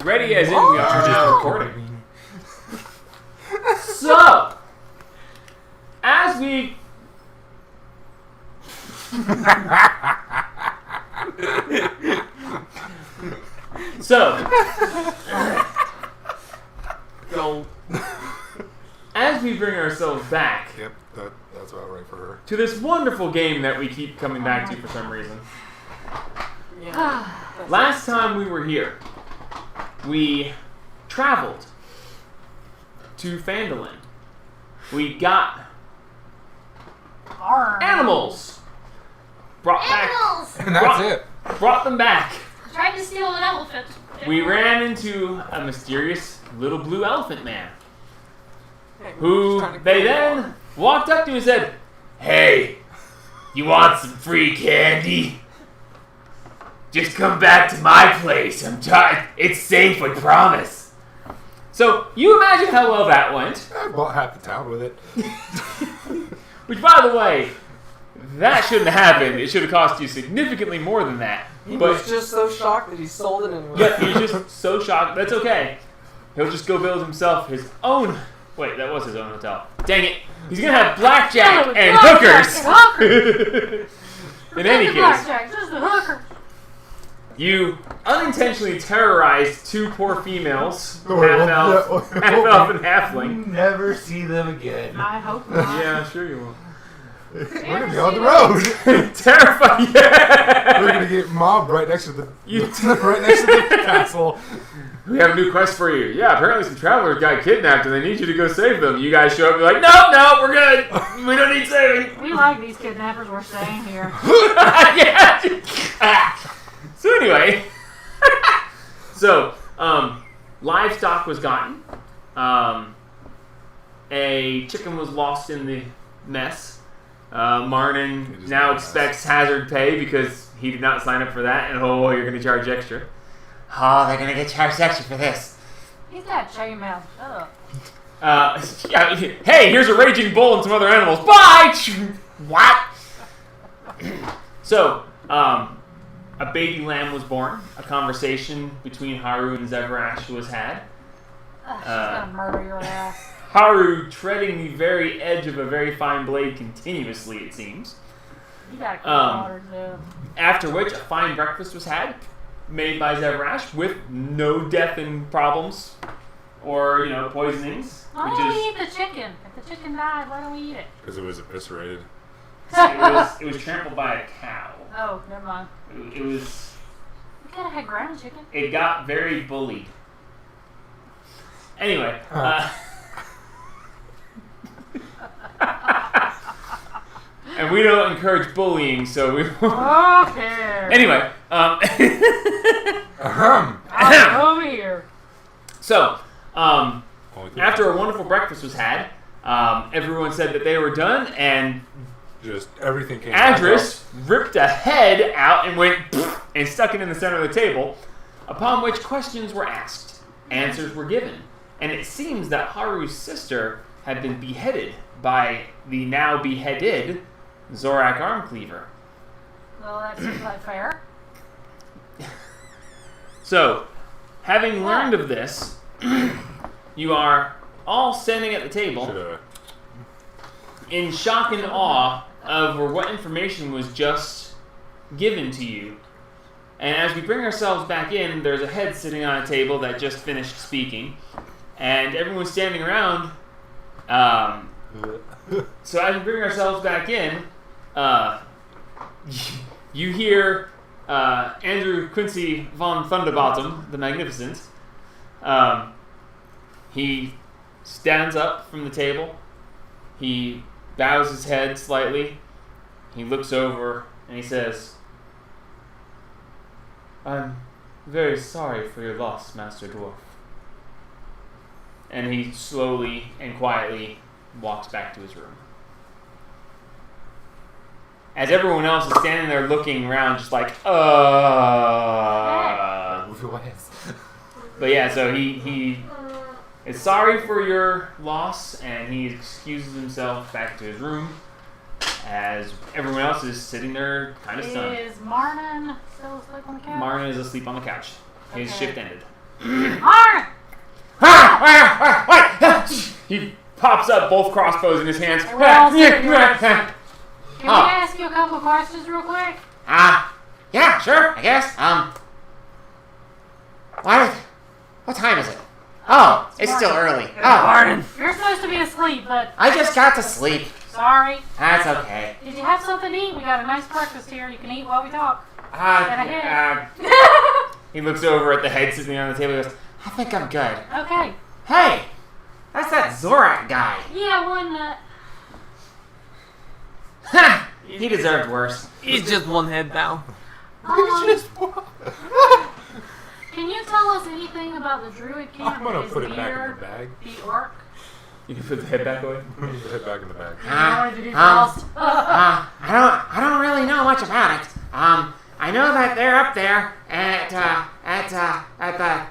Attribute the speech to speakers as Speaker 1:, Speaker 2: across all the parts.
Speaker 1: Ready as in we are now recording. So, as we... as we bring ourselves back...
Speaker 2: Yep, that's about right for her.
Speaker 1: ...to this wonderful game that we keep coming back to for some reason.
Speaker 3: Yeah.
Speaker 1: Last time we were here, we traveled to Phandalin. We got animals. Brought
Speaker 3: Animals!
Speaker 2: And that's it.
Speaker 1: Brought them back.
Speaker 3: Tried to steal an elephant.
Speaker 1: We ran into a mysterious little blue elephant man, who they then walked up to and said, "Hey, you want some free candy? Just come back to my place. It's safe, I promise." So, you imagine how well that went.
Speaker 2: I bought half the town with it.
Speaker 1: Which, by the way, that shouldn't have happened. It should have cost you significantly more than that.
Speaker 4: He was just so shocked that he sold it anyway.
Speaker 1: Yeah, he was just so shocked. That's okay. He'll just go build himself his own... Wait, that was his own hotel. Dang it. He's going to have blackjack and hookers. In any case...
Speaker 3: Blackjack, just the hookers.
Speaker 1: You unintentionally terrorized two poor females, half-elf and halfling.
Speaker 5: Never see them again.
Speaker 3: I hope not.
Speaker 1: Yeah, sure you will.
Speaker 2: We're going to be on the road.
Speaker 1: Terrified, yeah!
Speaker 2: We're going to get mobbed right next to the castle.
Speaker 1: We have a new quest for you. Yeah, apparently some travelers got kidnapped and they need you to go save them. You guys show up and be like, no, we're good. We don't need saving.
Speaker 3: We like these kidnappers. We're staying here.
Speaker 1: Yeah. So anyway, livestock was gotten. A chicken was lost in the mess. Marnin now expects hazard pay because he did not sign up for that, and you're going to charge extra. Oh, they're going to get charged extra for this.
Speaker 3: He's got chainmail. Shut up.
Speaker 1: Yeah, hey, here's a raging bull and some other animals. Bye! What? So, a baby lamb was born. A conversation between Haru and Zevrash was had.
Speaker 3: She's gonna murder your ass.
Speaker 1: Haru treading the very edge of a very fine blade continuously, it seems.
Speaker 3: You gotta kill water, too.
Speaker 1: After which, a fine breakfast was had, made by Zevrash, with no death and problems or, poisonings.
Speaker 3: Why don't we eat the chicken? If the chicken died, why don't we eat it?
Speaker 2: Because it was eviscerated.
Speaker 1: It was trampled by a cow.
Speaker 3: Oh, never mind.
Speaker 1: It was...
Speaker 3: We could have had ground chicken.
Speaker 1: It got very bullied. Anyway, and we don't encourage bullying, so we won't.
Speaker 3: Okay.
Speaker 1: Anyway,
Speaker 3: Over here.
Speaker 1: So, after a wonderful breakfast was had, everyone said that they were done, and
Speaker 2: just everything came
Speaker 1: Adris ripped a head out and went and stuck it in the center of the table, upon which questions were asked, answers were given, and it seems that Haru's sister had been beheaded by the now beheaded Zorak Armcleaver.
Speaker 3: Well, that seems like fair.
Speaker 1: So, having learned of this, you are all standing at the table in shock and awe over what information was just given to you. And as we bring ourselves back in, there's a head sitting on a table that just finished speaking, and everyone's standing around. So as we bring ourselves back in, you hear Andrew Quincy von Thunderbottom, the Magnificent. He stands up from the table. He bows his head slightly. He looks over and he says, "I'm very sorry for your loss, Master Dwarf." And he slowly and quietly walks back to his room. As everyone else is standing there looking around just like, But yeah, so he is sorry for your loss, and he excuses himself back to his room as everyone else is sitting there kind of stunned.
Speaker 3: Is Marnin still asleep on the couch?
Speaker 1: Marnin is asleep on the couch. His shift ended.
Speaker 3: Arn!
Speaker 1: He pops up, both crossbows in his hands.
Speaker 3: We're all serious. Can we
Speaker 6: Oh.
Speaker 3: ask you a couple of questions real quick?
Speaker 6: Yeah, sure, I guess. What time is it? Oh, it's still early. Oh,
Speaker 3: You're supposed to be asleep, but
Speaker 6: I just got to sleep.
Speaker 3: sorry.
Speaker 6: That's okay.
Speaker 3: Did you have something to eat? We got a nice breakfast here. You can eat while we talk. Get ahead.
Speaker 1: He looks over at the head sitting on the table and goes,
Speaker 6: I think I'm good.
Speaker 3: Okay.
Speaker 6: Hey, that's that Zorak guy.
Speaker 3: Yeah, one nut.
Speaker 6: Ha! He deserved worse.
Speaker 4: He's just one head down.
Speaker 3: Can you tell us anything about the Druid King?
Speaker 2: I'm gonna
Speaker 3: His
Speaker 2: put it back in
Speaker 3: beard,
Speaker 2: the bag.
Speaker 3: the orc?
Speaker 1: you can put the head back away.
Speaker 2: Put the head back in the bag.
Speaker 3: Wanted to do Frost.
Speaker 6: I don't really know much about it. I know that they're up there at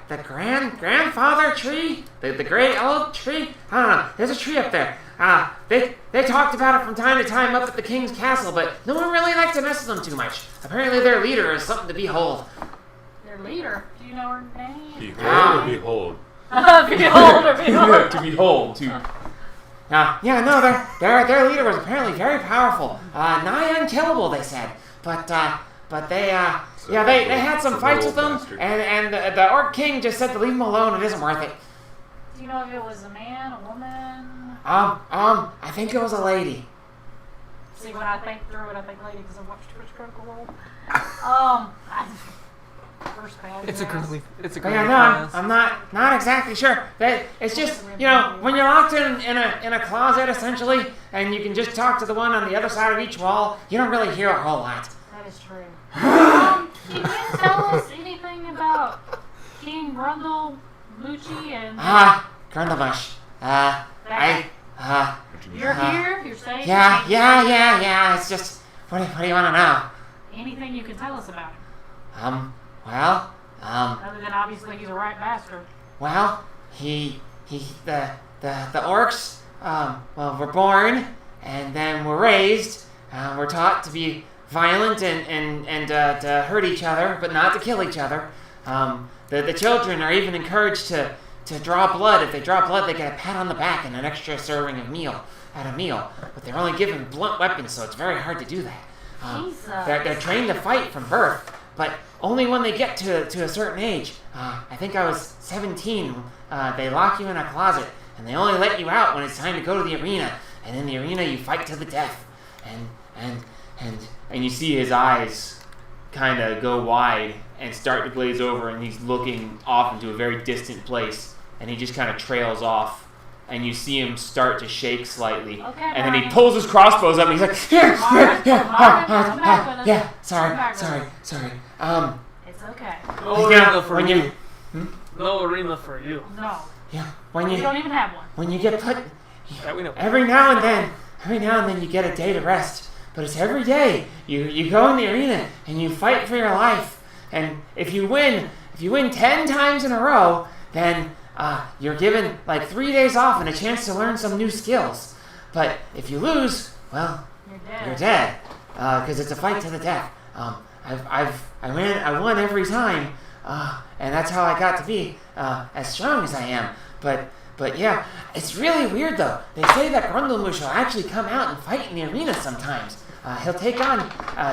Speaker 6: the grandfather tree, the great old tree. I don't know. There's a tree up there. They talked about it from time to time up at the king's castle, but no one really liked to mess with them too much. Apparently, their leader is something to behold.
Speaker 3: Their leader. Do you know her name?
Speaker 2: Behold or behold?
Speaker 3: Behold or behold.
Speaker 1: To behold, to
Speaker 6: Yeah, no, their leader was apparently very powerful, nigh unkillable, they said. But they had some fights with them, and the Orc King just said to leave him alone. It isn't worth it.
Speaker 3: Do you know if it was a man, a woman?
Speaker 6: I think it was a lady.
Speaker 3: See, when I think through it, I think lady because I watched too much Critical Role. First bad.
Speaker 4: It's a
Speaker 3: guess.
Speaker 4: girly. It's a
Speaker 6: But
Speaker 4: girly
Speaker 6: yeah, no,
Speaker 4: class.
Speaker 6: I'm not exactly sure. It's just, when you're locked in a closet essentially, and you can just talk to the one on the other side of each wall, you don't really hear a whole lot.
Speaker 3: That is true. Can you tell us anything about King Grundle, Moochie, and
Speaker 6: Grundlebush.
Speaker 3: you're here? You're safe?
Speaker 6: Yeah. It's just, what do you want to know?
Speaker 3: Anything you can tell us about him? Other than obviously he's a right bastard.
Speaker 6: Well, the orcs, were born, and then were raised, were taught to be violent and to hurt each other, but not to kill each other. The children are even encouraged to draw blood. If they draw blood, they get a pat on the back and an extra serving of meal at a meal. But they're only given blunt weapons, so it's very hard to do that.
Speaker 3: Jesus.
Speaker 6: They're trained to fight from birth, but only when they get to a certain age. I think I was 17. They lock you in a closet, and they only let you out when it's time to go to the arena. And in the arena, you fight to the death.
Speaker 1: and you see his eyes kind of go wide and start to glaze over, and he's looking off into a very distant place, and he just kind of trails off, and you see him start to shake slightly,
Speaker 3: Okay,
Speaker 1: and then he
Speaker 3: Brian.
Speaker 1: pulls his crossbows up, and he's like,
Speaker 6: sorry.
Speaker 3: It's okay.
Speaker 4: No
Speaker 6: Yeah,
Speaker 4: arena for
Speaker 6: when
Speaker 4: you.
Speaker 6: you-
Speaker 4: No arena for you.
Speaker 3: No.
Speaker 6: When
Speaker 3: You
Speaker 6: you
Speaker 3: don't even have one.
Speaker 6: when you get put,
Speaker 4: That we know.
Speaker 6: every now and then you get a day to rest. But it's every day. You go in the arena and you fight for your life. And if you win 10 times in a row, then you're given like 3 days off and a chance to learn some new skills. But if you lose, well,
Speaker 3: You're dead.
Speaker 6: you're dead. Because it's a fight to the death. I won every time, and that's how I got to be as strong as I am. But yeah, it's really weird though. They say that Grundlemush will actually come out and fight in the arena sometimes. He'll take on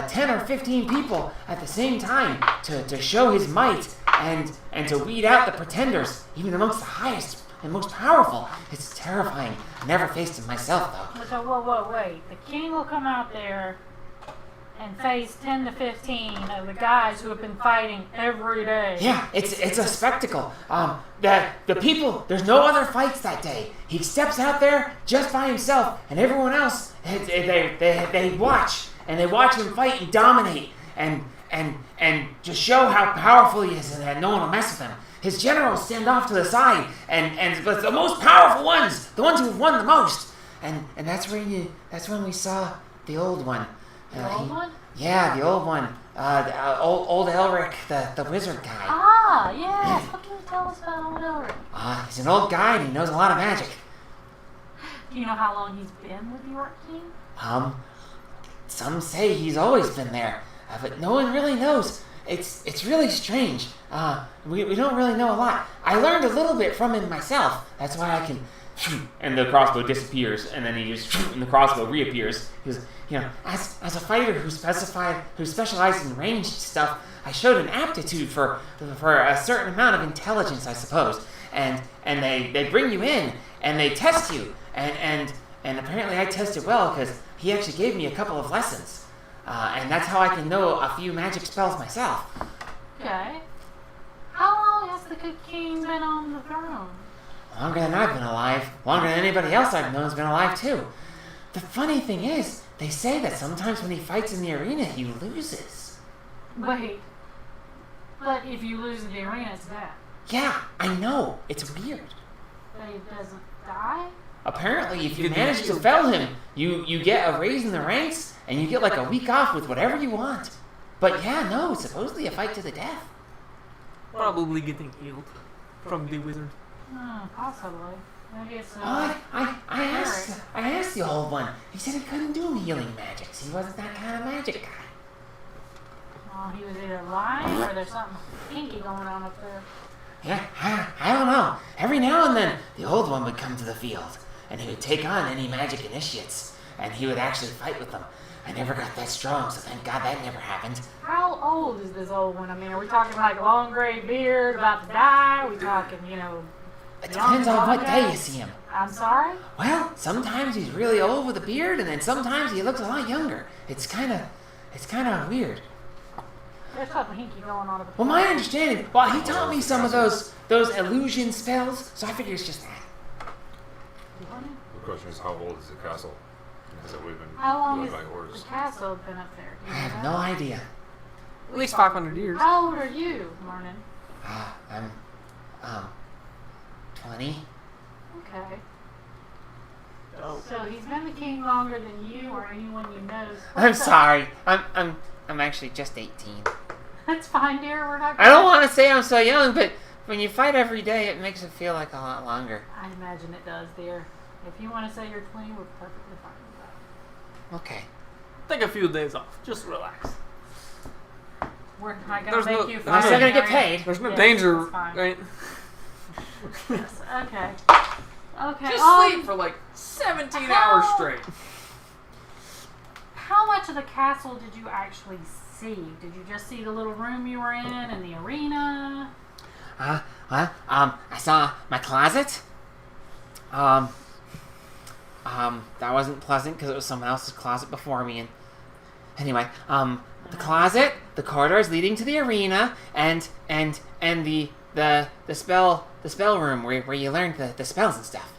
Speaker 6: 10 or 15 people at the same time to show his might and to weed out the pretenders, even amongst the highest and most powerful. It's terrifying. I never faced him myself though.
Speaker 3: So, whoa, wait. The king will come out there and face 10 to 15 of the guys who have been fighting every day.
Speaker 6: Yeah, it's a spectacle. The people, there's no other fights that day. He steps out there just by himself, and everyone else, they watch, and they watch him fight and dominate, and just show how powerful he is, and that no one will mess with him. His generals stand off to the side, but the most powerful ones, the ones who've won the most, and that's when we saw the old one.
Speaker 3: The old one?
Speaker 6: Yeah, the old one. Old Elric, the wizard guy.
Speaker 3: Ah, yes. What can you tell us about old Elric?
Speaker 6: He's an old guy and he knows a lot of magic.
Speaker 3: Do you know how long he's been with the Orc King?
Speaker 6: Some say he's always been there, but no one really knows. it's really strange. We don't really know a lot. I learned a little bit from him myself. That's why I can.
Speaker 1: And the crossbow disappears, and then he just and the crossbow reappears. He goes,
Speaker 6: as a fighter who specializes in ranged stuff, I showed an aptitude for a certain amount of intelligence, I suppose. And they bring you in and they test you, and apparently I tested well because he actually gave me a couple of lessons, and that's how I can know a few magic spells myself.
Speaker 3: Okay. How long has the good king been on the throne?
Speaker 6: Longer than I've been alive. Longer than anybody else I've known has been alive, too. The funny thing is, they say that sometimes when he fights in the arena, he loses.
Speaker 3: Wait. But if you lose in the arena, it's death.
Speaker 6: Yeah, I know. It's weird.
Speaker 3: But he doesn't die?
Speaker 6: Apparently, if you manage to fell him, you get a raise in the ranks, and you get like a week off with whatever you want. But yeah, no, it's supposedly a fight to the death.
Speaker 4: Probably getting healed from the wizard.
Speaker 3: Possibly. Maybe it's
Speaker 6: Oh, I asked the old one. He said he couldn't do healing magics. He wasn't that kind of magic guy.
Speaker 3: Oh, he was either lying or there's something kinky going on up there.
Speaker 6: Yeah, I don't know. Every now and then, the old one would come to the field, and he would take on any magic initiates, and he would actually fight with them. I never got that strong, so thank God that never happened.
Speaker 3: How old is this old one? I mean, are we talking like long gray beard, about to die? Are we talking,
Speaker 6: It depends on what day you see him.
Speaker 3: I'm sorry?
Speaker 6: Well, sometimes he's really old with a beard, and then sometimes he looks a lot younger. It's kind of weird.
Speaker 3: There's something hinky going on up there.
Speaker 6: Well, my understanding, he taught me some of those illusion spells, so I figure it's just that.
Speaker 2: The question is, how old is the castle? Has it been
Speaker 3: How long
Speaker 2: led
Speaker 3: has
Speaker 2: by horse?
Speaker 3: the castle been up there? Do
Speaker 6: I
Speaker 3: you
Speaker 6: have
Speaker 3: know?
Speaker 6: no idea.
Speaker 4: At least 500 years.
Speaker 3: How old are you, Martin?
Speaker 6: I'm 20.
Speaker 3: Okay.
Speaker 4: Oh.
Speaker 3: So he's been the king longer than you or anyone you know.
Speaker 6: I'm sorry. I'm actually just 18.
Speaker 3: That's fine, dear. We're not.
Speaker 6: I don't want to say I'm so young, but when you fight every day, it makes it feel like a lot longer.
Speaker 3: I imagine it does, dear. If you want to say you're 20, we're perfectly fine with that.
Speaker 6: Okay.
Speaker 4: Take a few days off. Just relax.
Speaker 3: We're not
Speaker 4: There's
Speaker 3: gonna
Speaker 4: no-
Speaker 3: make you
Speaker 4: there's
Speaker 3: fine.
Speaker 6: still gonna get
Speaker 3: are you?
Speaker 6: paid.
Speaker 4: There's no
Speaker 3: Yes,
Speaker 4: danger,
Speaker 3: that's fine.
Speaker 4: right?
Speaker 3: Yes. Okay. Okay.
Speaker 4: Just sleep for like 17 hours straight.
Speaker 3: How much of the castle did you actually see? Did you just see the little room you were in and the arena?
Speaker 6: I saw my closet. That wasn't pleasant because it was someone else's closet before me. And anyway, the closet, the corridors leading to the arena, and the spell room where you learn the spells and stuff.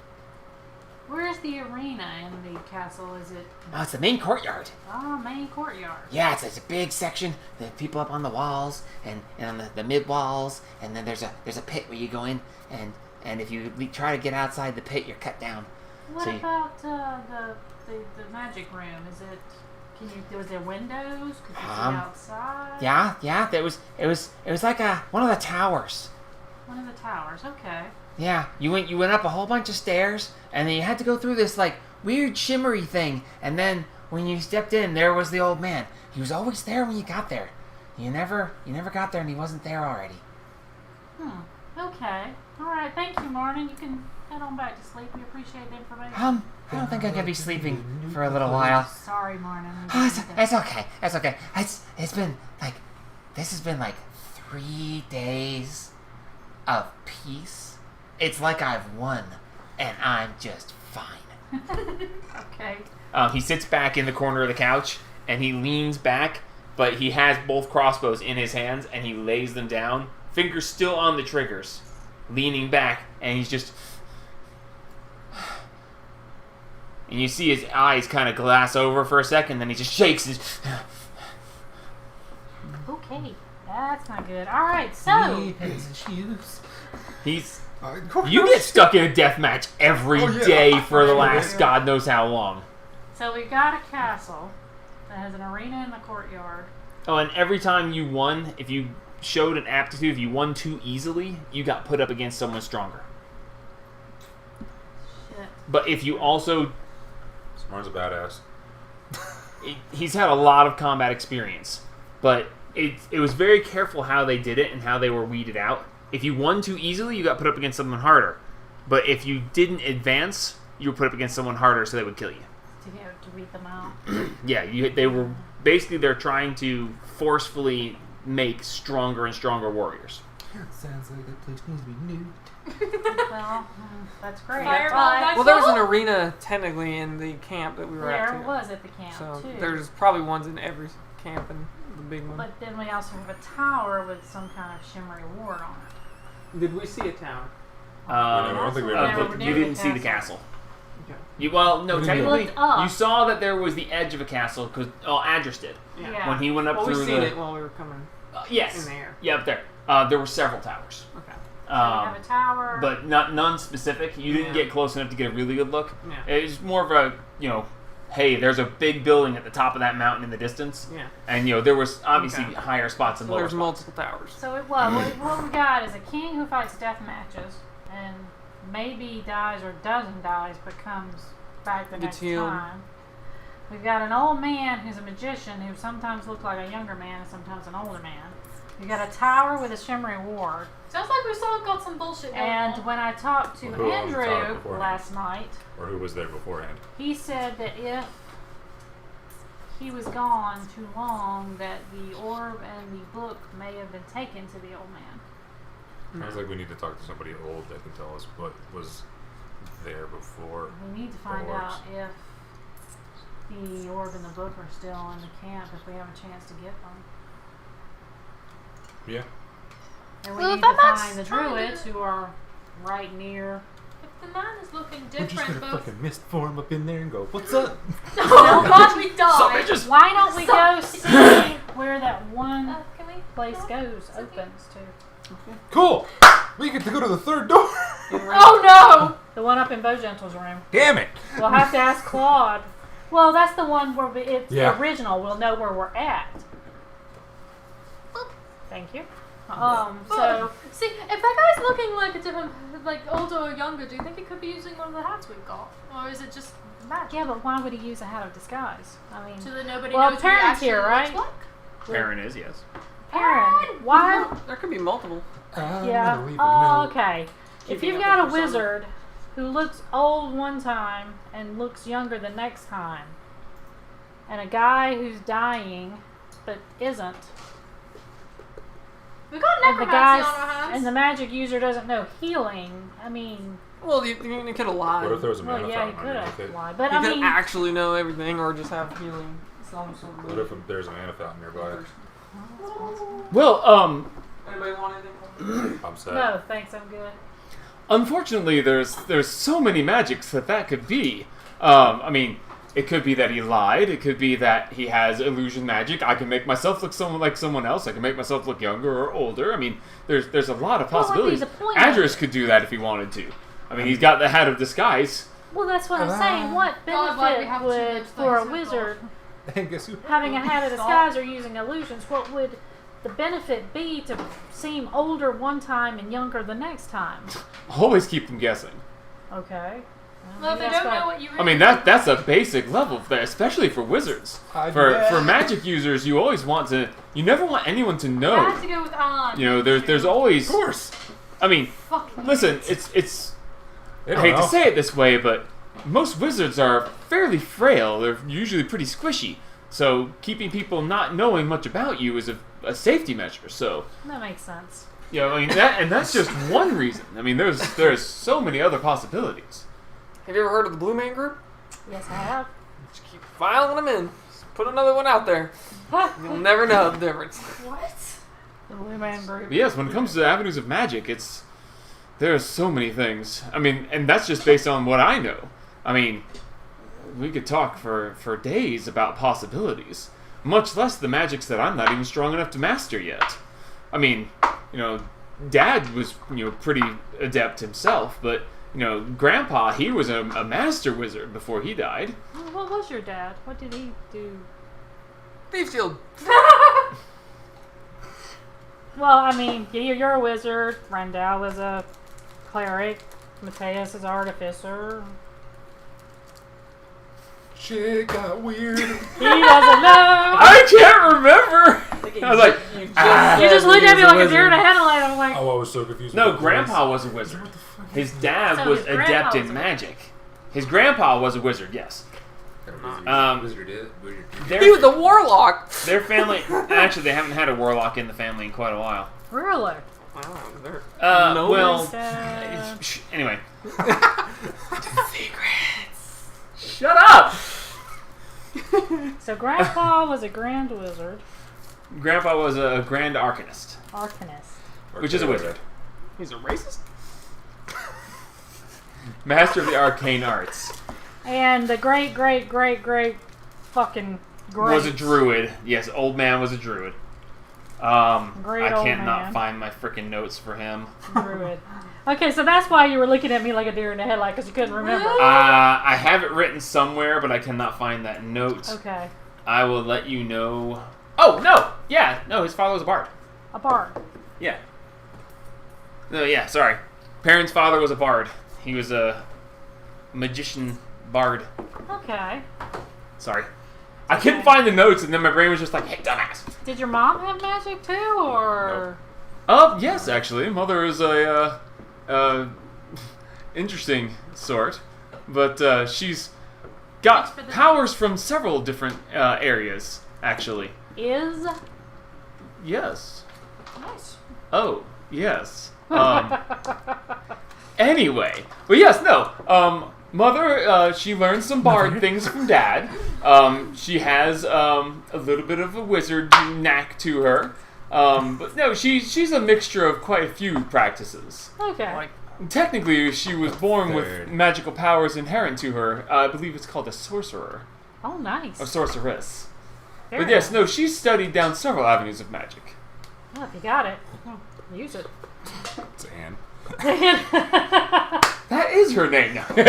Speaker 3: Where's the arena in the castle? Is it
Speaker 6: Oh, it's the main courtyard.
Speaker 3: main courtyard?
Speaker 6: Yeah, it's a big section. There are people up on the walls and on the mid walls, and then there's a pit where you go in, and if you try to get outside the pit, you're cut down.
Speaker 3: What
Speaker 6: So you-
Speaker 3: about the magic room? Is it? Was there windows? Could you see outside?
Speaker 6: Yeah. It was like one of the towers.
Speaker 3: One of the towers. Okay.
Speaker 6: Yeah, you went up a whole bunch of stairs, and then you had to go through this like weird shimmery thing, and then when you stepped in, there was the old man. He was always there when you got there. You never got there, and he wasn't there already.
Speaker 3: Okay. All right. Thank you, Martin. You can head on back to sleep. We appreciate the information.
Speaker 6: I don't think I'm gonna be sleeping for a little while.
Speaker 3: Sorry, Martin.
Speaker 6: Oh, it's okay. It's okay. It's been like, this has been like 3 days of peace. It's like I've won, and I'm just fine.
Speaker 3: Okay.
Speaker 1: He sits back in the corner of the couch, and he leans back, but he has both crossbows in his hands, and he lays them down, fingers still on the triggers, leaning back, and he's just... And you see his eyes kind of glass over for a second, then he just shakes his...
Speaker 3: Okay. That's not good. All right. So.
Speaker 1: He's... You get stuck in a death match every day for the last God knows how long.
Speaker 3: So we've got a castle that has an arena in the courtyard.
Speaker 1: Oh, and every time you won, if you showed an aptitude, if you won too easily, you got put up against someone stronger.
Speaker 3: Shit.
Speaker 1: But if you also...
Speaker 2: Smart's a badass.
Speaker 1: He's had a lot of combat experience, but it was very careful how they did it and how they were weeded out. If you won too easily, you got put up against someone harder. But if you didn't advance, you were put up against someone harder, so they would kill you.
Speaker 3: To weed them out.
Speaker 1: Yeah, they're trying to forcefully make stronger and stronger warriors.
Speaker 2: Sounds like that place needs to be new.
Speaker 3: Well, that's great.
Speaker 7: Fireball
Speaker 3: But
Speaker 7: next
Speaker 4: Well, there was an
Speaker 7: level?
Speaker 4: arena technically in the camp that we were at
Speaker 3: there
Speaker 4: too.
Speaker 3: was at the camp
Speaker 4: So
Speaker 3: too.
Speaker 4: there's probably ones in every camp and the big one.
Speaker 3: But then we also have a tower with some kind of shimmery ward on it.
Speaker 4: Did we see a town?
Speaker 2: I don't think we
Speaker 3: Yeah,
Speaker 2: ever
Speaker 3: we're
Speaker 1: But
Speaker 3: near
Speaker 1: you
Speaker 3: the
Speaker 1: didn't see the castle.
Speaker 4: Okay.
Speaker 1: No,
Speaker 2: We
Speaker 1: technically,
Speaker 3: looked up.
Speaker 1: you saw that there was the edge of a castle because Adris did
Speaker 3: Yeah.
Speaker 1: when he went up
Speaker 4: Well, we
Speaker 1: through
Speaker 4: seen
Speaker 1: the.
Speaker 4: it while we were coming
Speaker 1: Yes.
Speaker 4: in the air.
Speaker 1: Yeah, up there. There were several towers.
Speaker 4: Okay.
Speaker 3: So we have a tower.
Speaker 1: But none specific. You didn't
Speaker 4: Yeah.
Speaker 1: get close enough to get a really good look.
Speaker 4: Yeah.
Speaker 1: It was more of a, hey, there's a big building at the top of that mountain in the distance.
Speaker 4: Yeah.
Speaker 1: And, there was obviously
Speaker 4: Okay.
Speaker 1: higher spots and
Speaker 4: So
Speaker 1: lower
Speaker 4: there's
Speaker 1: spots.
Speaker 4: multiple towers.
Speaker 3: So what we got is a king who fights death matches and maybe dies or doesn't dies but comes back the
Speaker 4: Gets
Speaker 3: next
Speaker 4: healed.
Speaker 3: time. We've got an old man who's a magician who sometimes looks like a younger man and sometimes an older man. We've got a tower with a shimmery ward.
Speaker 7: Sounds like we still got some bullshit going
Speaker 3: And
Speaker 7: on.
Speaker 3: when I talked to
Speaker 2: Who owned the tower
Speaker 3: Andrew
Speaker 2: beforehand?
Speaker 3: last night,
Speaker 2: Or who was there beforehand?
Speaker 3: he said that if he was gone too long, that the orb and the book may have been taken to the old man.
Speaker 2: Sounds like we need to talk to somebody old that can tell us what was there before.
Speaker 3: We need to find
Speaker 2: Orbs.
Speaker 3: out if the orb and the book are still in the camp, if we have a chance to get them.
Speaker 2: Yeah.
Speaker 3: And we
Speaker 7: Well,
Speaker 3: need
Speaker 7: if
Speaker 3: to
Speaker 7: that man's
Speaker 3: find the
Speaker 7: trying to-
Speaker 3: druids who are right near.
Speaker 7: If the man is looking
Speaker 2: We're just
Speaker 7: different,
Speaker 2: gonna
Speaker 7: both.
Speaker 2: fucking mist form up in there and go, what's up?
Speaker 7: Oh God, we died.
Speaker 3: Why don't we go see where that one
Speaker 7: Can we?
Speaker 3: place
Speaker 7: no?
Speaker 3: goes,
Speaker 7: okay.
Speaker 3: opens to?
Speaker 2: Cool! We get to go to the third door!
Speaker 7: Oh
Speaker 3: The one up in Bojangles' room.
Speaker 2: Damn it!
Speaker 3: We'll have to ask Claude. Well, that's the one where it's
Speaker 2: Yeah.
Speaker 3: the original. We'll know where we're at. Thank you.
Speaker 7: no!
Speaker 3: So
Speaker 7: See, if that guy's looking like a different, like older or younger, do you think he could be using one of the hats we've got, or is it just magic?
Speaker 3: yeah, but why would he use a hat of disguise? I mean,
Speaker 7: So that nobody
Speaker 3: Well,
Speaker 7: knows what he
Speaker 3: Perrin's
Speaker 7: actually
Speaker 3: here, right?
Speaker 7: looks like?
Speaker 1: Aaron is, yes.
Speaker 3: Aaron, why?
Speaker 4: There could be multiple.
Speaker 3: Yeah. Oh, okay. If
Speaker 4: Keeping
Speaker 3: you've
Speaker 4: up
Speaker 3: got a
Speaker 4: with persona.
Speaker 3: wizard who looks old one time and looks younger the next time, and a guy who's dying but isn't,
Speaker 7: We've got
Speaker 3: and the
Speaker 7: necromancy
Speaker 3: guy
Speaker 7: on our hands.
Speaker 3: and the magic user doesn't know healing, I mean,
Speaker 4: Well, you could have lied.
Speaker 2: What if there was a
Speaker 3: well,
Speaker 2: mana
Speaker 3: yeah, he
Speaker 2: fountain
Speaker 3: could
Speaker 2: underneath
Speaker 3: have
Speaker 2: it?
Speaker 3: lied, but
Speaker 4: You
Speaker 3: I
Speaker 4: could
Speaker 3: mean,
Speaker 4: actually know everything or just have healing. Some sort of
Speaker 2: What if there's a mana fountain nearby?
Speaker 1: Well,
Speaker 4: Anybody want anything?
Speaker 2: I'm sad.
Speaker 3: no, thanks, I'm good.
Speaker 1: unfortunately, there's so many magics that could be. I mean, it could be that he lied. It could be that he has illusion magic. I can make myself look like someone else. I can make myself look younger or older. I mean, there's a lot of
Speaker 3: Well, like,
Speaker 1: possibilities.
Speaker 3: the point
Speaker 1: Adris could do that if he wanted to. I mean, he's got the hat of disguise.
Speaker 3: Well, that's what I'm saying. What
Speaker 7: God, why do we
Speaker 3: benefit
Speaker 7: have too
Speaker 3: would,
Speaker 7: much
Speaker 3: for a
Speaker 7: things
Speaker 3: wizard,
Speaker 2: And guess who?
Speaker 3: having a hat of disguise or using illusions, what would the benefit be to seem older one time and younger the next time?
Speaker 1: Always keep them guessing.
Speaker 3: Okay.
Speaker 7: Well, if they
Speaker 3: maybe
Speaker 7: don't
Speaker 3: that's
Speaker 7: know
Speaker 3: what-
Speaker 7: what you really
Speaker 1: I mean, that's a basic level, especially for wizards. For magic users, you always want to. You never want anyone to
Speaker 7: I
Speaker 1: know.
Speaker 7: have to go with Anne.
Speaker 1: You know, there's always.
Speaker 2: Of course!
Speaker 1: I mean,
Speaker 7: Fucking
Speaker 1: listen, it's.
Speaker 2: They
Speaker 1: I
Speaker 2: don't
Speaker 1: hate
Speaker 2: know.
Speaker 1: to say it this way, but most wizards are fairly frail. They're usually pretty squishy. So keeping people not knowing much about you is a safety measure. So,
Speaker 3: That makes sense.
Speaker 1: you know, I mean that's just one reason. I mean, there's so many other possibilities.
Speaker 4: Have you ever heard of the Blue Man Group?
Speaker 3: Yes, I have.
Speaker 4: Just keep filing them in. Just put another one out there. You'll never know the difference.
Speaker 7: What?
Speaker 3: The Blue Man Group.
Speaker 1: But yes, when it comes to avenues of magic, there's so many things. I mean, and that's just based on what I know. I mean, we could talk for days about possibilities, much less the magics that I'm not even strong enough to master yet. I mean, you know, Dad was, pretty adept himself, but, Grandpa, he was a master wizard before he died.
Speaker 3: Well, what was your dad? What did he do?
Speaker 4: Thief Shield.
Speaker 3: Well, I mean, you're a wizard. Randall is a cleric. Mateus is artificer.
Speaker 2: Shit got weird.
Speaker 3: He doesn't know.
Speaker 1: I can't remember! I was like,
Speaker 4: You just,
Speaker 1: ah.
Speaker 3: You just looked at me like a
Speaker 4: wizard.
Speaker 3: deer in a headlight. I'm like,
Speaker 2: Oh, I was so confused.
Speaker 1: No,
Speaker 2: with
Speaker 1: Grandpa was a wizard. His dad
Speaker 3: So
Speaker 1: was
Speaker 3: his grandpa
Speaker 1: adept
Speaker 3: was
Speaker 1: in
Speaker 3: a
Speaker 1: magic. His grandpa was a wizard, yes.
Speaker 5: Wizard is.
Speaker 1: Their,
Speaker 4: He was a warlock.
Speaker 1: their family, actually, they haven't had a warlock in the family in quite a while.
Speaker 3: really?
Speaker 4: Wow, they're-
Speaker 1: Uh, well,
Speaker 3: Dad.
Speaker 1: anyway. Shut up!
Speaker 3: So Grandpa was a grand wizard,
Speaker 1: Grandpa was a grand arcanist,
Speaker 3: arcanist.
Speaker 1: which is a wizard.
Speaker 4: He's a racist.
Speaker 1: Master of the arcane arts.
Speaker 3: And the great fucking great
Speaker 1: Was a druid. Yes, old man was a druid.
Speaker 3: Great
Speaker 1: I
Speaker 3: old
Speaker 1: can't not
Speaker 3: man.
Speaker 1: find my freaking notes for him.
Speaker 3: druid. Okay, so that's why you were looking at me like a deer in the headlight because you couldn't remember.
Speaker 1: I have it written somewhere, but I cannot find that note.
Speaker 3: Okay,
Speaker 1: I will let you know. Oh, no! Yeah, no, his father was a bard.
Speaker 3: a bard.
Speaker 1: Yeah. No, yeah, sorry. Perrin's father was a bard. He was a magician bard.
Speaker 3: Okay.
Speaker 1: Sorry. I couldn't find the notes, and then my brain was just like, hey, dumbass.
Speaker 3: Did your mom have magic too, or?
Speaker 1: Yes, actually. Mother is a, interesting sort. But, she's got powers from several different, areas, actually.
Speaker 3: Is?
Speaker 1: Yes.
Speaker 3: Nice.
Speaker 1: Oh, yes. Anyway. But yes, no. Mother, she learned some bard things from Dad. She has, a little bit of a wizard knack to her. But no, she's a mixture of quite a few practices.
Speaker 3: Okay.
Speaker 4: Like,
Speaker 1: Technically, she was born with
Speaker 5: Third.
Speaker 1: magical powers inherent to her. I believe it's called a sorcerer.
Speaker 3: Oh, nice.
Speaker 1: Or sorceress.
Speaker 3: Very
Speaker 1: But yes,
Speaker 3: nice.
Speaker 1: no, she's studied down several avenues of magic.
Speaker 3: Well, if you got it, use it.
Speaker 2: It's Anne.
Speaker 1: That is her name now.
Speaker 3: We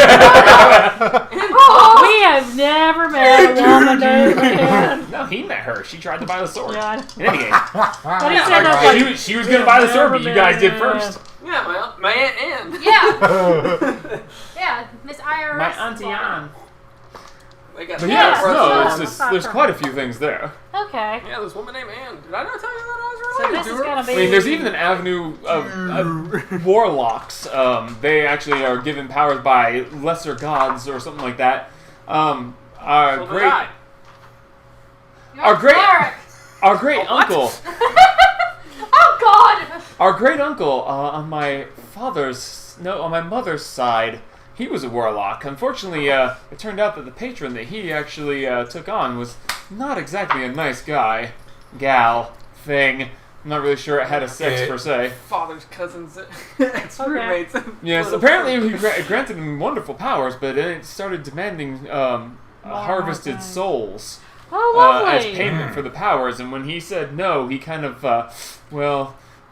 Speaker 3: have never met a woman named Anne.
Speaker 1: No, he met her. She tried to buy the sword.
Speaker 3: Yeah, I know.
Speaker 1: In any case,
Speaker 3: But he said that's like,
Speaker 1: she was going to buy the sword, but you guys did first.
Speaker 4: yeah, my Aunt Ann.
Speaker 7: Yeah. Yeah, Miss IRS.
Speaker 1: My auntie Anne.
Speaker 4: They got
Speaker 1: But
Speaker 3: Yeah,
Speaker 1: yes,
Speaker 3: so
Speaker 1: no,
Speaker 3: let's
Speaker 1: it's
Speaker 3: not
Speaker 1: there's
Speaker 3: from-
Speaker 1: quite a few things there.
Speaker 3: Okay.
Speaker 4: Yeah, this woman named Ann. Did I not tell you that I was
Speaker 3: So
Speaker 4: related
Speaker 3: this
Speaker 4: to
Speaker 3: is
Speaker 4: her?
Speaker 3: gonna be.
Speaker 1: I mean, there's even an avenue of warlocks. They actually are given powers by lesser gods or something like that. Our
Speaker 4: So did
Speaker 1: great,
Speaker 4: I.
Speaker 7: You're
Speaker 1: our great,
Speaker 7: cleric.
Speaker 1: our great uncle.
Speaker 7: Oh God.
Speaker 1: Our great uncle on my mother's side, he was a warlock. Unfortunately, it turned out that the patron that he actually took on was not exactly a nice guy, gal, thing. I'm not really sure it had a sex per se.
Speaker 4: Father's cousins, ex-roommates.
Speaker 1: Yes, apparently he granted him wonderful powers, but then it started demanding harvested
Speaker 3: things.
Speaker 1: souls
Speaker 3: Oh,
Speaker 1: as
Speaker 3: lovely.
Speaker 1: payment for the powers. And when he said no, he kind of,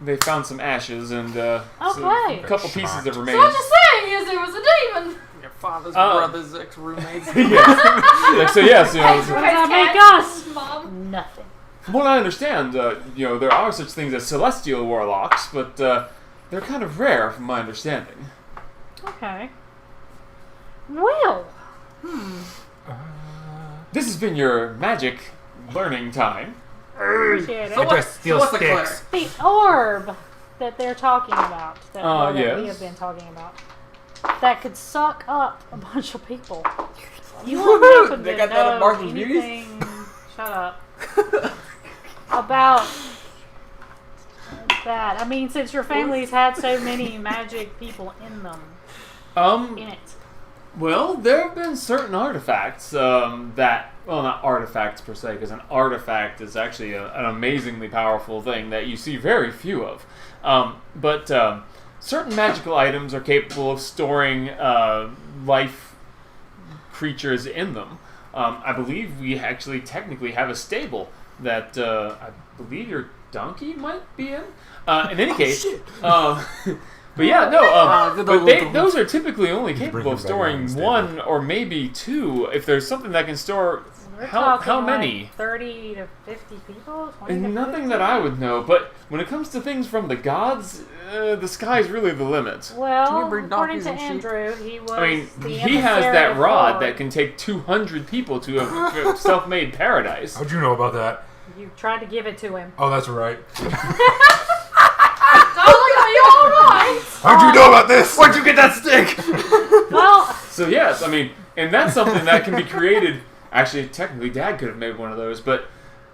Speaker 1: they found some ashes and
Speaker 3: Okay.
Speaker 1: a couple pieces of
Speaker 7: So
Speaker 1: remains.
Speaker 7: what you're saying is it was a demon.
Speaker 4: Your father's
Speaker 1: Oh.
Speaker 4: brother's ex-roommates.
Speaker 1: Like, so yes,
Speaker 3: What does that make us?
Speaker 7: Mom.
Speaker 3: Nothing.
Speaker 1: from what I understand, there are such things as celestial warlocks, but they're kind of rare, from my understanding.
Speaker 3: Okay. Well.
Speaker 1: This has been your magic learning time.
Speaker 3: Appreciate
Speaker 4: So
Speaker 3: it.
Speaker 4: what-
Speaker 2: Just steal
Speaker 4: what's a
Speaker 2: sticks.
Speaker 4: cleric?
Speaker 3: The orb that they're talking about, that, or that we
Speaker 1: yes.
Speaker 3: have been talking about, that could suck up a bunch of people. You won't happen
Speaker 4: They
Speaker 3: to
Speaker 4: got that at
Speaker 3: know
Speaker 4: Martha's Beauties?
Speaker 3: anything. Shut up. About that. I mean, since your family's had so many magic people in them, in it.
Speaker 1: Well, there have been certain artifacts that, well, not artifacts per se, because an artifact is actually an amazingly powerful thing that you see very few of. But certain magical items are capable of storing life creatures in them. I believe we actually technically have a stable that I believe your donkey might be in. In any case, but yeah, no. But those are typically only capable of
Speaker 2: him back around
Speaker 1: storing
Speaker 2: the
Speaker 1: one or maybe two. If there's something that can store,
Speaker 3: We're
Speaker 1: how
Speaker 3: talking
Speaker 1: many?
Speaker 3: Like 30 to 50 people? 20 to
Speaker 1: Nothing
Speaker 3: 50?
Speaker 1: that I would know. But when it comes to things from the gods, the sky's really the limit.
Speaker 3: Well,
Speaker 4: Can you bring
Speaker 3: according
Speaker 4: donkeys
Speaker 3: to
Speaker 4: and sheep?
Speaker 3: Andrew, he was.
Speaker 1: I mean,
Speaker 3: the
Speaker 1: he has
Speaker 3: emissary
Speaker 1: that
Speaker 3: of
Speaker 1: rod
Speaker 3: God.
Speaker 1: that can take 200 people to a self-made paradise.
Speaker 2: How'd you know about that?
Speaker 3: You tried to give it to him.
Speaker 2: Oh, that's right.
Speaker 7: Darling, are you alright?
Speaker 2: How'd you know about this?
Speaker 1: Where'd you get that stick?
Speaker 3: Well,
Speaker 1: So yes, I mean, and that's something that can be created. Actually, technically, Dad could have made one of those, but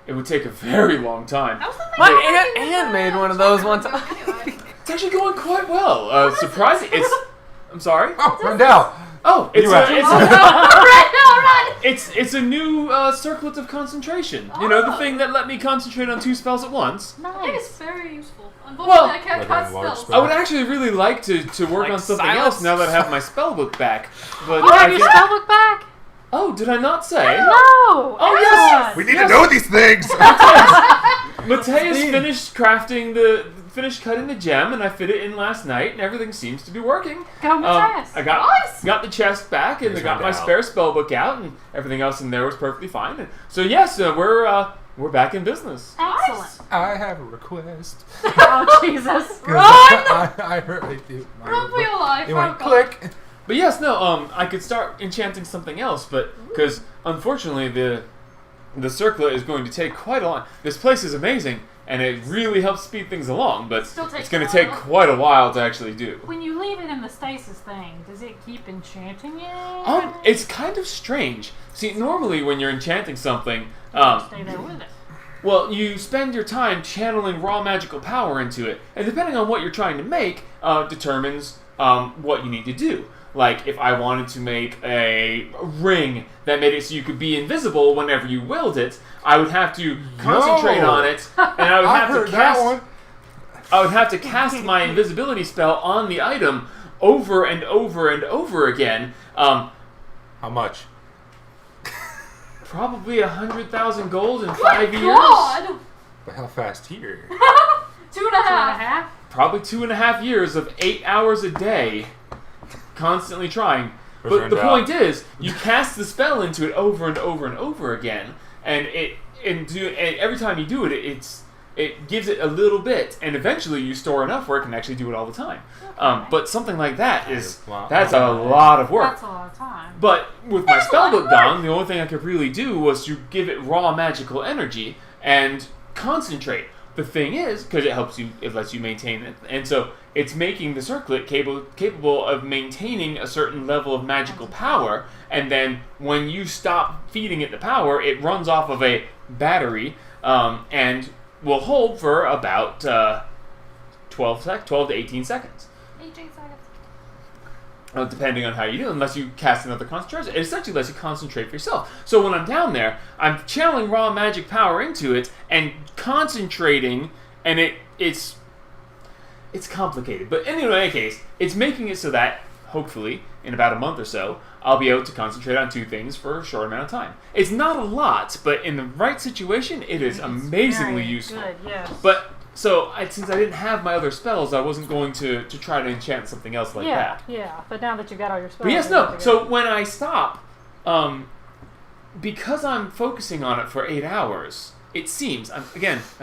Speaker 1: it would take a very long time.
Speaker 7: I was thinking
Speaker 4: My
Speaker 7: about
Speaker 4: aunt
Speaker 7: making
Speaker 4: Ann made
Speaker 7: that.
Speaker 4: one of those one time.
Speaker 7: Anyway.
Speaker 1: It's actually going quite well. Surprising. It's. I'm sorry.
Speaker 2: Oh, Rendell.
Speaker 1: Oh, it's
Speaker 2: You
Speaker 1: a,
Speaker 2: have-
Speaker 1: it's
Speaker 7: Oh,
Speaker 1: a,
Speaker 7: no, run!
Speaker 1: it's a new circlet of concentration. You know, the thing that let me concentrate on 2 spells at once.
Speaker 7: I think
Speaker 3: nice.
Speaker 7: it's very useful. Unfortunately,
Speaker 1: Well-
Speaker 7: I can't
Speaker 2: Like
Speaker 7: cast
Speaker 2: a large
Speaker 7: spells.
Speaker 2: spell.
Speaker 1: I would actually really like to work
Speaker 4: Like
Speaker 1: on something
Speaker 4: silence?
Speaker 1: else now that I have my spellbook back. But
Speaker 3: You
Speaker 1: I
Speaker 3: have your
Speaker 1: can't-
Speaker 3: spellbook back?
Speaker 1: Oh, did I not say?
Speaker 3: No.
Speaker 1: Oh, yes.
Speaker 3: everyone.
Speaker 2: We need to know these things.
Speaker 1: Mateus finished cutting the gem, and I fit it in last night, and everything seems to be working.
Speaker 3: Go Mateus.
Speaker 1: I got
Speaker 7: Nice.
Speaker 1: got the chest back, and I
Speaker 2: Here's
Speaker 1: got my
Speaker 2: Rendell.
Speaker 1: spare spellbook out, and everything else in there was perfectly fine. And so yes, we're back in business.
Speaker 3: Excellent.
Speaker 2: I have a request.
Speaker 3: Oh, Jesus.
Speaker 2: I heard it.
Speaker 7: Run for your life.
Speaker 2: It went
Speaker 7: oh, God.
Speaker 2: click.
Speaker 1: But yes, no, I could start enchanting something else, but because unfortunately the circlet is going to take quite a long. This place is amazing, and it really helps speed things along, but
Speaker 7: Still takes
Speaker 1: it's going
Speaker 7: a
Speaker 1: to take
Speaker 7: while.
Speaker 1: quite a while to actually do.
Speaker 3: When you leave it in the stasis thing, does it keep enchanting it?
Speaker 1: It's kind of strange. See, normally when you're enchanting something,
Speaker 3: Stay there with it.
Speaker 1: well, you spend your time channeling raw magical power into it, and depending on what you're trying to make, determines what you need to do. Like, if I wanted to make a ring that made it so you could be invisible whenever you willed it, I would have to concentrate on it, and I would
Speaker 2: I
Speaker 1: have
Speaker 2: heard
Speaker 1: to
Speaker 2: that
Speaker 1: cast.
Speaker 2: one.
Speaker 1: I would have to cast my invisibility spell on the item over and over and over again.
Speaker 2: How much?
Speaker 1: Probably 100,000 gold in
Speaker 7: Good
Speaker 1: 5 years.
Speaker 7: God!
Speaker 2: But how fast here?
Speaker 7: 2.5.
Speaker 3: 2.5?
Speaker 1: Probably 2.5 years of 8 hours a day, constantly trying.
Speaker 2: Where's
Speaker 1: But the
Speaker 2: Rendell?
Speaker 1: point is, you cast the spell into it over and over and over again, and every time you do it, it gives it a little bit, and eventually you store enough where it can actually do it all the time. But something like that that's a lot of work.
Speaker 3: That's a lot of time.
Speaker 1: But with my
Speaker 7: That's a lot of
Speaker 1: spellbook gone, the only thing I could really do was to give it raw magical energy and concentrate. The thing is, because it lets you maintain it, and so it's making the circlet capable of maintaining a certain level of magical power, and then when you stop feeding it the power, it runs off of a battery, and will hold for about 12 to 18 seconds.
Speaker 7: 18 seconds.
Speaker 1: Depending on how you do, unless you cast another concentration. It essentially lets you concentrate for yourself. So when I'm down there, I'm channeling raw magic power into it and concentrating, and it's complicated. But anyway, in any case, it's making it so that, hopefully, in about a month or so, I'll be able to concentrate on 2 things for a short amount of time. It's not a lot, but in the right situation, it is amazingly
Speaker 3: Very
Speaker 1: useful.
Speaker 3: Good, yes.
Speaker 1: But so since I didn't have my other spells, I wasn't going to try to enchant something else like that.
Speaker 3: Yeah. But now that you've got all your spells.
Speaker 1: But yes,
Speaker 3: you're
Speaker 1: no.
Speaker 3: good to
Speaker 1: So
Speaker 3: go.
Speaker 1: when I stop, because I'm focusing on it for 8 hours, it seems I'm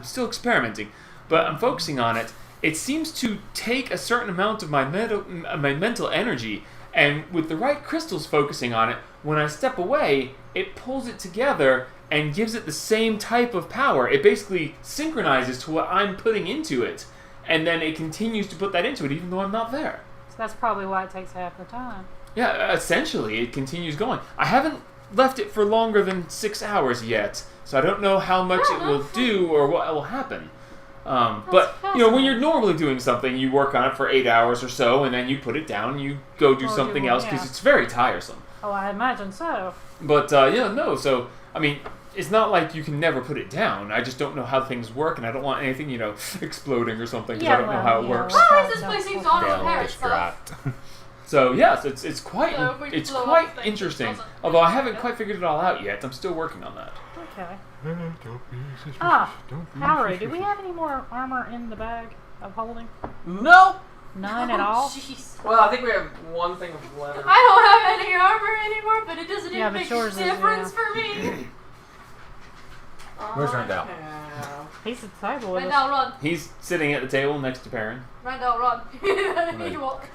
Speaker 1: still experimenting, but I'm focusing on it. It seems to take a certain amount of my mental energy, and with the right crystals focusing on it, when I step away, it pulls it together and gives it the same type of power. It basically synchronizes to what I'm putting into it, and then it continues to put that into it even though I'm not there.
Speaker 3: So that's probably why it takes half the time.
Speaker 1: Yeah, essentially, it continues going. I haven't left it for longer than 6 hours yet, so I don't know how much it will do or what will happen. But, when you're normally doing something, you work on it for 8 hours or so, and then you put it down, and you go do
Speaker 3: Or
Speaker 1: something
Speaker 3: do-
Speaker 1: else, because
Speaker 3: yeah.
Speaker 1: it's very tiresome.
Speaker 3: Oh, I imagine so.
Speaker 1: But, so, it's not like you can never put it down. I just don't know how things work, and I don't want anything, exploding or something, because I don't know how it works.
Speaker 7: Why is this place seems to auto-repair itself?
Speaker 1: So yes, it's quite
Speaker 7: So if we
Speaker 1: it's
Speaker 7: blow up
Speaker 1: quite
Speaker 7: things, it
Speaker 1: interesting.
Speaker 7: doesn't-
Speaker 1: Although I haven't quite figured it all out yet. I'm still working on that.
Speaker 3: Okay.
Speaker 2: Don't be suspicious.
Speaker 3: Ah,
Speaker 2: Don't be
Speaker 3: Harry, do
Speaker 2: suspicious.
Speaker 3: we have any more armor in the bag of holding?
Speaker 4: No.
Speaker 3: None at
Speaker 7: Oh,
Speaker 3: all?
Speaker 7: jeez.
Speaker 4: Well, I think we have one thing of leather.
Speaker 7: I don't have any armor anymore, but it doesn't
Speaker 3: Yeah,
Speaker 7: even
Speaker 3: but
Speaker 7: make
Speaker 3: yours
Speaker 7: a
Speaker 3: is,
Speaker 7: difference for me.
Speaker 2: Where's Rendell?
Speaker 3: He's at the table with us.
Speaker 7: Rendell, run.
Speaker 1: He's sitting at the table next to Perrin.
Speaker 7: Rendell, run. You walk.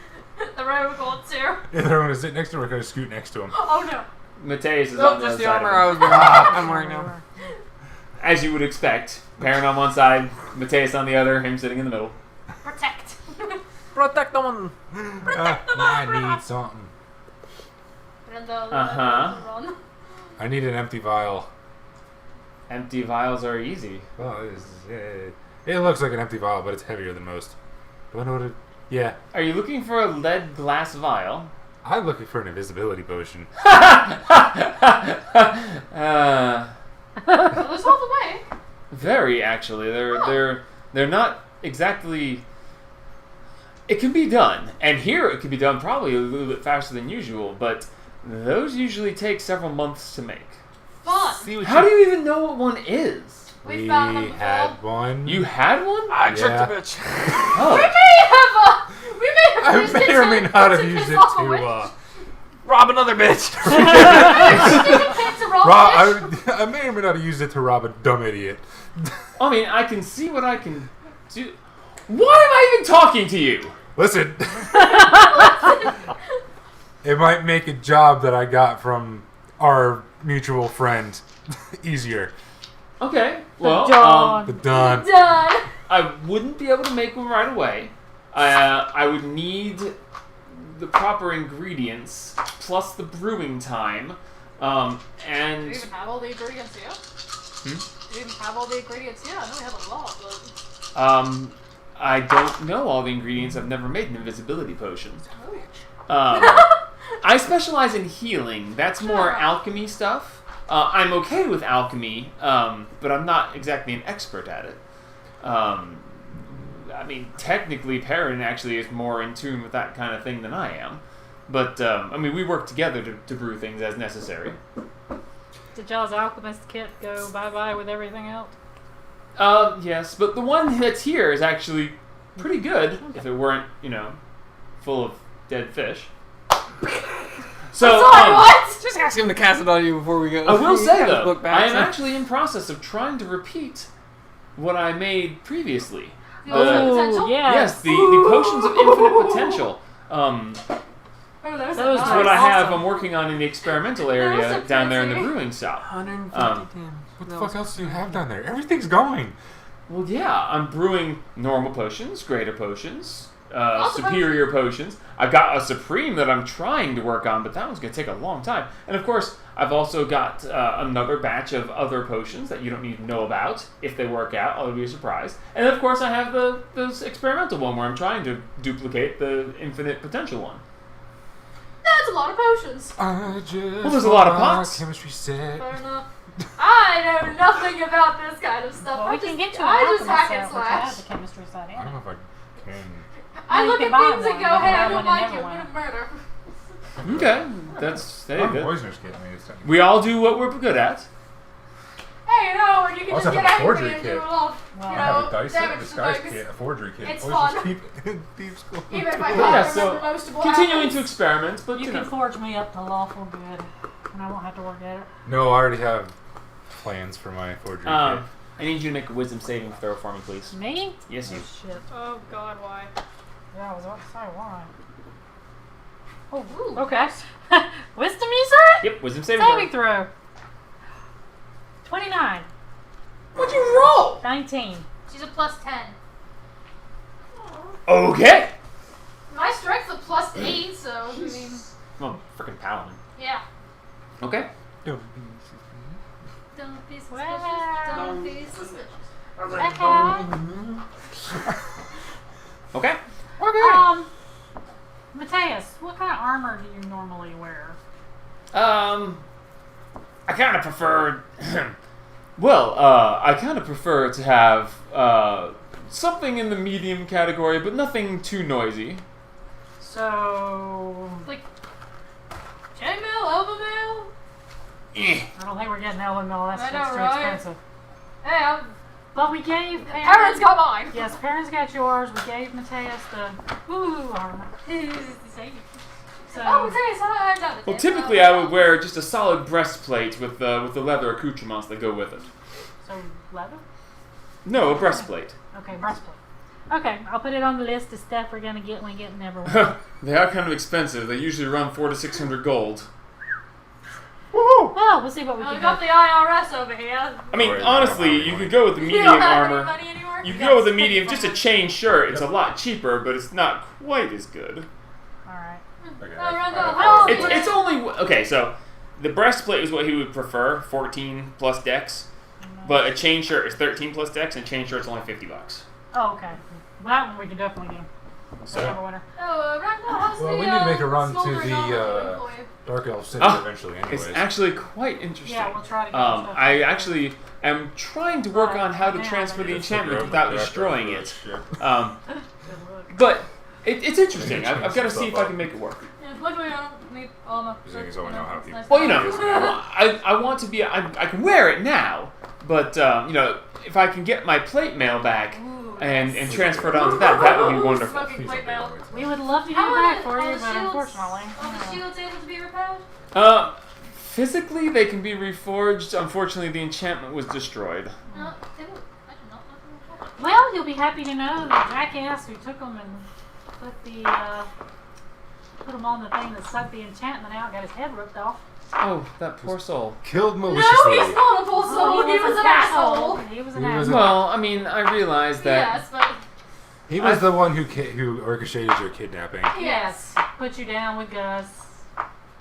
Speaker 7: The road goes here.
Speaker 2: Either I'm gonna sit next to him or I'm gonna scoot next to him.
Speaker 7: Oh no.
Speaker 1: Mateus is
Speaker 4: Nope,
Speaker 1: on the
Speaker 4: just
Speaker 1: other
Speaker 4: the
Speaker 1: side
Speaker 4: armor
Speaker 1: of
Speaker 4: I
Speaker 1: him.
Speaker 4: was wearing. I'm wearing now.
Speaker 1: as you would expect, Perrin on one side, Mateus on the other, him sitting in the middle.
Speaker 7: Protect.
Speaker 4: Protect them.
Speaker 2: I need something.
Speaker 1: Uh-huh.
Speaker 2: I need an empty vial.
Speaker 1: Empty vials are easy.
Speaker 2: Well, it looks like an empty vial, but it's heavier than most. Do I know what it... Yeah.
Speaker 1: Are you looking for a lead glass vial?
Speaker 2: I'm looking for an invisibility potion.
Speaker 7: Well, there's all the way.
Speaker 1: Very, actually. They're not exactly... It can be done. And here it can be done probably a little bit faster than usual, but those usually take several months to make.
Speaker 7: Fun.
Speaker 2: See what
Speaker 1: How do you even know what one is?
Speaker 7: We found them before.
Speaker 2: had one.
Speaker 1: You had one?
Speaker 4: I tricked
Speaker 2: Yeah.
Speaker 4: the bitch.
Speaker 1: Oh.
Speaker 7: We may have
Speaker 2: I
Speaker 7: used
Speaker 2: may
Speaker 7: it
Speaker 2: or
Speaker 7: to-
Speaker 2: may not have
Speaker 7: to
Speaker 2: used
Speaker 7: piss
Speaker 2: it
Speaker 7: off a
Speaker 2: to...
Speaker 7: witch.
Speaker 4: Rob another bitch.
Speaker 7: To roll fish.
Speaker 2: I may or may not have used it to rob a dumb idiot.
Speaker 1: I mean, I can see what I can do. Why am I even talking to you?
Speaker 2: Listen. It might make a job that I got from our mutual friend easier.
Speaker 1: Okay, well,
Speaker 3: Dawn.
Speaker 2: The done.
Speaker 7: Done.
Speaker 1: I wouldn't be able to make one right away. I would need the proper ingredients plus the brewing time,
Speaker 7: Do you
Speaker 1: and
Speaker 7: even have all the ingredients yet? Do you even have all the ingredients yet? I know we have a lot, but...
Speaker 1: I don't know all the ingredients. I've never made an invisibility potion.
Speaker 7: Oh.
Speaker 1: I specialize in healing. That's more
Speaker 7: Sure.
Speaker 1: alchemy stuff. I'm okay with alchemy, but I'm not exactly an expert at it. I mean, technically, Perrin actually is more in tune with that kind of thing than I am. But, I mean, we work together to brew things as necessary.
Speaker 3: Did y'all's alchemist kit go bye-bye with everything else?
Speaker 1: Yes, but the one that's here is actually pretty good, if it weren't, full of dead fish. So,
Speaker 7: Sorry, what?
Speaker 4: Just ask him to cast it on you before we go.
Speaker 1: I will
Speaker 4: He
Speaker 1: say,
Speaker 4: got his
Speaker 1: though,
Speaker 4: book back,
Speaker 1: I am
Speaker 4: so-
Speaker 1: actually in process of trying to repeat what I made previously.
Speaker 7: The ultimate
Speaker 3: Ooh,
Speaker 7: potential?
Speaker 3: yeah.
Speaker 1: Yes, the potions of infinite potential.
Speaker 7: Oh, those
Speaker 3: Those
Speaker 1: That's
Speaker 3: are
Speaker 1: what I have.
Speaker 3: awesome.
Speaker 1: I'm working on in the experimental
Speaker 7: Those
Speaker 1: area
Speaker 7: are
Speaker 1: down there in the
Speaker 7: fancy.
Speaker 1: brewing shop.
Speaker 4: 150 damage.
Speaker 2: What the fuck else do you have down there? Everything's going.
Speaker 1: Well, yeah, I'm brewing normal potions, greater potions,
Speaker 7: Lots of
Speaker 1: superior potions. I've got a supreme that I'm trying to work on, but that one's going to take a long time. And of course, I've also got another batch of other potions that you don't need to know about. If they work out, I'll be a surprise. And of course, I have this experimental one where I'm trying to duplicate the infinite potential one.
Speaker 7: That's a lot of potions.
Speaker 2: I just
Speaker 1: Well, there's a lot of pots.
Speaker 2: Chemistry set.
Speaker 7: Fair enough. I know nothing about this kind of stuff.
Speaker 3: Well,
Speaker 7: I
Speaker 3: we
Speaker 7: just,
Speaker 3: can get to an
Speaker 7: I just
Speaker 3: alchemist
Speaker 7: hack
Speaker 3: set,
Speaker 7: and
Speaker 3: which has
Speaker 7: slash.
Speaker 3: the chemistry side in
Speaker 2: I don't
Speaker 3: it.
Speaker 2: know if I can.
Speaker 7: I
Speaker 3: You
Speaker 7: look
Speaker 3: can
Speaker 7: at
Speaker 3: buy
Speaker 7: things and
Speaker 3: one.
Speaker 7: go,
Speaker 3: You
Speaker 7: hey,
Speaker 3: can
Speaker 7: I
Speaker 3: buy
Speaker 7: don't
Speaker 3: one
Speaker 7: like
Speaker 3: in
Speaker 7: you. I'm
Speaker 3: Neverwinter.
Speaker 7: gonna murder.
Speaker 1: Okay, that's
Speaker 2: I'm
Speaker 1: good.
Speaker 2: poisoners kit. I mean, it's
Speaker 1: We all do what we're good at.
Speaker 7: Hey, you know, when you can
Speaker 2: Also
Speaker 7: just
Speaker 2: have
Speaker 7: get
Speaker 2: a
Speaker 7: angry
Speaker 2: forgery
Speaker 7: and do
Speaker 2: kit.
Speaker 7: a lot,
Speaker 3: Well,
Speaker 7: you
Speaker 2: I have a
Speaker 7: know,
Speaker 2: dice set, a
Speaker 7: damage to
Speaker 2: disguise
Speaker 7: bugs.
Speaker 2: kit, a forgery kit.
Speaker 7: It's
Speaker 2: Always just
Speaker 7: fun.
Speaker 2: keep in thieves' school.
Speaker 7: Even if I
Speaker 1: Yeah,
Speaker 7: can't
Speaker 1: so
Speaker 7: remember most of what
Speaker 1: continuing
Speaker 7: happens.
Speaker 1: to experiment, but
Speaker 3: You
Speaker 1: you
Speaker 3: can
Speaker 1: know.
Speaker 3: forge me up to lawful good, and I won't have to work at it.
Speaker 2: No, I already have plans for my forgery kit.
Speaker 1: I need you to make a wisdom saving throw for me, please.
Speaker 3: Me?
Speaker 1: Yes, you.
Speaker 3: Oh, shit.
Speaker 7: Oh, God, why?
Speaker 3: Yeah, I was about to say why.
Speaker 7: Oh, ooh.
Speaker 3: Okay. Wisdom, you say?
Speaker 1: Yep, wisdom saving
Speaker 3: Saving
Speaker 1: throw.
Speaker 3: throw. 29.
Speaker 1: What'd you roll?
Speaker 3: 19.
Speaker 7: She's a plus 10.
Speaker 1: Okay.
Speaker 7: My strength's a plus 8, so, I mean,
Speaker 1: Oh, freaking paladin.
Speaker 7: yeah.
Speaker 1: Okay.
Speaker 7: Don't be suspicious.
Speaker 3: Wow.
Speaker 7: Don't be suspicious.
Speaker 1: Okay.
Speaker 3: Mateus, what kind of armor do you normally wear?
Speaker 1: I kind of prefer. I kind of prefer to have something in the medium category, but nothing too noisy.
Speaker 3: So,
Speaker 7: Like, chainmail, elbow mail?
Speaker 1: Eh.
Speaker 3: I don't think we're getting Ellen Mill. That's
Speaker 7: I know,
Speaker 3: just too
Speaker 7: right?
Speaker 3: expensive.
Speaker 7: Hey,
Speaker 3: But we gave
Speaker 7: Aaron's got mine.
Speaker 3: Yes, parents got yours. We gave Mateus the armor. So,
Speaker 7: Oh, okay, so I've done it.
Speaker 1: Well, typically I would wear just a solid breastplate with the leather accoutrements that go with it.
Speaker 3: so leather?
Speaker 1: No, a breastplate.
Speaker 3: Okay, breastplate. Okay, I'll put it on the list of stuff we're gonna get when we get in Neverwinter.
Speaker 1: They are kind of expensive. They usually run 400 to 600 gold.
Speaker 2: Woohoo!
Speaker 3: Well, we'll see what we
Speaker 7: We
Speaker 3: can
Speaker 7: got
Speaker 3: do.
Speaker 7: the IRS over here.
Speaker 1: I mean,
Speaker 5: Right,
Speaker 1: honestly,
Speaker 5: right,
Speaker 1: you
Speaker 5: right.
Speaker 1: could go with the
Speaker 7: You
Speaker 1: medium
Speaker 7: don't have any
Speaker 1: armor.
Speaker 7: money anymore?
Speaker 1: You could
Speaker 3: Yes,
Speaker 1: go with the
Speaker 3: take
Speaker 1: medium,
Speaker 3: it
Speaker 1: just
Speaker 3: from
Speaker 1: a
Speaker 3: us.
Speaker 1: chain shirt. It's a lot cheaper, but it's not quite as good.
Speaker 3: Alright.
Speaker 5: Okay,
Speaker 7: Oh, Randall,
Speaker 5: I-
Speaker 7: how old
Speaker 1: It's,
Speaker 7: are
Speaker 1: it's only okay. So the breastplate is what he would prefer, 14 plus dex. But a chain shirt is 13 plus dex, and a chain shirt's only $50.
Speaker 3: Oh, okay. That one we can definitely do.
Speaker 1: So
Speaker 3: Whichever winner.
Speaker 7: Oh, Randall, how's
Speaker 2: Well,
Speaker 7: the,
Speaker 2: we need to make a run to
Speaker 7: smoldering
Speaker 2: the,
Speaker 7: armor going for you?
Speaker 2: Dark Elf City
Speaker 1: Ah,
Speaker 2: eventually,
Speaker 1: it's
Speaker 2: anyways.
Speaker 1: actually quite interesting.
Speaker 3: Yeah, we'll try to get the stuff.
Speaker 1: I actually am trying to work on how to transfer the enchantment without destroying it. Um,
Speaker 3: Good luck.
Speaker 1: but it's interesting. I've got to see if I can make it work.
Speaker 7: Yeah, luckily I don't need armor.
Speaker 2: Seeing as though I know how
Speaker 7: it's
Speaker 2: people-
Speaker 7: nice
Speaker 1: Well,
Speaker 7: to
Speaker 1: you know,
Speaker 7: have.
Speaker 1: I want to be. I can wear it now, but you know, if I can get my plate mail back
Speaker 7: Ooh,
Speaker 1: and
Speaker 7: nice.
Speaker 1: transfer it onto that would be wonderful.
Speaker 7: Smoking plate mail.
Speaker 3: We would love to get
Speaker 7: How
Speaker 3: it
Speaker 7: are
Speaker 3: back
Speaker 7: the-
Speaker 3: for
Speaker 7: are
Speaker 3: you,
Speaker 7: the
Speaker 3: but
Speaker 7: shields-
Speaker 3: unfortunately.
Speaker 7: Are the shields able to be repaired?
Speaker 1: Physically they can be reforged. Unfortunately, the enchantment was destroyed.
Speaker 7: No, they don't. I do not know them repaired.
Speaker 3: Well, you'll be happy to know the jackass who took them and put them on the thing that sucked the enchantment out, got his head ripped off.
Speaker 1: Oh, that poor soul.
Speaker 2: Killed
Speaker 7: No,
Speaker 2: maliciously.
Speaker 7: he's not a poor soul. He was an asshole.
Speaker 3: He was an
Speaker 2: He was
Speaker 3: asshole.
Speaker 1: Well, I mean, I realize that.
Speaker 7: Yes, but
Speaker 2: He was the one who orchestrated your kidnapping.
Speaker 3: Yes. Put you down with Gus.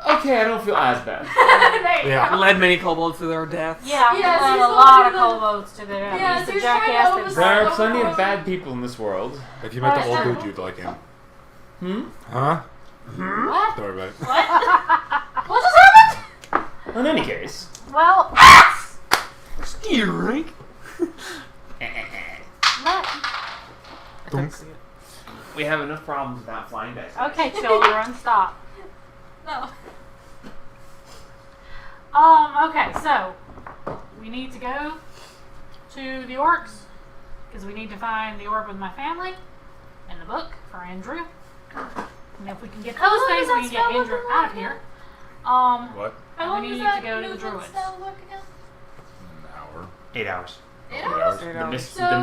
Speaker 1: Okay, I don't feel as bad.
Speaker 7: there you
Speaker 2: Yeah.
Speaker 7: go.
Speaker 4: Led many kobolds to their deaths.
Speaker 3: Yeah,
Speaker 7: Yes,
Speaker 3: we
Speaker 7: he's
Speaker 3: led a
Speaker 7: the
Speaker 3: lot
Speaker 7: one
Speaker 3: of
Speaker 7: who-
Speaker 3: kobolds to their death.
Speaker 7: Yes,
Speaker 3: He's the
Speaker 7: he's trying to
Speaker 3: jackass that
Speaker 7: oversee-
Speaker 1: There are
Speaker 7: Oh,
Speaker 1: plenty
Speaker 7: oh,
Speaker 1: of bad people in this world.
Speaker 2: If you met the
Speaker 3: Alright,
Speaker 2: old
Speaker 3: so-
Speaker 2: dude, you'd like him.
Speaker 1: Hmm?
Speaker 2: Huh?
Speaker 3: What?
Speaker 2: Don't worry about it.
Speaker 7: What just happened?
Speaker 1: In any case.
Speaker 3: Well,
Speaker 4: Steering.
Speaker 3: let,
Speaker 1: We have enough problems without flying dice.
Speaker 3: okay, children, stop.
Speaker 7: No.
Speaker 3: Okay, so we need to go to the orcs because we need to find the orb with my family and the book for Andrew. And if we can get
Speaker 7: How
Speaker 3: those
Speaker 7: long
Speaker 3: things,
Speaker 7: does
Speaker 3: we
Speaker 7: that
Speaker 3: can get
Speaker 7: spell
Speaker 3: Andrew
Speaker 7: look
Speaker 3: out of
Speaker 7: like?
Speaker 3: here.
Speaker 2: What?
Speaker 7: How
Speaker 3: We
Speaker 7: long
Speaker 3: need
Speaker 7: does
Speaker 3: to
Speaker 7: that
Speaker 3: go to the
Speaker 7: movement
Speaker 3: druids.
Speaker 7: spell look again?
Speaker 2: An hour.
Speaker 1: 8 hours.
Speaker 7: 8
Speaker 2: hours.
Speaker 7: hours?
Speaker 1: The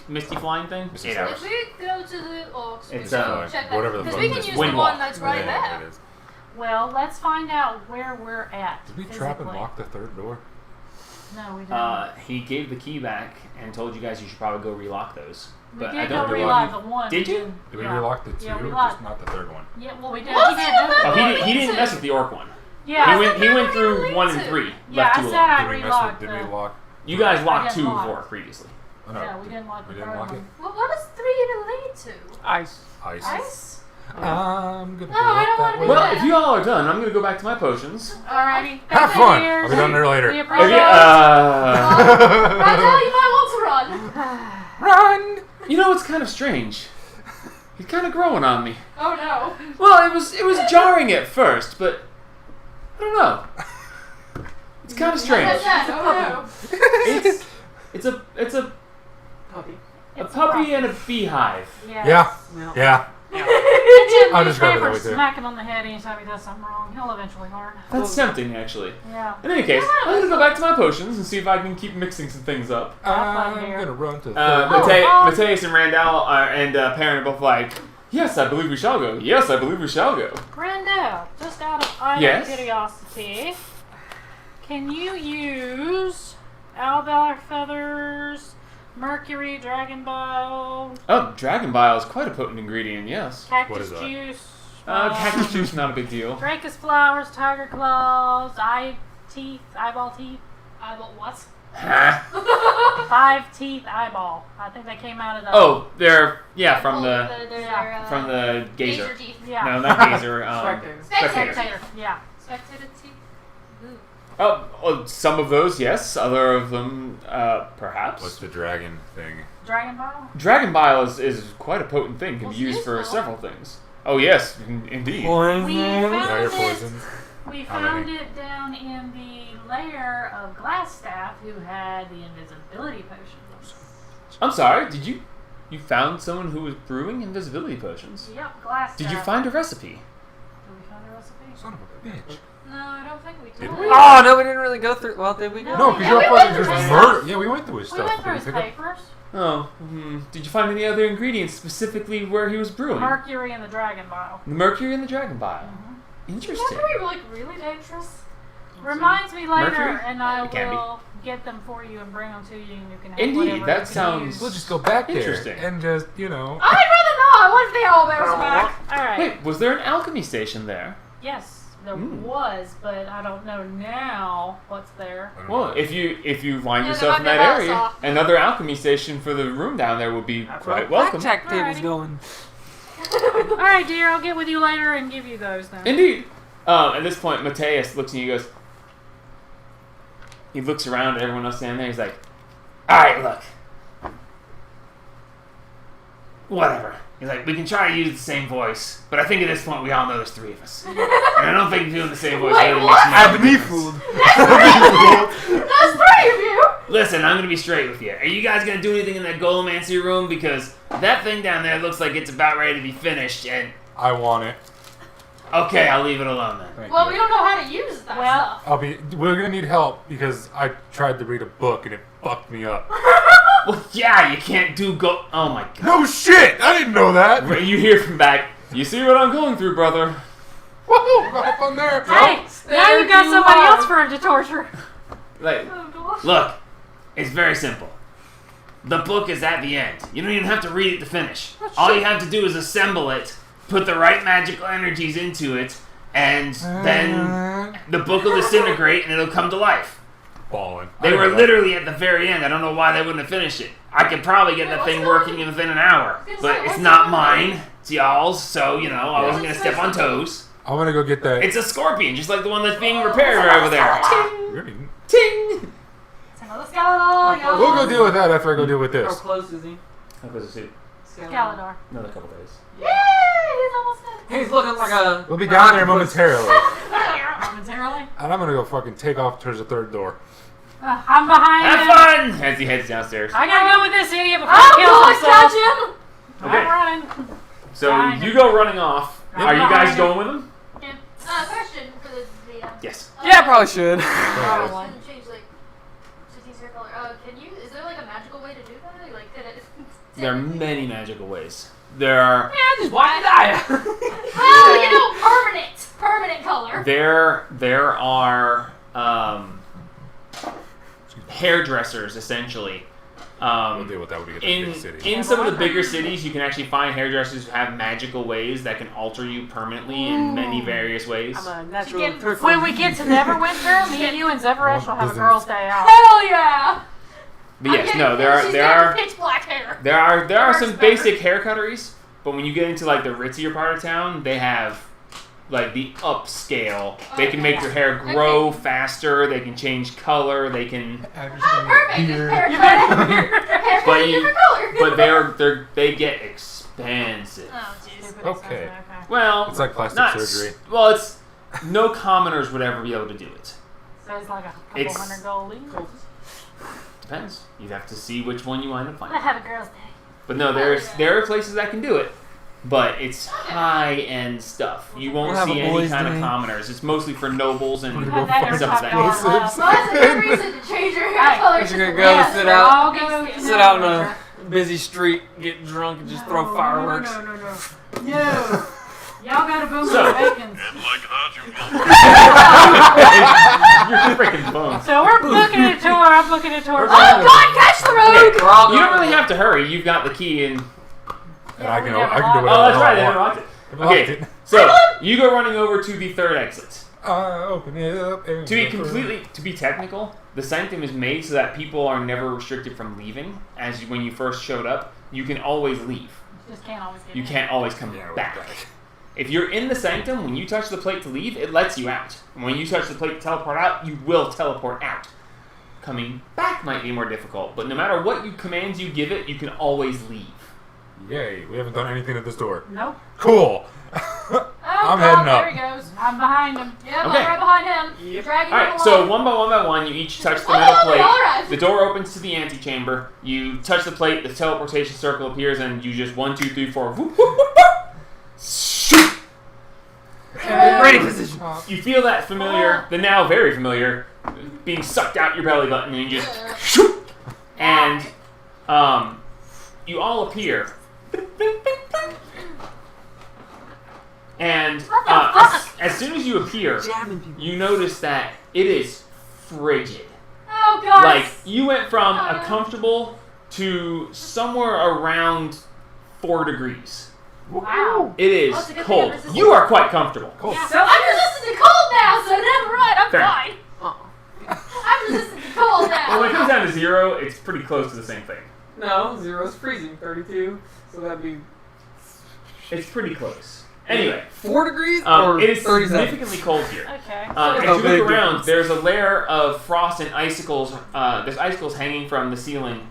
Speaker 1: misty flying thing?
Speaker 2: Misty
Speaker 1: 8
Speaker 2: flying.
Speaker 1: hours.
Speaker 7: If we go to the orcs, we
Speaker 1: It's,
Speaker 7: can check that.
Speaker 2: whatever the
Speaker 7: Because
Speaker 2: fuck
Speaker 7: we can
Speaker 2: this
Speaker 7: use
Speaker 1: wind
Speaker 7: the one
Speaker 1: walk.
Speaker 7: that's right
Speaker 2: Yeah,
Speaker 7: there.
Speaker 2: it is.
Speaker 3: Well, let's find out where we're at.
Speaker 2: Did we trap and
Speaker 3: physically.
Speaker 2: lock the third door?
Speaker 3: No, we didn't.
Speaker 1: He gave the key back and told you guys you should probably go relock those.
Speaker 3: We
Speaker 1: But
Speaker 3: did
Speaker 1: I
Speaker 3: go
Speaker 1: don't
Speaker 3: relock
Speaker 1: believe.
Speaker 3: the one.
Speaker 1: Did you?
Speaker 2: Did we
Speaker 3: Yeah.
Speaker 2: relock the two,
Speaker 3: Yeah, we
Speaker 2: or
Speaker 3: locked-
Speaker 2: just not the third one?
Speaker 3: Yeah, well, we did.
Speaker 7: What
Speaker 3: He
Speaker 7: was
Speaker 3: did
Speaker 7: it
Speaker 3: do
Speaker 7: about-
Speaker 3: that.
Speaker 1: He didn't mess with the orc one.
Speaker 3: Yeah,
Speaker 1: He went
Speaker 7: Where
Speaker 1: through
Speaker 7: did we
Speaker 1: 1 and
Speaker 7: lead
Speaker 1: 3.
Speaker 7: to?
Speaker 3: yeah,
Speaker 1: Left
Speaker 3: I
Speaker 1: 2
Speaker 3: said
Speaker 1: alone.
Speaker 3: I
Speaker 2: Did we mess
Speaker 3: relocked
Speaker 2: with? Did we
Speaker 3: the.
Speaker 2: lock?
Speaker 1: You guys
Speaker 3: I
Speaker 1: locked
Speaker 3: didn't
Speaker 1: 2
Speaker 3: lock.
Speaker 1: before previously.
Speaker 2: Oh, no.
Speaker 3: Yeah, we didn't lock the
Speaker 2: We didn't
Speaker 3: third
Speaker 2: lock
Speaker 3: one.
Speaker 2: it?
Speaker 7: What does 3 even lead to?
Speaker 4: Ice.
Speaker 2: Ice.
Speaker 7: Ice?
Speaker 2: I'm gonna
Speaker 7: No, I don't wanna do
Speaker 1: Well,
Speaker 7: that.
Speaker 1: if you all are done, I'm going to go back to my potions.
Speaker 3: Alrighty.
Speaker 2: Have
Speaker 3: Thank
Speaker 2: fun.
Speaker 3: you,
Speaker 2: I'll be done there later.
Speaker 3: We
Speaker 1: If
Speaker 3: appreciate
Speaker 1: you,
Speaker 3: it.
Speaker 7: Randall, you might want to run.
Speaker 2: Run!
Speaker 1: you know, it's kind of strange. He's kind of growing on me.
Speaker 7: Oh no.
Speaker 1: Well, it was jarring at first, but I don't know. It's kind of strange.
Speaker 7: What's that? Oh
Speaker 1: It's a
Speaker 4: Puppy.
Speaker 3: It's
Speaker 1: puppy and a beehive.
Speaker 3: Yes.
Speaker 2: Yeah. Yeah.
Speaker 3: I'll
Speaker 2: I'll describe it that way, too.
Speaker 3: Smack him on the head anytime he does something wrong. He'll eventually learn.
Speaker 1: That's tempting, actually.
Speaker 3: Yeah.
Speaker 1: In any case, I'm going to go back to my potions and see if I can keep mixing some things up.
Speaker 3: fun
Speaker 2: I'm
Speaker 3: here.
Speaker 2: gonna run to the third door.
Speaker 1: Mateus and Randall and Perrin are both like, yes, I believe we shall go. Yes, I believe we shall go.
Speaker 3: Randall, just out of idle
Speaker 1: Yes?
Speaker 3: curiosity, can you use owlbear feathers, mercury, dragon bile,
Speaker 1: Oh, dragon bile is quite a potent ingredient, yes.
Speaker 2: What
Speaker 3: cactus
Speaker 2: is that?
Speaker 3: juice,
Speaker 1: Cactus juice, not a big deal.
Speaker 3: Dracus flowers, tiger claws, eyeball teeth,
Speaker 7: Eyeball what?
Speaker 1: Huh?
Speaker 3: 5 teeth eyeball. I think they came out of the.
Speaker 1: Oh, they're, from the gazer.
Speaker 7: Gazer teeth.
Speaker 3: yeah.
Speaker 1: No, not gazer.
Speaker 4: Spectator.
Speaker 1: Spectator.
Speaker 3: Spectator. Yeah.
Speaker 7: Spectator teeth. Ooh.
Speaker 1: Oh, some of those, yes. Other of them, perhaps.
Speaker 2: What's the dragon thing?
Speaker 3: Dragon bile.
Speaker 1: Dragon bile is quite a potent thing. Can
Speaker 7: Well,
Speaker 1: be used for
Speaker 7: useful.
Speaker 1: several things. Oh, yes, indeed.
Speaker 3: We
Speaker 2: Now
Speaker 3: found
Speaker 2: you're
Speaker 3: it.
Speaker 2: poisoned.
Speaker 3: We
Speaker 2: How
Speaker 3: found
Speaker 2: many?
Speaker 3: it down in the lair of Glassstaff, who had the invisibility potions.
Speaker 1: I'm sorry, you found someone who was brewing invisibility potions?
Speaker 3: Yep, Glassstaff.
Speaker 1: Did you find a recipe?
Speaker 3: Did we find a recipe?
Speaker 2: Son of a bitch.
Speaker 7: No, I don't think we did.
Speaker 2: Did we?
Speaker 4: Oh no, we didn't really go through. Well, did we?
Speaker 3: No.
Speaker 2: No, because
Speaker 7: Yeah,
Speaker 2: you're
Speaker 7: we
Speaker 2: fucking
Speaker 7: went
Speaker 2: just
Speaker 7: through his
Speaker 2: murder. Yeah, we went through his
Speaker 3: We
Speaker 2: stuff.
Speaker 3: went through
Speaker 2: Did
Speaker 3: his
Speaker 2: we pick up?
Speaker 3: papers.
Speaker 1: Oh, did you find any other ingredients specifically where he was brewing?
Speaker 3: Mercury and the dragon bile.
Speaker 1: The mercury and the dragon bile.
Speaker 3: Mm-hmm.
Speaker 1: Interesting.
Speaker 7: Mercury like really dangerous.
Speaker 3: Reminds me later,
Speaker 1: Mercury?
Speaker 3: and I
Speaker 1: It can be.
Speaker 3: will get them for you and bring them to you, and you can have
Speaker 1: Indeed,
Speaker 3: whatever
Speaker 1: that
Speaker 3: you
Speaker 1: sounds-
Speaker 3: use.
Speaker 2: We'll just go back there
Speaker 1: Interesting.
Speaker 2: and just, you know.
Speaker 7: I'd rather not. What if the owlbears are back?
Speaker 3: All right.
Speaker 1: Wait, was there an alchemy station there?
Speaker 3: Yes, there
Speaker 1: Hmm.
Speaker 3: was, but I don't know now what's there.
Speaker 1: Well, if you find
Speaker 7: Yeah,
Speaker 1: yourself in
Speaker 7: there
Speaker 1: that
Speaker 7: might be a
Speaker 1: area,
Speaker 7: house.
Speaker 1: another alchemy station for the room down there would be quite welcome.
Speaker 4: Blackjack table's
Speaker 3: Alrighty.
Speaker 4: going.
Speaker 3: All right, dear, I'll get with you later and give you those then.
Speaker 1: Indeed. At this point, Mateus looks at you and goes. He looks around at everyone else standing there. He's like, "All right, look. Whatever." He's like, "We can try to use the same voice, but I think at this point we all know there's three of us, and I don't think doing the same voice
Speaker 7: Wait,
Speaker 1: really
Speaker 7: what?
Speaker 1: makes much difference."
Speaker 7: That's three of you.
Speaker 1: Listen, I'm gonna be straight with you. Are you guys gonna do anything in that Golomancy room? Because that thing down there looks like it's about ready to be finished, and
Speaker 2: I want it.
Speaker 1: okay, I'll leave it alone then.
Speaker 2: Thank
Speaker 7: Well,
Speaker 2: you.
Speaker 7: we don't know how to use that
Speaker 3: Well-
Speaker 7: stuff.
Speaker 2: We're gonna need help because I tried to read a book and it fucked me up.
Speaker 1: Well, yeah, you can't do go. Oh my god.
Speaker 2: No shit! I didn't know that!
Speaker 1: Right, you hear from back. You see what I'm going through, brother?
Speaker 2: Whoa! Go up on there!
Speaker 3: Hey, now you got somebody else for him to torture.
Speaker 1: Like,
Speaker 7: Oh, gosh.
Speaker 1: look, it's very simple. The book is at the end. You don't even have to read it to finish. All you have to do is assemble it, put the right magical energies into it, and then the book will disintegrate and it'll come to life.
Speaker 2: Ballin'.
Speaker 1: They were literally at the very end. I don't know why they wouldn't have finished it. I could probably get that thing working within an hour, but it's not mine. It's y'all's, so, you know, I wasn't going to step on toes.
Speaker 2: I'm gonna go get that.
Speaker 1: It's a scorpion, just like the one that's being repaired right over there. Ting!
Speaker 2: Really?
Speaker 1: Ting!
Speaker 7: It's another skeleton. y'all.
Speaker 2: We'll go deal with that after I go deal with
Speaker 4: How
Speaker 2: this.
Speaker 4: close is he?
Speaker 1: How close is it?
Speaker 3: Galador.
Speaker 1: Another couple days.
Speaker 7: Yay! He's almost dead.
Speaker 4: He's looking like a.
Speaker 2: We'll be down there momentarily.
Speaker 3: Momentarily.
Speaker 2: And I'm gonna go fucking take off towards the third door.
Speaker 3: I'm behind
Speaker 1: Have
Speaker 3: him.
Speaker 1: fun! As he heads downstairs.
Speaker 3: I gotta go with this idiot before
Speaker 7: I'm
Speaker 3: he kills
Speaker 7: going to
Speaker 3: himself.
Speaker 7: catch him.
Speaker 1: Okay.
Speaker 3: I'm running.
Speaker 1: So
Speaker 3: Fine.
Speaker 1: you go running off.
Speaker 3: I'm
Speaker 1: Are you guys
Speaker 3: behind
Speaker 1: going with him?
Speaker 7: Question for the DM.
Speaker 1: Yes.
Speaker 4: Yeah, I probably should.
Speaker 7: Can change like 16 hair color. Can you? Is there like a magical way to do that? Like, can it?
Speaker 1: There are many magical ways. There are
Speaker 4: Just why die?
Speaker 7: Well, you know, permanent color.
Speaker 1: there are hairdressers essentially.
Speaker 2: We'll deal with that when we get to the
Speaker 1: In
Speaker 2: big city.
Speaker 1: in some of the bigger cities, you can actually find hairdressers who have magical ways that can alter you permanently in many various ways.
Speaker 4: I'm a natural
Speaker 7: Get-
Speaker 4: turtle.
Speaker 3: When we get to Neverwinter, me and you and Zevresh will have a girls' day out.
Speaker 7: Hell yeah!
Speaker 1: But yes,
Speaker 7: Okay,
Speaker 1: no, there
Speaker 7: she's
Speaker 1: are
Speaker 7: got pitch black hair.
Speaker 1: there are some
Speaker 7: Works better.
Speaker 1: basic hair cutteries, but when you get into like the ritzier part of town, they have like the upscale. They can make your hair grow faster. They can change color. They can,
Speaker 7: Oh, perfect.
Speaker 2: Here.
Speaker 7: Haircut. Haircut
Speaker 1: But
Speaker 7: a
Speaker 1: you-
Speaker 7: different color.
Speaker 1: but they get expensive.
Speaker 7: Oh, jeez.
Speaker 3: Stupid
Speaker 2: Okay.
Speaker 3: expensive,
Speaker 1: Well,
Speaker 2: It's like plastic
Speaker 1: not
Speaker 2: surgery.
Speaker 1: Well, it's no commoners would ever be able to do it.
Speaker 3: So it's like a couple
Speaker 1: It's-
Speaker 3: hundred gold each.
Speaker 1: Depends. You'd have to see which one you wind up
Speaker 3: I
Speaker 1: finding.
Speaker 3: have a girls' day.
Speaker 1: But no, there are places that can do it. But it's high end stuff. You won't
Speaker 4: We'll have
Speaker 1: see
Speaker 4: a
Speaker 1: any
Speaker 4: boys'
Speaker 1: kind of
Speaker 4: day.
Speaker 1: commoners. It's mostly for nobles and
Speaker 2: We're
Speaker 3: Have
Speaker 2: gonna
Speaker 3: that
Speaker 2: go
Speaker 3: or
Speaker 2: find
Speaker 1: some
Speaker 3: top
Speaker 1: of that.
Speaker 3: dollar
Speaker 2: explosives.
Speaker 3: left.
Speaker 7: Well, that's a good reason to change your hair
Speaker 3: Right.
Speaker 7: color.
Speaker 4: You're gonna
Speaker 7: to
Speaker 4: go
Speaker 7: red.
Speaker 4: sit out.
Speaker 3: I'll go to
Speaker 4: Sit out in
Speaker 3: Neverwinter.
Speaker 4: a busy street, get drunk, and just throw fireworks.
Speaker 3: No. Y'all go to Boom
Speaker 1: So-
Speaker 3: Bacon's.
Speaker 1: you're freaking bummed.
Speaker 3: So we're booking a tour. I'm booking a tour.
Speaker 7: Oh God, catch the road!
Speaker 4: We're all
Speaker 1: You don't
Speaker 4: going-
Speaker 1: really have to hurry. You've got the key and
Speaker 2: And I can do
Speaker 3: Oh,
Speaker 2: whatever
Speaker 1: oh, that's right.
Speaker 2: I
Speaker 1: They
Speaker 2: want.
Speaker 1: unlocked it.
Speaker 2: If I liked
Speaker 1: Okay,
Speaker 2: it,
Speaker 1: so you go running over to the third exit.
Speaker 2: open it up. And
Speaker 1: To be technical, the sanctum is made so that people are never restricted from leaving. When you first showed up, you can always leave.
Speaker 3: Just can't always get
Speaker 1: You
Speaker 3: in.
Speaker 1: can't always come
Speaker 2: Yeah, we're
Speaker 1: back.
Speaker 2: back.
Speaker 1: If you're in the sanctum, when you touch the plate to leave, it lets you out. When you touch the plate to teleport out, you will teleport out. Coming back might be more difficult, but no matter what commands you give it, you can always leave.
Speaker 2: Yay, we haven't done anything at this door.
Speaker 3: Nope.
Speaker 2: Cool.
Speaker 7: Oh,
Speaker 2: I'm
Speaker 7: God,
Speaker 2: heading
Speaker 7: there
Speaker 2: up.
Speaker 7: he goes.
Speaker 3: I'm behind him.
Speaker 7: Yep,
Speaker 1: Okay.
Speaker 7: I'm right behind him. Dragging him
Speaker 1: Alright,
Speaker 7: along.
Speaker 1: so one by one, you each touch the
Speaker 7: Oh,
Speaker 1: metal
Speaker 7: they
Speaker 1: plate.
Speaker 7: all arrived.
Speaker 1: The door opens to the antechamber. You touch the plate, the teleportation circle appears, and you just 1, 2, 3, 4. Whoop, whoop, whoop, whoop. Shoot!
Speaker 4: Ready position.
Speaker 1: You feel that familiar, the now very familiar, being sucked out your belly button, and you just shoot! And you all appear. And as soon as you appear,
Speaker 4: Jabbing people.
Speaker 1: you notice that it is frigid.
Speaker 7: Oh god.
Speaker 1: Like, you went from a comfortable to somewhere around 4 degrees.
Speaker 3: Wow.
Speaker 1: It is
Speaker 7: Well, it's a good thing
Speaker 1: cold.
Speaker 7: I'm resistant.
Speaker 1: You are quite comfortable.
Speaker 3: Yeah.
Speaker 7: I'm resistant to cold now, so never mind. I'm
Speaker 1: Fair.
Speaker 7: fine. I'm resistant to cold now.
Speaker 1: Well, when it comes down to 0, it's pretty close to the same thing.
Speaker 4: No, 0's freezing. 32. So that'd be
Speaker 1: It's pretty close. Anyway,
Speaker 4: 4 degrees or
Speaker 1: it is
Speaker 4: 37.
Speaker 1: significantly cold here.
Speaker 3: Okay.
Speaker 1: As
Speaker 4: Oh,
Speaker 1: you
Speaker 4: big
Speaker 1: look around,
Speaker 4: difference.
Speaker 1: there's a layer of frost and icicles. There's icicles hanging from the ceiling.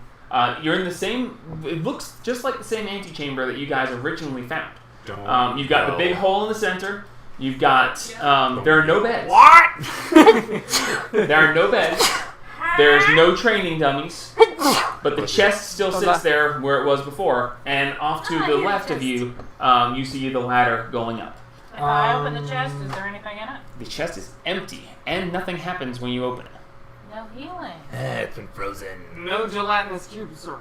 Speaker 1: You're in the same. It looks just like the same antechamber that you guys originally found. You've got the big hole in the center. You've got. There are no beds.
Speaker 2: What?
Speaker 1: There are no beds. There's no training dummies. But the chest still sits there where it was before. And off to the left of you, you see the ladder going up.
Speaker 3: If I open the chest, is there anything in it?
Speaker 1: The chest is empty, and nothing happens when you open it.
Speaker 3: No healing.
Speaker 6: It's been frozen.
Speaker 4: No gelatinous cubes, sir.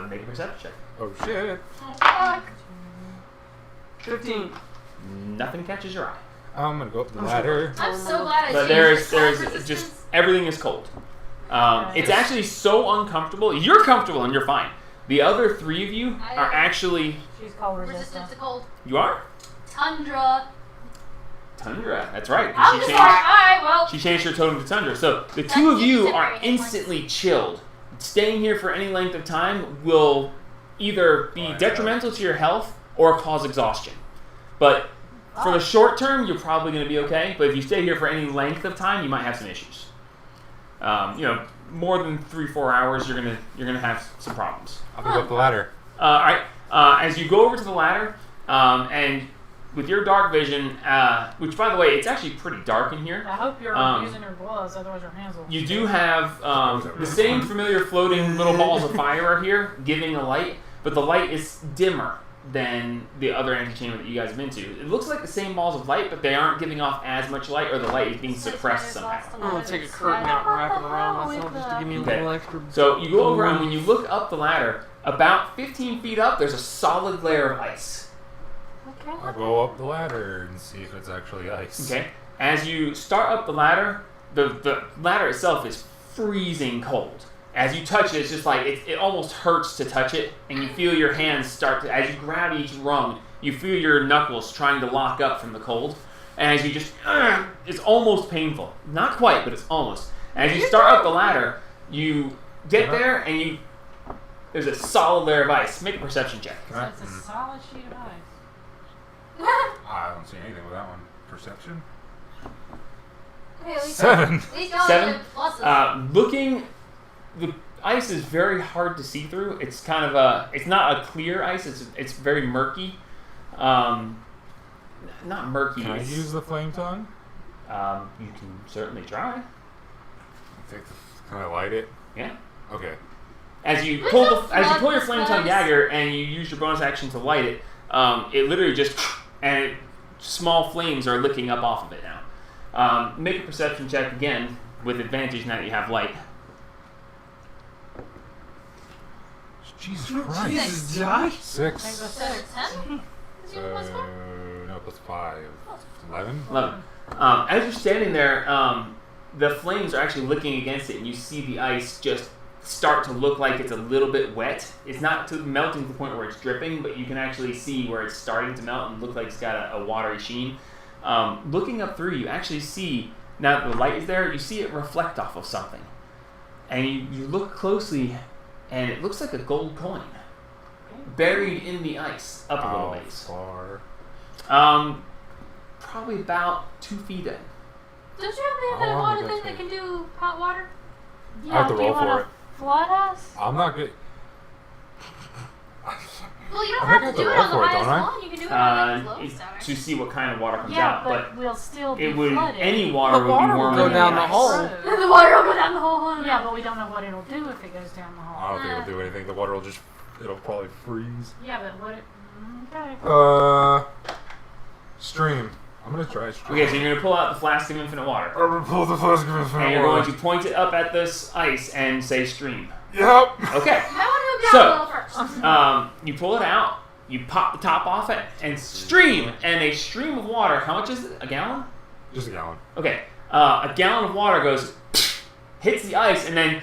Speaker 1: Make a perception check.
Speaker 2: Oh shit.
Speaker 7: Oh, fuck.
Speaker 4: 15.
Speaker 1: Nothing catches your eye.
Speaker 2: I'm gonna go up the ladder.
Speaker 7: I'm so glad I
Speaker 1: But
Speaker 7: changed
Speaker 1: there's
Speaker 7: the
Speaker 1: just
Speaker 7: resistance.
Speaker 1: everything is cold. It's actually so uncomfortable. You're comfortable and you're fine. The other 3 of you are actually.
Speaker 3: She's cold
Speaker 7: resistant
Speaker 3: resistant.
Speaker 7: to cold.
Speaker 1: You are
Speaker 7: Tundra.
Speaker 1: Tundra. That's right.
Speaker 7: I'm just like, alright, well.
Speaker 1: She changed her totem to Tundra. So the
Speaker 7: That
Speaker 1: 2 of you
Speaker 7: keeps it
Speaker 1: are
Speaker 7: very
Speaker 1: instantly chilled. Staying here for any length of time will either be detrimental to your health or cause exhaustion. But for the short term, you're probably going to be okay. But if you stay here for any length of time, you might have some issues. More than 3-4 hours, you're gonna have some problems.
Speaker 2: I'm gonna go up the ladder.
Speaker 1: All right. As you go over to the ladder, and with your dark vision, which by the way, it's actually pretty dark in here.
Speaker 3: I hope you're using your gloves, otherwise your hands will.
Speaker 1: You do have the same familiar floating little balls of fire are here, giving a light, but the light is dimmer than the other antechamber that you guys have been to. It looks like the same balls of light, but they aren't giving off as much light, or the light is being suppressed somehow.
Speaker 4: I'm gonna take a curtain out and wrap it around myself just to give me a
Speaker 1: Okay.
Speaker 4: little extra.
Speaker 1: So you go over, and when you look up the ladder, about 15 feet up, there's a solid layer of ice.
Speaker 3: Okay.
Speaker 2: I'll go up the ladder and see if it's actually ice.
Speaker 1: Okay. As you start up the ladder, the ladder itself is freezing cold. As you touch it, it's just like it almost hurts to touch it, and you feel your hands start to. As you grab each rung, you feel your knuckles trying to lock up from the cold. And as you just, it's almost painful. Not quite, but it's almost. As you start up the ladder, you get there, and there's a solid layer of ice. Make a perception check.
Speaker 3: So it's a solid sheet of ice.
Speaker 2: I don't see anything with that one. Perception?
Speaker 7: Okay, at least
Speaker 2: 7.
Speaker 7: At least y'all
Speaker 1: 7.
Speaker 7: have pluses.
Speaker 1: Looking, the ice is very hard to see through. It's kind of it's not a clear ice. It's very murky. Not murky.
Speaker 2: Can I
Speaker 1: it's-
Speaker 2: use the flame tongue?
Speaker 1: You can certainly try.
Speaker 2: Can I light it?
Speaker 1: Yeah.
Speaker 2: Okay.
Speaker 1: As you
Speaker 7: We
Speaker 1: pull
Speaker 7: don't
Speaker 1: as you
Speaker 7: flood
Speaker 1: pull your
Speaker 7: this
Speaker 1: flame tongue
Speaker 7: place.
Speaker 1: dagger and you use your bonus action to light it, it literally just small flames are licking up off of it now. Make a perception check again with advantage now that you have light.
Speaker 2: Jesus Christ.
Speaker 4: Jesus, Josh.
Speaker 2: 6.
Speaker 7: So 10? Is your plus 4?
Speaker 2: No, plus 5. 11?
Speaker 1: 11. As you're standing there, the flames are actually licking against it, and you see the ice just start to look like it's a little bit wet. It's not melting to the point where it's dripping, but you can actually see where it's starting to melt and look like it's got a watery sheen. Looking up through, you actually see, now that the light is there, you see it reflect off of something. And you look closely, and it looks like a gold coin buried in the ice up a little ways.
Speaker 2: Far.
Speaker 1: Probably about 2 feet in.
Speaker 7: Don't you have that
Speaker 2: How long
Speaker 7: water
Speaker 2: would
Speaker 7: thing
Speaker 2: that
Speaker 7: that can do hot water?
Speaker 2: I have to
Speaker 3: do you
Speaker 2: roll for
Speaker 3: wanna
Speaker 2: it.
Speaker 3: flood us?
Speaker 2: I'm not good.
Speaker 7: Well, you don't
Speaker 2: I
Speaker 7: have
Speaker 2: think
Speaker 7: to
Speaker 2: I
Speaker 7: do
Speaker 2: have
Speaker 7: it
Speaker 2: to
Speaker 7: on the
Speaker 2: roll for it,
Speaker 7: highest
Speaker 2: don't I?
Speaker 7: one. You can do it on like the lowest tower.
Speaker 1: To see what kind of water comes
Speaker 3: Yeah,
Speaker 1: out, but
Speaker 3: we'll still be
Speaker 1: it would
Speaker 3: flooded.
Speaker 1: any water
Speaker 4: The
Speaker 1: would
Speaker 4: water
Speaker 1: be
Speaker 4: will
Speaker 1: warmer
Speaker 4: go
Speaker 1: than
Speaker 4: down the
Speaker 1: ice.
Speaker 4: hole.
Speaker 7: The water will go down the hole.
Speaker 3: Yeah, but we don't know what it'll do if it goes down the
Speaker 2: I
Speaker 3: hole.
Speaker 2: don't think it'll do anything. The water will just. It'll probably freeze.
Speaker 3: Yeah, but what it... Okay.
Speaker 2: Stream. I'm gonna try stream.
Speaker 1: Okay, so you're gonna pull out the flask of infinite water,
Speaker 2: I'm gonna pull the flask of infinite
Speaker 1: and you're going
Speaker 2: water.
Speaker 1: to point it up at this ice and say "stream."
Speaker 2: Yep.
Speaker 1: Okay,
Speaker 7: I want to
Speaker 1: So-
Speaker 7: go down the hole first.
Speaker 1: you pull it out, You pop the top off it and a stream of water. How much is it? A gallon?
Speaker 2: Just a gallon.
Speaker 1: Okay. A gallon of water goes, hits the ice, and then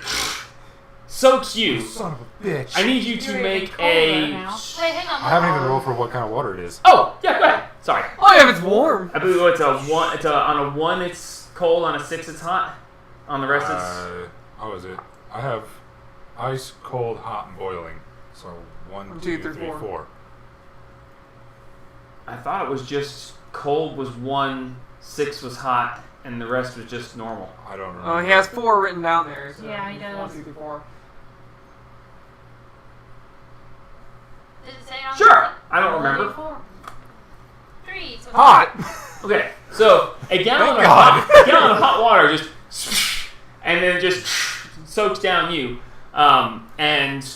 Speaker 1: soaks you.
Speaker 2: Son of a bitch.
Speaker 1: I need you to
Speaker 3: You're
Speaker 1: make
Speaker 3: even colder
Speaker 1: a.
Speaker 3: now.
Speaker 7: Wait, hang on.
Speaker 2: I haven't even rolled for what kind of water it is.
Speaker 1: Oh, yeah, go ahead. Sorry.
Speaker 4: Oh yeah, if it's warm.
Speaker 1: I believe it's a 1. It's on a 1. It's cold. On a 6, it's hot. On the rest, it's.
Speaker 2: How is it? I have ice, cold, hot, and boiling. So 1, 2, 3, 4.
Speaker 1: I thought it was just cold was 1, 6 was hot, and the rest was just normal.
Speaker 2: I don't remember.
Speaker 4: Oh, he has 4 written down there. So
Speaker 3: Yeah, he does.
Speaker 4: 1, 2, 3, 4.
Speaker 7: Did it say it on
Speaker 1: Sure.
Speaker 7: the
Speaker 1: I don't remember.
Speaker 7: 3? So
Speaker 2: Hot!
Speaker 1: Okay, so a gallon
Speaker 2: Thank
Speaker 1: of
Speaker 2: God.
Speaker 1: hot water just and then just soaks down you, and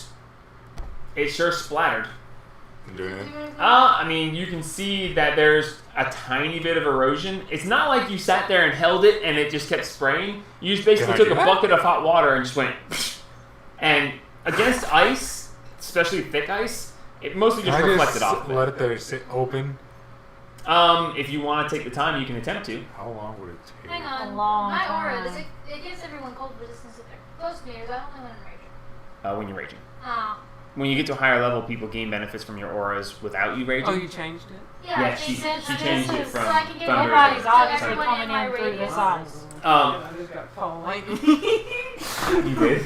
Speaker 1: it sure splattered.
Speaker 2: Can do anything?
Speaker 1: I mean, you can see that there's a tiny bit of erosion. It's not like you sat there and held it and it just kept spraying. You just basically
Speaker 2: Can I
Speaker 1: took
Speaker 2: do
Speaker 1: a
Speaker 2: that?
Speaker 1: bucket of hot water and just went, and against ice, especially thick ice, it mostly
Speaker 2: Can
Speaker 1: just
Speaker 2: I
Speaker 1: reflected
Speaker 2: just
Speaker 1: off of
Speaker 2: let
Speaker 1: it.
Speaker 2: it there sit open?
Speaker 1: If you want to take the time, you can attempt to.
Speaker 2: How long would it take?
Speaker 7: Hang on.
Speaker 3: A long
Speaker 7: My aura,
Speaker 3: time.
Speaker 7: it gives everyone cold resistance if they're close to me, or is that only when I'm raging?
Speaker 1: When you're raging.
Speaker 7: Oh.
Speaker 1: When you get to a higher level, people gain benefits from your auras without you raging.
Speaker 4: Oh, you changed it?
Speaker 7: Yeah,
Speaker 1: Yeah,
Speaker 7: I
Speaker 1: she
Speaker 7: think
Speaker 3: Since
Speaker 1: changed it
Speaker 3: this is
Speaker 1: from
Speaker 7: so I can get
Speaker 1: thunder.
Speaker 3: nobody's
Speaker 1: to-
Speaker 3: obviously
Speaker 7: everyone
Speaker 3: coming
Speaker 7: in my
Speaker 3: in through
Speaker 7: radius.
Speaker 3: this ice.
Speaker 4: I just got called lightning.
Speaker 1: You did.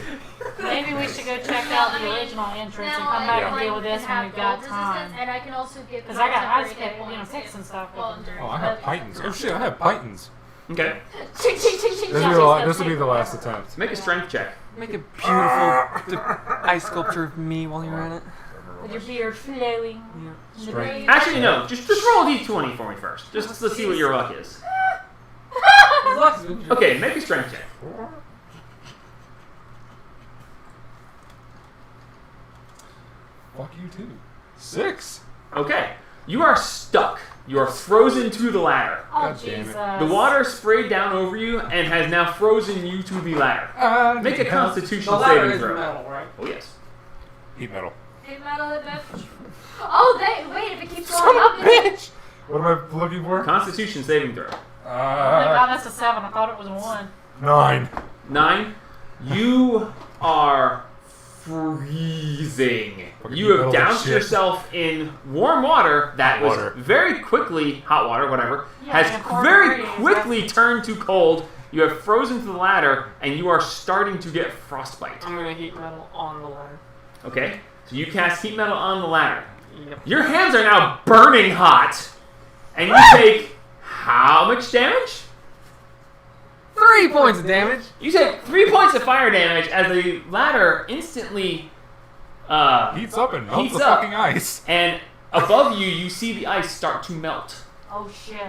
Speaker 3: Maybe we should go check out the original entrance and
Speaker 7: Now
Speaker 3: come back and
Speaker 7: everyone
Speaker 3: deal with this
Speaker 7: can
Speaker 3: when
Speaker 7: have
Speaker 3: we've got
Speaker 7: cold
Speaker 3: time.
Speaker 7: resistance, and I can also give
Speaker 3: Because I got ice
Speaker 7: temporary
Speaker 3: pick,
Speaker 7: hit points
Speaker 3: picks
Speaker 7: too.
Speaker 3: and stuff.
Speaker 7: Well,
Speaker 3: we can do.
Speaker 2: Oh, I have Pythons. Oh shit, I have Pythons.
Speaker 1: Okay.
Speaker 7: Ching, ching, ching, ching,
Speaker 2: This
Speaker 7: ching.
Speaker 2: will be the last attempt.
Speaker 1: Make a strength check.
Speaker 4: Make a beautiful ice sculpture of me while you're at it.
Speaker 3: With your beard flowing.
Speaker 4: Yeah.
Speaker 2: Strength.
Speaker 1: Actually, no. Just roll a d20 for me first. Just let's see what your luck is.
Speaker 4: His luck's been good.
Speaker 1: Okay, make a strength check.
Speaker 2: Fuck you too. 6.
Speaker 1: Okay. You are stuck. You are frozen to the ladder.
Speaker 3: Oh,
Speaker 2: God damn it.
Speaker 3: Jesus.
Speaker 1: The water sprayed down over you and has now frozen you to the ladder. Make a
Speaker 4: The
Speaker 1: Constitution
Speaker 4: ladder
Speaker 1: saving
Speaker 4: is
Speaker 1: throw.
Speaker 4: metal, right?
Speaker 1: Oh yes.
Speaker 2: Heat metal.
Speaker 7: Hey, metal, bitch. Oh, wait, if it keeps
Speaker 2: Son
Speaker 7: going
Speaker 2: of
Speaker 7: up,
Speaker 2: a bitch! What am I looking for?
Speaker 1: Constitution saving throw.
Speaker 3: Oh my God, that's a 7. I thought it was a 1.
Speaker 2: 9.
Speaker 1: 9. You are freezing.
Speaker 2: Fucking
Speaker 1: You have
Speaker 2: metal
Speaker 1: doused
Speaker 2: shit.
Speaker 1: yourself in warm water that
Speaker 2: Hot
Speaker 1: was
Speaker 2: water.
Speaker 1: very quickly, hot water, whatever,
Speaker 3: Yeah,
Speaker 1: has
Speaker 3: and 4
Speaker 1: very
Speaker 3: degrees,
Speaker 1: quickly
Speaker 3: that's-
Speaker 1: turned to cold. You have frozen to the ladder and you are starting to get frostbite.
Speaker 4: I'm gonna heat metal on the ladder.
Speaker 1: Okay? So you cast heat metal on the ladder.
Speaker 4: Yep.
Speaker 1: Your hands are now burning hot. And you take how much damage?
Speaker 4: 3 points of damage.
Speaker 1: You take 3 points of fire damage as the ladder instantly
Speaker 2: Heats up and melts
Speaker 1: Heats
Speaker 2: the
Speaker 1: up.
Speaker 2: fucking ice.
Speaker 1: and above you, you see the ice start to melt.
Speaker 3: Oh, shit.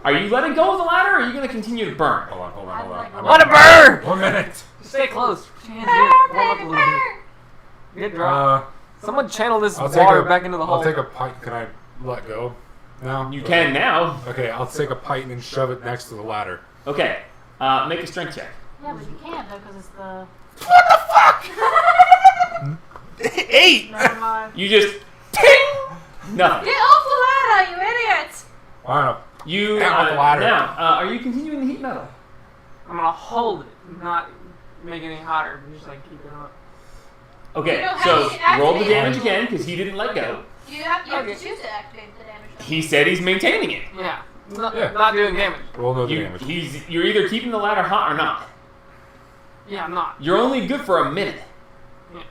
Speaker 1: Are you letting go of the ladder or are you going to continue to burn?
Speaker 2: Hold on.
Speaker 3: I'd like
Speaker 2: I'm
Speaker 3: to-
Speaker 4: Wanna burn?
Speaker 2: 1 minute.
Speaker 4: Stay close. Put your hands here. Warm up a little bit. Get dry. Someone channel this
Speaker 2: I'll
Speaker 4: water
Speaker 2: take a,
Speaker 4: back into the hole.
Speaker 2: I'll take a pipe. Can I let go? No.
Speaker 1: You can now.
Speaker 2: Okay, I'll take a pipe and shove it next to the ladder.
Speaker 1: Okay. Make a strength check.
Speaker 3: Yeah, but you can't, though, because it's the...
Speaker 2: 8.
Speaker 3: Never mind.
Speaker 1: You just ting! Nothing.
Speaker 7: Get off the ladder, you idiot!
Speaker 2: Wow.
Speaker 1: You
Speaker 2: Get off the ladder.
Speaker 1: now. Are you continuing the heat metal?
Speaker 4: I'm gonna hold it, not make it any hotter. Just like keep it up.
Speaker 1: Okay.
Speaker 7: You don't have
Speaker 1: So
Speaker 7: to activate
Speaker 1: roll the
Speaker 7: it.
Speaker 1: damage again because he didn't let go.
Speaker 7: You have to
Speaker 4: Okay.
Speaker 7: choose to activate the damage.
Speaker 1: He said he's maintaining it.
Speaker 4: Yeah. Not,
Speaker 2: Yeah.
Speaker 4: not doing damage.
Speaker 2: Roll no damage.
Speaker 1: You're either keeping the ladder hot or not.
Speaker 4: Yeah, I'm not.
Speaker 1: You're only good for a minute.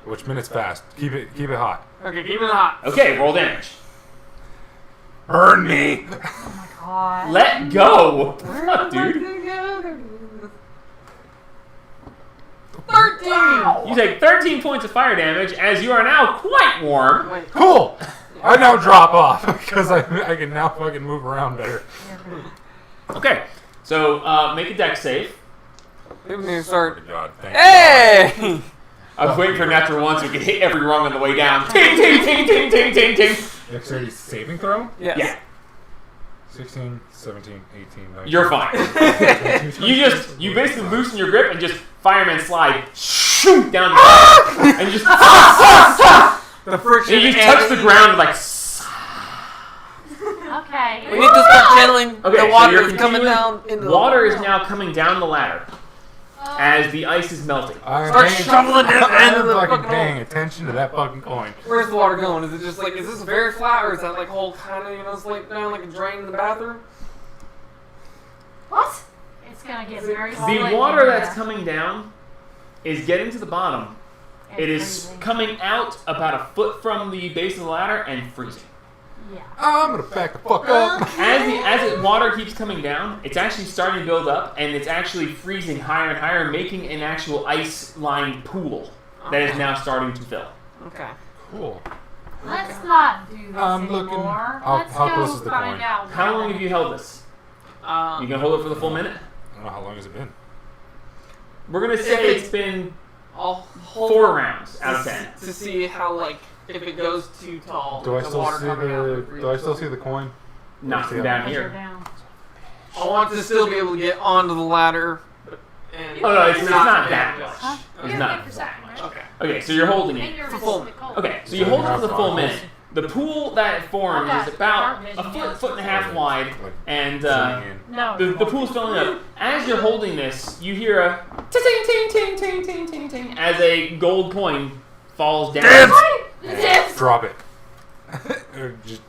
Speaker 2: Which minute's fast? Keep it hot.
Speaker 4: Okay, keep it hot.
Speaker 1: Okay, roll damage.
Speaker 2: Burn me.
Speaker 3: God.
Speaker 1: Let go. Fuck, dude.
Speaker 4: 13!
Speaker 1: You take 13 points of fire damage as you are now quite warm.
Speaker 4: Wait.
Speaker 2: Cool. I now drop off because I can now fucking move around better.
Speaker 1: Okay, so make a dex save.
Speaker 4: People need to start.
Speaker 2: God, thank
Speaker 4: Hey!
Speaker 1: I was waiting for a natural one so we could hit every rung on the way down. Ting, ting, ting, ting, ting, ting, ting.
Speaker 2: God. Dexterity saving throw?
Speaker 4: Yes.
Speaker 1: Yeah,
Speaker 2: 16, 17, 18, 19.
Speaker 1: you're fine. You basically loosen your grip and just fireman slide, shoot down the and you just
Speaker 4: The friction.
Speaker 1: and you just touch the ground like.
Speaker 3: Okay.
Speaker 4: We need to start channeling
Speaker 1: Okay,
Speaker 4: the
Speaker 1: so
Speaker 4: water
Speaker 1: you're
Speaker 4: that's coming
Speaker 1: continuing-
Speaker 4: down into the
Speaker 1: Water is now coming down the ladder
Speaker 7: Uh,
Speaker 1: as the ice is melting.
Speaker 2: I'm
Speaker 4: Start
Speaker 2: paying-
Speaker 4: shoveling it
Speaker 2: I'm
Speaker 4: into the
Speaker 2: fucking
Speaker 4: fucking
Speaker 2: paying
Speaker 4: hole.
Speaker 2: attention to that fucking coin.
Speaker 4: Where's the water going? Is it just like, is this very flat or is that like whole kind of, slate down like a drain in the bathroom?
Speaker 7: what?
Speaker 3: It's gonna get very
Speaker 1: The
Speaker 3: slick
Speaker 1: water
Speaker 3: in
Speaker 1: that's
Speaker 3: there.
Speaker 1: coming down is getting to the bottom.
Speaker 3: It's
Speaker 1: It is
Speaker 3: freezing.
Speaker 1: coming out about a foot from the base of the ladder and freezing.
Speaker 3: Yeah.
Speaker 2: I'm gonna back the fuck up.
Speaker 1: As the water keeps coming down, it's actually starting to build up, and it's actually freezing higher and higher, making an actual ice-lined pool that is now starting to fill.
Speaker 4: Okay.
Speaker 2: Cool.
Speaker 3: Let's not do this
Speaker 2: I'm looking-
Speaker 3: anymore.
Speaker 2: how-
Speaker 3: Let's
Speaker 2: how
Speaker 3: go
Speaker 2: close is the
Speaker 3: find
Speaker 2: coin?
Speaker 3: out.
Speaker 1: How long have you held this? You gonna hold it for the full minute?
Speaker 2: I don't know how long has it been.
Speaker 1: We're gonna say
Speaker 4: If
Speaker 1: it's been
Speaker 4: I'll hold
Speaker 1: 4 rounds out of 10.
Speaker 4: to see how like if it goes too tall.
Speaker 2: Do I
Speaker 4: the
Speaker 2: still
Speaker 4: water
Speaker 2: see
Speaker 4: coming out
Speaker 2: the?
Speaker 4: would
Speaker 2: Do I still
Speaker 4: freeze.
Speaker 2: see the coin?
Speaker 1: Not from
Speaker 2: Yeah.
Speaker 1: down
Speaker 3: Measure
Speaker 1: here.
Speaker 3: down.
Speaker 4: I want to still be able to get onto the ladder. And
Speaker 1: Oh no, it's not that
Speaker 4: much.
Speaker 1: much. It's
Speaker 7: You're
Speaker 1: not
Speaker 7: good for
Speaker 1: that
Speaker 7: something,
Speaker 1: much.
Speaker 7: right?
Speaker 4: Okay.
Speaker 1: Okay, so you're holding
Speaker 7: And
Speaker 1: it.
Speaker 7: you're
Speaker 4: For full-
Speaker 7: resistant cold.
Speaker 1: Okay, so you hold it for the full minute. The pool that it forms is about a foot and a half wide,
Speaker 2: Like,
Speaker 1: and
Speaker 2: zooming in.
Speaker 3: No.
Speaker 1: the pool's filling up. As you're holding this, you hear a ting ting ting ting ting ting ting as a gold coin falls down.
Speaker 7: Yes.
Speaker 2: Drop it. Or just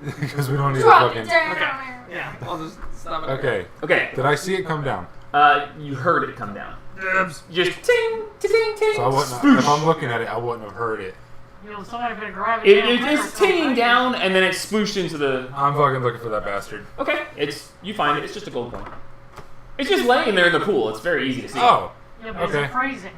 Speaker 2: because we don't need
Speaker 7: Drop
Speaker 2: to
Speaker 7: it
Speaker 2: fucking.
Speaker 7: down.
Speaker 4: Yeah, I'll just stop it.
Speaker 2: Okay.
Speaker 1: Okay,
Speaker 2: Did I see it come down?
Speaker 1: you heard it come down. Just ting ting ting.
Speaker 2: So I wouldn't.
Speaker 1: Spoosh.
Speaker 2: If I'm looking at it, I wouldn't have heard it.
Speaker 3: Somebody better grab it.
Speaker 1: It
Speaker 3: down
Speaker 1: is
Speaker 3: quick or
Speaker 1: tinging
Speaker 3: something.
Speaker 1: down, and then it splooshed into the.
Speaker 2: I'm fucking looking for that bastard.
Speaker 1: Okay, you find it. It's just a gold coin. It's just laying there in the pool. It's very easy to see.
Speaker 2: Oh.
Speaker 3: Yeah, but
Speaker 2: Okay.
Speaker 3: it's freezing.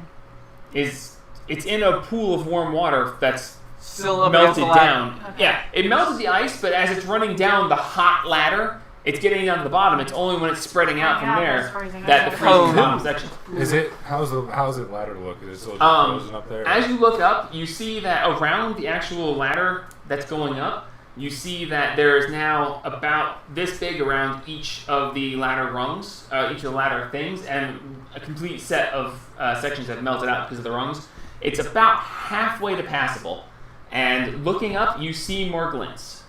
Speaker 1: It's in a pool of warm water that's
Speaker 4: Still up against
Speaker 1: melted
Speaker 4: the ladder.
Speaker 1: down. Yeah, it melted the ice, but as it's running down the hot ladder, it's getting down to the bottom. It's only when it's spreading out from
Speaker 3: Yeah,
Speaker 1: there
Speaker 3: that's freezing.
Speaker 1: that the
Speaker 3: That's
Speaker 1: freezing
Speaker 4: cold.
Speaker 1: bottom section.
Speaker 2: Is it? How's it ladder look? Is it still just frozen up there?
Speaker 1: As you look up, you see that around the actual ladder that's going up, you see that there is now about this big around each of the ladder rungs, each of the ladder things, and a complete set of sections have melted out because of the rungs. It's about halfway to passable. And looking up, you see more glints.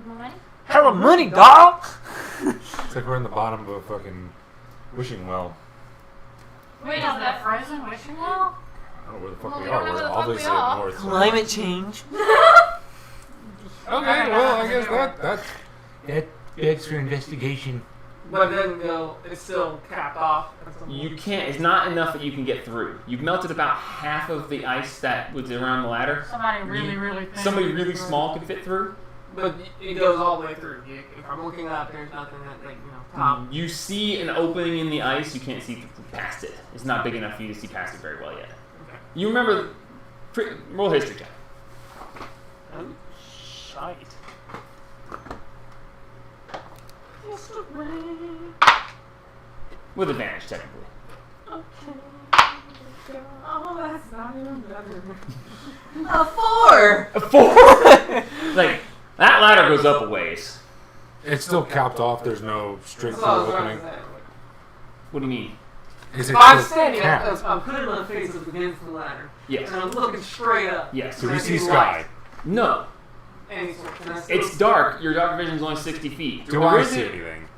Speaker 7: Money?
Speaker 4: Hella money, dog.
Speaker 2: It's like we're in the bottom of a fucking wishing well.
Speaker 3: Wait, is that frozen wishing well?
Speaker 2: I don't know where the fuck
Speaker 7: Well,
Speaker 2: we
Speaker 7: we
Speaker 2: are.
Speaker 7: don't know
Speaker 2: We're
Speaker 7: where the fuck
Speaker 2: obviously
Speaker 7: we
Speaker 2: up
Speaker 7: are.
Speaker 2: north. so-
Speaker 4: Climate change.
Speaker 2: Okay, well, I guess that's for investigation.
Speaker 4: But then it's still capped off.
Speaker 1: You can't. It's not enough that you can get through. You've melted about half of the ice that was around the ladder.
Speaker 3: Somebody really,
Speaker 1: You-
Speaker 3: really thin.
Speaker 1: Somebody really small could fit through.
Speaker 4: But it goes all the way through. If I'm looking up, there's nothing that top.
Speaker 1: You see an opening in the ice. You can't see past it. It's not big enough for you to see past it very well yet.
Speaker 4: Okay.
Speaker 1: You remember? Roll history check
Speaker 4: Oh, shite.
Speaker 1: with advantage, technically.
Speaker 4: Oh, that's not even better. A 4!
Speaker 1: A 4. Like that ladder goes up a ways.
Speaker 2: It's still capped off. There's no straight
Speaker 4: That's
Speaker 2: through
Speaker 4: all I was trying
Speaker 2: opening.
Speaker 4: to say.
Speaker 1: What do you mean?
Speaker 2: Is it
Speaker 4: If I'm
Speaker 2: still
Speaker 4: standing,
Speaker 2: capped?
Speaker 4: I'm putting my face up against the ladder.
Speaker 1: Yes.
Speaker 4: And I'm looking straight up.
Speaker 1: Yes.
Speaker 2: Do we
Speaker 4: I
Speaker 2: see
Speaker 4: see
Speaker 2: sky?
Speaker 4: light.
Speaker 1: No.
Speaker 4: And so can I still
Speaker 1: It's dark. Your dark vision is only 60 feet.
Speaker 2: Do
Speaker 1: The
Speaker 2: I
Speaker 1: reason-
Speaker 2: see anything?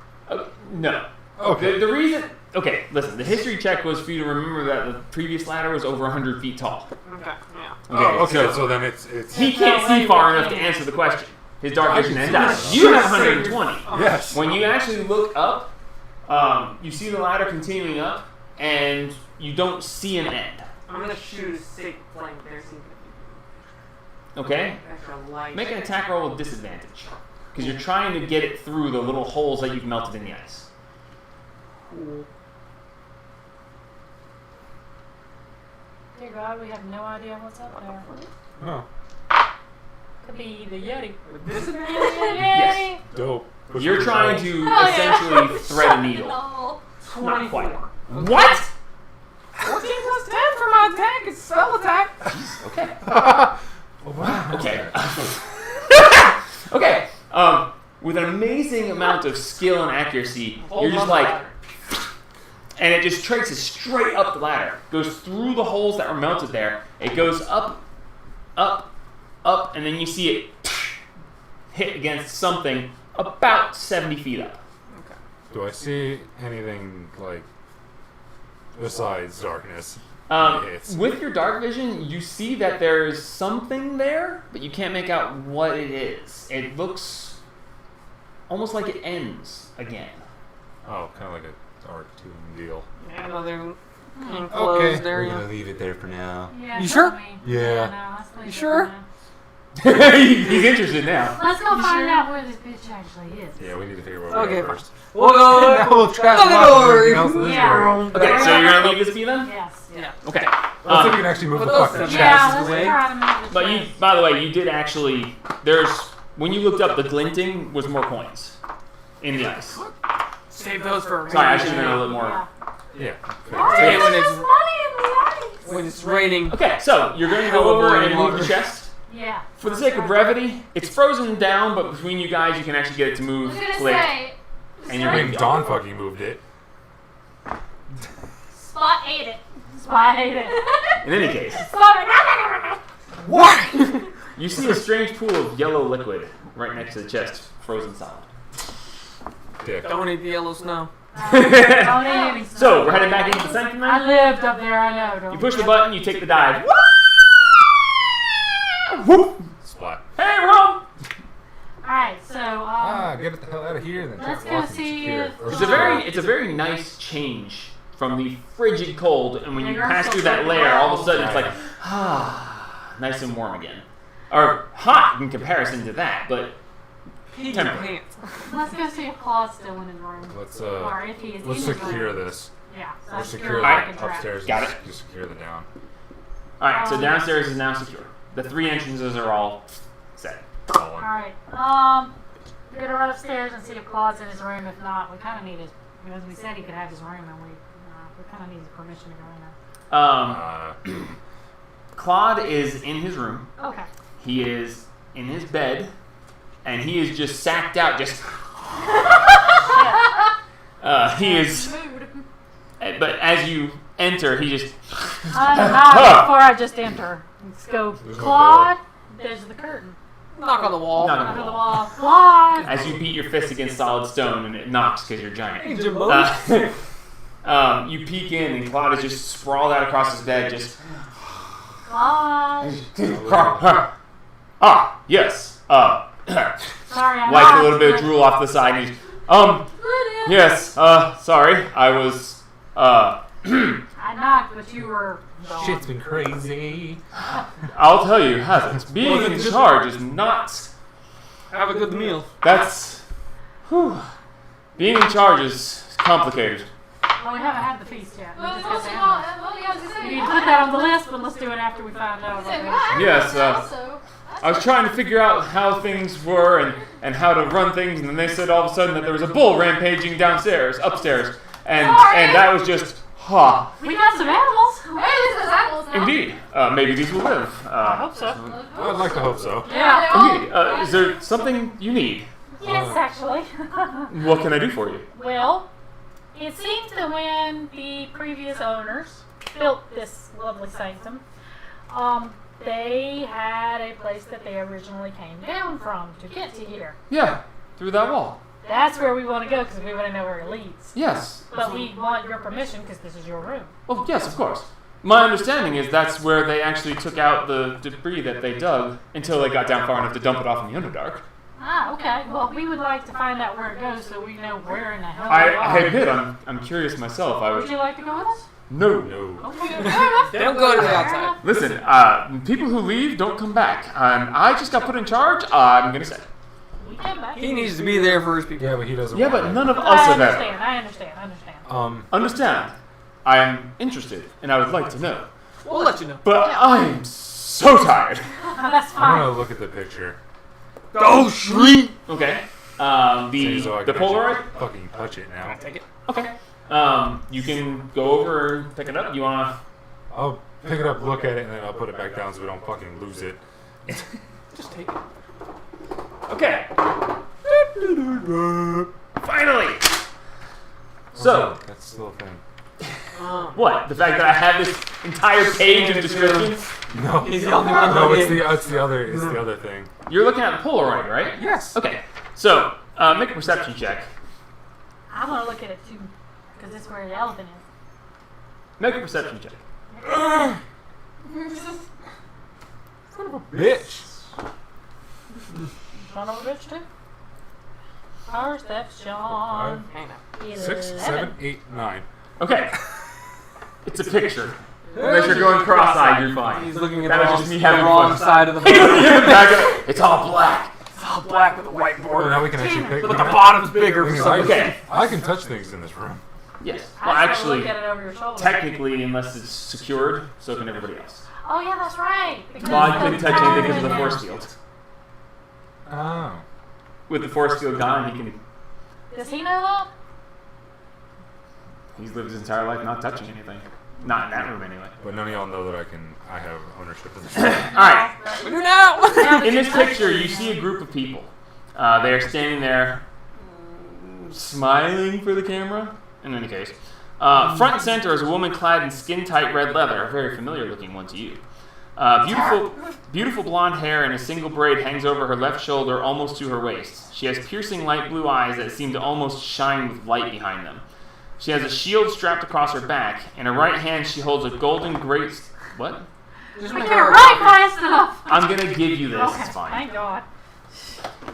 Speaker 1: No.
Speaker 2: Okay.
Speaker 1: The reason. Okay, listen. The history check was for you to remember that the previous ladder was over 100 feet tall.
Speaker 4: Okay, yeah.
Speaker 2: Oh, okay. So then it's
Speaker 1: He can't see far enough to answer the question. His dark vision ends out. You have 120.
Speaker 2: yes.
Speaker 1: When you actually look up, you see the ladder continuing up, and you don't see an end.
Speaker 4: I'm gonna shoot a sick flank there. See if
Speaker 1: Okay?
Speaker 4: extra light.
Speaker 1: Make an attack roll with disadvantage. Because you're trying to get it through the little holes that you've melted in the ice.
Speaker 4: Cool.
Speaker 3: Dear God, we have no idea what's up there.
Speaker 2: Oh,
Speaker 3: Could be the Yeti.
Speaker 4: With disadvantage?
Speaker 1: Yes.
Speaker 2: dope. Push
Speaker 1: You're
Speaker 2: the
Speaker 1: trying
Speaker 2: controls.
Speaker 1: to
Speaker 7: Oh, yeah.
Speaker 1: essentially thread a needle.
Speaker 7: No.
Speaker 1: Not quite.
Speaker 4: 24.
Speaker 1: What?
Speaker 4: 14 plus 10 for my attack. It's spell attack.
Speaker 1: Okay.
Speaker 2: Oh, wow.
Speaker 1: Okay. Okay. With an amazing amount of skill and accuracy, you're just like, and it just traces straight up the ladder. Goes through the holes that were melted there. It goes up, up, up, and then you see it hit against something about 70 feet up.
Speaker 2: Do I see anything like besides darkness?
Speaker 1: With your dark vision, you see that there's something there, but you can't make out what it is. It looks almost like it ends again.
Speaker 2: Oh, kind of like a dark tomb deal.
Speaker 4: Another
Speaker 2: Okay.
Speaker 4: enclosed
Speaker 5: We're
Speaker 4: area.
Speaker 5: gonna leave it there for now.
Speaker 3: Yeah,
Speaker 4: You sure?
Speaker 3: tell me.
Speaker 2: Yeah.
Speaker 3: No, let's leave
Speaker 4: You
Speaker 3: it
Speaker 4: sure?
Speaker 3: for now.
Speaker 1: He's interested now.
Speaker 3: Let's go find
Speaker 4: sure?
Speaker 3: out where this bitch actually is.
Speaker 2: Yeah, we need to figure out
Speaker 4: Okay.
Speaker 2: where we're first.
Speaker 4: We'll go.
Speaker 2: Now we'll try
Speaker 4: Look
Speaker 2: to
Speaker 4: at
Speaker 2: lock
Speaker 4: the
Speaker 2: everything
Speaker 4: door.
Speaker 2: else in this
Speaker 3: Yeah.
Speaker 2: room.
Speaker 1: Okay, so you're gonna leave this be then?
Speaker 3: Yes.
Speaker 4: Yeah.
Speaker 1: Okay.
Speaker 2: Let's see if we can actually move the
Speaker 4: Put those
Speaker 2: fucking
Speaker 4: in
Speaker 2: chest.
Speaker 3: Yeah,
Speaker 4: Chest
Speaker 3: let's
Speaker 4: away.
Speaker 3: try to move this
Speaker 1: But you,
Speaker 3: way.
Speaker 1: by the way, you did actually. When you looked up, the glinting was more coins in the ice.
Speaker 4: Save those for.
Speaker 1: Sorry, I should have been a little more.
Speaker 3: Yeah.
Speaker 2: Yeah.
Speaker 3: Why
Speaker 4: Yeah,
Speaker 3: is
Speaker 4: when
Speaker 3: there
Speaker 4: it's-
Speaker 3: money in the ice?
Speaker 4: When it's raining.
Speaker 1: Okay, so you're going to go over and move the chest.
Speaker 3: Yeah.
Speaker 1: For the sake of brevity, it's frozen down, but between you guys, you can actually get it to
Speaker 7: I
Speaker 1: move
Speaker 7: was gonna
Speaker 1: click.
Speaker 7: say.
Speaker 1: And you're
Speaker 2: I
Speaker 1: good
Speaker 2: mean,
Speaker 1: to go.
Speaker 2: Dawn fucking moved it.
Speaker 7: Spot ate it.
Speaker 3: Spy hate it.
Speaker 1: In any case,
Speaker 7: Spot.
Speaker 1: you see a strange pool of yellow liquid right next to the chest, frozen solid.
Speaker 2: Dick.
Speaker 4: Don't eat the yellow snow.
Speaker 3: Don't eat any
Speaker 1: So
Speaker 3: stuff.
Speaker 1: we're heading back into the sanctum
Speaker 3: I
Speaker 1: now.
Speaker 3: lived up there, I know. Don't
Speaker 1: You push the button, you take the dive.
Speaker 2: Splat.
Speaker 1: Hey, Rom!
Speaker 3: Alright, so,
Speaker 2: Get it the hell out of here and then
Speaker 3: let's
Speaker 2: try to
Speaker 3: go
Speaker 2: lock and
Speaker 3: see
Speaker 2: secure.
Speaker 3: if-
Speaker 2: Or
Speaker 1: It's a very nice change from the frigid cold, and when
Speaker 3: Yeah,
Speaker 1: you
Speaker 3: you're
Speaker 1: pass
Speaker 3: so
Speaker 1: through that
Speaker 3: fucking
Speaker 1: layer, all of a
Speaker 3: cold.
Speaker 1: sudden it's like, nice and warm again. Or hot in comparison to that, but
Speaker 4: Pee your
Speaker 1: Temper.
Speaker 4: pants.
Speaker 3: let's go see if Claude's still in his room.
Speaker 2: Let's
Speaker 3: Or if he is
Speaker 2: let's
Speaker 3: in his
Speaker 2: secure
Speaker 3: room.
Speaker 2: this.
Speaker 3: Yeah, so
Speaker 2: We'll
Speaker 3: that's
Speaker 2: secure
Speaker 3: your
Speaker 2: the
Speaker 3: fucking trap.
Speaker 2: upstairs.
Speaker 1: Got
Speaker 2: and
Speaker 1: it.
Speaker 2: just secure the down.
Speaker 1: alright, so downstairs is now secure. The 3 entrances are all set.
Speaker 2: All one.
Speaker 3: Alright, we're gonna run upstairs and see if Claude's in his room. If not, we kind of need his, because we said he could have his room, and we kind of need his permission to go in there.
Speaker 1: Claude is in his room.
Speaker 3: Okay.
Speaker 1: He is in his bed, and he is just sacked out. Just he is. But as you enter, he just
Speaker 3: Not before I just enter. Let's go,
Speaker 2: There's no
Speaker 3: Claude. There's the curtain.
Speaker 4: Knock on the wall.
Speaker 1: Knock
Speaker 3: Under the wall. Claude.
Speaker 1: as you beat your fist against solid stone, and it knocks because you're giant.
Speaker 4: Hey, Jimbo.
Speaker 1: You peek in, and Claude is just sprawled out across his bed, just.
Speaker 3: Claude.
Speaker 1: Yes.
Speaker 3: Sorry, I'm
Speaker 1: Wiped a
Speaker 3: not.
Speaker 1: little bit of drool off the side. And he's, yes. Sorry, I was.
Speaker 3: I knocked, but you were gone.
Speaker 2: Shit's been crazy.
Speaker 1: I'll tell you, hasn't. Being in charge is not.
Speaker 4: Have a good meal.
Speaker 1: That's. Whew. Being in charge is complicated.
Speaker 3: Well, we haven't had the feast yet. We
Speaker 7: Well,
Speaker 3: just
Speaker 7: we've
Speaker 3: got
Speaker 7: also
Speaker 3: the
Speaker 7: got.
Speaker 3: animals.
Speaker 7: Well, yeah, I was gonna
Speaker 3: We
Speaker 7: say.
Speaker 3: need to put that on the list, but let's do it after we find out.
Speaker 7: Say,
Speaker 3: about
Speaker 7: well,
Speaker 3: this.
Speaker 7: I
Speaker 1: Yes,
Speaker 7: also.
Speaker 1: I was trying to figure out how things were and how to run things, and then they said all of a sudden that there was a bull rampaging upstairs, and that was just
Speaker 3: We got some animals.
Speaker 7: Hey, at least there's animals now.
Speaker 1: Indeed, maybe these will live.
Speaker 3: I hope so.
Speaker 2: I'd like to hope so.
Speaker 3: Yeah.
Speaker 1: Indeed, is there something you need?
Speaker 3: Yes, actually.
Speaker 1: What can I do for you?
Speaker 3: Well, it seems that when the previous owners built this lovely sanctum, they had a place that they originally came down from to get to here.
Speaker 1: Yeah, through that wall.
Speaker 3: That's where we want to go because we want to know where it leads.
Speaker 1: Yes.
Speaker 3: But we want your permission because this is your room.
Speaker 1: Well, yes, of course. My understanding is that's where they actually took out the debris that they dug until they got down far enough to dump it off in the Underdark.
Speaker 3: Ah, okay. Well, we would like to find out where it goes so we know where in the hell we
Speaker 1: I
Speaker 3: are.
Speaker 1: admit I'm curious myself. I
Speaker 3: Would
Speaker 1: would.
Speaker 3: you like to go with us?
Speaker 1: No.
Speaker 3: Okay.
Speaker 4: Don't go to the outside.
Speaker 1: Listen, people who leave don't come back. I just got put in charge. I'm gonna say.
Speaker 3: We came back.
Speaker 4: He needs to be there for his people.
Speaker 2: Yeah, but he doesn't.
Speaker 1: Yeah,
Speaker 2: want
Speaker 1: but
Speaker 2: it.
Speaker 1: none of
Speaker 3: I
Speaker 1: us have ever.
Speaker 3: understand. I understand.
Speaker 1: Understand. I am interested, and I would like to know.
Speaker 4: We'll let you know.
Speaker 1: But I am so tired.
Speaker 3: Oh, that's
Speaker 2: I'm
Speaker 3: fine.
Speaker 2: gonna look at the picture.
Speaker 4: Go sleep.
Speaker 1: Okay.
Speaker 2: So
Speaker 1: The
Speaker 2: I can
Speaker 1: Polaroid.
Speaker 2: actually fucking touch it now.
Speaker 4: Take it.
Speaker 1: Okay. You can go over and pick it up. You wanna?
Speaker 2: I'll pick it up, look at it, and then I'll put it back down so we don't fucking lose it.
Speaker 4: Just take it.
Speaker 1: Okay. Finally. So,
Speaker 2: That's still a thing.
Speaker 1: what? The fact that I have this entire page of descriptions?
Speaker 2: No,
Speaker 4: He's the only one
Speaker 2: no,
Speaker 4: who
Speaker 2: it's
Speaker 4: did.
Speaker 2: the other thing.
Speaker 1: You're looking at the Polaroid, right?
Speaker 2: Yes.
Speaker 1: Okay. So, make a perception check.
Speaker 3: I want to look at it too, because it's where the elephant is.
Speaker 1: Make a perception check.
Speaker 2: Son of a bitch.
Speaker 3: Son of a bitch too. Our steps, Sean.
Speaker 4: Hang on.
Speaker 2: 6, 7, 8, 9.
Speaker 1: Okay. It's a picture. Unless you're going cross-eyed, you're fine.
Speaker 4: He's looking at
Speaker 1: That
Speaker 4: the
Speaker 1: was
Speaker 4: wrong,
Speaker 1: just me
Speaker 4: the
Speaker 1: having
Speaker 4: wrong
Speaker 1: fun.
Speaker 4: side of the
Speaker 1: It's all black.
Speaker 4: It's all black with a white
Speaker 2: Well,
Speaker 4: border.
Speaker 2: now we can actually pick.
Speaker 4: But the bottom's bigger for some reason.
Speaker 1: Okay.
Speaker 2: I can touch things in this room.
Speaker 1: Yes. Well,
Speaker 3: I just
Speaker 1: actually,
Speaker 3: wanna look at it over your shoulder.
Speaker 1: technically, unless it's secured, so can everybody else.
Speaker 3: Oh yeah, that's right. Because
Speaker 1: Well, I
Speaker 3: the
Speaker 1: couldn't touch
Speaker 3: power
Speaker 1: anything because of
Speaker 3: in
Speaker 1: the
Speaker 3: there.
Speaker 1: force field.
Speaker 2: Oh.
Speaker 1: With the force field gone, he can.
Speaker 3: Does he know that?
Speaker 1: He's lived his entire life not touching anything. Not in that room, anyway.
Speaker 2: But none of y'all know that I have ownership of this.
Speaker 1: All right.
Speaker 4: We do now.
Speaker 1: In this picture, you see a group of people. They are standing there, smiling for the camera. In any case, front and center is a woman clad in skin-tight red leather, a very familiar-looking one to you. Beautiful blonde hair in a single braid hangs over her left shoulder, almost to her waist. She has piercing light blue eyes that seem to almost shine with light behind them. She has a shield strapped across her back. In her right hand, she holds a golden great. What?
Speaker 4: Just
Speaker 3: We
Speaker 4: make
Speaker 3: can't
Speaker 4: her
Speaker 3: write fast enough.
Speaker 1: I'm gonna give you this.
Speaker 3: Okay,
Speaker 1: It's fine.
Speaker 3: thank God.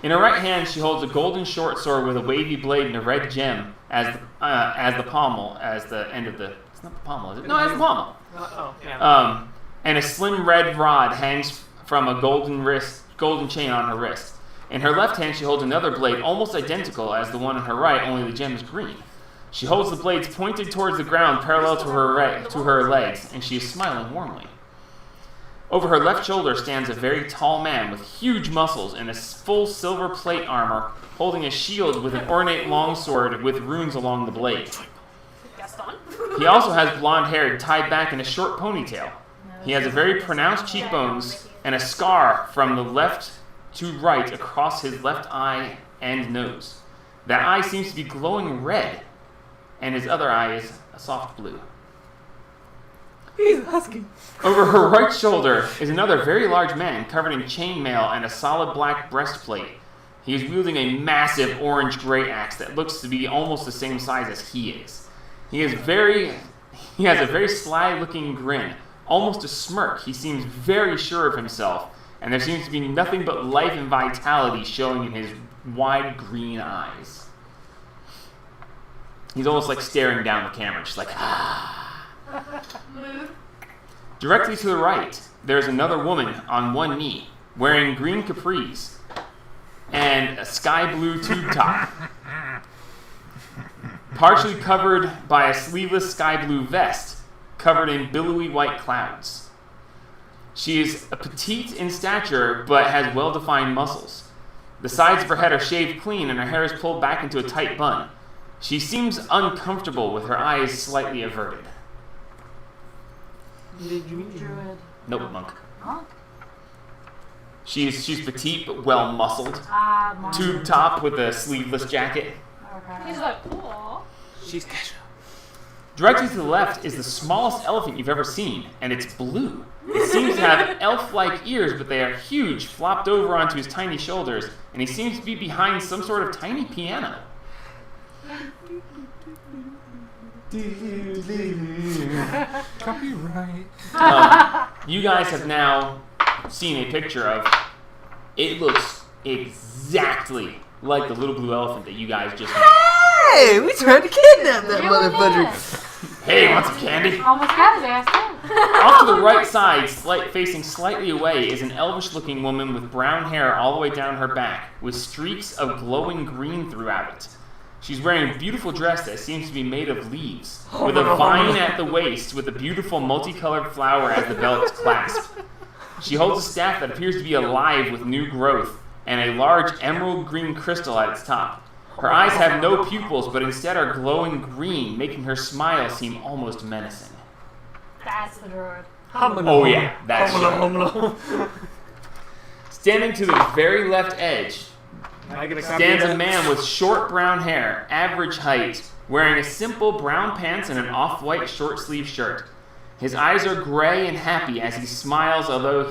Speaker 1: In her right hand, she holds a golden short sword with a wavy blade and a red gem as the pommel, as the end of the. It's not the pommel, is it? No, it's the pommel.
Speaker 4: Oh, yeah.
Speaker 1: And a slim red rod hangs from a golden chain on her wrist. In her left hand, she holds another blade almost identical as the one in her right, only the gem is green. She holds the blades pointed towards the ground, parallel to her legs, and she is smiling warmly. Over her left shoulder stands a very tall man with huge muscles and a full silver plate armor, holding a shield with an ornate longsword with runes along the blade.
Speaker 7: Gaston.
Speaker 1: He also has blonde hair tied back in a short ponytail. He has a very pronounced cheekbones and a scar from the left to right across his left eye and nose. That eye seems to be glowing red, and his other eye is a soft blue.
Speaker 4: He's a husky.
Speaker 1: Over her right shoulder is another very large man covered in chainmail and a solid black breastplate. He is wielding a massive orange great axe that looks to be almost the same size as he is. He has a very sly-looking grin, almost a smirk. He seems very sure of himself, and there seems to be nothing but life and vitality showing in his wide green eyes. He's almost like staring down the camera, just like, ah. Directly to the right, there's another woman on one knee, wearing green capris and a sky blue tube top, partially covered by a sleeveless sky blue vest, covered in billowy white clouds. She is petite in stature, but has well-defined muscles. The sides of her head are shaved clean, and her hair is pulled back into a tight bun. She seems uncomfortable with her eyes slightly averted.
Speaker 4: Did you meet
Speaker 3: Druid.
Speaker 1: Nope, monk.
Speaker 3: Monk.
Speaker 1: She's petite but well muscled.
Speaker 3: Monk.
Speaker 1: Tube top with a sleeveless jacket.
Speaker 3: Okay.
Speaker 7: He's like, cool.
Speaker 4: She's casual.
Speaker 1: Directly to the left is the smallest elephant you've ever seen, and it's blue. It seems to have elf-like ears, but they are huge, flopped over onto his tiny shoulders, and he seems to be behind some sort of tiny piano.
Speaker 2: Copyright.
Speaker 1: You guys have now seen a picture of. It looks exactly like the little blue elephant that you guys just met.
Speaker 4: Hey, we tried to kidnap that
Speaker 3: You
Speaker 4: motherfucker.
Speaker 1: Hey, want some candy?
Speaker 3: Almost got his ass too.
Speaker 1: Off to the right side, facing slightly away, is an elvish-looking woman with brown hair all the way down her back, with streaks of glowing green throughout it. She's wearing a beautiful dress that seems to be made of leaves, with a vine at the waist with a beautiful multicolored flower as the belt's clasp. She holds a staff that appears to be alive with new growth, and a large emerald green crystal at its top. Her eyes have no pupils, but instead are glowing green, making her smile seem almost menacing.
Speaker 3: That's the druid.
Speaker 1: Oh yeah, that's her. Standing to the very left edge stands a man with short brown hair, average height, wearing a simple brown pants and an off-white short-sleeve shirt. His eyes are gray and happy as he smiles, although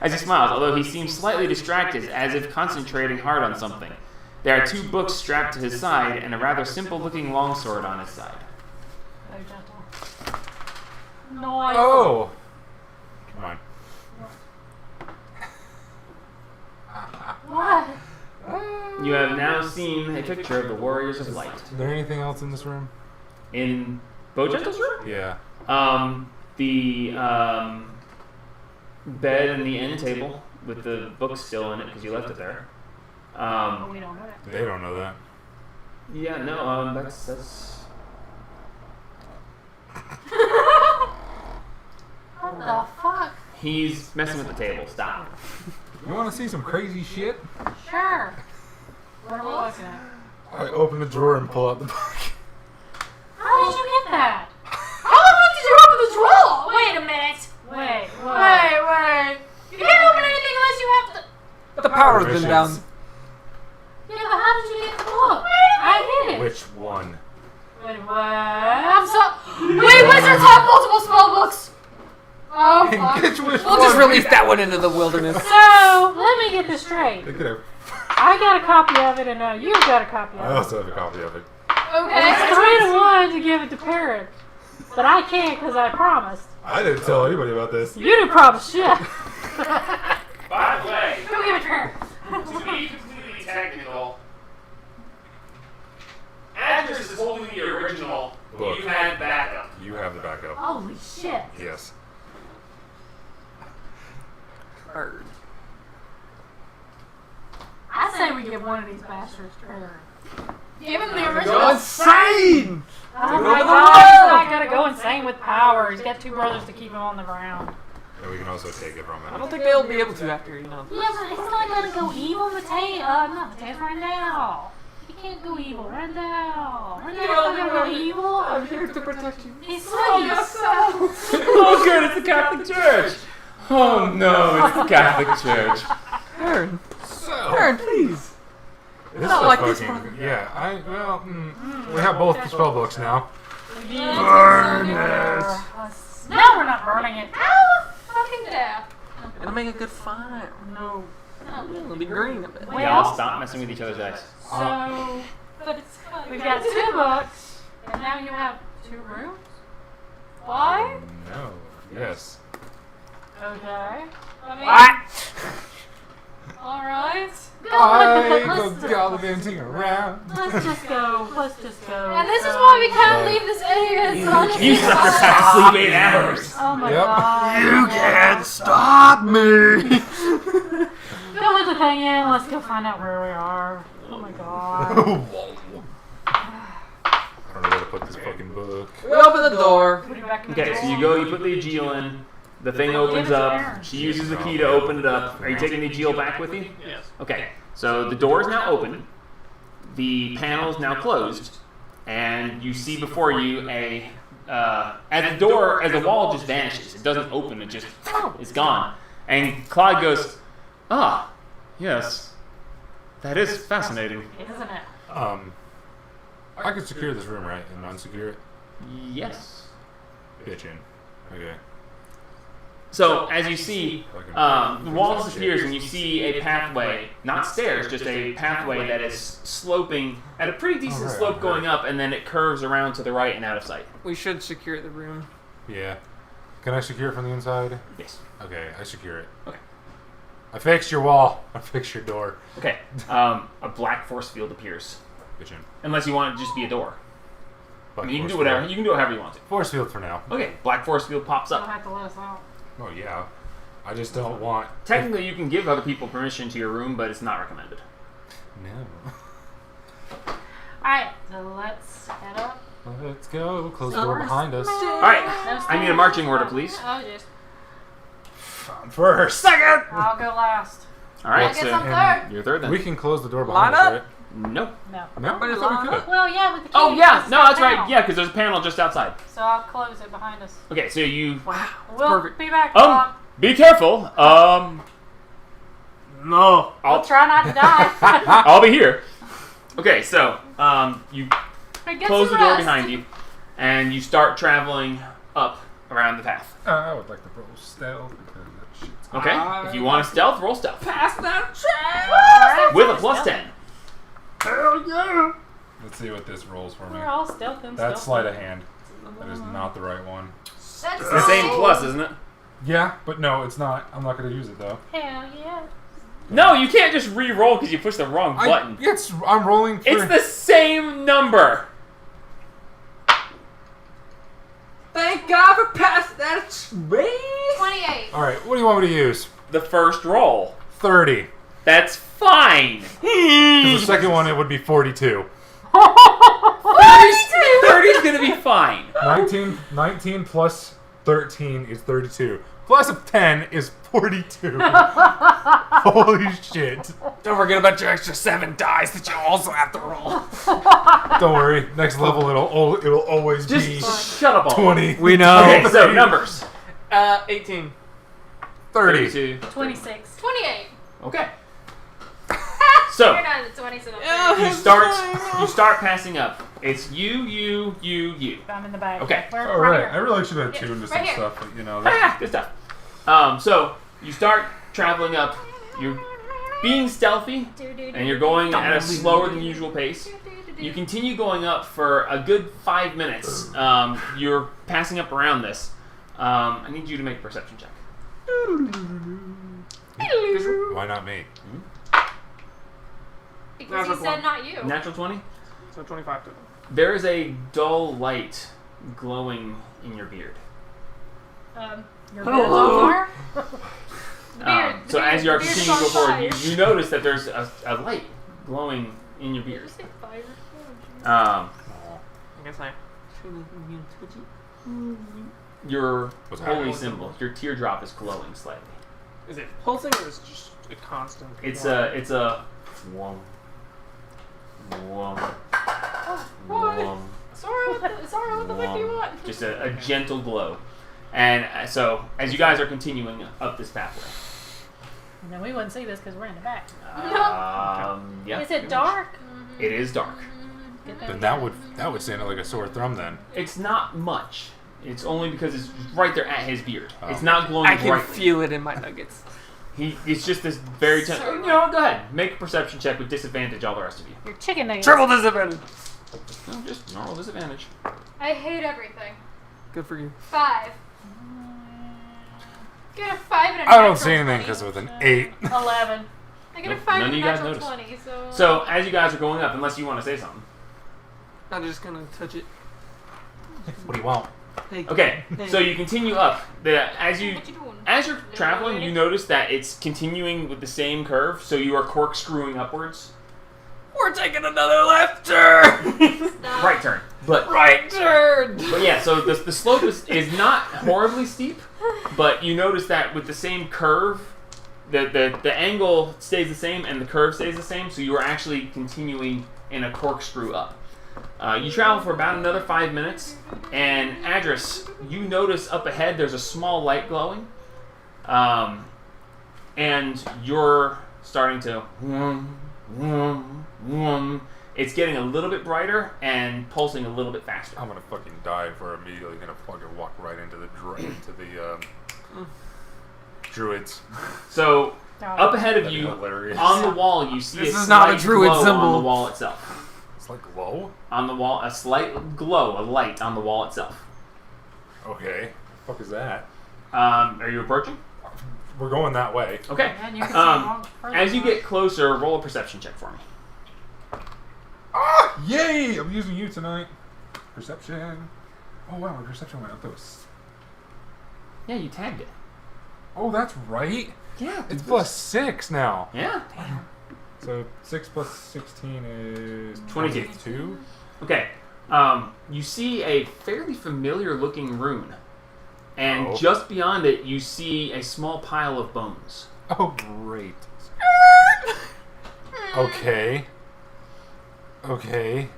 Speaker 1: as he smiles, although he seems slightly distracted, as if concentrating hard on something. There are 2 books strapped to his side and a rather simple-looking longsword on his side.
Speaker 3: Very gentle. Nice.
Speaker 2: Oh! Come on.
Speaker 3: What?
Speaker 1: You have now seen a picture of the Warriors of Light.
Speaker 2: Is there anything else in this room?
Speaker 1: In Bojantel's room?
Speaker 2: Yeah.
Speaker 1: The bed and the end table with the book still in it because you left it there.
Speaker 3: We don't know that.
Speaker 2: They don't know that.
Speaker 1: Yeah, no, that's.
Speaker 3: What the fuck?
Speaker 1: He's messing with the table. Stop.
Speaker 2: You want to see some crazy shit?
Speaker 3: Sure. What are we looking at?
Speaker 2: I open the drawer and pull out the book.
Speaker 3: How did you get that?
Speaker 7: How the fuck did you open the drawer? Wait a minute.
Speaker 3: Wait.
Speaker 7: Wait. You can't open anything unless you have the.
Speaker 4: The power's been down.
Speaker 3: Yeah, but how did you get the book? I did it.
Speaker 2: Which one?
Speaker 3: Wait, what?
Speaker 7: I'm so. Wait, wizards have multiple spell books. Oh fuck.
Speaker 4: We'll just release that one into the wilderness.
Speaker 3: So, let me get this straight.
Speaker 2: They could have.
Speaker 3: I got a copy of it, and you've got a copy
Speaker 2: I
Speaker 3: of it.
Speaker 2: also have a copy of it.
Speaker 7: Okay.
Speaker 3: It's 3-1 to give it to Parrot. But I can't because I promised.
Speaker 2: I didn't tell anybody about this.
Speaker 3: You didn't promise shit.
Speaker 1: By the way,
Speaker 3: Go give it to her.
Speaker 1: to be completely technical, Adris is holding the original.
Speaker 2: Book.
Speaker 1: You had backup.
Speaker 2: You have the backup.
Speaker 3: Holy shit.
Speaker 2: Yes.
Speaker 4: Bird.
Speaker 3: I say we give one of these bastards to her.
Speaker 7: Give him the
Speaker 4: Go
Speaker 7: original.
Speaker 4: insane!
Speaker 3: Oh my god, he's not gonna go insane with power. He's got 2 brothers to keep him on the ground.
Speaker 2: And we can also take it from
Speaker 4: I
Speaker 2: him.
Speaker 4: don't think they'll be able to after,
Speaker 3: Yeah, but he's not gonna go evil, not Mateus right now. He can't go evil right now. Right now, he's not gonna go evil.
Speaker 4: I'm here to protect you.
Speaker 3: He's sweet.
Speaker 1: Oh, good, it's the Catholic Church. Oh no, it's the Catholic Church.
Speaker 4: Aaron,
Speaker 2: So,
Speaker 4: please.
Speaker 2: this
Speaker 4: not
Speaker 2: is
Speaker 4: like this
Speaker 2: fucking, yeah, we have both the spell books now.
Speaker 3: Burn it. No, we're not burning it.
Speaker 7: Ow! Fucking death.
Speaker 4: It'll make a good fire.
Speaker 3: No.
Speaker 4: It'll be green a bit.
Speaker 3: Well-
Speaker 1: Y'all stop messing with each other's dice.
Speaker 3: So,
Speaker 7: But it's
Speaker 3: we've got 2 books, and now you have 2 rooms?
Speaker 7: Why?
Speaker 2: No. Yes.
Speaker 3: Okay.
Speaker 7: I mean,
Speaker 4: What?
Speaker 7: alright.
Speaker 2: I
Speaker 3: Let's
Speaker 2: go
Speaker 3: just-
Speaker 2: gallivanting around.
Speaker 3: Let's just go. Let's just go.
Speaker 7: And this is why we can't leave this idiot.
Speaker 1: You suckers have to sleep 8 hours.
Speaker 3: Oh my
Speaker 2: Yep.
Speaker 3: god.
Speaker 2: You can't stop me!
Speaker 3: Go with the thing in. Let's go find out where we are. Oh my god.
Speaker 2: I don't know where to put this fucking book.
Speaker 4: We open the door.
Speaker 3: Put it back in the
Speaker 1: Okay, so
Speaker 3: drawer.
Speaker 1: you go, you put the Aegil in, the thing opens up, she uses the key to open it up. Are you taking the Aegil back with you?
Speaker 5: Yes.
Speaker 1: Okay, so the door is now open, the panel is now closed, and you see before you as the wall just vanishes. It doesn't open, it just is gone. And Claude goes, "Ah, yes, that is fascinating."
Speaker 3: Isn't it?
Speaker 2: I could secure this room, right? And unsecure it?
Speaker 1: Yes.
Speaker 2: Bitch in. Okay.
Speaker 1: So as you see, the wall disappears and you see a pathway, not stairs, just a pathway that is sloping at a pretty decent
Speaker 2: Alright,
Speaker 1: slope
Speaker 2: alright.
Speaker 1: going up, and then it curves around to the right and out of sight.
Speaker 4: We should secure the room.
Speaker 2: Yeah. Can I secure it from the inside?
Speaker 1: Yes.
Speaker 2: Okay, I secure it.
Speaker 1: Okay.
Speaker 2: I fixed your wall. I fixed your door.
Speaker 1: Okay. A black force field appears,
Speaker 2: Bitch in.
Speaker 1: unless you want it to just be a door. I
Speaker 2: Black
Speaker 1: mean, you can
Speaker 2: force
Speaker 1: do whatever.
Speaker 2: field.
Speaker 1: You can do it however you want to.
Speaker 2: Force field for now.
Speaker 1: Okay. Black force field pops
Speaker 3: You'll
Speaker 1: up.
Speaker 3: have to let us out.
Speaker 2: Oh, yeah. I just don't want...
Speaker 1: Technically, you can give other people permission to your room, but it's not recommended.
Speaker 2: No.
Speaker 3: Alright, so let's head up.
Speaker 2: Let's go. Close the door behind us.
Speaker 1: All right. I need a marching order, please.
Speaker 7: Oh, jeez.
Speaker 2: I'm first.
Speaker 1: Second.
Speaker 3: I'll go last.
Speaker 1: All right.
Speaker 7: I guess
Speaker 1: So
Speaker 7: I'm third.
Speaker 1: you're third then.
Speaker 2: We can close the door
Speaker 4: Line
Speaker 2: behind us,
Speaker 4: up.
Speaker 2: right?
Speaker 1: Nope.
Speaker 3: No.
Speaker 2: No, I thought we could.
Speaker 3: Well, yeah, with the key.
Speaker 1: Oh yeah.
Speaker 3: it's
Speaker 1: No,
Speaker 3: the
Speaker 1: that's right.
Speaker 3: panel.
Speaker 1: Yeah, because there's a panel just outside.
Speaker 3: So I'll close it behind us.
Speaker 1: Okay. So you.
Speaker 4: Wow.
Speaker 3: We'll
Speaker 4: perfect.
Speaker 3: be back. Bob.
Speaker 1: Be careful. No.
Speaker 3: We'll try not to die.
Speaker 1: I'll be here. Okay, so you
Speaker 7: But get
Speaker 1: close the
Speaker 7: some
Speaker 1: door
Speaker 7: rest.
Speaker 1: behind you, and you start traveling up around the path.
Speaker 2: I would like to roll stealth because that shit's
Speaker 1: Okay. If you want to stealth, roll stealth.
Speaker 4: Pass that check.
Speaker 1: With a plus 10.
Speaker 2: Hell yeah! Let's see what this rolls for me.
Speaker 3: We're all stealthing.
Speaker 2: That's sleight of hand. That is not the right one.
Speaker 7: That's
Speaker 1: It's the same plus, isn't it?
Speaker 2: Yeah, but no, it's not. I'm not going to use it though.
Speaker 3: Hell yeah.
Speaker 1: No, you can't just re-roll because you pushed the wrong button.
Speaker 2: I'm rolling for...
Speaker 1: It's the same number.
Speaker 4: Thank God for passing that check.
Speaker 7: 28.
Speaker 2: Alright, what do you want me to use?
Speaker 1: The first roll.
Speaker 2: 30.
Speaker 1: That's fine.
Speaker 2: 'Cause the second one, it would be 42.
Speaker 1: 30 is going to be fine.
Speaker 2: 19 plus 13 is 32. Plus of 10 is 42. Holy shit.
Speaker 4: Don't forget about your extra 7 dice that you also have to roll.
Speaker 2: Don't worry. Next level, it'll always be
Speaker 1: Just shut up all.
Speaker 2: 20.
Speaker 4: We know.
Speaker 1: Okay, so numbers.
Speaker 4: 18.
Speaker 2: 30.
Speaker 1: 32.
Speaker 3: 26.
Speaker 7: 28.
Speaker 1: Okay. So
Speaker 7: You're not at 27.
Speaker 1: you start passing up. It's you.
Speaker 3: I'm in the back.
Speaker 1: Okay.
Speaker 3: We're
Speaker 2: All
Speaker 3: right
Speaker 2: right. I
Speaker 3: here.
Speaker 2: really should have
Speaker 7: Yeah,
Speaker 2: tuned to
Speaker 7: right
Speaker 2: some
Speaker 7: here.
Speaker 2: stuff, but you know.
Speaker 1: Ah, good stuff. So you start traveling up. You're being stealthy, and you're going at a slower than usual pace. You continue going up for a good 5 minutes. You're passing up around this. I need you to make a perception check.
Speaker 2: Why not me?
Speaker 7: Because he said not you.
Speaker 1: Natural 20?
Speaker 4: So 25 total.
Speaker 1: There is a dull light glowing in your beard.
Speaker 3: Your beard's on fire?
Speaker 1: So as you are
Speaker 7: the beard's
Speaker 1: continuing to go
Speaker 7: on
Speaker 1: forward,
Speaker 7: fire.
Speaker 1: you notice that there's a light glowing in your
Speaker 7: Did
Speaker 1: beard.
Speaker 7: you say fire?
Speaker 1: Um,
Speaker 4: I guess I.
Speaker 1: your
Speaker 2: What's that?
Speaker 1: holy symbol, your teardrop is glowing slightly.
Speaker 4: Is it pulsing or is it just a constant?
Speaker 1: It's a whom, whum, whum.
Speaker 7: Sorry, what the fuck do you want?
Speaker 1: Just a gentle glow. And so, as you guys are continuing up this pathway,
Speaker 3: No, we wouldn't see this because we're in the back.
Speaker 1: yeah,
Speaker 3: Is it dark?
Speaker 1: it is dark.
Speaker 3: Get
Speaker 2: Then that would stand like a sore thumb then.
Speaker 1: It's not much. It's only because it's right there at his beard. It's not glowing
Speaker 4: I can
Speaker 1: brightly.
Speaker 4: feel it in my nuggets.
Speaker 1: It's just this very gentle. You know, go ahead. Make a perception check with disadvantage, all the rest of you.
Speaker 3: Your chicken nuggets.
Speaker 4: Triple disadvantage.
Speaker 1: No, just normal disadvantage.
Speaker 7: I hate everything.
Speaker 4: Good for you.
Speaker 7: 5. Get a 5 and a
Speaker 2: I
Speaker 7: natural
Speaker 2: don't see anything
Speaker 7: 20.
Speaker 2: because with an 8.
Speaker 3: 11.
Speaker 7: I get a
Speaker 1: Nope,
Speaker 7: 5
Speaker 1: none
Speaker 7: and
Speaker 1: of
Speaker 7: a
Speaker 1: you guys
Speaker 7: natural
Speaker 1: notice.
Speaker 7: 20, so...
Speaker 1: So, as you guys are going up, unless you want to say something.
Speaker 4: I'm just gonna touch it.
Speaker 2: What do you want?
Speaker 4: Hey.
Speaker 1: Okay, so you continue up. As
Speaker 7: What you doing?
Speaker 1: you're traveling, you notice that it's continuing with the same curve, so you are corkscrewing upwards.
Speaker 4: We're taking another left turn.
Speaker 7: Stop.
Speaker 1: Right turn. But
Speaker 4: Right turn.
Speaker 1: yeah, so the slope is not horribly steep, but you notice that with the same curve, the angle stays the same and the curve stays the same, so you are actually continuing in a corkscrew up. You travel for about another 5 minutes, and Adris, you notice up ahead there's a small light glowing, and you're starting to it's getting a little bit brighter and pulsing a little bit faster.
Speaker 2: I'm gonna fucking die if we're immediately gonna fucking walk right into the druids.
Speaker 1: So up ahead of
Speaker 2: That'd be
Speaker 1: you,
Speaker 2: hilarious.
Speaker 1: on the wall, you see
Speaker 4: This
Speaker 1: a
Speaker 4: is not a
Speaker 1: slight
Speaker 4: druid
Speaker 1: glow on
Speaker 4: symbol.
Speaker 1: the wall itself.
Speaker 2: It's like low.
Speaker 1: On the wall, a slight glow, a light on the wall itself.
Speaker 2: Okay. The fuck is that?
Speaker 1: Are you approaching?
Speaker 2: We're going that way.
Speaker 1: Okay.
Speaker 3: And you can see further
Speaker 1: As you
Speaker 3: on.
Speaker 1: get closer, roll a perception check for me.
Speaker 2: Ah! Yay! I'm using you tonight. Perception. Oh wow, my perception went up.
Speaker 1: Yeah, you tagged it.
Speaker 2: Oh, that's right.
Speaker 1: Yeah.
Speaker 2: It's plus 6 now.
Speaker 1: Yeah.
Speaker 2: So 6 plus 16 is
Speaker 1: 22.
Speaker 2: 22.
Speaker 1: Okay. You see a fairly familiar looking rune. And
Speaker 2: Oh.
Speaker 1: just beyond it, you see a small pile of bones.
Speaker 2: Oh, great. Okay. Okay.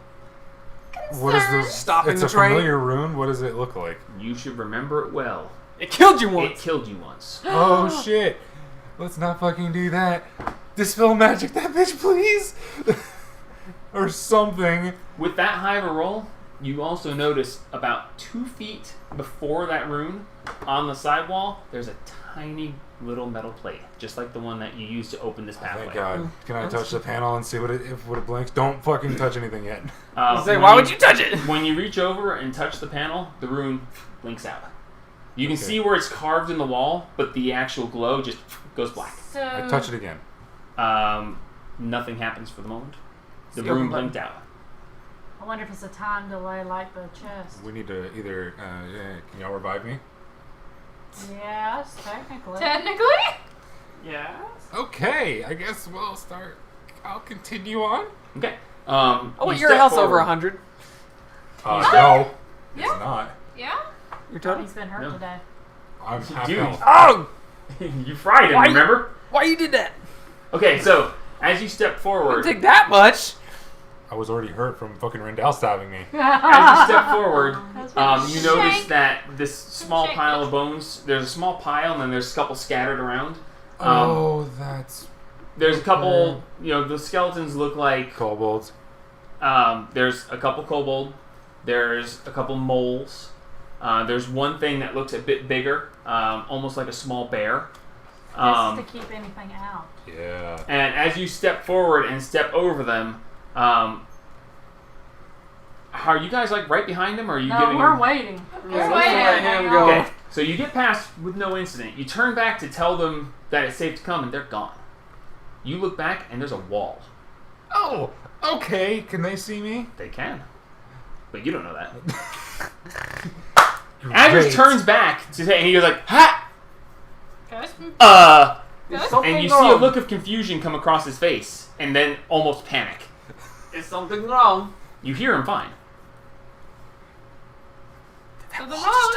Speaker 2: What is the...
Speaker 4: Stopping
Speaker 2: It's
Speaker 4: the
Speaker 2: a
Speaker 4: train.
Speaker 2: familiar rune. What does it look like?
Speaker 1: You should remember it well.
Speaker 4: It killed you
Speaker 1: It
Speaker 4: once.
Speaker 1: killed you once.
Speaker 2: Oh, shit. Let's not fucking do that. Dispel magic that bitch, please. Or something.
Speaker 1: With that high of a roll, you also notice about 2 feet before that rune, on the sidewall, there's a tiny little metal plate, just like the one that you used to open this pathway.
Speaker 2: Thank God. Can I touch the panel and see what it blinks? Don't fucking touch anything yet.
Speaker 4: Say,
Speaker 1: When
Speaker 4: why would you touch it?
Speaker 1: When you reach over and touch the panel, the rune blinks out. You can
Speaker 2: Okay.
Speaker 1: see where it's carved in the wall, but the actual glow just goes black.
Speaker 7: So
Speaker 2: I touch it again.
Speaker 1: Nothing happens for the moment. The
Speaker 4: See, open
Speaker 1: rune
Speaker 4: button.
Speaker 1: blinked out.
Speaker 3: I wonder if it's a time delay like the chest.
Speaker 2: We need to either. Can y'all revive me?
Speaker 3: Yes, technically.
Speaker 7: technically,
Speaker 4: Yeah.
Speaker 2: Okay, I guess we'll start. I'll continue on.
Speaker 1: Okay.
Speaker 4: Oh,
Speaker 1: you
Speaker 4: your
Speaker 1: step
Speaker 4: health's
Speaker 1: forward.
Speaker 4: over 100.
Speaker 2: No,
Speaker 7: Yeah.
Speaker 2: it's not.
Speaker 7: yeah.
Speaker 4: Your
Speaker 3: Oh,
Speaker 4: total?
Speaker 3: he's been hurt
Speaker 1: No.
Speaker 3: today.
Speaker 2: I'm half
Speaker 1: Dude.
Speaker 2: health.
Speaker 4: Oh!
Speaker 1: You fried him,
Speaker 4: Why-
Speaker 1: remember?
Speaker 4: Why you did that?
Speaker 1: Okay, so as you step
Speaker 4: Wouldn't
Speaker 1: forward,
Speaker 4: take that much.
Speaker 2: I was already hurt from fucking Rendell stabbing me.
Speaker 1: as you step forward, you
Speaker 7: Shank.
Speaker 1: notice that this small
Speaker 7: Shank.
Speaker 1: pile of bones. There's a small pile, and then there's a couple scattered around.
Speaker 2: That's
Speaker 1: There's a couple. The skeletons look like.
Speaker 2: kobolds.
Speaker 1: There's a couple kobold. There's a couple moles. There's one thing that looks a bit bigger, almost like a small bear.
Speaker 3: This is to keep anything out.
Speaker 2: Yeah.
Speaker 1: And as you step forward and step over them, are you guys like right behind them, or are you
Speaker 3: No,
Speaker 1: giving?
Speaker 3: we're waiting.
Speaker 4: Yeah,
Speaker 7: waiting.
Speaker 4: let's let him go.
Speaker 1: Okay, so you get past with no incident. You turn back to tell them that it's safe to come, and they're gone. You look back, and there's a wall.
Speaker 2: Oh, okay. Can they see me?
Speaker 1: They can, but you don't know that. Andrews
Speaker 2: Great.
Speaker 1: turns back to say, and he goes like, "Ha!
Speaker 7: Guys,
Speaker 4: There's
Speaker 7: Good.
Speaker 4: something
Speaker 1: And you see
Speaker 4: wrong.
Speaker 1: a look of confusion come across his face, and then almost panic.
Speaker 4: Is something wrong?
Speaker 1: You hear him fine.
Speaker 7: something wrong.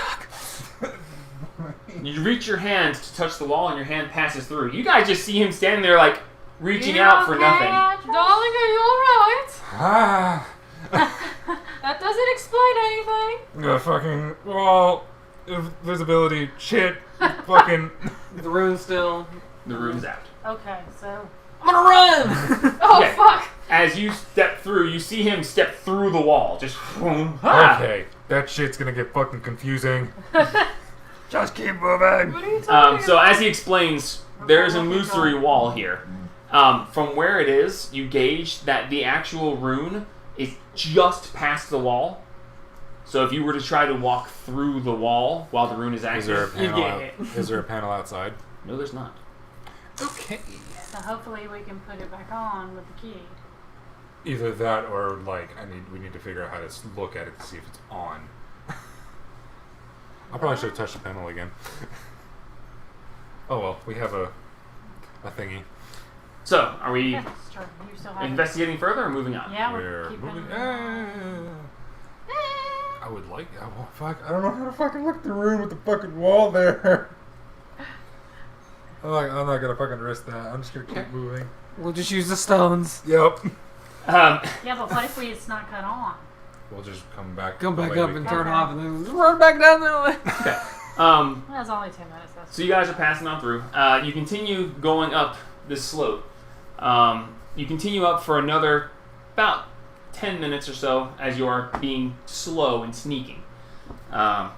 Speaker 1: You reach your hand to touch the wall, and your hand passes through. You guys just see him standing there, like reaching
Speaker 3: You
Speaker 1: out for
Speaker 3: okay,
Speaker 1: nothing.
Speaker 3: Andrew?
Speaker 7: Darling, are you alright?
Speaker 2: Ah.
Speaker 7: That doesn't explain anything.
Speaker 2: Fucking wall. Visibility. Shit. Fucking.
Speaker 4: The room's still.
Speaker 1: The room's out.
Speaker 3: Okay, so
Speaker 4: I'm gonna run!
Speaker 7: Oh,
Speaker 1: Okay.
Speaker 7: fuck.
Speaker 1: As you step through, you see him step through the wall. Just ah!
Speaker 2: Okay. That shit's gonna get fucking confusing. Just keep moving.
Speaker 7: What are you talking
Speaker 1: So
Speaker 7: about?
Speaker 1: as he explains, there is a illusory wall here. From where it is, you gauge that the actual rune is just past the wall. So if you were to try to walk through the wall while the rune is
Speaker 2: Is there a
Speaker 1: active,
Speaker 2: panel?
Speaker 4: get
Speaker 2: Out,
Speaker 4: it.
Speaker 2: is there a panel outside?
Speaker 1: no, there's not.
Speaker 2: Okay.
Speaker 3: so hopefully we can put it back on with the key.
Speaker 2: Either that or like we need to figure out how to look at it to see if it's on. I probably should have touched the panel again. Oh well, we have a thingy.
Speaker 1: So are we
Speaker 3: Yeah, sure. You still have it.
Speaker 1: investigating further or moving on?
Speaker 3: Yeah,
Speaker 2: We're
Speaker 3: we're keeping.
Speaker 2: moving. I would like. Fuck. I don't know how to fucking look the room with the fucking wall there. I'm not gonna fucking risk that. I'm just gonna keep moving.
Speaker 4: We'll just use the stones.
Speaker 2: Yep.
Speaker 3: Yeah, but what if it's not cut on?
Speaker 2: We'll just come back.
Speaker 4: Come
Speaker 2: the
Speaker 4: back
Speaker 2: way
Speaker 4: up
Speaker 2: we
Speaker 4: and
Speaker 2: came.
Speaker 4: turn off and then just run back down there.
Speaker 3: That's only 10 minutes. That's
Speaker 1: So you guys are passing on through. You continue going up this slope. You continue up for another about 10 minutes or so as you are being slow and sneaking.
Speaker 7: Slow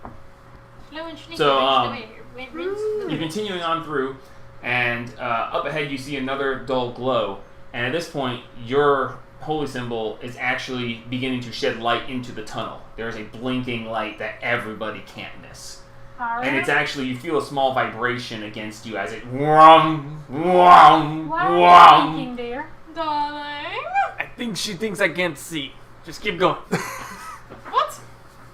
Speaker 7: and sneaky.
Speaker 1: So,
Speaker 7: You're
Speaker 1: You're continuing on through, and up ahead you see another dull glow. And at this point, your holy symbol is actually beginning to shed light into the tunnel. There is a blinking light that everybody can't miss. And it's actually, you feel a small vibration against you as it whom, whom,
Speaker 3: Why are you
Speaker 1: whum.
Speaker 3: thinking, dear?
Speaker 7: Darling.
Speaker 4: I think she thinks I can't see. Just keep going.
Speaker 7: What?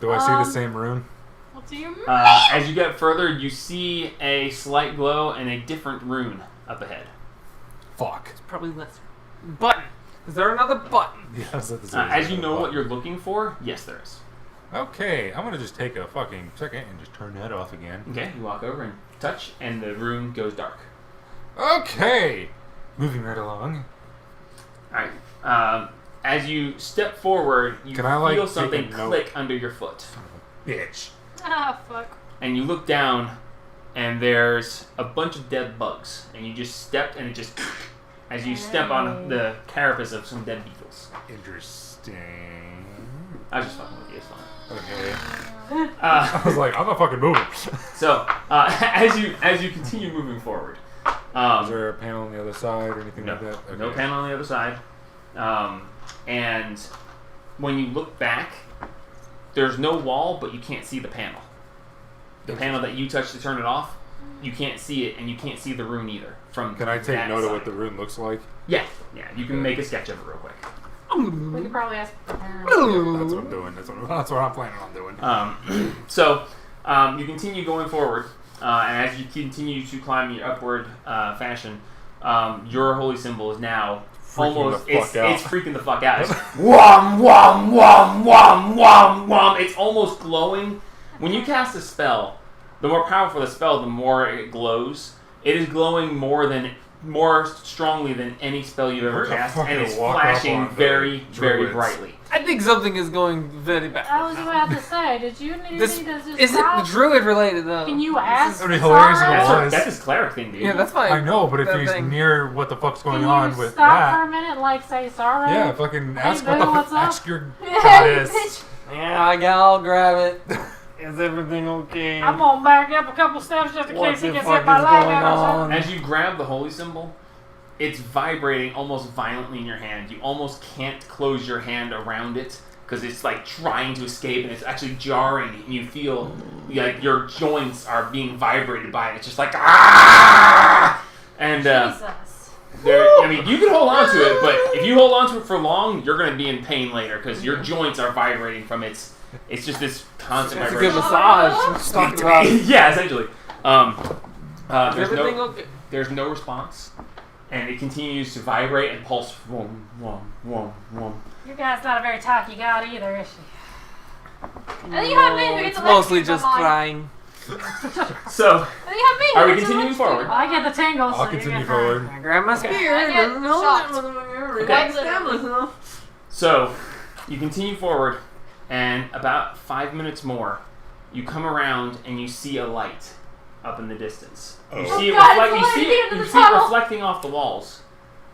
Speaker 2: Do I see the same rune?
Speaker 7: What do you mean?
Speaker 1: As you get further, you see a slight glow and a different rune up ahead.
Speaker 2: Fuck.
Speaker 4: Probably less. Button. Is there another button?
Speaker 2: Yeah, I was at the
Speaker 1: As you know what you're looking for, yes, there is.
Speaker 2: Okay, I'm gonna just take a fucking second and just turn that off again.
Speaker 1: Okay, you walk over and touch, and the rune goes dark.
Speaker 2: Okay, moving right along.
Speaker 1: Alright. As you step forward, you
Speaker 2: Can I, like,
Speaker 1: feel
Speaker 2: take
Speaker 1: something
Speaker 2: a note?
Speaker 1: click under your foot.
Speaker 2: Bitch.
Speaker 7: Ah, fuck.
Speaker 1: And you look down, and there's a bunch of dead bugs. And you just stepped, and it just... As you step on the carapace of some dead beetles.
Speaker 2: Interesting.
Speaker 1: I was just fucking with you. It's fine.
Speaker 2: Okay.
Speaker 1: Uh,
Speaker 2: I was like, I'm not fucking moving.
Speaker 1: so as you continue moving forward,
Speaker 2: Is there a panel on the other side or anything like that? Okay.
Speaker 1: no panel on the other side, and when you look back, there's no wall, but you can't see the panel. The panel that you touched to turn it off, you can't see it, and you can't see the rune either. From
Speaker 2: Can I take
Speaker 1: that
Speaker 2: note of
Speaker 1: side.
Speaker 2: what the rune looks like?
Speaker 1: Yeah, you can make a sketch of it real quick.
Speaker 3: We could probably ask the parents.
Speaker 2: Yeah, that's what I'm doing. That's what I'm planning on doing.
Speaker 1: So you continue going forward, and as you continue to climb your upward fashion, your holy symbol is now almost
Speaker 2: the fuck out.
Speaker 1: it's freaking the fuck out. It's wham wham wham wham wham wham. It's almost glowing. When you cast a spell, the more powerful the spell, the more it glows. It is glowing more strongly than any spell you've ever
Speaker 2: We're gonna
Speaker 1: cast, and
Speaker 2: fucking
Speaker 1: it's
Speaker 2: walk up
Speaker 1: flashing
Speaker 2: on the
Speaker 1: very, very
Speaker 2: druids.
Speaker 1: brightly.
Speaker 4: I think something is going very bad.
Speaker 3: I was about to say, did you need
Speaker 4: This
Speaker 3: me to just
Speaker 4: is it
Speaker 3: stop?
Speaker 4: druid related though.
Speaker 3: Can you ask?
Speaker 2: That'd be hilarious if it
Speaker 3: Sarah?
Speaker 2: was.
Speaker 1: That's his cleric thing, dude.
Speaker 4: Yeah, that's fine.
Speaker 2: I know, but if
Speaker 4: That
Speaker 2: he's
Speaker 4: thing.
Speaker 2: near what the fuck's going
Speaker 3: Can
Speaker 2: on
Speaker 3: you
Speaker 2: with
Speaker 3: stop for a
Speaker 2: that,
Speaker 3: minute, and, like, say sorry?
Speaker 2: yeah, fucking ask
Speaker 3: boo, what's up?
Speaker 2: ask your goddess.
Speaker 4: Yeah, I'll grab it. Is everything okay?
Speaker 3: I'm gonna back up a couple steps just in
Speaker 4: What
Speaker 3: case he
Speaker 4: the
Speaker 3: gets
Speaker 4: fuck
Speaker 3: hit by
Speaker 4: is
Speaker 3: lightning
Speaker 4: going
Speaker 3: or something.
Speaker 4: on?
Speaker 1: As you grab the holy symbol, it's vibrating almost violently in your hand. You almost can't close your hand around it because it's like trying to escape, and it's actually jarring, and you feel like your joints are being vibrated by it. It's just like ah! And
Speaker 3: Jesus.
Speaker 1: I mean, you can hold on to it, but if you hold on to it for long, you're going to be in pain later because your joints are vibrating from its. It's just this constant
Speaker 4: It's a good
Speaker 1: vibration.
Speaker 4: massage. Just talking about.
Speaker 1: Yeah, essentially.
Speaker 4: Is
Speaker 1: There's
Speaker 4: everything
Speaker 1: no,
Speaker 4: okay?
Speaker 1: there's no response, and it continues to vibrate and pulse. Whoom, whoom, whoom, whoom.
Speaker 3: Your guy's not a very talky god either, is she?
Speaker 7: I think you have me who gets
Speaker 4: It's mostly
Speaker 7: electrocuted
Speaker 4: just
Speaker 7: by mine.
Speaker 4: crying.
Speaker 1: So,
Speaker 7: I think you have me who
Speaker 1: are we
Speaker 7: gets
Speaker 1: continuing
Speaker 7: electrocuted
Speaker 1: forward?
Speaker 7: by
Speaker 3: I get the tingles.
Speaker 2: I'll
Speaker 3: so you
Speaker 2: continue
Speaker 3: get
Speaker 2: forward.
Speaker 4: I grab my spear.
Speaker 7: I get shocked.
Speaker 1: Okay. So, you continue forward, and about 5 minutes more, you come around and you see a light up in the distance. You
Speaker 2: Oh.
Speaker 1: see it,
Speaker 7: God,
Speaker 1: reflect,
Speaker 7: it's
Speaker 1: you
Speaker 7: light
Speaker 1: see
Speaker 7: at the
Speaker 1: it,
Speaker 7: end of
Speaker 1: you
Speaker 7: the
Speaker 1: see it
Speaker 7: tunnel.
Speaker 1: reflecting off the walls.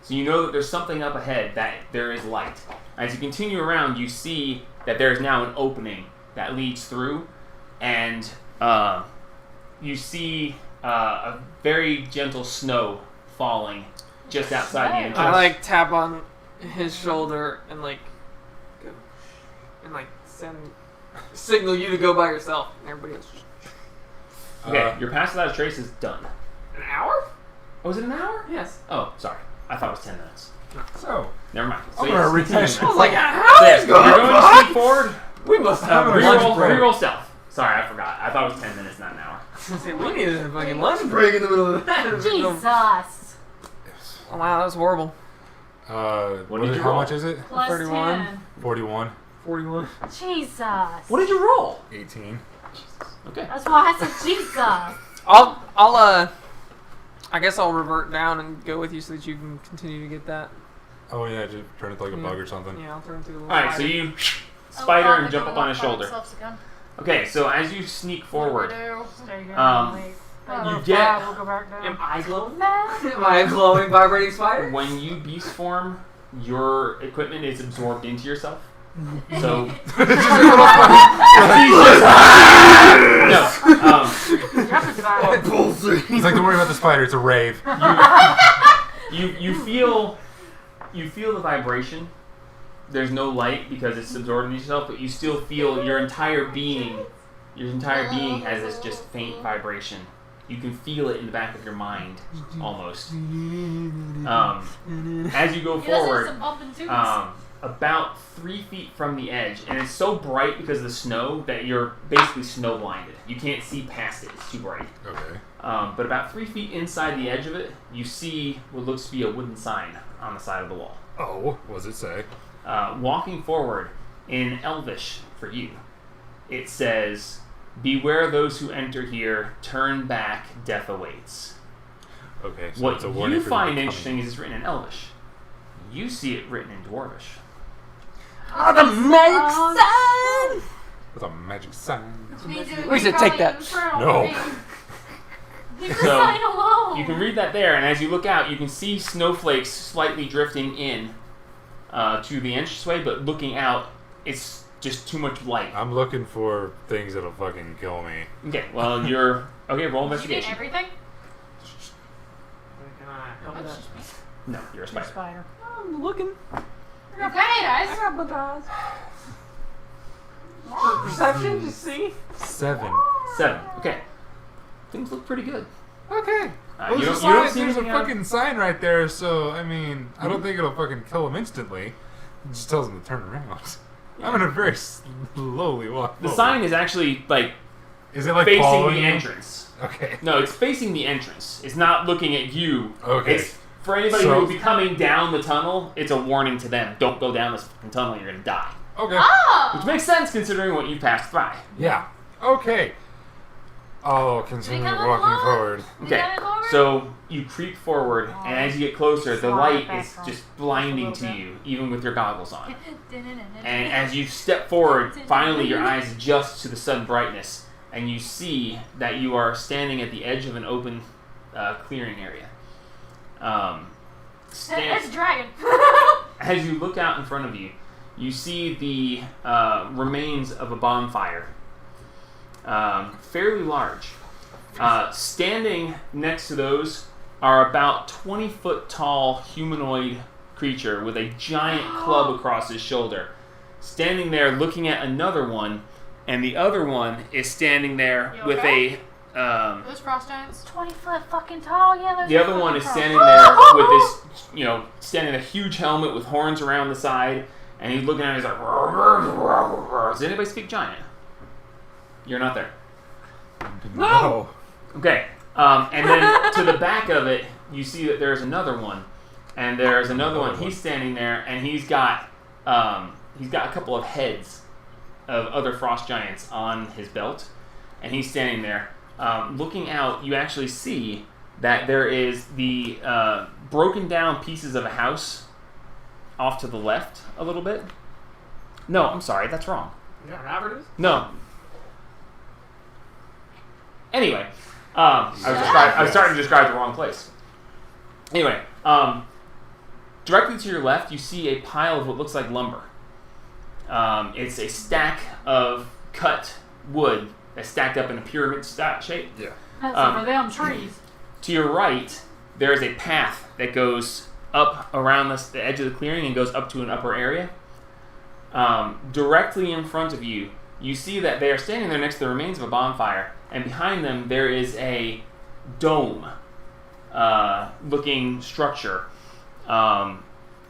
Speaker 1: So you know that there's something up ahead, that there is light. As you continue around, you see that there is now an opening that leads through, and you see a very gentle snow falling just outside the entrance.
Speaker 4: I like tap on his shoulder and like go and like signal you to go by yourself. And everybody else.
Speaker 1: Okay, your pass without a trace is done.
Speaker 4: An hour?
Speaker 1: Oh, was it an hour?
Speaker 4: Yes.
Speaker 1: Oh, sorry. I thought it was 10 minutes.
Speaker 2: So,
Speaker 1: Never mind.
Speaker 2: I'm
Speaker 1: yes,
Speaker 2: gonna
Speaker 1: continue
Speaker 2: retention.
Speaker 4: I was
Speaker 1: then.
Speaker 4: like, how
Speaker 1: So,
Speaker 4: is
Speaker 1: yes, you're going to sneak forward.
Speaker 4: We must have a
Speaker 2: I'm gonna
Speaker 4: lunch
Speaker 1: Reroll,
Speaker 4: break.
Speaker 1: reroll stealth. Sorry, I forgot. I thought it was 10 minutes, not an hour.
Speaker 4: We needed a fucking lunch break in the middle of that.
Speaker 3: Jesus.
Speaker 4: Oh wow, that was horrible.
Speaker 1: What did you
Speaker 2: how
Speaker 1: roll?
Speaker 2: much is it?
Speaker 3: Plus
Speaker 4: 31.
Speaker 3: 10.
Speaker 2: 41,
Speaker 4: 41.
Speaker 3: Jesus.
Speaker 1: What did you roll?
Speaker 2: 18.
Speaker 1: Okay.
Speaker 3: That's why I said Jesus.
Speaker 4: I guess I'll revert down and go with you so that you can continue to get that.
Speaker 2: Oh yeah, just turn it like a bug or something.
Speaker 4: Yeah, I'll turn into a little.
Speaker 1: Alright, so you spider and jump up on his shoulder.
Speaker 7: Again.
Speaker 1: Okay, so as you sneak forward,
Speaker 3: Stay here.
Speaker 1: you
Speaker 3: We'll
Speaker 1: get
Speaker 3: go back down.
Speaker 4: Am I glowing? Am I a glowing vibrating spider?
Speaker 1: when you beast form, your equipment is absorbed into yourself. So no,
Speaker 2: He's like, don't worry about the spider, it's a rave.
Speaker 1: you feel the vibration. There's no light because it's absorbed into yourself, but you still feel your entire being has this just faint vibration. You can feel it in the back of your mind, almost. As you go forward,
Speaker 7: some up and twos.
Speaker 1: about 3 feet from the edge, and it's so bright because of the snow that you're basically snow blinded. You can't see past it; it's too bright.
Speaker 2: Okay.
Speaker 1: But about 3 feet inside the edge of it, you see what looks to be a wooden sign on the side of the wall.
Speaker 2: Oh, what does it say?
Speaker 1: Walking forward in Elvish for you, it says, "Beware those who enter here. Turn back. Death awaits."
Speaker 2: Okay, so
Speaker 1: What
Speaker 2: it's a warning
Speaker 1: you
Speaker 2: for
Speaker 1: find
Speaker 2: coming.
Speaker 1: interesting is it's written in Elvish. You see it written in Dwarvish.
Speaker 4: Oh, the magic sign!
Speaker 2: With a magic sign.
Speaker 4: We should take that.
Speaker 2: No.
Speaker 7: Leave the
Speaker 1: So,
Speaker 7: sign alone.
Speaker 1: You can read that there, and as you look out, you can see snowflakes slightly drifting in to the entranceway, but looking out, it's just too much light.
Speaker 2: I'm looking for things that'll fucking kill me.
Speaker 1: Okay, well, you're... Okay, roll
Speaker 3: Did you get
Speaker 1: investigation.
Speaker 3: everything?
Speaker 1: No, you're a
Speaker 3: You're a
Speaker 1: spider.
Speaker 3: spider.
Speaker 4: I'm looking.
Speaker 3: Okay, guys.
Speaker 4: I got my eyes. Perception, just see.
Speaker 2: 7.
Speaker 1: 7. Okay. Things look pretty good.
Speaker 2: Okay.
Speaker 1: You don't see
Speaker 2: There's a
Speaker 1: anything out-
Speaker 2: fucking sign right there, so, I mean, I don't think it'll fucking kill him instantly. It just tells him to turn around. I'm gonna very slowly walk
Speaker 1: The
Speaker 2: forward.
Speaker 1: sign is actually, like,
Speaker 2: Is it like
Speaker 1: facing
Speaker 2: following
Speaker 1: the
Speaker 2: you?
Speaker 1: entrance.
Speaker 2: Okay.
Speaker 1: No, it's facing the entrance. It's not looking at you.
Speaker 2: Okay.
Speaker 1: It's for anybody
Speaker 2: So-
Speaker 1: who will be coming down the tunnel, it's a warning to them. Don't go down this fucking tunnel, you're gonna die.
Speaker 2: Okay.
Speaker 3: Oh!
Speaker 1: Which makes sense considering what you passed by.
Speaker 2: Yeah. Okay. I'll continue
Speaker 7: come
Speaker 2: walking
Speaker 7: along?
Speaker 2: forward.
Speaker 1: Okay,
Speaker 7: got it forward?
Speaker 1: so you creep forward, and as you get closer, the
Speaker 3: Slide
Speaker 1: light
Speaker 3: back
Speaker 1: is
Speaker 3: on
Speaker 1: just blinding
Speaker 3: just a
Speaker 1: to
Speaker 3: little
Speaker 1: you, even with your goggles on. And as you step forward, finally your eyes adjust to the sudden brightness, and you see that you are standing at the edge of an open clearing area.
Speaker 7: That's a dragon.
Speaker 1: As you look out in front of you, you see the remains of a bonfire, fairly large. Standing next to those are about 20-foot tall humanoid creature with a giant club across his shoulder. Standing there looking at another one, and the other one is standing there
Speaker 3: You
Speaker 1: with
Speaker 3: okay?
Speaker 7: Those frost giants.
Speaker 3: 20-foot fucking tall. Yeah, those
Speaker 1: the
Speaker 3: are
Speaker 1: other one is
Speaker 3: fucking
Speaker 1: standing
Speaker 3: frost.
Speaker 1: there with this, standing in a huge helmet with horns around the side, and he's looking at it, he's like, does anybody speak giant? You're not there.
Speaker 2: No.
Speaker 1: Okay, and then to the back of it, you see that there's another one, and there's another one. He's standing there, and he's got a couple of heads of other frost giants on his belt, and he's standing there. Looking out, you actually see that there is the broken down pieces of a house off to the left a little bit. No, I'm sorry, that's wrong.
Speaker 4: Yeah, Robert is.
Speaker 1: No. Anyway, I was starting to describe the wrong place. Anyway, directly to your left, you see a pile of what looks like lumber. It's a stack of cut wood that's stacked up in a pyramid shape.
Speaker 2: Yeah.
Speaker 3: That's over them trees.
Speaker 1: To your right, there is a path that goes up around the edge of the clearing and goes up to an upper area. Directly in front of you, you see that they are standing there next to the remains of a bonfire, and behind them there is a dome looking structure.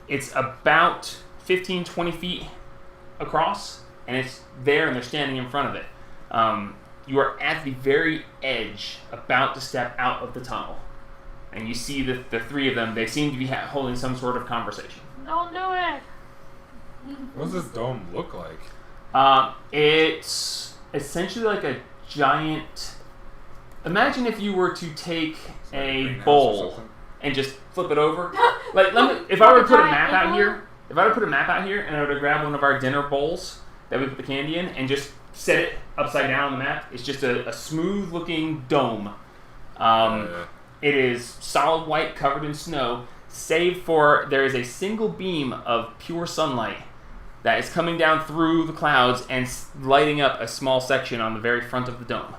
Speaker 1: It's about 15, 20 feet across, and it's there, and they're standing in front of it. You are at the very edge, about to step out of the tunnel, and you see the three of them. They seem to be holding some sort of conversation.
Speaker 3: Don't do it.
Speaker 2: What does this dome look like?
Speaker 1: It's essentially like a giant. Imagine if you were to take a
Speaker 2: Greenhouse or
Speaker 1: bowl
Speaker 2: something?
Speaker 1: and just flip it over. Like, if I were to put a
Speaker 3: Giant
Speaker 1: map out
Speaker 3: igloo?
Speaker 1: here, and I were to grab one of our dinner bowls that we put the candy in and just set it upside down on the map, it's just a smooth-looking dome. It is solid white, covered in snow, save for there is a single beam of pure sunlight that is coming down through the clouds and lighting up a small section on the very front of the dome.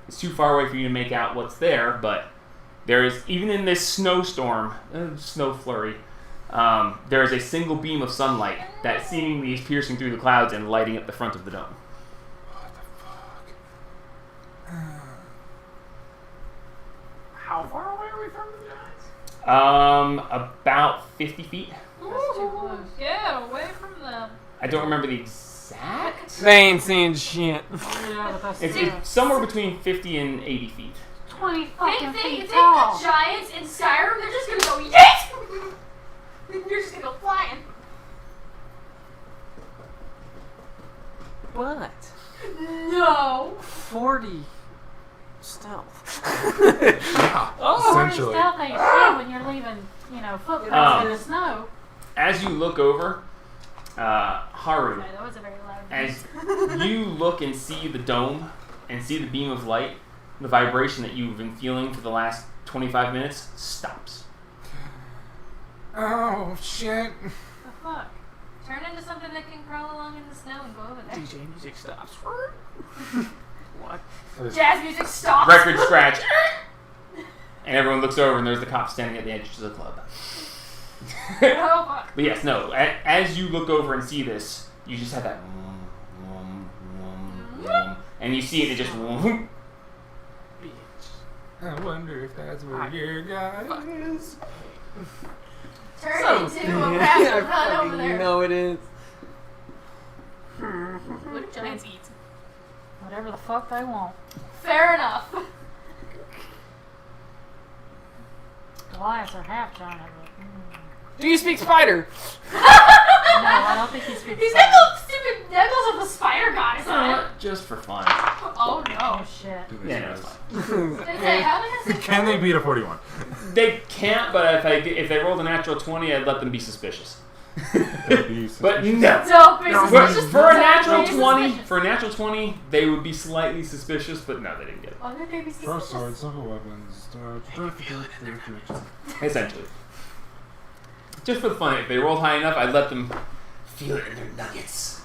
Speaker 1: It's too far away for you to make out what's there, but there is, even in this snowstorm, snow flurry, there is a single beam of sunlight that seemingly is piercing through the clouds and lighting up the front of the dome.
Speaker 2: What the fuck?
Speaker 4: How far away are we from the giants?
Speaker 1: About 50 feet.
Speaker 7: That's too close. Yeah, away from them.
Speaker 1: I don't remember the exact.
Speaker 4: They ain't seeing shit.
Speaker 3: Yeah, but that's
Speaker 1: It's somewhere between 50 and 80 feet.
Speaker 3: 20 fucking
Speaker 7: Think
Speaker 3: feet
Speaker 7: the
Speaker 3: tall.
Speaker 7: giants in Skyrim, they're just gonna go yeet! You're just gonna go flying.
Speaker 4: What?
Speaker 7: No.
Speaker 4: 40 stealth.
Speaker 2: Yeah.
Speaker 3: Or
Speaker 2: Essentially.
Speaker 3: stealth ain't shit when you're leaving, footprints in the snow.
Speaker 1: As you look over, Haru,
Speaker 7: Okay, that was a very loud
Speaker 1: as you look and see the dome and see the beam of light, the vibration that you've been feeling for the last 25 minutes stops.
Speaker 2: Oh shit.
Speaker 3: The fuck?
Speaker 7: Turn into something that can crawl along in the snow and go over there.
Speaker 4: DJ music stops. What?
Speaker 7: Jazz music stops.
Speaker 1: Record scratch. And everyone looks over and there's the cop standing at the edge of the club.
Speaker 7: Oh, fuck.
Speaker 1: But yes, no. As you look over and see this, you just have that, and you see it. It just.
Speaker 2: I wonder if that's where your guy is.
Speaker 7: Turn into a rapid run over
Speaker 4: You
Speaker 7: there.
Speaker 4: know it is.
Speaker 7: What do giants eat?
Speaker 3: Whatever the fuck they want.
Speaker 7: Fair enough.
Speaker 3: Goliaths are half giant.
Speaker 4: Do you speak spider?
Speaker 3: No, I don't think he speaks.
Speaker 7: He's got those stupid knuckles of the spider guys
Speaker 1: You know
Speaker 7: on it.
Speaker 1: what? Just for fun.
Speaker 7: Oh no.
Speaker 3: Oh shit.
Speaker 1: Yeah, no, it's fine.
Speaker 7: Did it say how many has
Speaker 2: Can they beat a 41?
Speaker 1: They can't, but if they rolled a natural 20, I'd let them be suspicious. But no.
Speaker 7: Don't be
Speaker 1: For,
Speaker 7: suspicious.
Speaker 1: for a
Speaker 7: Don't
Speaker 1: natural
Speaker 7: be
Speaker 1: 20,
Speaker 7: suspicious.
Speaker 1: for a natural 20, they would be slightly suspicious, but no, they didn't get it.
Speaker 7: Oh, they're be
Speaker 2: Throw
Speaker 7: suspicious.
Speaker 2: swords, silver weapons,
Speaker 1: Essentially. Just for the fun, if they rolled high enough, I'd let them feel it in their nuggets.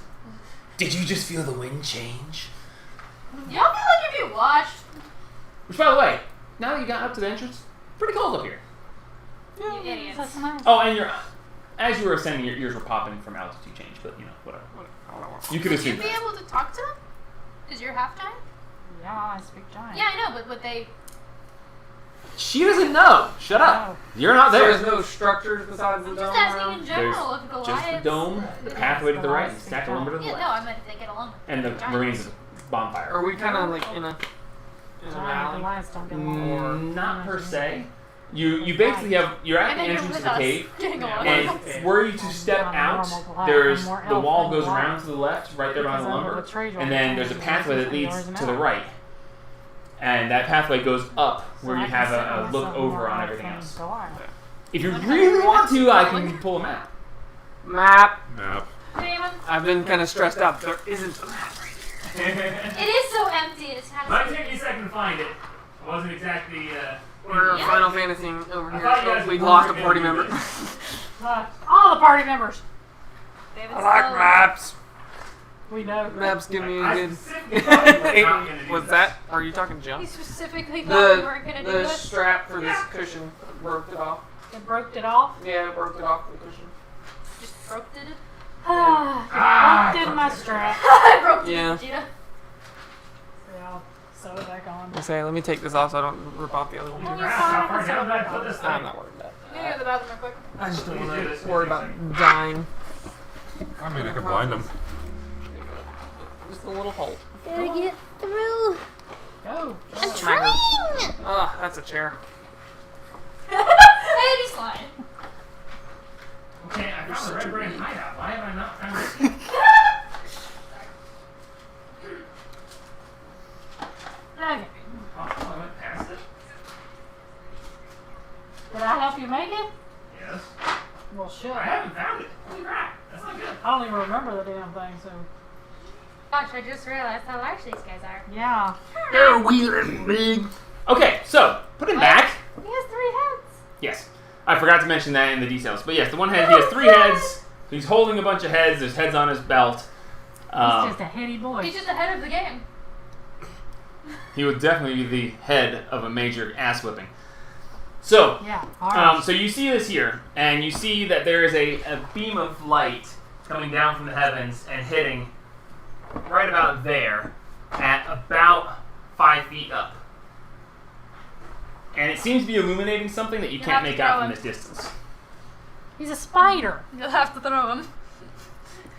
Speaker 1: Did you just feel the wind change?
Speaker 7: Y'all feel like if you watched.
Speaker 1: Which, by the way, now that you got up to the entrance, pretty cold up here.
Speaker 7: You idiots.
Speaker 3: That's nice.
Speaker 1: Oh, and as you were ascending, your ears were popping from altitude change, but you know, whatever. You could
Speaker 7: Would you
Speaker 1: assume
Speaker 7: be
Speaker 1: that.
Speaker 7: able to talk to them? Is your half giant?
Speaker 3: Yeah, I speak giant.
Speaker 7: Yeah, I know, but would they?
Speaker 1: She doesn't know. Shut up. You're not
Speaker 4: There's
Speaker 1: there.
Speaker 4: no structures besides the
Speaker 7: I'm
Speaker 4: dome
Speaker 7: just asking
Speaker 4: around?
Speaker 7: in general if Goliaths.
Speaker 1: Just the dome, the pathway to the right, and stack lumber to the
Speaker 7: Yeah, no,
Speaker 1: left,
Speaker 7: I meant if they get along with
Speaker 1: and the
Speaker 7: giants.
Speaker 1: Marines' bonfire.
Speaker 4: Are we kind of like in a
Speaker 3: Giant
Speaker 4: valley?
Speaker 3: Goliaths don't get along.
Speaker 1: Not per se. You basically you're at
Speaker 7: And
Speaker 1: the
Speaker 7: then you're
Speaker 1: entrance
Speaker 7: with
Speaker 1: of the
Speaker 7: us
Speaker 1: cave,
Speaker 7: getting along.
Speaker 1: and were you to step out, there's the wall goes around to the left, right there behind the lumber, and then there's a pathway that leads to the right, and that pathway goes up where you have a look over on everything else. If you really want to, I can pull a map.
Speaker 4: Map.
Speaker 2: Map.
Speaker 7: Damon,
Speaker 4: I've been kind of stressed out. There isn't a map.
Speaker 7: it is so empty. It's kind
Speaker 1: Might
Speaker 7: of.
Speaker 1: take me a second to find it. I wasn't exactly.
Speaker 4: We're
Speaker 7: Yeah.
Speaker 4: Final Fantasy over
Speaker 1: I thought you
Speaker 4: here.
Speaker 1: guys
Speaker 4: We
Speaker 1: were
Speaker 4: lost a
Speaker 1: gonna
Speaker 4: party
Speaker 1: do
Speaker 4: member.
Speaker 1: this.
Speaker 3: All the party members.
Speaker 7: David's
Speaker 4: I like
Speaker 7: still-
Speaker 4: maps.
Speaker 3: We know.
Speaker 4: Maps give me a
Speaker 1: I
Speaker 4: good.
Speaker 1: specifically thought you were not gonna do
Speaker 4: Was
Speaker 1: this.
Speaker 4: that? Are you talking
Speaker 7: He
Speaker 4: junk?
Speaker 7: specifically thought we weren't gonna do
Speaker 4: The
Speaker 7: this.
Speaker 4: strap for this cushion broke it off.
Speaker 3: It broke it off.
Speaker 4: Yeah, it broke it off the cushion.
Speaker 7: Just broke it.
Speaker 3: Broke in my strap.
Speaker 7: I broke it,
Speaker 4: Yeah.
Speaker 7: Vegeta.
Speaker 3: Yeah, sew it back on.
Speaker 4: I say, let me take this off so I don't rip off the other one.
Speaker 7: No, you're
Speaker 1: How
Speaker 7: fine.
Speaker 1: far down did I put this thing?
Speaker 4: I'm not worried about
Speaker 7: I'm gonna go to the bathroom real quick.
Speaker 4: that. I just don't
Speaker 1: Please
Speaker 4: want
Speaker 1: do this.
Speaker 4: to worry about dying.
Speaker 2: I mean, I could blind them.
Speaker 4: Just a little hole.
Speaker 7: Gotta get through.
Speaker 3: Go.
Speaker 7: I'm trying.
Speaker 4: Ah, that's a chair.
Speaker 7: And he's flying.
Speaker 1: Okay, I found the red brand hideout. Why have I not found it?
Speaker 3: Okay.
Speaker 1: Oh, I went past it.
Speaker 3: Did I help you make it?
Speaker 1: Yes.
Speaker 3: Well, shit.
Speaker 1: I haven't found it. Holy crap. That's not good.
Speaker 3: I don't even remember the damn thing, so.
Speaker 7: Gosh, I just realized how large these guys are.
Speaker 3: Yeah.
Speaker 4: They're weird big.
Speaker 1: Okay, so put it back.
Speaker 7: He has 3 heads.
Speaker 1: Yes. I forgot to mention that in the details. But yes, the one head, he has 3 heads. He's holding a bunch of heads. There's heads on his belt.
Speaker 3: He's just a heady boy.
Speaker 7: He's just ahead of the game.
Speaker 1: He would definitely be the head of a major ass whipping. So,
Speaker 3: Yeah. Hard.
Speaker 1: so you see this here, and you see that there is a beam of light coming down from the heavens and hitting right about there at about 5 feet up. And it seems to be illuminating something that you
Speaker 7: You'll
Speaker 1: can't
Speaker 7: have to
Speaker 1: make out
Speaker 7: throw
Speaker 1: from
Speaker 7: him.
Speaker 1: this distance.
Speaker 3: He's a spider.
Speaker 7: You'll have to throw him.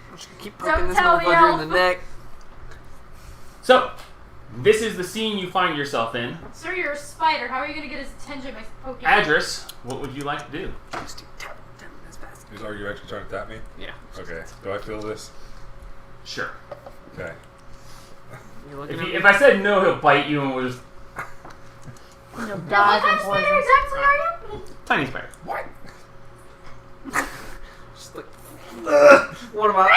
Speaker 4: I'm just gonna keep
Speaker 7: Don't
Speaker 4: poking this
Speaker 7: tell the
Speaker 4: motherfucker in
Speaker 7: elf.
Speaker 4: the neck.
Speaker 1: So, this is the scene you find yourself in.
Speaker 7: Sir, you're a spider. How are you gonna get his attention by poking?
Speaker 1: Adris, what would you like to do?
Speaker 4: Just tap him as fast.
Speaker 2: Are you actually trying to tap me?
Speaker 4: Yeah.
Speaker 2: Okay. Do I feel this?
Speaker 1: Sure.
Speaker 2: Okay.
Speaker 4: You looking at me?
Speaker 1: If I said no, he'll bite you and we'll just...
Speaker 3: You'll
Speaker 7: Now, what
Speaker 3: die
Speaker 7: kind of
Speaker 3: from
Speaker 7: spider
Speaker 3: poison.
Speaker 7: exactly are you?
Speaker 1: Tiny spider.
Speaker 4: Just like. What about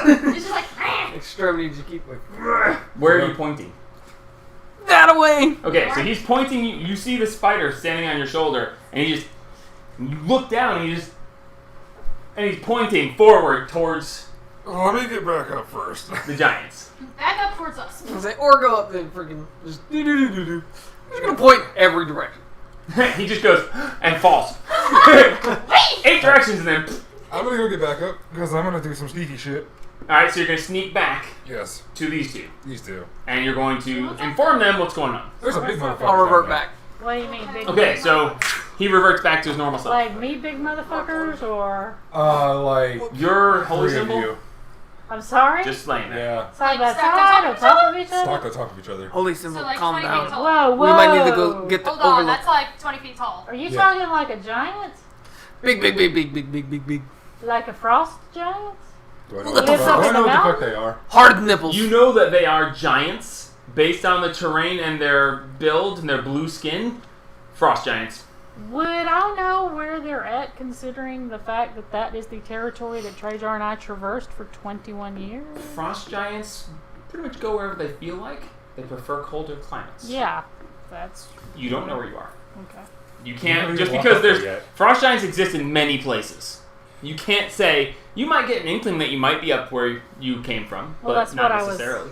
Speaker 7: It's just like.
Speaker 4: extremities? You keep like
Speaker 1: Where are you pointing?
Speaker 4: that away.
Speaker 1: Okay, so he's pointing you. You see the spider standing on your shoulder, and you look down and you just And he's pointing forward towards
Speaker 2: Let me get back up first.
Speaker 1: the giants.
Speaker 7: Back up towards us.
Speaker 4: I say, or go up there and freaking just do. Just gonna point every direction.
Speaker 1: He just goes and falls. 8 directions and then.
Speaker 2: I'm gonna go get back up because I'm gonna do some sneaky shit.
Speaker 1: Alright, so you're going to sneak back
Speaker 2: Yes,
Speaker 1: to these two.
Speaker 2: these two.
Speaker 1: And you're going to inform them what's going on.
Speaker 2: There's a big motherfucker.
Speaker 4: I'll revert back.
Speaker 3: What do you mean, big?
Speaker 1: Okay, so he reverts back to his normal self.
Speaker 3: Like me, big motherfuckers, or
Speaker 2: Like
Speaker 1: Your holy
Speaker 2: 3 of
Speaker 1: symbol,
Speaker 2: you.
Speaker 3: I'm sorry.
Speaker 1: just laying there.
Speaker 2: Yeah,
Speaker 3: Side by
Speaker 7: Like, stacked
Speaker 3: side,
Speaker 7: on
Speaker 3: on
Speaker 7: top
Speaker 3: top of each
Speaker 2: stock
Speaker 3: other.
Speaker 2: on top of each other.
Speaker 4: Holy symbol,
Speaker 7: So, like,
Speaker 4: calm
Speaker 7: 20
Speaker 4: down.
Speaker 7: feet tall.
Speaker 3: Whoa, whoa.
Speaker 4: We might need to go get the
Speaker 7: Hold on,
Speaker 4: overlook.
Speaker 7: that's like 20 feet tall.
Speaker 3: Are you
Speaker 2: Yeah.
Speaker 3: talking like a giant?
Speaker 4: Big.
Speaker 3: Like a frost giant?
Speaker 2: Do I know
Speaker 4: What
Speaker 2: what
Speaker 4: the
Speaker 2: the
Speaker 4: fuck?
Speaker 2: fuck? I
Speaker 3: in
Speaker 2: know
Speaker 3: the
Speaker 2: what the fuck
Speaker 3: mountain?
Speaker 2: they are.
Speaker 4: Hard nipples.
Speaker 1: You know that they are giants based on the terrain and their build and their blue skin. Frost giants.
Speaker 3: Would I know where they're at, considering the fact that that is the territory that Trajar and I traversed for 21 years?
Speaker 1: Frost giants pretty much go wherever they feel like. They prefer colder climates.
Speaker 3: Yeah, that's
Speaker 1: You don't know where you are.
Speaker 3: okay.
Speaker 1: You
Speaker 2: You
Speaker 1: can't
Speaker 2: haven't
Speaker 1: just
Speaker 2: even
Speaker 1: because
Speaker 2: walked up
Speaker 1: there's
Speaker 2: there yet.
Speaker 1: frost giants exist in many places. You can't say you might get an inkling that you might be up where you came from,
Speaker 3: Well,
Speaker 1: but
Speaker 3: that's
Speaker 1: not
Speaker 3: what I was-
Speaker 1: necessarily.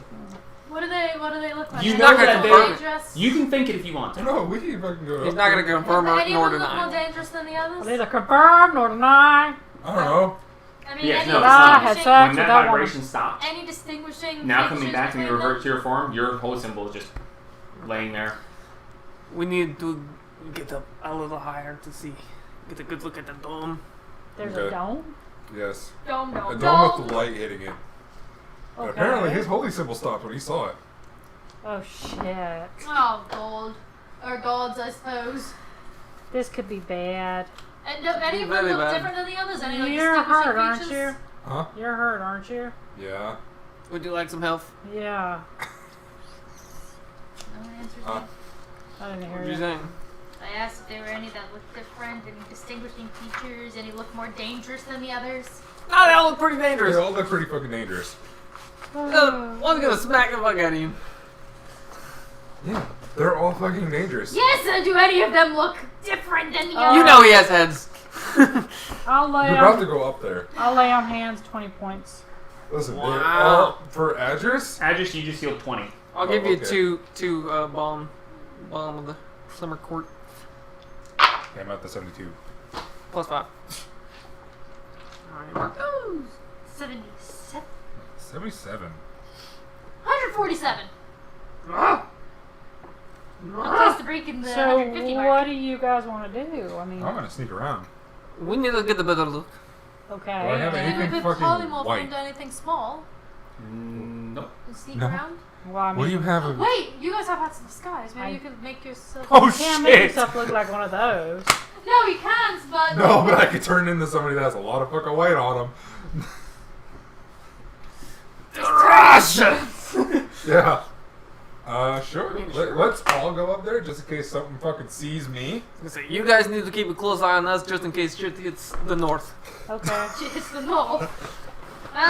Speaker 7: What do they look like?
Speaker 1: You
Speaker 7: Are
Speaker 1: know
Speaker 7: they
Speaker 1: that
Speaker 7: more
Speaker 1: they-
Speaker 7: dangerous?
Speaker 1: You can think it if you want to.
Speaker 2: No, we can fucking go.
Speaker 4: He's
Speaker 2: up
Speaker 4: not gonna
Speaker 2: there.
Speaker 4: confirm
Speaker 7: Do
Speaker 4: or
Speaker 7: any
Speaker 4: nor
Speaker 7: of them look more
Speaker 4: deny.
Speaker 7: dangerous than the others?
Speaker 3: Neither confirm nor deny.
Speaker 2: I don't know.
Speaker 7: I mean,
Speaker 1: Yes,
Speaker 7: any
Speaker 1: no, it's
Speaker 3: I
Speaker 1: not.
Speaker 3: had
Speaker 7: distinguishing,
Speaker 3: sex
Speaker 1: When
Speaker 3: with
Speaker 1: that
Speaker 3: that woman.
Speaker 1: vibration stops,
Speaker 7: any distinguishing
Speaker 1: now coming
Speaker 7: features
Speaker 1: back and you
Speaker 7: between
Speaker 1: revert
Speaker 7: them?
Speaker 1: to your form, your holy symbol is just laying there.
Speaker 4: We need to get up a little higher to see. Get a good look at the dome.
Speaker 3: There's
Speaker 2: Okay.
Speaker 3: a dome.
Speaker 2: Yes.
Speaker 7: Dome.
Speaker 2: A dome with the light hitting it.
Speaker 3: Okay.
Speaker 2: Apparently, his holy symbol stopped when he saw it.
Speaker 3: Oh shit.
Speaker 7: Oh, gold. Or gods, I suppose.
Speaker 3: This could be bad.
Speaker 7: And do any of them
Speaker 4: Very
Speaker 7: look
Speaker 4: bad.
Speaker 7: different than the others? Any like
Speaker 3: You're
Speaker 7: distinguishing
Speaker 3: hurt, aren't
Speaker 7: features?
Speaker 3: you?
Speaker 2: Huh?
Speaker 3: You're hurt, aren't you?
Speaker 2: Yeah.
Speaker 4: Would you like some health?
Speaker 3: Yeah.
Speaker 7: No one answers
Speaker 2: Uh,
Speaker 7: me.
Speaker 3: I didn't
Speaker 4: What
Speaker 3: hear
Speaker 4: are you
Speaker 3: you.
Speaker 4: saying?
Speaker 7: I asked if there were any that looked different, any distinguishing features, any look more dangerous than the others.
Speaker 4: Oh, they all look pretty dangerous.
Speaker 2: They all look pretty fucking dangerous.
Speaker 4: One's gonna smack the fuck out of you.
Speaker 2: Yeah. They're all fucking dangerous.
Speaker 7: Yes, and do any of them look different than the others?
Speaker 4: You know he has heads.
Speaker 3: I'll lay
Speaker 2: You're about to
Speaker 3: on.
Speaker 2: go up there.
Speaker 3: I'll lay on hands. 20 points.
Speaker 2: Listen, they're
Speaker 4: Wow.
Speaker 2: all for Adris.
Speaker 1: Adjust, you just healed 20.
Speaker 4: I'll give you
Speaker 2: okay.
Speaker 4: two bomb of the summer court
Speaker 2: Okay, I'm at the 72.
Speaker 4: plus 5. Alright,
Speaker 7: Ooh, 77.
Speaker 2: 77.
Speaker 7: 147. I'm close to breaking the
Speaker 3: So
Speaker 7: 150 mark.
Speaker 3: what do you guys want to do? I mean,
Speaker 2: I'm gonna sneak around.
Speaker 4: we need to get a better look.
Speaker 2: Do I have
Speaker 3: okay.
Speaker 7: Maybe we
Speaker 2: anything
Speaker 7: could
Speaker 2: fucking
Speaker 7: polymorph
Speaker 2: white?
Speaker 7: into anything small
Speaker 1: Nope.
Speaker 7: and sneak
Speaker 2: No.
Speaker 7: around.
Speaker 3: Well, I mean,
Speaker 2: What do you have? Of...
Speaker 7: Wait, you guys have hats in the skies. Maybe
Speaker 3: I-
Speaker 7: you could make yourself.
Speaker 2: Oh
Speaker 3: you can't make
Speaker 2: shit!
Speaker 3: yourself look like one of those.
Speaker 7: No, you can't, but.
Speaker 2: No, but I could turn into somebody that has a lot of fucking white on them. Yeah. Sure. Let's all go up there just in case something fucking sees me.
Speaker 4: You guys need to keep a close eye on us just in case shit hits the north.
Speaker 3: Okay.
Speaker 7: It's the north.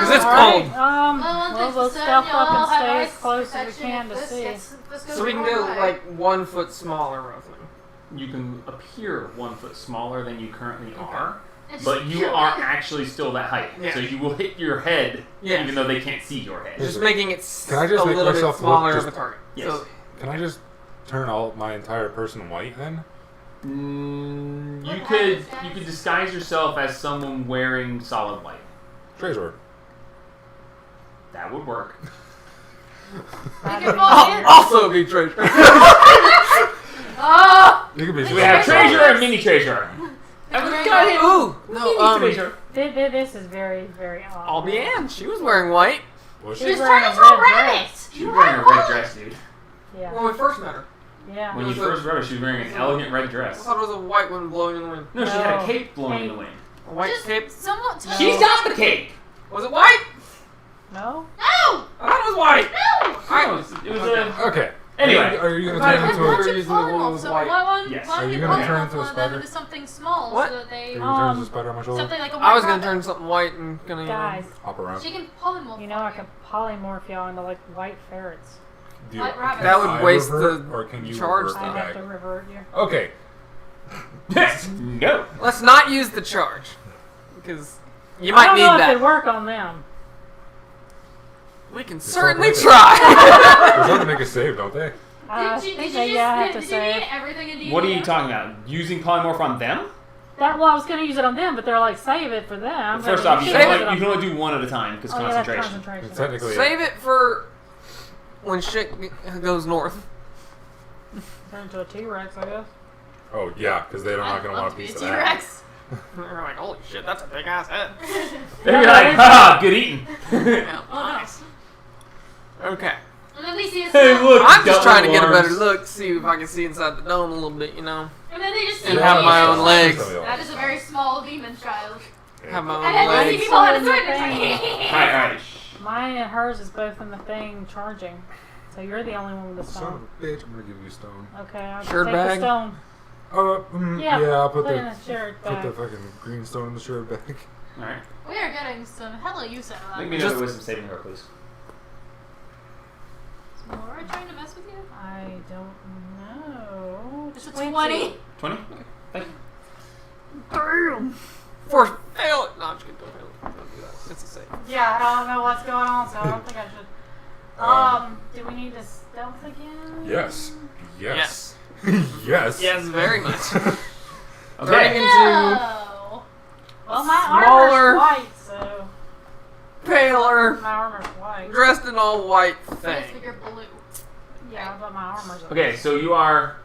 Speaker 4: Is this
Speaker 3: Alright,
Speaker 4: cold?
Speaker 3: well, we'll stealth up and stay as close as we can to see.
Speaker 4: So we can go like 1 foot smaller roughly.
Speaker 1: You can appear 1 foot smaller than you currently are,
Speaker 7: It's
Speaker 1: but you
Speaker 7: pure
Speaker 1: are
Speaker 7: white.
Speaker 1: actually still that height.
Speaker 4: Yeah.
Speaker 1: So you will hit your head,
Speaker 4: Yeah.
Speaker 1: even though they can't see your head.
Speaker 4: Just making it
Speaker 2: Can I just
Speaker 4: a
Speaker 2: make
Speaker 4: little bit
Speaker 2: myself look
Speaker 4: smaller
Speaker 2: just-
Speaker 4: of a target.
Speaker 1: Yes.
Speaker 4: So
Speaker 2: Can I just turn all my entire person white then?
Speaker 1: You could disguise yourself as someone wearing solid white.
Speaker 2: Trezor.
Speaker 1: That would work.
Speaker 7: You can fall
Speaker 4: I'll
Speaker 7: in.
Speaker 4: also be treasure.
Speaker 7: Oh!
Speaker 2: You could be.
Speaker 1: So we have treasure and mini treasure.
Speaker 4: Ooh, no,
Speaker 1: treasure.
Speaker 3: This is very, very odd.
Speaker 4: I'll be Anne. She was wearing white
Speaker 2: Was
Speaker 3: She's
Speaker 2: she?
Speaker 7: Just
Speaker 3: wearing
Speaker 7: turn
Speaker 3: a
Speaker 7: into a
Speaker 3: red dress.
Speaker 7: rabbit!
Speaker 1: She was wearing a red dress, dude.
Speaker 3: Yeah.
Speaker 4: when we first met her.
Speaker 3: Yeah.
Speaker 1: When you first wrote her, she was wearing an elegant red
Speaker 4: I
Speaker 1: dress.
Speaker 4: thought it was a white one blowing in the wind.
Speaker 1: No, she had a
Speaker 3: No.
Speaker 1: cape blowing in the
Speaker 3: Cape.
Speaker 1: wind.
Speaker 4: A white
Speaker 7: Just
Speaker 4: cape.
Speaker 7: somewhat.
Speaker 3: No.
Speaker 1: She's got the cape!
Speaker 4: Was it white?
Speaker 3: No?
Speaker 7: No!
Speaker 4: I thought it was white.
Speaker 1: No, it was a...
Speaker 2: Okay.
Speaker 1: Anyway.
Speaker 2: Are you gonna
Speaker 4: Right,
Speaker 2: turn
Speaker 7: Why
Speaker 2: into
Speaker 4: we're
Speaker 2: a?
Speaker 7: don't you
Speaker 4: using the one
Speaker 7: polymorph?
Speaker 4: with
Speaker 7: So
Speaker 4: white.
Speaker 1: Yes.
Speaker 7: why
Speaker 2: Are
Speaker 7: don't
Speaker 2: you
Speaker 7: you
Speaker 2: gonna turn
Speaker 7: polymorph
Speaker 2: into a
Speaker 7: one of them
Speaker 2: spider?
Speaker 7: into something small
Speaker 4: What?
Speaker 7: so that they.
Speaker 2: Are you gonna turn into a
Speaker 3: Um,
Speaker 2: spider on my shoulder?
Speaker 7: Something like a white
Speaker 4: I was gonna
Speaker 7: rabbit.
Speaker 4: turn something white and gonna.
Speaker 3: Guys,
Speaker 2: Hop around.
Speaker 7: She can polymorph.
Speaker 3: you know I can polymorph y'all into like white ferrets.
Speaker 2: Do you-
Speaker 7: White rabbit.
Speaker 4: That would
Speaker 2: I
Speaker 4: waste
Speaker 2: revert,
Speaker 4: the
Speaker 2: or can you
Speaker 4: charge
Speaker 2: revert
Speaker 3: I
Speaker 2: me
Speaker 3: have
Speaker 2: back?
Speaker 3: to revert you.
Speaker 2: Okay.
Speaker 1: no.
Speaker 4: Let's not use the charge because You
Speaker 3: I
Speaker 4: might
Speaker 3: don't
Speaker 4: need
Speaker 3: know if
Speaker 4: that.
Speaker 3: it'd work on them.
Speaker 4: We can
Speaker 2: all
Speaker 4: certainly
Speaker 2: right.
Speaker 4: try.
Speaker 2: They have to make a save, don't they?
Speaker 3: I
Speaker 7: Did you
Speaker 3: think
Speaker 7: just
Speaker 3: they have to
Speaker 7: did you
Speaker 3: save.
Speaker 7: need everything in D&D?
Speaker 1: What are you talking about? Using polymorph on them?
Speaker 3: Well, I was going to use it on them, but they're like, save it for them.
Speaker 1: First
Speaker 3: but
Speaker 1: off, you
Speaker 3: can't
Speaker 1: can,
Speaker 3: use it
Speaker 1: only,
Speaker 3: on
Speaker 1: you can only do one at a time because
Speaker 3: Oh, yeah, that's
Speaker 1: concentration.
Speaker 3: concentration.
Speaker 2: Technically,
Speaker 4: Save it for when shit goes north.
Speaker 3: Turn into a T-Rex, I guess.
Speaker 2: oh yeah, because they're not gonna want a
Speaker 7: be
Speaker 2: piece
Speaker 7: a
Speaker 2: of that.
Speaker 7: T-Rex.
Speaker 4: They're like, holy shit, that's a big ass head.
Speaker 1: They'd be like, ha, good eating.
Speaker 4: Yeah.
Speaker 7: Oh, nice.
Speaker 4: Okay.
Speaker 7: And then we see a
Speaker 1: Hey,
Speaker 7: small-
Speaker 1: look.
Speaker 4: I'm just trying to get a
Speaker 1: Double
Speaker 4: better
Speaker 1: arms.
Speaker 4: look, see if I can see inside the dome a little bit, you know.
Speaker 7: And then they just see
Speaker 4: And
Speaker 7: me.
Speaker 4: have my own legs.
Speaker 7: That is a very small demon child.
Speaker 4: Have my
Speaker 7: And
Speaker 4: own
Speaker 7: then they see
Speaker 4: legs.
Speaker 7: people on a sword and
Speaker 1: Alright, alright.
Speaker 3: Mine and hers is both in the thing charging. So you're the only one with the
Speaker 2: Son
Speaker 3: stone.
Speaker 2: of a bitch, I'm gonna give you a stone.
Speaker 3: Okay, I'll
Speaker 4: Shirt
Speaker 3: take
Speaker 4: bag?
Speaker 3: the stone.
Speaker 2: Yeah, I'll put
Speaker 3: put it in
Speaker 2: the
Speaker 3: a shirt
Speaker 2: put
Speaker 3: bag.
Speaker 2: the fucking green stone in the shirt bag.
Speaker 1: Alright.
Speaker 7: We are getting some hella use out of
Speaker 1: Make
Speaker 7: that.
Speaker 1: me another wisdom saving throw, please.
Speaker 7: Is Laura trying to mess with you?
Speaker 3: I don't know.
Speaker 7: It's a 20.
Speaker 1: 20? Okay.
Speaker 4: Force fail it. No, I'm just kidding. Don't fail it. Don't do that. It's a save.
Speaker 3: Yeah, I don't know what's going on, so I don't think I should. Do we need to stealth again?
Speaker 2: Yes.
Speaker 4: Yes.
Speaker 2: Yes.
Speaker 4: Yes, very much.
Speaker 1: Okay.
Speaker 4: Turning into
Speaker 7: No.
Speaker 3: Well, my
Speaker 4: Smaller.
Speaker 3: armor's white, so
Speaker 4: paler,
Speaker 3: my armor's white.
Speaker 4: dressed in all white
Speaker 7: Let's
Speaker 4: thing.
Speaker 7: figure blue.
Speaker 3: Yeah, but my armor's white.
Speaker 1: Okay, so you are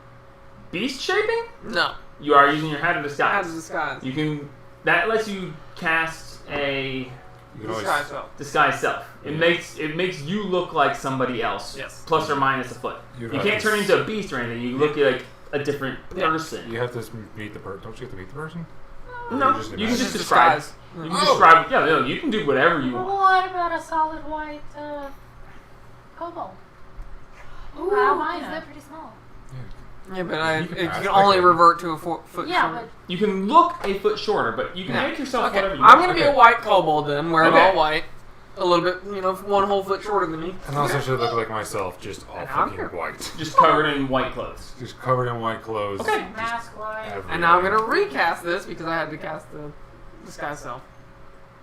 Speaker 1: beast shaping?
Speaker 4: No.
Speaker 1: You are using your hat of
Speaker 4: Out
Speaker 1: disguise.
Speaker 4: of disguise.
Speaker 1: You can. That lets you cast a
Speaker 2: You can always,
Speaker 4: Disguise self.
Speaker 1: disguise self. It makes you look like somebody else.
Speaker 4: Yes.
Speaker 1: Plus or minus a foot.
Speaker 2: You'd
Speaker 1: You
Speaker 2: have
Speaker 1: can't
Speaker 2: to
Speaker 1: turn into a beast or anything. You look like a different
Speaker 4: Yeah.
Speaker 1: person.
Speaker 2: You have to meet the person. Don't you have to meet the person?
Speaker 1: No,
Speaker 2: You just
Speaker 1: you can just
Speaker 2: imagine.
Speaker 1: describe.
Speaker 4: Disguise.
Speaker 1: You can
Speaker 2: Oh.
Speaker 1: describe. Yeah, no, you can do whatever you
Speaker 3: Well,
Speaker 1: want.
Speaker 3: what about a solid white kobold?
Speaker 7: Ooh,
Speaker 3: How am I
Speaker 7: is
Speaker 3: know?
Speaker 7: that pretty small?
Speaker 4: Yeah, but
Speaker 2: You can
Speaker 4: it
Speaker 2: ask,
Speaker 4: can
Speaker 2: I
Speaker 4: only
Speaker 2: can.
Speaker 4: revert to a foot
Speaker 3: Yeah,
Speaker 4: shorter.
Speaker 1: You can look a foot shorter, but you can
Speaker 4: Yeah.
Speaker 1: make yourself
Speaker 4: Okay.
Speaker 1: whatever you want.
Speaker 4: I'm gonna be a
Speaker 1: Okay.
Speaker 4: white kobold then, wearing
Speaker 1: Okay.
Speaker 4: all white. A little bit, you know, 1 whole foot shorter than me.
Speaker 2: And also should look like myself, just all
Speaker 4: And I'm
Speaker 2: fucking
Speaker 4: here.
Speaker 2: white.
Speaker 1: Just covered in white clothes.
Speaker 2: Just covered in white clothes.
Speaker 1: Okay.
Speaker 3: Mask white.
Speaker 2: Everywhere.
Speaker 4: And now I'm gonna recast this because I had to cast the disguise self.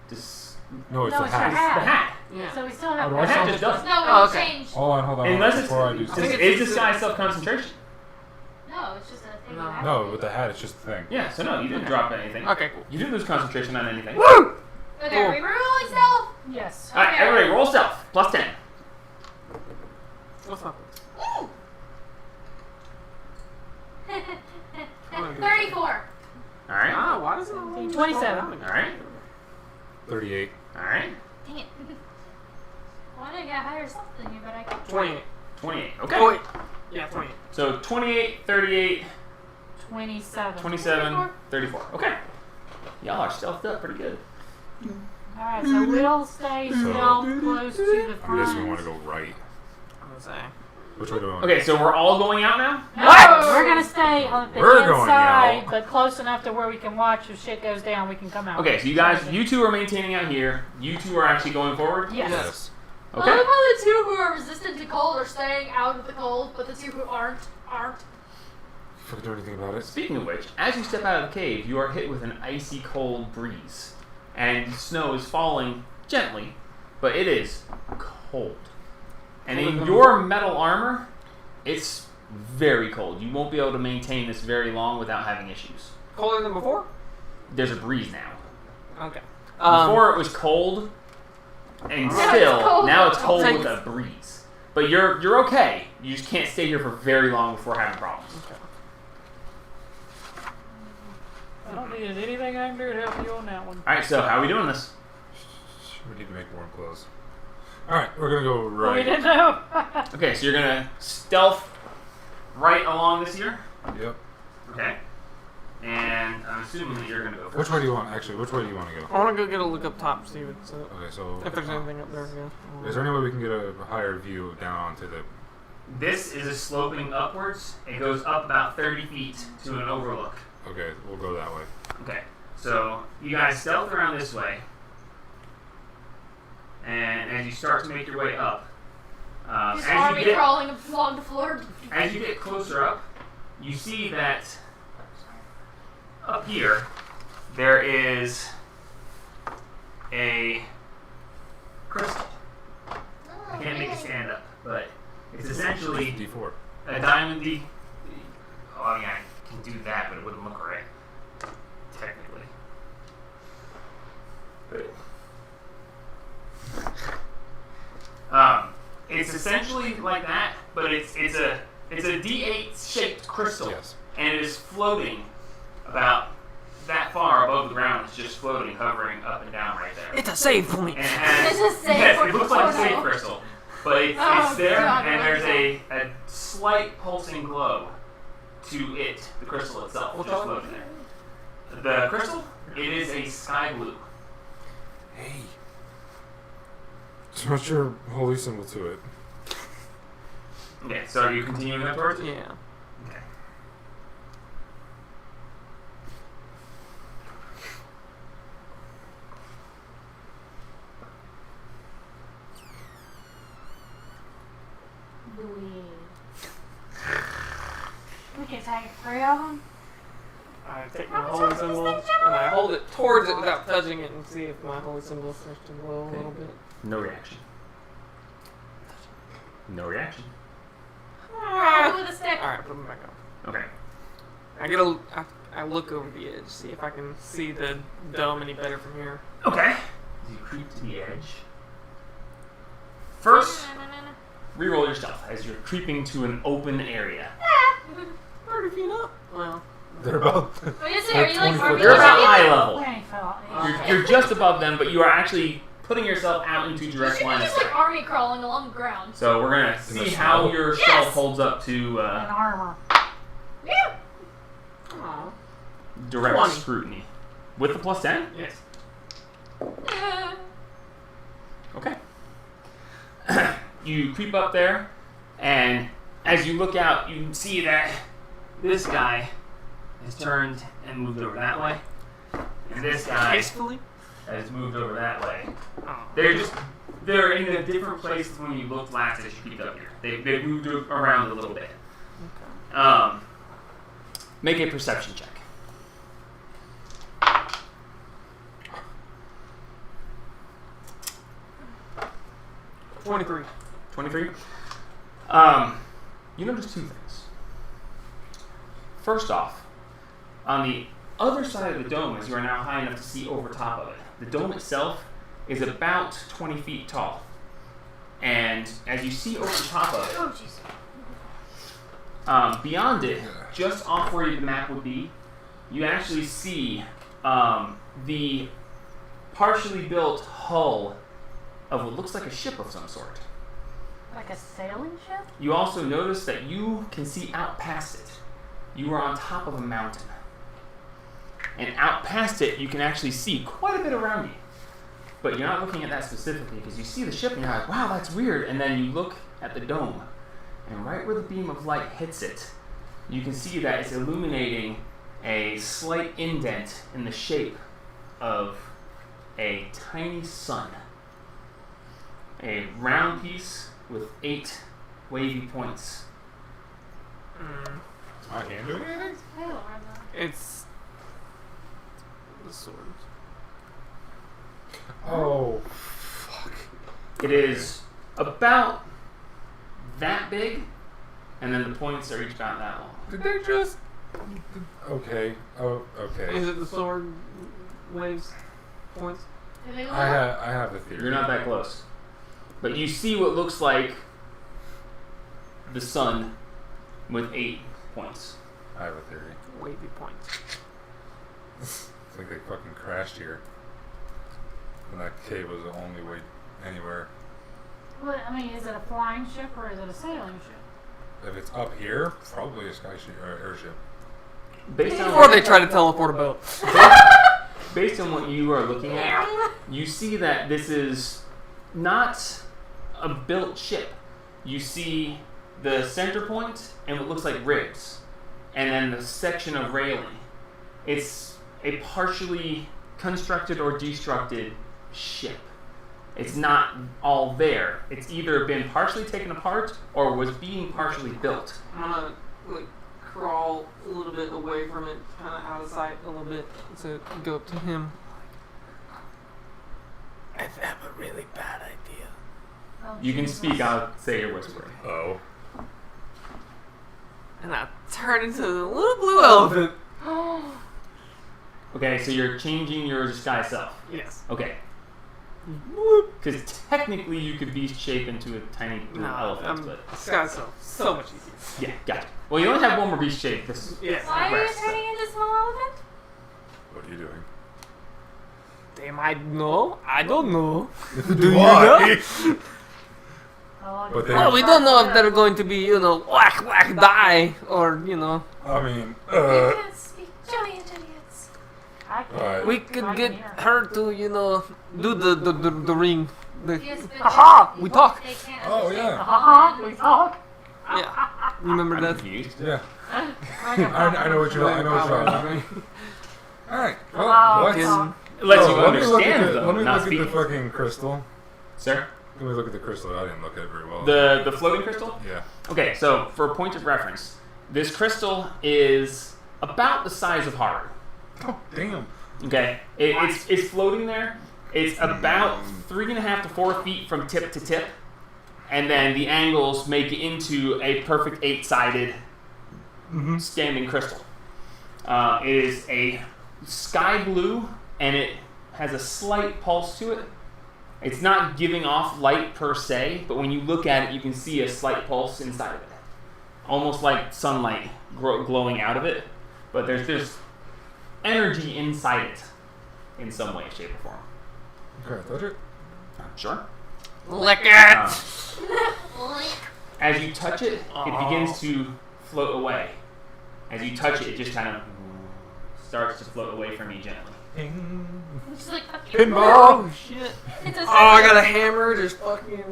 Speaker 1: Just
Speaker 2: No, it's
Speaker 3: No,
Speaker 2: a
Speaker 3: it's your
Speaker 2: hat.
Speaker 3: hat.
Speaker 1: the hat.
Speaker 4: Yeah.
Speaker 3: So we still have
Speaker 2: Oh, do I
Speaker 1: The hat
Speaker 2: still-
Speaker 1: just does.
Speaker 7: No,
Speaker 4: Oh,
Speaker 7: it'll
Speaker 4: okay.
Speaker 7: change.
Speaker 2: Hold on, hold on.
Speaker 1: Unless it's
Speaker 2: before I do
Speaker 4: think
Speaker 2: something.
Speaker 4: it's
Speaker 1: is
Speaker 4: just
Speaker 1: disguise self concentration.
Speaker 7: No, it's just a thing.
Speaker 4: No.
Speaker 7: you have
Speaker 2: No,
Speaker 7: to
Speaker 2: with
Speaker 7: do.
Speaker 2: the hat, it's just a thing.
Speaker 1: Yeah, so no, you didn't drop anything.
Speaker 4: Okay, cool.
Speaker 1: You didn't lose concentration on anything.
Speaker 4: Woo!
Speaker 7: Okay,
Speaker 4: Cool.
Speaker 7: are we rolling stealth?
Speaker 3: Yes.
Speaker 1: Alright,
Speaker 7: Okay.
Speaker 1: everybody roll stealth. Plus 10.
Speaker 4: What's up?
Speaker 7: 34.
Speaker 1: Alright.
Speaker 4: Ah, why does it always
Speaker 3: 27.
Speaker 4: roll down?
Speaker 1: Alright.
Speaker 2: 38.
Speaker 1: Alright.
Speaker 7: Dang it. Why did I get higher stealth than you, but I got
Speaker 4: 28.
Speaker 1: 28. Okay.
Speaker 4: Oh, wait. Yeah, 28.
Speaker 1: So 28, 38,
Speaker 3: 27.
Speaker 1: 27, 34. Okay. Y'all are stealthed up pretty good.
Speaker 3: Alright, so we'll stay stealth close to the
Speaker 2: I guess we
Speaker 3: front.
Speaker 2: want to go right.
Speaker 4: I'm gonna say.
Speaker 2: Which way do we want?
Speaker 1: Okay, so we're all going out now?
Speaker 3: No, we're gonna stay on the
Speaker 2: We're going
Speaker 3: inside,
Speaker 2: out.
Speaker 3: but close enough to where we can watch if shit goes down. We can come out.
Speaker 1: Okay, so you two are maintaining out here. You two are actually going forward?
Speaker 3: Yes.
Speaker 2: Yes.
Speaker 7: I
Speaker 1: Okay.
Speaker 7: love how the two who are resistant to cold are staying out of the cold, but the two who aren't.
Speaker 2: Fucking do anything about it.
Speaker 1: Speaking of which, as you step out of the cave, you are hit with an icy cold breeze. And snow is falling gently, but it is cold. And in your metal armor, it's very cold. You won't be able to maintain this very long without having issues.
Speaker 4: Colder than before?
Speaker 1: There's a breeze now.
Speaker 4: Okay.
Speaker 1: Before it was cold, and
Speaker 7: Now it's
Speaker 1: still,
Speaker 7: cold.
Speaker 1: now it's cold
Speaker 4: Take-
Speaker 1: with a breeze. But you're okay. You just can't stay here for very long before having problems.
Speaker 3: I don't think there's anything I can do to help you on that one.
Speaker 1: Alright, so how are we doing this?
Speaker 2: We need to make warm clothes. Alright, we're gonna go
Speaker 3: We
Speaker 2: right.
Speaker 3: didn't know.
Speaker 1: Okay, so you're gonna stealth right along this here.
Speaker 2: Yep.
Speaker 1: Okay. And I'm assuming that you're gonna go first.
Speaker 2: Which way do you want? Actually, which way do you want to go?
Speaker 4: I wanna go get a look up top, see what's up.
Speaker 2: Okay, so
Speaker 4: If there's anything up there, yeah.
Speaker 2: is there any way we can get a higher view down onto the?
Speaker 1: This is a sloping upwards. It goes up about 30 feet to an overlook.
Speaker 2: Okay, we'll go that way.
Speaker 1: Okay, so you guys stealth around this way, and as you start to make your way up,
Speaker 7: His army crawling along the floor.
Speaker 1: as you get closer up, you see that up here there is a crystal. I can't make it stand up, but it's essentially
Speaker 2: D4.
Speaker 1: a diamond D. Oh, I mean, I can do that, but it wouldn't look right. Technically. But, it's essentially like that, but it's a D8 shaped crystal,
Speaker 2: Yes.
Speaker 1: and it is floating about that far above the ground. It's just floating, hovering up and down right there.
Speaker 4: It's a save point.
Speaker 1: And it has,
Speaker 7: It's a save
Speaker 1: yes,
Speaker 7: for
Speaker 1: it looks like a
Speaker 7: crystal.
Speaker 1: save crystal, but it's
Speaker 7: Oh,
Speaker 1: there,
Speaker 7: God,
Speaker 1: and
Speaker 7: I
Speaker 1: there's
Speaker 7: like
Speaker 1: a slight pulsing glow to it, the crystal itself,
Speaker 4: What's
Speaker 1: just
Speaker 4: that?
Speaker 1: floating there. The crystal, it is a sky blue.
Speaker 2: Hey. So what's your holy symbol to it?
Speaker 1: Okay, so are you continuing up towards it?
Speaker 4: Yeah.
Speaker 1: Okay.
Speaker 3: We can take 3 of them.
Speaker 4: I take my
Speaker 3: How much
Speaker 4: holy
Speaker 3: is this
Speaker 4: symbol
Speaker 3: thing, Gemma?
Speaker 4: and I hold it towards it without touching it and see if my holy symbol starts to glow a little bit.
Speaker 1: No reaction. No reaction.
Speaker 7: With a stick.
Speaker 4: Alright, put them back on.
Speaker 1: Okay.
Speaker 4: I look over the edge, see if I can see the dome any better from here.
Speaker 1: Okay. You creep to the edge. First, reroll your stealth as you're creeping to an open area.
Speaker 4: 30 feet up. Well,
Speaker 7: Oh,
Speaker 2: They're about.
Speaker 7: yes, are you like
Speaker 2: 20
Speaker 7: are we
Speaker 1: You're about
Speaker 7: like
Speaker 1: eye
Speaker 3: We
Speaker 1: level.
Speaker 3: ain't fell.
Speaker 1: You're just above them, but you are actually putting yourself out into
Speaker 7: You
Speaker 1: direct
Speaker 7: should be
Speaker 1: line of
Speaker 7: just like
Speaker 1: sight.
Speaker 7: army crawling along the ground.
Speaker 1: So we're gonna see
Speaker 2: the
Speaker 1: how
Speaker 2: snow?
Speaker 1: your
Speaker 7: Yes!
Speaker 1: stealth holds up to
Speaker 3: In armor.
Speaker 7: Yeah.
Speaker 4: aw.
Speaker 1: direct
Speaker 4: 20.
Speaker 1: scrutiny. With the plus 10?
Speaker 4: Yes.
Speaker 1: Okay. You creep up there, and as you look out, you see that this guy has turned and moved over that way, and this guy
Speaker 4: Tastefully?
Speaker 1: has moved over that way.
Speaker 4: Oh.
Speaker 1: They're in a different place when you looked last as you peeked up here. They've moved around a little bit.
Speaker 4: Okay.
Speaker 1: Make a perception check.
Speaker 4: 23.
Speaker 1: 23. You notice 2 things. First off, on the other side of the dome, as you are now high enough to see over top of it, the dome itself is about 20 feet tall. And as you see over the top of it,
Speaker 7: Oh jeez.
Speaker 1: beyond it, just off where the map would be, you actually see the partially built hull of what looks like a ship of some sort.
Speaker 3: Like a sailing ship?
Speaker 1: You also notice that you can see out past it. You are on top of a mountain. And out past it, you can actually see quite a bit around you. But you're not looking at that specifically because you see the ship and you're like, wow, that's weird. And then you look at the dome. And right where the beam of light hits it, you can see that it's illuminating a slight indent in the shape of a tiny sun. A round piece with 8 wavy points.
Speaker 2: My hand doing anything?
Speaker 7: I don't remember.
Speaker 4: It's the sword.
Speaker 2: Oh, fuck.
Speaker 1: It is about that big, and then the points are each about that long.
Speaker 2: Did they just? Okay. Oh, okay.
Speaker 4: Is it the sword waves points?
Speaker 7: Did they look
Speaker 2: I have a theory.
Speaker 1: You're not that close. But you see what looks like the sun with 8 points.
Speaker 2: I have a theory.
Speaker 4: Wavy points.
Speaker 2: It's like they fucking crashed here. And that cave was the only way anywhere.
Speaker 3: Well, I mean, is it a flying ship or is it a sailing ship?
Speaker 2: If it's up here, probably a sky ship or airship.
Speaker 1: Based on
Speaker 4: Or they try to teleport a boat.
Speaker 1: based on what you are looking at, you see that this is not a built ship. You see the center point and what looks like ribs, and then the section of railing. It's a partially constructed or destructed ship. It's not all there. It's either been partially taken apart or was being partially built.
Speaker 4: I'm gonna like crawl a little bit away from it, kind of out of sight a little bit, to go up to him. I have a really bad idea.
Speaker 7: Oh,
Speaker 1: You can
Speaker 7: Jesus.
Speaker 1: speak out, say you're whispering.
Speaker 2: Oh.
Speaker 4: And I turn into the little blue elephant.
Speaker 1: Okay, so you're changing your disguise self.
Speaker 4: Yes.
Speaker 1: Okay. Because technically you could beast shape into a tiny blue elephant, but
Speaker 4: This guy's so much easier.
Speaker 1: yeah, gotcha. Well, you only have one more beast shape. This
Speaker 4: Yes.
Speaker 7: Why are you
Speaker 1: rest, so-
Speaker 7: turning into a small elephant?
Speaker 2: What are you doing?
Speaker 4: They might know. I don't know.
Speaker 2: Why? But then-
Speaker 4: Well, we don't know if they're going to be, whack, whack, die, or,
Speaker 2: I mean,
Speaker 7: You can't speak giant idiots.
Speaker 3: I can.
Speaker 2: Alright.
Speaker 4: we could get her to, do the ring.
Speaker 7: Yes, but
Speaker 4: Aha! We talk.
Speaker 7: they can't
Speaker 2: Oh,
Speaker 7: understand
Speaker 2: yeah.
Speaker 3: Haha, we talk.
Speaker 4: Yeah. Remember
Speaker 1: I'm
Speaker 4: that?
Speaker 1: confused.
Speaker 2: yeah. I know what you're. I know what you're talking. All right. Well,
Speaker 3: Oh,
Speaker 2: let's.
Speaker 4: Can-
Speaker 1: It lets you
Speaker 2: let me look at
Speaker 1: understand
Speaker 2: the,
Speaker 1: them,
Speaker 2: let me
Speaker 1: not
Speaker 2: look
Speaker 1: speak.
Speaker 2: at the fucking crystal.
Speaker 1: Sir?
Speaker 2: Let me look at the crystal. I didn't look at it very well.
Speaker 1: The floating crystal?
Speaker 2: Yeah.
Speaker 1: Okay, so for a point of reference, this crystal is about the size of Haru.
Speaker 2: Oh, damn.
Speaker 1: Okay, it's floating there. It's about 3.5 to 4 feet from tip to tip, and then the angles make it into a perfect 8-sided standing crystal. It is a sky blue, and it has a slight pulse to it. It's not giving off light per se, but when you look at it, you can see a slight pulse inside of it, almost like sunlight glowing out of it. But there's energy inside it in some way, shape, or form.
Speaker 2: Okay, touch it.
Speaker 1: Sure.
Speaker 4: Lick it!
Speaker 1: As you touch it, it begins to float away. As you touch it, it just kind of starts to float away from you gently.
Speaker 7: It's like fucking
Speaker 2: Pinball.
Speaker 4: Oh, shit.
Speaker 7: It's a
Speaker 4: Oh, I got a hammer, just fucking.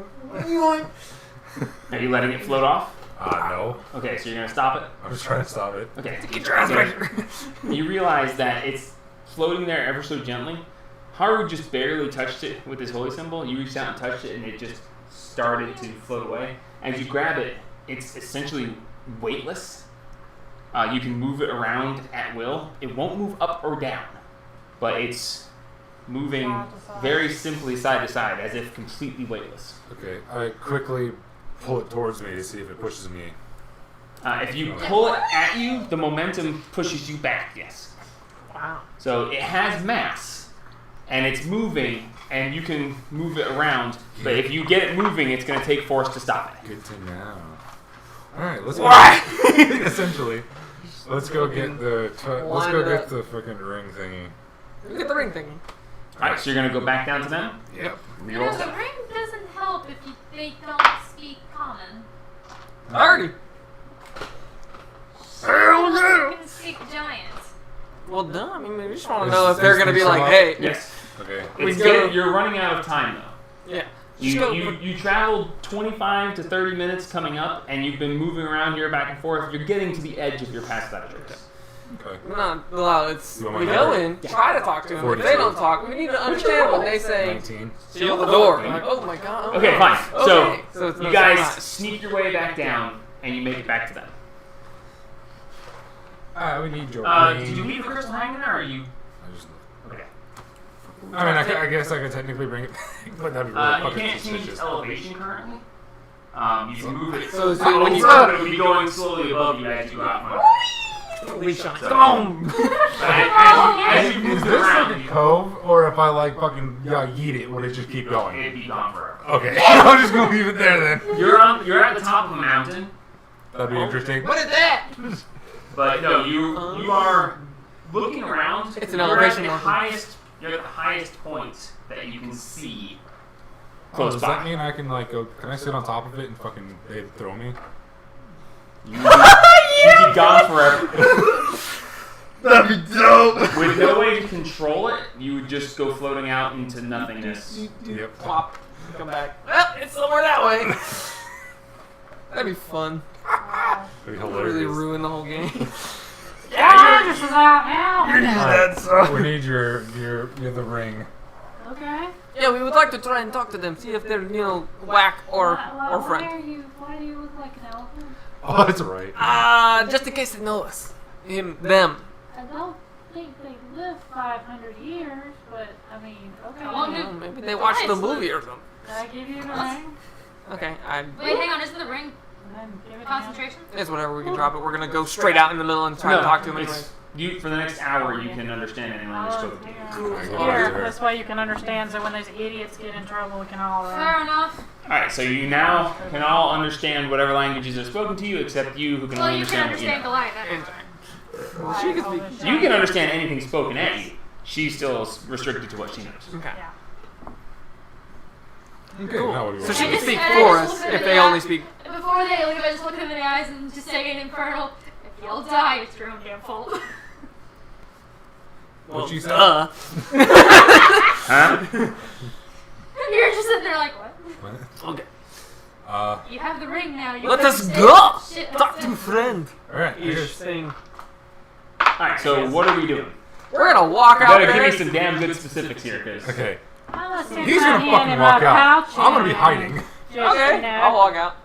Speaker 1: Are you letting it float off?
Speaker 2: No.
Speaker 1: Okay, so you're gonna stop it.
Speaker 2: I'm just trying to stop it.
Speaker 1: Okay.
Speaker 4: Get your ass back.
Speaker 1: You realize that it's floating there ever so gently. Haru just barely touched it with his holy symbol. You reached out and touched it, and it just started to float away. As you grab it, it's essentially weightless. You can move it around at will. It won't move up or down, but it's moving
Speaker 3: Side to side.
Speaker 1: very simply side to side, as if completely weightless.
Speaker 2: Okay, I quickly pull it towards me to see if it pushes me.
Speaker 1: If you pull it at you, the momentum pushes you back, yes.
Speaker 4: Wow.
Speaker 1: So it has mass, and it's moving, and you can move it around, but if you get it moving, it's going to take force to stop it.
Speaker 2: Good to know. All right, let's go.
Speaker 4: What?
Speaker 2: Essentially, let's go get the. Let's
Speaker 4: Line
Speaker 2: go
Speaker 4: it
Speaker 2: get
Speaker 4: up.
Speaker 2: the fucking ring thingy.
Speaker 4: Look at the ring thingy.
Speaker 1: Alright, so you're going to go back down to them?
Speaker 2: Yep.
Speaker 7: You
Speaker 1: Reroll
Speaker 7: know, the
Speaker 1: stuff.
Speaker 7: ring doesn't help if they don't speak common.
Speaker 4: 30. Hell
Speaker 7: They can speak giant.
Speaker 4: Well done. I mean, we just want to
Speaker 2: Is-
Speaker 4: know if they're
Speaker 2: is
Speaker 4: going to be
Speaker 2: this
Speaker 4: like,
Speaker 2: allowed?
Speaker 4: hey.
Speaker 1: Yes.
Speaker 2: Okay.
Speaker 1: It's
Speaker 4: go-
Speaker 1: good. You're running out of time, though.
Speaker 4: Yeah. Just go.
Speaker 1: You traveled 25 to 30 minutes coming up, and you've been moving around here back and forth. You're getting to the edge of your pass that address.
Speaker 2: Okay.
Speaker 4: No, it's.
Speaker 2: You want
Speaker 4: We
Speaker 2: my
Speaker 4: go
Speaker 2: number?
Speaker 4: in, try to talk to them. If
Speaker 2: 42.
Speaker 4: they don't talk, we need to understand what they say.
Speaker 2: 19.
Speaker 4: Seal the door. I'm like, oh my god.
Speaker 1: Okay, fine.
Speaker 4: Okay. So it's
Speaker 1: You
Speaker 4: no
Speaker 1: guys
Speaker 4: surprise.
Speaker 1: sneak your way back down, and you make it back to them.
Speaker 2: We need your ring.
Speaker 1: Did you leave the crystal hanging there, or are you?
Speaker 2: I just.
Speaker 1: Okay.
Speaker 2: I mean, I guess I could technically bring it back, but that'd be really
Speaker 1: You
Speaker 2: fucking
Speaker 1: can't change its
Speaker 2: suspicious.
Speaker 1: elevation currently. You can move it.
Speaker 4: So
Speaker 1: when
Speaker 4: when
Speaker 1: you
Speaker 4: you
Speaker 1: move it, it'll be going slowly above you as you go out.
Speaker 4: we shine.
Speaker 1: Boom! As you
Speaker 2: Is
Speaker 1: move it
Speaker 2: this like
Speaker 1: around,
Speaker 2: a cove, or if I like fucking yeet it, would it just keep going?
Speaker 1: it'd be gone forever.
Speaker 2: Okay, I'm just gonna leave it there then.
Speaker 1: You're at the top of a mountain,
Speaker 2: That'd be interesting.
Speaker 4: What is that?
Speaker 1: but no, you are looking around.
Speaker 4: It's an
Speaker 1: You're
Speaker 4: elevation
Speaker 1: at the
Speaker 4: marker.
Speaker 1: highest. You're at the highest point that you can see.
Speaker 2: Oh,
Speaker 1: Close
Speaker 2: does
Speaker 1: by.
Speaker 2: that mean I can like go? Can I sit on top of it and fucking they throw me?
Speaker 1: You'd be gone forever.
Speaker 2: That'd be dope.
Speaker 1: With no way to control it, you would just go floating out into nothingness.
Speaker 2: Yep.
Speaker 4: Plop. Come back. Well, it's somewhere that way. That'd be fun.
Speaker 2: That'd be
Speaker 4: Really
Speaker 2: hilarious.
Speaker 4: ruin the whole game.
Speaker 3: Yeah, this is out now.
Speaker 2: We need your the ring.
Speaker 3: Okay.
Speaker 4: Yeah, we would like to try and talk to them, see if they're, whack or
Speaker 7: Why
Speaker 4: friend.
Speaker 7: Why do you look like an elephant?
Speaker 2: Oh, that's right.
Speaker 4: Just in case they know us. Them.
Speaker 7: I don't
Speaker 3: think they live 500 years, but I mean, okay.
Speaker 7: How long
Speaker 4: Well, maybe they watched the movie or something.
Speaker 3: Did I give you the ring?
Speaker 4: Okay,
Speaker 7: Wait, hang on. Isn't the ring
Speaker 3: Then give it to him.
Speaker 7: concentration?
Speaker 4: it's whatever. We can drop it. We're gonna go straight out in the middle and try to talk to him anyway.
Speaker 1: it's, you for the next hour you can understand any language spoken to you.
Speaker 3: Here, this way you can understand, so when those idiots get in trouble, we can all
Speaker 7: Fair enough.
Speaker 1: Alright, so you now can all understand whatever languages are spoken to you except you who can
Speaker 7: Well,
Speaker 1: only
Speaker 7: you can
Speaker 1: understand what you
Speaker 7: understand
Speaker 1: know.
Speaker 7: the line.
Speaker 4: Well, she can speak.
Speaker 1: You can understand anything spoken at you. She's still restricted to what she knows.
Speaker 4: Okay.
Speaker 2: Okay, now what do you
Speaker 4: So
Speaker 2: want?
Speaker 4: she can
Speaker 7: just-
Speaker 4: speak
Speaker 7: I
Speaker 4: for
Speaker 7: just
Speaker 4: us
Speaker 7: look at
Speaker 4: if
Speaker 7: it,
Speaker 4: they
Speaker 7: yeah.
Speaker 4: only speak.
Speaker 7: Before they leave, I just look them in the eyes and just say in Infernal, if y'all die, it's your own damn fault.
Speaker 2: What she said?
Speaker 1: Huh?
Speaker 7: You're just sitting there like, what?
Speaker 2: What?
Speaker 4: Okay.
Speaker 7: You have the ring now. You
Speaker 4: Let us
Speaker 7: understand
Speaker 4: go!
Speaker 7: shit
Speaker 4: Talk
Speaker 7: what's
Speaker 4: to
Speaker 7: in-
Speaker 4: friend.
Speaker 2: Alright,
Speaker 4: Ish
Speaker 2: here's
Speaker 4: thing.
Speaker 1: Alright, so what are we doing?
Speaker 4: We're gonna walk
Speaker 1: You
Speaker 4: out
Speaker 1: gotta give
Speaker 4: there.
Speaker 1: me some damn good specifics here, because
Speaker 2: okay.
Speaker 3: I'm gonna stick
Speaker 2: He's
Speaker 3: my
Speaker 2: gonna
Speaker 3: hand
Speaker 2: fucking
Speaker 3: in
Speaker 2: walk
Speaker 3: my
Speaker 2: out.
Speaker 3: pouch
Speaker 2: I'm gonna be
Speaker 3: and
Speaker 2: hiding.
Speaker 3: Just,
Speaker 4: Okay,
Speaker 3: you know,
Speaker 4: I'll walk out.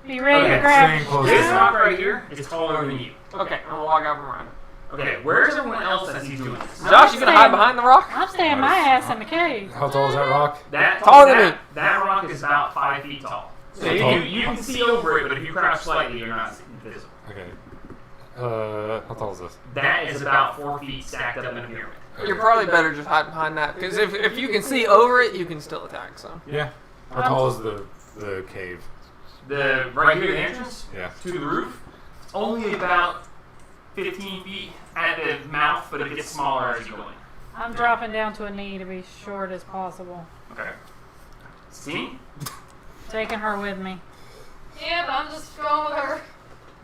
Speaker 3: be ready
Speaker 1: Okay,
Speaker 3: to grab.
Speaker 2: staying close
Speaker 1: this
Speaker 2: to
Speaker 1: rock right here is taller than you.
Speaker 4: Okay, I'm gonna walk out from around.
Speaker 1: Okay, where's everyone else as he's doing this?
Speaker 4: Josh, you gonna hide behind the rock?
Speaker 3: I'm staying my ass in the cave.
Speaker 2: How tall is that rock?
Speaker 4: Taller than me.
Speaker 1: That rock is about 5 feet tall. So you can see over it, but if you crouch slightly, you're not invisible.
Speaker 2: Okay. How tall is this?
Speaker 1: That is about 4 feet stacked up in a pyramid.
Speaker 4: You're probably better just hide behind that, because if you can see over it, you can still attack. So
Speaker 2: Yeah. How tall is the cave?
Speaker 1: The right here, the entrance
Speaker 2: Yeah.
Speaker 1: to the roof, it's only about 15 feet at the mouth, but it gets smaller as you go in.
Speaker 3: I'm dropping down to a knee to be short as possible.
Speaker 1: Okay. See?
Speaker 3: Taking her with me.
Speaker 7: Yeah, but I'm just going with her.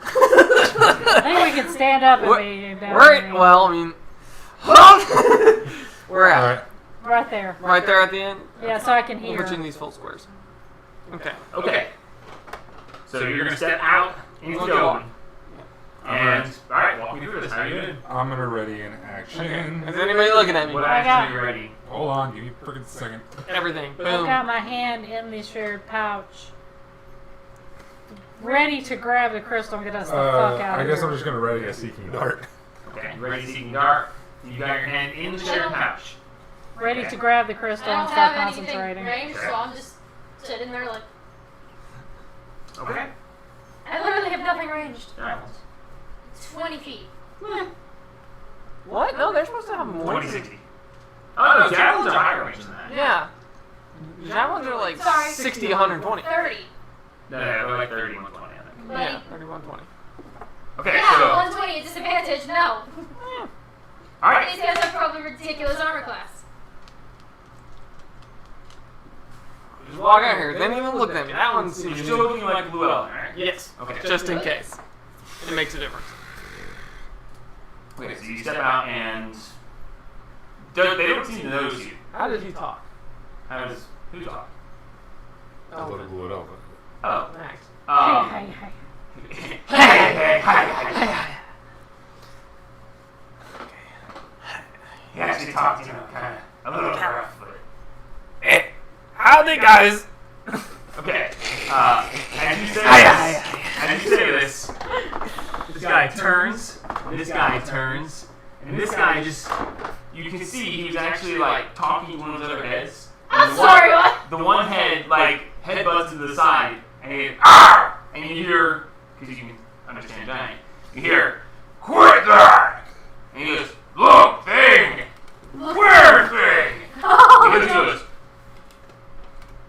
Speaker 3: I think we can stand up and be down
Speaker 4: right.
Speaker 3: there.
Speaker 4: Well, I mean, we're at
Speaker 2: Alright.
Speaker 3: Right there.
Speaker 4: right there at the end.
Speaker 3: Yeah, so I can
Speaker 4: We'll
Speaker 3: hear.
Speaker 4: put you in these full squares. Okay.
Speaker 1: Okay. So you're gonna step out into the
Speaker 4: Okay.
Speaker 1: open. And alright, walk me through this. How you doing?
Speaker 2: I'm gonna ready in action.
Speaker 4: Is anybody looking at me?
Speaker 1: What
Speaker 3: I
Speaker 1: action
Speaker 3: got-
Speaker 1: are you ready?
Speaker 2: Hold on, give me a freaking second.
Speaker 4: Everything.
Speaker 3: I've
Speaker 4: Boom.
Speaker 3: got my hand in the shared pouch. Ready to grab the crystal and get us the fuck out
Speaker 2: I
Speaker 3: of
Speaker 2: guess
Speaker 3: here.
Speaker 2: I'm just gonna ready a seeking dart.
Speaker 1: Okay, you ready to seek dark? You got your hand in the shared pouch.
Speaker 3: Ready to grab the crystal
Speaker 7: I
Speaker 3: and
Speaker 7: don't
Speaker 3: start
Speaker 7: have anything
Speaker 3: concentrating.
Speaker 7: ranged, so I'm just sitting there like,
Speaker 1: Okay.
Speaker 7: I literally have nothing ranged.
Speaker 1: Alright.
Speaker 7: 20 feet.
Speaker 4: What? No, they're supposed to have more.
Speaker 1: 2060. Oh no, javelins are higher range than that.
Speaker 4: Yeah. Javelins are like
Speaker 7: Sorry.
Speaker 4: 60, 120.
Speaker 7: 30.
Speaker 1: No, they're like 30, 120, I think.
Speaker 7: Buddy.
Speaker 4: Yeah, 30, 120.
Speaker 1: Okay,
Speaker 7: Yeah,
Speaker 1: so
Speaker 7: 120 at disadvantage, no.
Speaker 1: alright.
Speaker 7: These guys have probably ridiculous armor class.
Speaker 4: Just walk out here. They didn't even look at me. That one's
Speaker 1: You're still looking like Llewellyn, right?
Speaker 4: Yes.
Speaker 1: Okay.
Speaker 4: Just in case. It makes a difference.
Speaker 1: Okay, so you step out and they don't seem to notice you.
Speaker 4: How did he talk?
Speaker 1: How does who talk?
Speaker 2: A little blue elephant.
Speaker 1: Oh,
Speaker 4: Max.
Speaker 3: Hey, hey,
Speaker 1: He actually talked, you know, kind of a little rough, but
Speaker 4: Howdy, guys.
Speaker 1: okay. As you say this guy turns, and this guy turns, and this guy just, you can see he was actually like talking to one of his other heads. And
Speaker 7: I'm
Speaker 1: the one-
Speaker 7: sorry, what?
Speaker 1: The one head like headbutts to the side, and he "Arr!" and you hear, because you can understand giant, you hear, "Quit that!" And he goes, "Look, thing, where thing?" And he goes,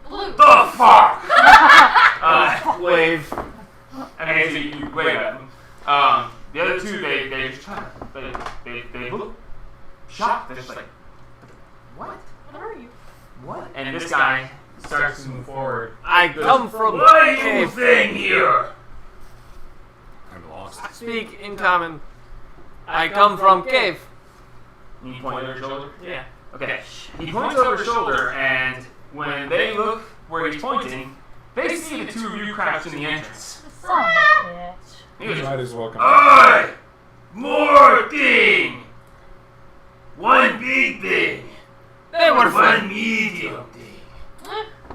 Speaker 7: Blue.
Speaker 1: "The fuck!" Wave. And so you wave at them. The other two, they just try, they look shocked. They're just like, "What?
Speaker 7: What are you?
Speaker 1: What?" And this guy starts to move forward.
Speaker 4: I come from
Speaker 1: What are you
Speaker 4: cave.
Speaker 1: thing here?
Speaker 2: I'm lost.
Speaker 4: Speak in common. I come from cave.
Speaker 1: And you point over his shoulder.
Speaker 4: Yeah.
Speaker 1: Okay. He points over his shoulder, and when they look where he's pointing, they see the two of you crouched in the entrance.
Speaker 3: Son of a bitch.
Speaker 1: He
Speaker 2: You
Speaker 1: goes,
Speaker 2: might as well come.
Speaker 1: "Oi! More thing! One big thing!
Speaker 4: They were
Speaker 1: One
Speaker 4: fun.
Speaker 1: medium thing."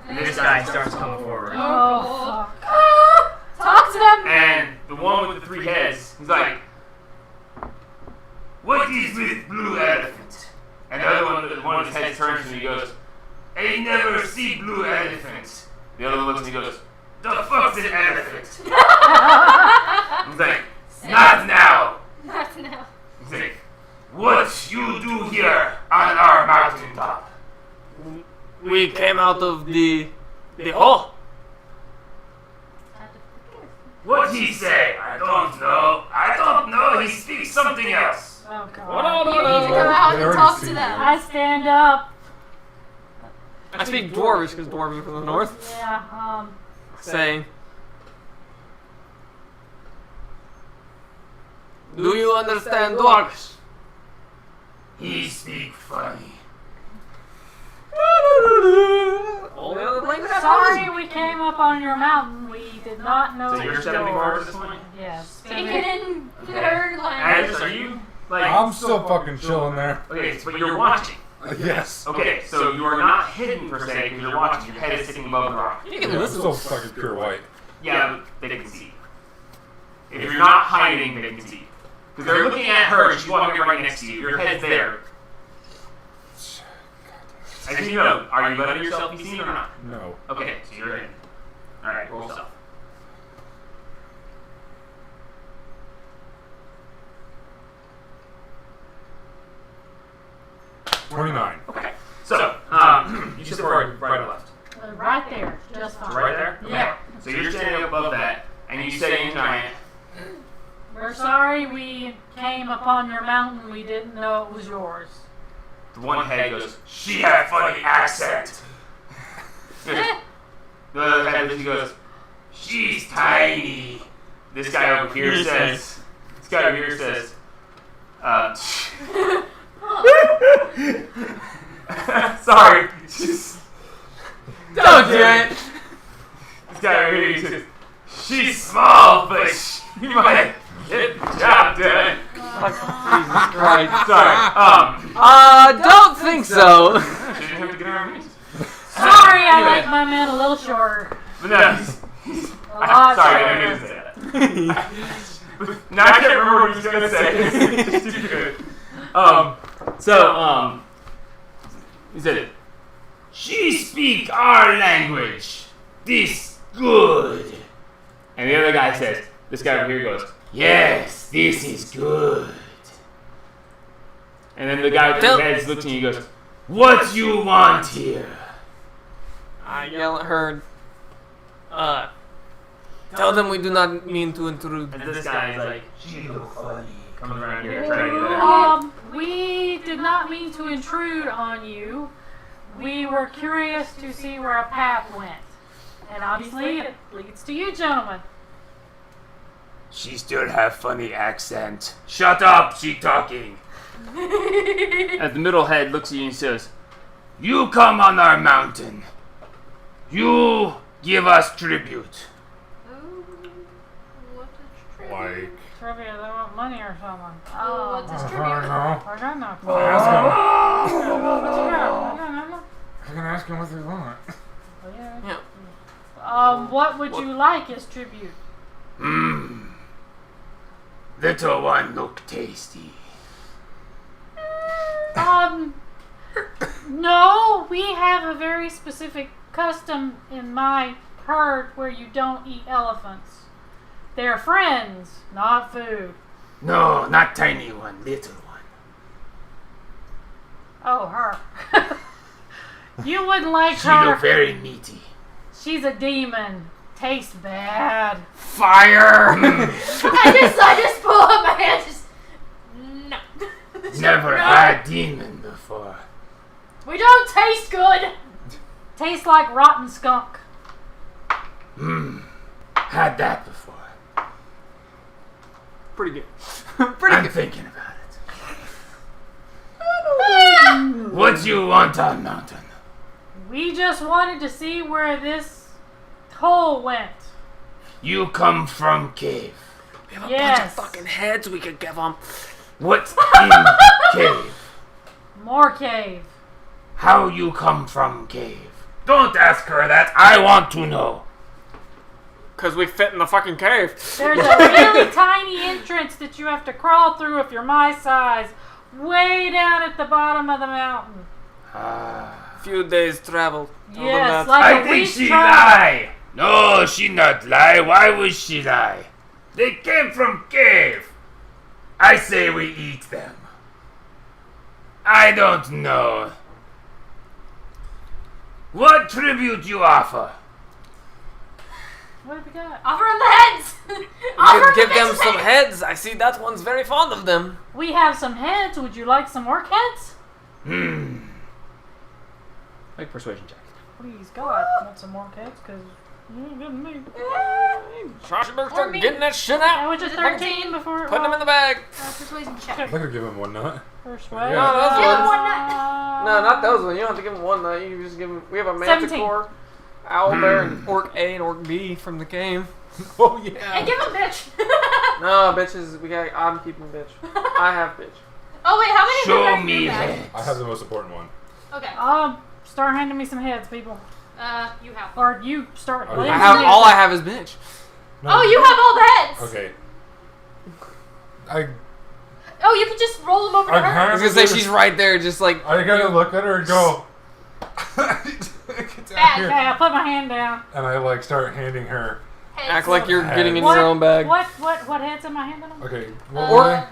Speaker 1: And this guy starts coming forward.
Speaker 3: Oh, fuck.
Speaker 7: Ah, talk to them.
Speaker 1: And the one with the three heads, he's like, "What is with head turns and he goes, I never see blue elephants. The other one looks and he goes, the fuck's an elephant? He's like, not now.
Speaker 7: Not now.
Speaker 1: He's like, what you do here on our mountaintop?
Speaker 4: We came out of the hole.
Speaker 1: What he say? I don't know. I don't know. He speaks something else.
Speaker 3: Oh god.
Speaker 7: You need to go out
Speaker 2: They
Speaker 7: and
Speaker 2: already
Speaker 7: talk
Speaker 2: see
Speaker 7: to
Speaker 2: you.
Speaker 7: them.
Speaker 3: I stand up.
Speaker 4: I speak Dwarvish because Dwarvish from the north.
Speaker 3: Yeah,
Speaker 4: Saying, do you understand Dwarvish?
Speaker 1: He speak funny.
Speaker 4: All the other languages.
Speaker 3: sorry we came up on your mountain. We did not know
Speaker 1: So
Speaker 3: it
Speaker 1: you're
Speaker 3: was
Speaker 1: stepping
Speaker 3: yours.
Speaker 1: forward at this point?
Speaker 3: Yes.
Speaker 7: Speaking in nerd language.
Speaker 1: Andrews, are you like?
Speaker 2: I'm still fucking chilling there.
Speaker 1: Okay, but you're watching.
Speaker 2: Yes.
Speaker 1: Okay, so you are not hidden per se because you're watching. Your head is sticking above the rock.
Speaker 4: You can
Speaker 2: I'm
Speaker 4: listen.
Speaker 2: still fucking pure white.
Speaker 1: Yeah, but they can see. If you're not hiding, they can see. Because they're looking at her and she's walking right next to you. Your head's there. As you know, are you letting yourself be seen or not?
Speaker 2: No.
Speaker 1: Okay, so you're in. Alright, roll stealth.
Speaker 2: 29.
Speaker 1: Okay. So, you said right or left?
Speaker 3: Right there, just fine.
Speaker 1: Right there? Okay.
Speaker 3: Yeah.
Speaker 1: So you're standing above that, and you say in giant,
Speaker 3: We're sorry we came upon your mountain. We didn't know it was yours.
Speaker 1: the one head goes, she had funny accent. The other head goes, she's tiny. This guy over here says, sorry.
Speaker 4: Don't do it.
Speaker 1: This guy over here says, she's small, but she might get the job done.
Speaker 4: Jesus Christ.
Speaker 1: Sorry.
Speaker 4: Don't think so.
Speaker 1: She didn't have to get her means.
Speaker 3: Sorry, I like my man a little shorter.
Speaker 1: But no,
Speaker 3: A lot
Speaker 1: sorry,
Speaker 3: shorter.
Speaker 1: I didn't say that. Now I can't remember what he was gonna say. It's too good. He said, she speak our language. This good. And the other guy says, this guy over here goes, yes, this is good. And then the guy with the head looks at you and goes, what you want here?
Speaker 4: I yell at her. Tell them we do not mean to intrude.
Speaker 1: And this guy is like, she look funny. Comes around here trying to get at
Speaker 3: We did not mean to intrude on you. We were curious to see where a path went. And obviously it leads to you, gentlemen.
Speaker 1: She still have funny accent. Shut up, she talking. As the middle head looks at you and says, you come on our mountain. You give us tribute.
Speaker 7: What is tribute?
Speaker 2: Like,
Speaker 3: Trivia, they want money or something.
Speaker 7: Oh, what's his
Speaker 2: I
Speaker 7: tribute?
Speaker 2: don't know.
Speaker 3: I got nothing.
Speaker 2: Ask him.
Speaker 3: Yeah.
Speaker 2: I can ask him what they want.
Speaker 4: Yeah.
Speaker 3: What would you like as tribute?
Speaker 1: Little one look tasty.
Speaker 3: No, we have a very specific custom in my herd where you don't eat elephants. They're friends, not food.
Speaker 1: No, not tiny one, little one.
Speaker 3: Oh, her. You wouldn't like
Speaker 1: She
Speaker 3: her.
Speaker 1: look very meaty.
Speaker 3: She's a demon. Tastes bad.
Speaker 1: Fire!
Speaker 7: I just pull up my hand. Just no.
Speaker 1: Never had demon before.
Speaker 7: We don't taste good.
Speaker 3: Tastes like rotten skunk.
Speaker 1: Had that before.
Speaker 4: Pretty good. Pretty
Speaker 1: I'm
Speaker 4: good.
Speaker 1: thinking about it. What you want on mountain?
Speaker 3: We just wanted to see where this hole went.
Speaker 1: You come from cave.
Speaker 4: We have a
Speaker 3: Yes.
Speaker 4: bunch of fucking heads we could give them.
Speaker 1: What's in cave?
Speaker 3: More cave.
Speaker 1: How you come from cave? Don't ask her that. I want to know.
Speaker 4: Because we fit in the fucking cave.
Speaker 3: There's a really tiny entrance that you have to crawl through if you're my size, way down at the bottom of the mountain.
Speaker 4: Few days travel. Tell them
Speaker 3: Yes,
Speaker 4: that.
Speaker 3: like
Speaker 6: I
Speaker 3: a
Speaker 6: think
Speaker 3: week's
Speaker 6: she
Speaker 3: travel.
Speaker 6: lie. No, she not lie. Why would she lie? They came from cave. I say we eat them. I don't know. What tribute you offer?
Speaker 3: What have we got?
Speaker 7: Offer him the heads.
Speaker 4: You
Speaker 7: Offer
Speaker 4: can
Speaker 7: him
Speaker 4: give
Speaker 7: the
Speaker 4: them
Speaker 7: bitch
Speaker 4: some
Speaker 7: head.
Speaker 4: heads. I see that one's very fond of them.
Speaker 3: We have some heads. Would you like some orc heads?
Speaker 1: Make persuasion check.
Speaker 3: Please, God, want some orc heads? Because you ain't getting me.
Speaker 4: Schwarzenberg,
Speaker 7: Or
Speaker 4: start
Speaker 7: me.
Speaker 4: getting that shit
Speaker 3: I
Speaker 4: out.
Speaker 3: was just 13 before.
Speaker 4: Putting them in the bag.
Speaker 7: Persuasion check.
Speaker 2: I could give him one nut.
Speaker 3: Persuade.
Speaker 2: Yeah.
Speaker 4: No, those
Speaker 7: Give him
Speaker 4: ones.
Speaker 7: one nut.
Speaker 4: No, not those ones. You don't have to give them one nut. You can just give them. We have a
Speaker 3: 17.
Speaker 4: Manticore, Owlbear, and Orc A and Orc B from the game.
Speaker 2: Oh yeah.
Speaker 7: And give him bitch.
Speaker 4: No, bitches. I'm keeping bitch. I have bitch.
Speaker 7: Oh wait, how many
Speaker 6: Show
Speaker 7: have you
Speaker 6: me
Speaker 7: got?
Speaker 6: heads.
Speaker 2: I have the most important one.
Speaker 7: Okay.
Speaker 3: Start handing me some heads, people.
Speaker 7: You have.
Speaker 3: Or you start.
Speaker 2: Oh,
Speaker 3: well,
Speaker 2: yeah.
Speaker 4: I
Speaker 3: you
Speaker 4: have
Speaker 3: do.
Speaker 4: all I have is bitch.
Speaker 2: No.
Speaker 7: Oh, you have all the heads.
Speaker 2: Okay. I
Speaker 7: Oh, you can just roll them over to
Speaker 2: I
Speaker 7: her.
Speaker 4: I was gonna say she's right there, just like.
Speaker 2: gotta look at her and go. Get down
Speaker 7: Bad,
Speaker 2: here.
Speaker 3: Okay, I put my hand down.
Speaker 2: And I like start handing her.
Speaker 7: Heads.
Speaker 4: Act like you're getting in
Speaker 3: What?
Speaker 4: your own bag.
Speaker 3: What heads am I handing them?
Speaker 2: Okay.
Speaker 4: Orc,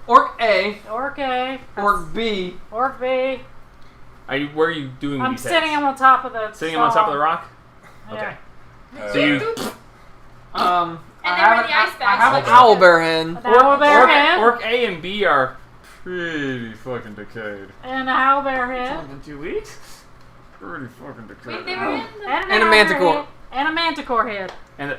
Speaker 4: Orc A,
Speaker 3: Orc A.
Speaker 4: Orc B.
Speaker 3: Orc B.
Speaker 1: Where are you doing
Speaker 3: I'm
Speaker 1: these
Speaker 3: sitting
Speaker 1: heads?
Speaker 3: on top of the.
Speaker 1: Sitting on top of the rock?
Speaker 3: Yeah.
Speaker 1: Okay. So you
Speaker 7: And
Speaker 4: I
Speaker 7: then where
Speaker 4: have,
Speaker 7: the ice
Speaker 4: I have an
Speaker 7: bags.
Speaker 4: owlbear hen.
Speaker 3: The owlbear head.
Speaker 1: Orc A and B are pretty fucking decayed.
Speaker 3: And a owlbear head.
Speaker 1: In 2 weeks? Pretty fucking decayed.
Speaker 7: Wait, they were in the.
Speaker 4: And a
Speaker 3: owlbear
Speaker 4: manticore.
Speaker 3: head. And a manticore head.
Speaker 1: And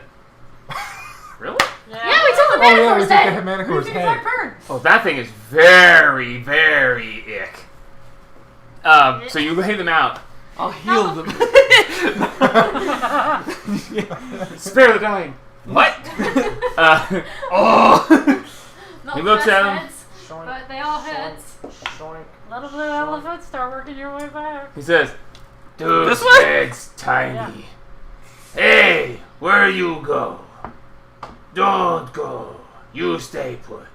Speaker 1: really?
Speaker 7: Yeah, we took the
Speaker 2: Oh yeah, we
Speaker 7: Manicore's
Speaker 2: took the
Speaker 7: head.
Speaker 2: Manicore's
Speaker 7: We
Speaker 2: head.
Speaker 7: burn.
Speaker 1: Oh, that thing is very, very ick. So you lay them out.
Speaker 4: I'll heal them.
Speaker 1: Spare the dying. What? Oh.
Speaker 7: Not
Speaker 1: He looks
Speaker 7: the
Speaker 1: at
Speaker 7: best
Speaker 1: him.
Speaker 7: heads, but they all heads.
Speaker 3: Little blue elephant, start working your way back.
Speaker 1: He says,
Speaker 6: Dude,
Speaker 4: This way?
Speaker 6: head's tiny. Hey, where you go? Don't go. You stay put.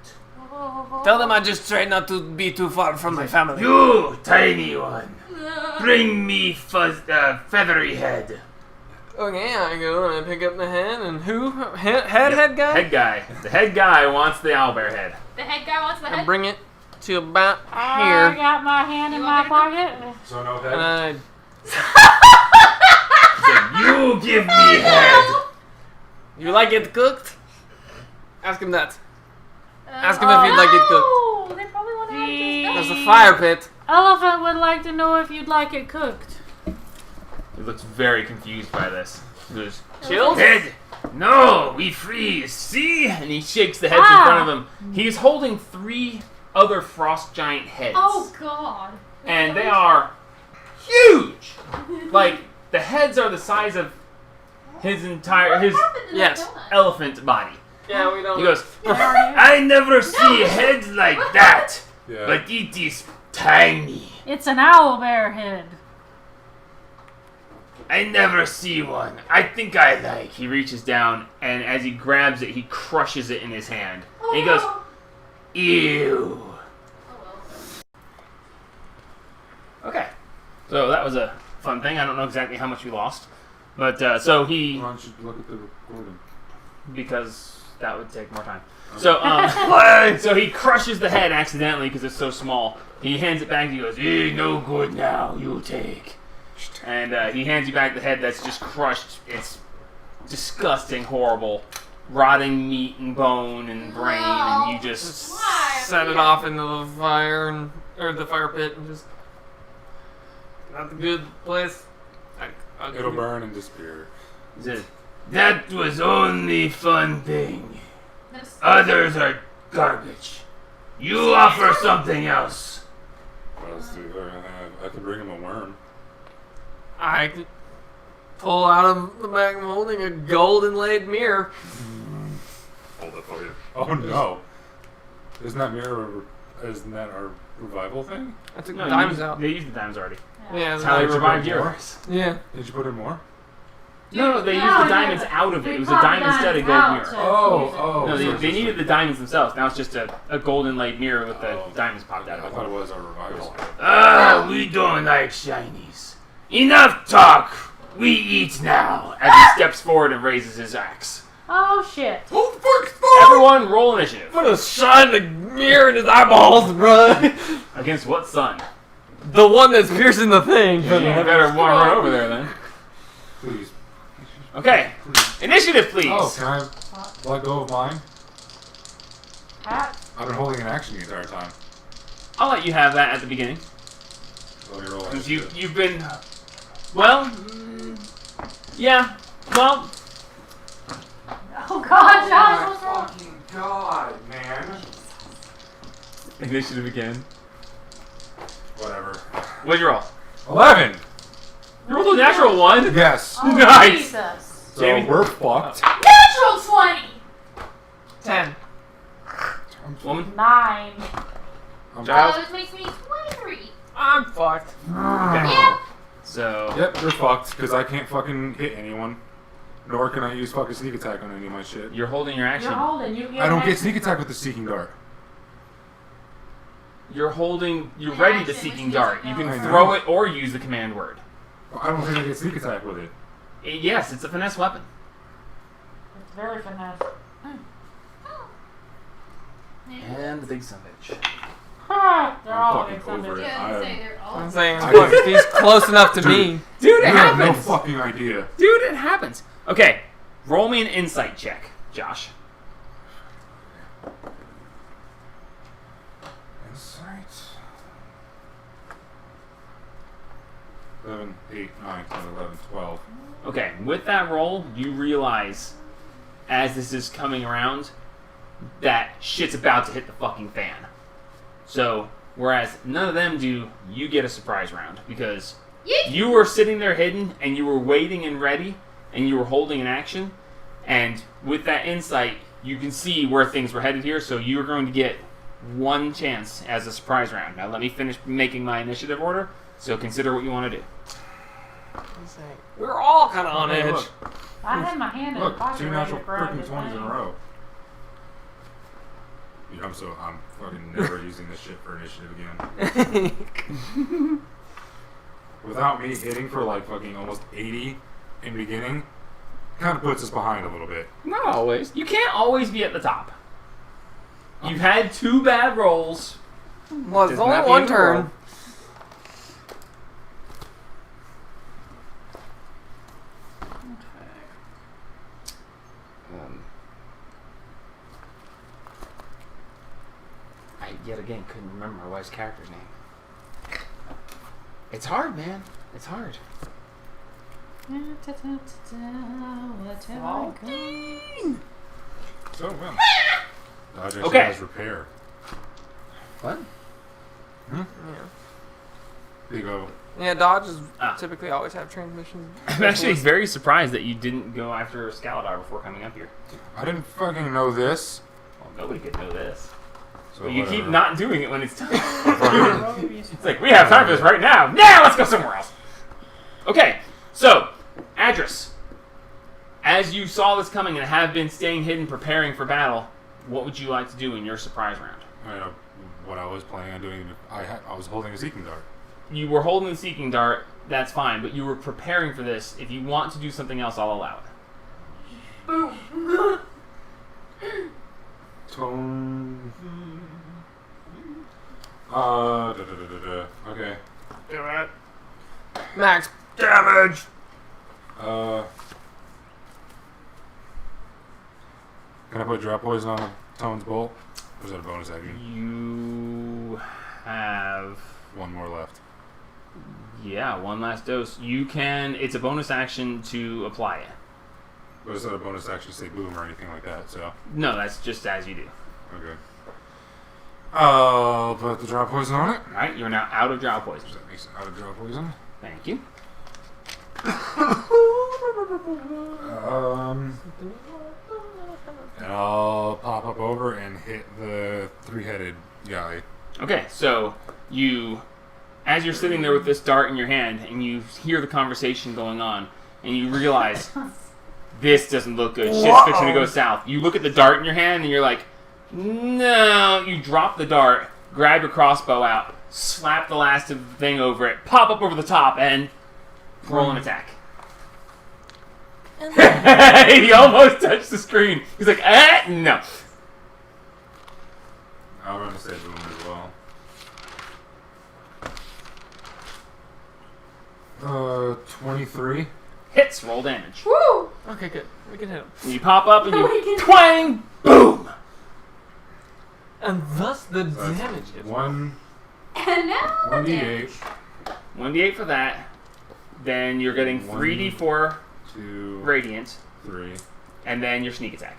Speaker 4: Tell them I just try not to be too far from my family.
Speaker 6: You, tiny one. Bring me feathery head.
Speaker 4: Okay, I go and I pick up the hen and who? Head guy?
Speaker 1: head guy. The head guy wants the owlbear head.
Speaker 7: The head guy wants the
Speaker 4: And
Speaker 7: head.
Speaker 4: bring it to about
Speaker 3: I
Speaker 4: here.
Speaker 3: got my hand in
Speaker 7: You
Speaker 3: my
Speaker 7: want me
Speaker 3: pocket.
Speaker 2: So no
Speaker 4: And
Speaker 2: head.
Speaker 4: I,
Speaker 6: You give me head.
Speaker 4: you like it cooked? Ask him that.
Speaker 7: Uh,
Speaker 4: Ask him if he'd like it cooked.
Speaker 7: Oh, they probably want to have
Speaker 4: There's
Speaker 7: this
Speaker 4: a fire pit.
Speaker 3: Elephant would like to know if you'd like it cooked.
Speaker 1: He looks very confused by this. He goes,
Speaker 4: Chills?
Speaker 6: Head. No, we freeze. See?
Speaker 1: and he shakes the heads in front of him. He's holding 3 other frost giant heads.
Speaker 7: Oh God.
Speaker 1: And they are huge. Like the heads are the size of his entire his
Speaker 4: Yes.
Speaker 1: elephant body.
Speaker 4: Yeah, we don't.
Speaker 1: He goes,
Speaker 6: I never see heads like that.
Speaker 2: Yeah.
Speaker 6: But it is tiny.
Speaker 3: It's an owlbear head.
Speaker 6: I never see one. I think I like.
Speaker 1: he reaches down and as he grabs it, he crushes it in his hand. And he goes,
Speaker 6: Ew.
Speaker 1: okay. So that was a fun thing. I don't know exactly how much we lost. But so he,
Speaker 2: Why don't you look at the recording?
Speaker 1: because that would take more time. So so he crushes the head accidentally because it's so small. He hands it back. He goes,
Speaker 6: No good now. You take.
Speaker 1: and he hands you back the head that's just crushed. It's disgusting, horrible, rotting meat and bone and brain, and you just
Speaker 7: Why?
Speaker 4: Set it off into the fire and or the fire pit and just not the good place.
Speaker 2: It'll burn and disappear.
Speaker 1: said,
Speaker 6: That was only fun thing.
Speaker 7: This-
Speaker 6: Others are garbage. You offer something else.
Speaker 2: What else do I have? I could bring him a worm.
Speaker 4: I could pull out of the bag I'm holding a gold inlaid mirror.
Speaker 2: Hold it for you. Oh no! Isn't that our revival thing?
Speaker 4: I took
Speaker 1: no,
Speaker 4: the diamonds out.
Speaker 1: They used the diamonds already.
Speaker 4: Yeah,
Speaker 1: That's how they
Speaker 2: Did you
Speaker 1: revived
Speaker 2: put more?
Speaker 1: yours.
Speaker 4: yeah.
Speaker 2: Did you put in more?
Speaker 1: No, they used the diamonds out of it. It was a diamond-studded gold mirror. No, they needed the diamonds themselves. Now it's just a golden light mirror with the diamonds popped out
Speaker 2: I
Speaker 1: of
Speaker 2: thought
Speaker 1: it.
Speaker 2: it was our revival.
Speaker 6: We don't like shinies. Enough talk. We eat now.
Speaker 1: As he steps forward and raises his axe.
Speaker 3: Oh shit.
Speaker 1: Everyone, roll initiative.
Speaker 4: I'm gonna shine the mirror in his eyeballs, bro.
Speaker 1: Against what sun?
Speaker 4: The one that's piercing the thing.
Speaker 1: You better run over there then.
Speaker 2: Please.
Speaker 1: Okay, initiative, please.
Speaker 2: Oh, can I let go of mine?
Speaker 3: Hat.
Speaker 2: I've been holding an action the entire time.
Speaker 1: I'll let you have that at the beginning.
Speaker 2: Let me roll
Speaker 1: Since
Speaker 2: initiative.
Speaker 1: you've been, well, yeah, well,
Speaker 3: Oh god, Josh, what's wrong?
Speaker 2: Fucking God, man.
Speaker 1: initiative again.
Speaker 2: Whatever.
Speaker 1: What'd you roll?
Speaker 2: 11!
Speaker 1: You rolled a natural one.
Speaker 2: Yes.
Speaker 3: Oh,
Speaker 1: Nice.
Speaker 3: Jesus.
Speaker 2: So
Speaker 1: Jamie?
Speaker 2: we're fucked.
Speaker 3: Natural 20!
Speaker 4: 10.
Speaker 1: Woman.
Speaker 3: 9.
Speaker 1: Giles?
Speaker 7: Which makes me 23.
Speaker 4: I'm fucked.
Speaker 1: Okay.
Speaker 7: Yeah.
Speaker 1: So,
Speaker 2: Yep, you're fucked, because I can't fucking hit anyone. Nor can I use fucking sneak attack on any of my shit.
Speaker 1: you're holding your action.
Speaker 3: You're holding. You
Speaker 2: I don't get sneak attack with the seeking dart.
Speaker 1: You're holding, you're
Speaker 7: An
Speaker 1: ready to
Speaker 7: action,
Speaker 1: seeking
Speaker 7: which
Speaker 1: dart.
Speaker 7: means
Speaker 1: You
Speaker 7: you
Speaker 1: can
Speaker 2: go.
Speaker 1: throw it or use the command word.
Speaker 2: I don't think I get sneak attack with it.
Speaker 1: Yes, it's a finesse weapon.
Speaker 3: It's very finesse.
Speaker 1: And the big son of a bitch.
Speaker 3: Ha! They're
Speaker 2: I'm
Speaker 3: all
Speaker 2: fucking
Speaker 3: big son of
Speaker 2: over
Speaker 3: bitches.
Speaker 2: it.
Speaker 7: Yeah, I was gonna say they're all.
Speaker 4: I'm saying,
Speaker 2: I
Speaker 4: look,
Speaker 2: did.
Speaker 4: if he's close enough to me.
Speaker 1: Dude, it
Speaker 2: You have no
Speaker 1: happens.
Speaker 2: fucking idea.
Speaker 1: Dude, it happens. Okay, roll me an insight check, Josh.
Speaker 2: Insight. 7, 8, 9, 10, 11, 12.
Speaker 1: Okay, with that roll, you realize, as this is coming around, that shit's about to hit the fucking fan. So, whereas none of them do, you get a surprise round. Because
Speaker 7: Yeet.
Speaker 1: you were sitting there hidden, and you were waiting and ready, and you were holding an action, and with that insight, you can see where things were headed here, so you're going to get one chance as a surprise round. Now let me finish making my initiative order, so consider what you want to do.
Speaker 4: I'm saying, we're all kind of on
Speaker 2: Hey,
Speaker 4: edge.
Speaker 2: Look,
Speaker 3: I had my hand in the
Speaker 2: look,
Speaker 3: pocket
Speaker 2: 2
Speaker 3: ready
Speaker 2: natural
Speaker 3: to grab
Speaker 2: freaking
Speaker 3: the
Speaker 2: 20s in a
Speaker 3: thing.
Speaker 2: row. Dude, I'm fucking never using this shit for initiative again. Without me hitting for like fucking almost 80 in the beginning, kind of puts us behind a little bit.
Speaker 1: Not always. You can't always be at the top. You've had 2 bad rolls.
Speaker 4: Well, it's
Speaker 1: Does
Speaker 4: only
Speaker 1: not
Speaker 4: one
Speaker 1: mean
Speaker 4: turn.
Speaker 1: roll. I yet again couldn't remember my wife's character's name. It's hard, man. It's hard.
Speaker 2: So, well. Dodge actually
Speaker 1: Okay.
Speaker 2: has repair.
Speaker 1: What?
Speaker 4: Yeah.
Speaker 2: There you go.
Speaker 4: Yeah, Dodges
Speaker 1: Ah.
Speaker 4: typically always have transmission.
Speaker 1: I'm actually very surprised that you didn't go after Scaladar before coming up here.
Speaker 2: I didn't fucking know this.
Speaker 1: Well, nobody could know this.
Speaker 2: So
Speaker 1: But you keep
Speaker 2: whatever.
Speaker 1: not doing it when it's time.
Speaker 2: Fucking-
Speaker 1: It's like, we have time for this right now. Now let's go somewhere else. Okay, so, Adris. As you saw this coming and have been staying hidden, preparing for battle, what would you like to do in your surprise round?
Speaker 2: I know what I was planning on doing. I was holding a seeking dart.
Speaker 1: You were holding the Seeking Dart, that's fine, but you were preparing for this. If you want to do something else, I'll allow it.
Speaker 2: Tone. Okay.
Speaker 1: Do it.
Speaker 4: Max damage.
Speaker 2: Can I put drop poison on Tone's bolt? Or is that a bonus action?
Speaker 1: You have...
Speaker 2: One more left.
Speaker 1: Yeah, one last dose. You can... It's a bonus action to apply it.
Speaker 2: But it's not a bonus action to say boom or anything like that, so.
Speaker 1: No, that's just as you do.
Speaker 2: Okay. I'll put the drop poison on it.
Speaker 1: Alright, you're now out of Drow Poison.
Speaker 2: That makes it out of drop poison.
Speaker 1: Thank you.
Speaker 2: And I'll pop up over and hit the 3-headed guy.
Speaker 1: Okay, so you, as you're sitting there with this dart in your hand and you hear the conversation going on, and you realize this doesn't look good. Shit's fixing to go south. You look at the dart in your hand, and you're like, no. You drop the dart, grab your crossbow out, slap the last of the thing over it, pop up over the top, and roll an attack. He almost touched the screen. He's like, no.
Speaker 2: I'll run a save room as well. 23.
Speaker 1: Hits, roll damage.
Speaker 7: Woo!
Speaker 4: Okay, good. We can hit him.
Speaker 1: You pop up and
Speaker 7: We
Speaker 1: you
Speaker 7: can-
Speaker 1: twang, boom.
Speaker 4: And thus the
Speaker 2: So that's
Speaker 4: damage is.
Speaker 2: 1
Speaker 7: And now the
Speaker 2: 1d8,
Speaker 1: 1d8 for that. Then you're getting 3d4
Speaker 2: 2,
Speaker 1: radiant,
Speaker 2: 3.
Speaker 1: and then your sneak attack.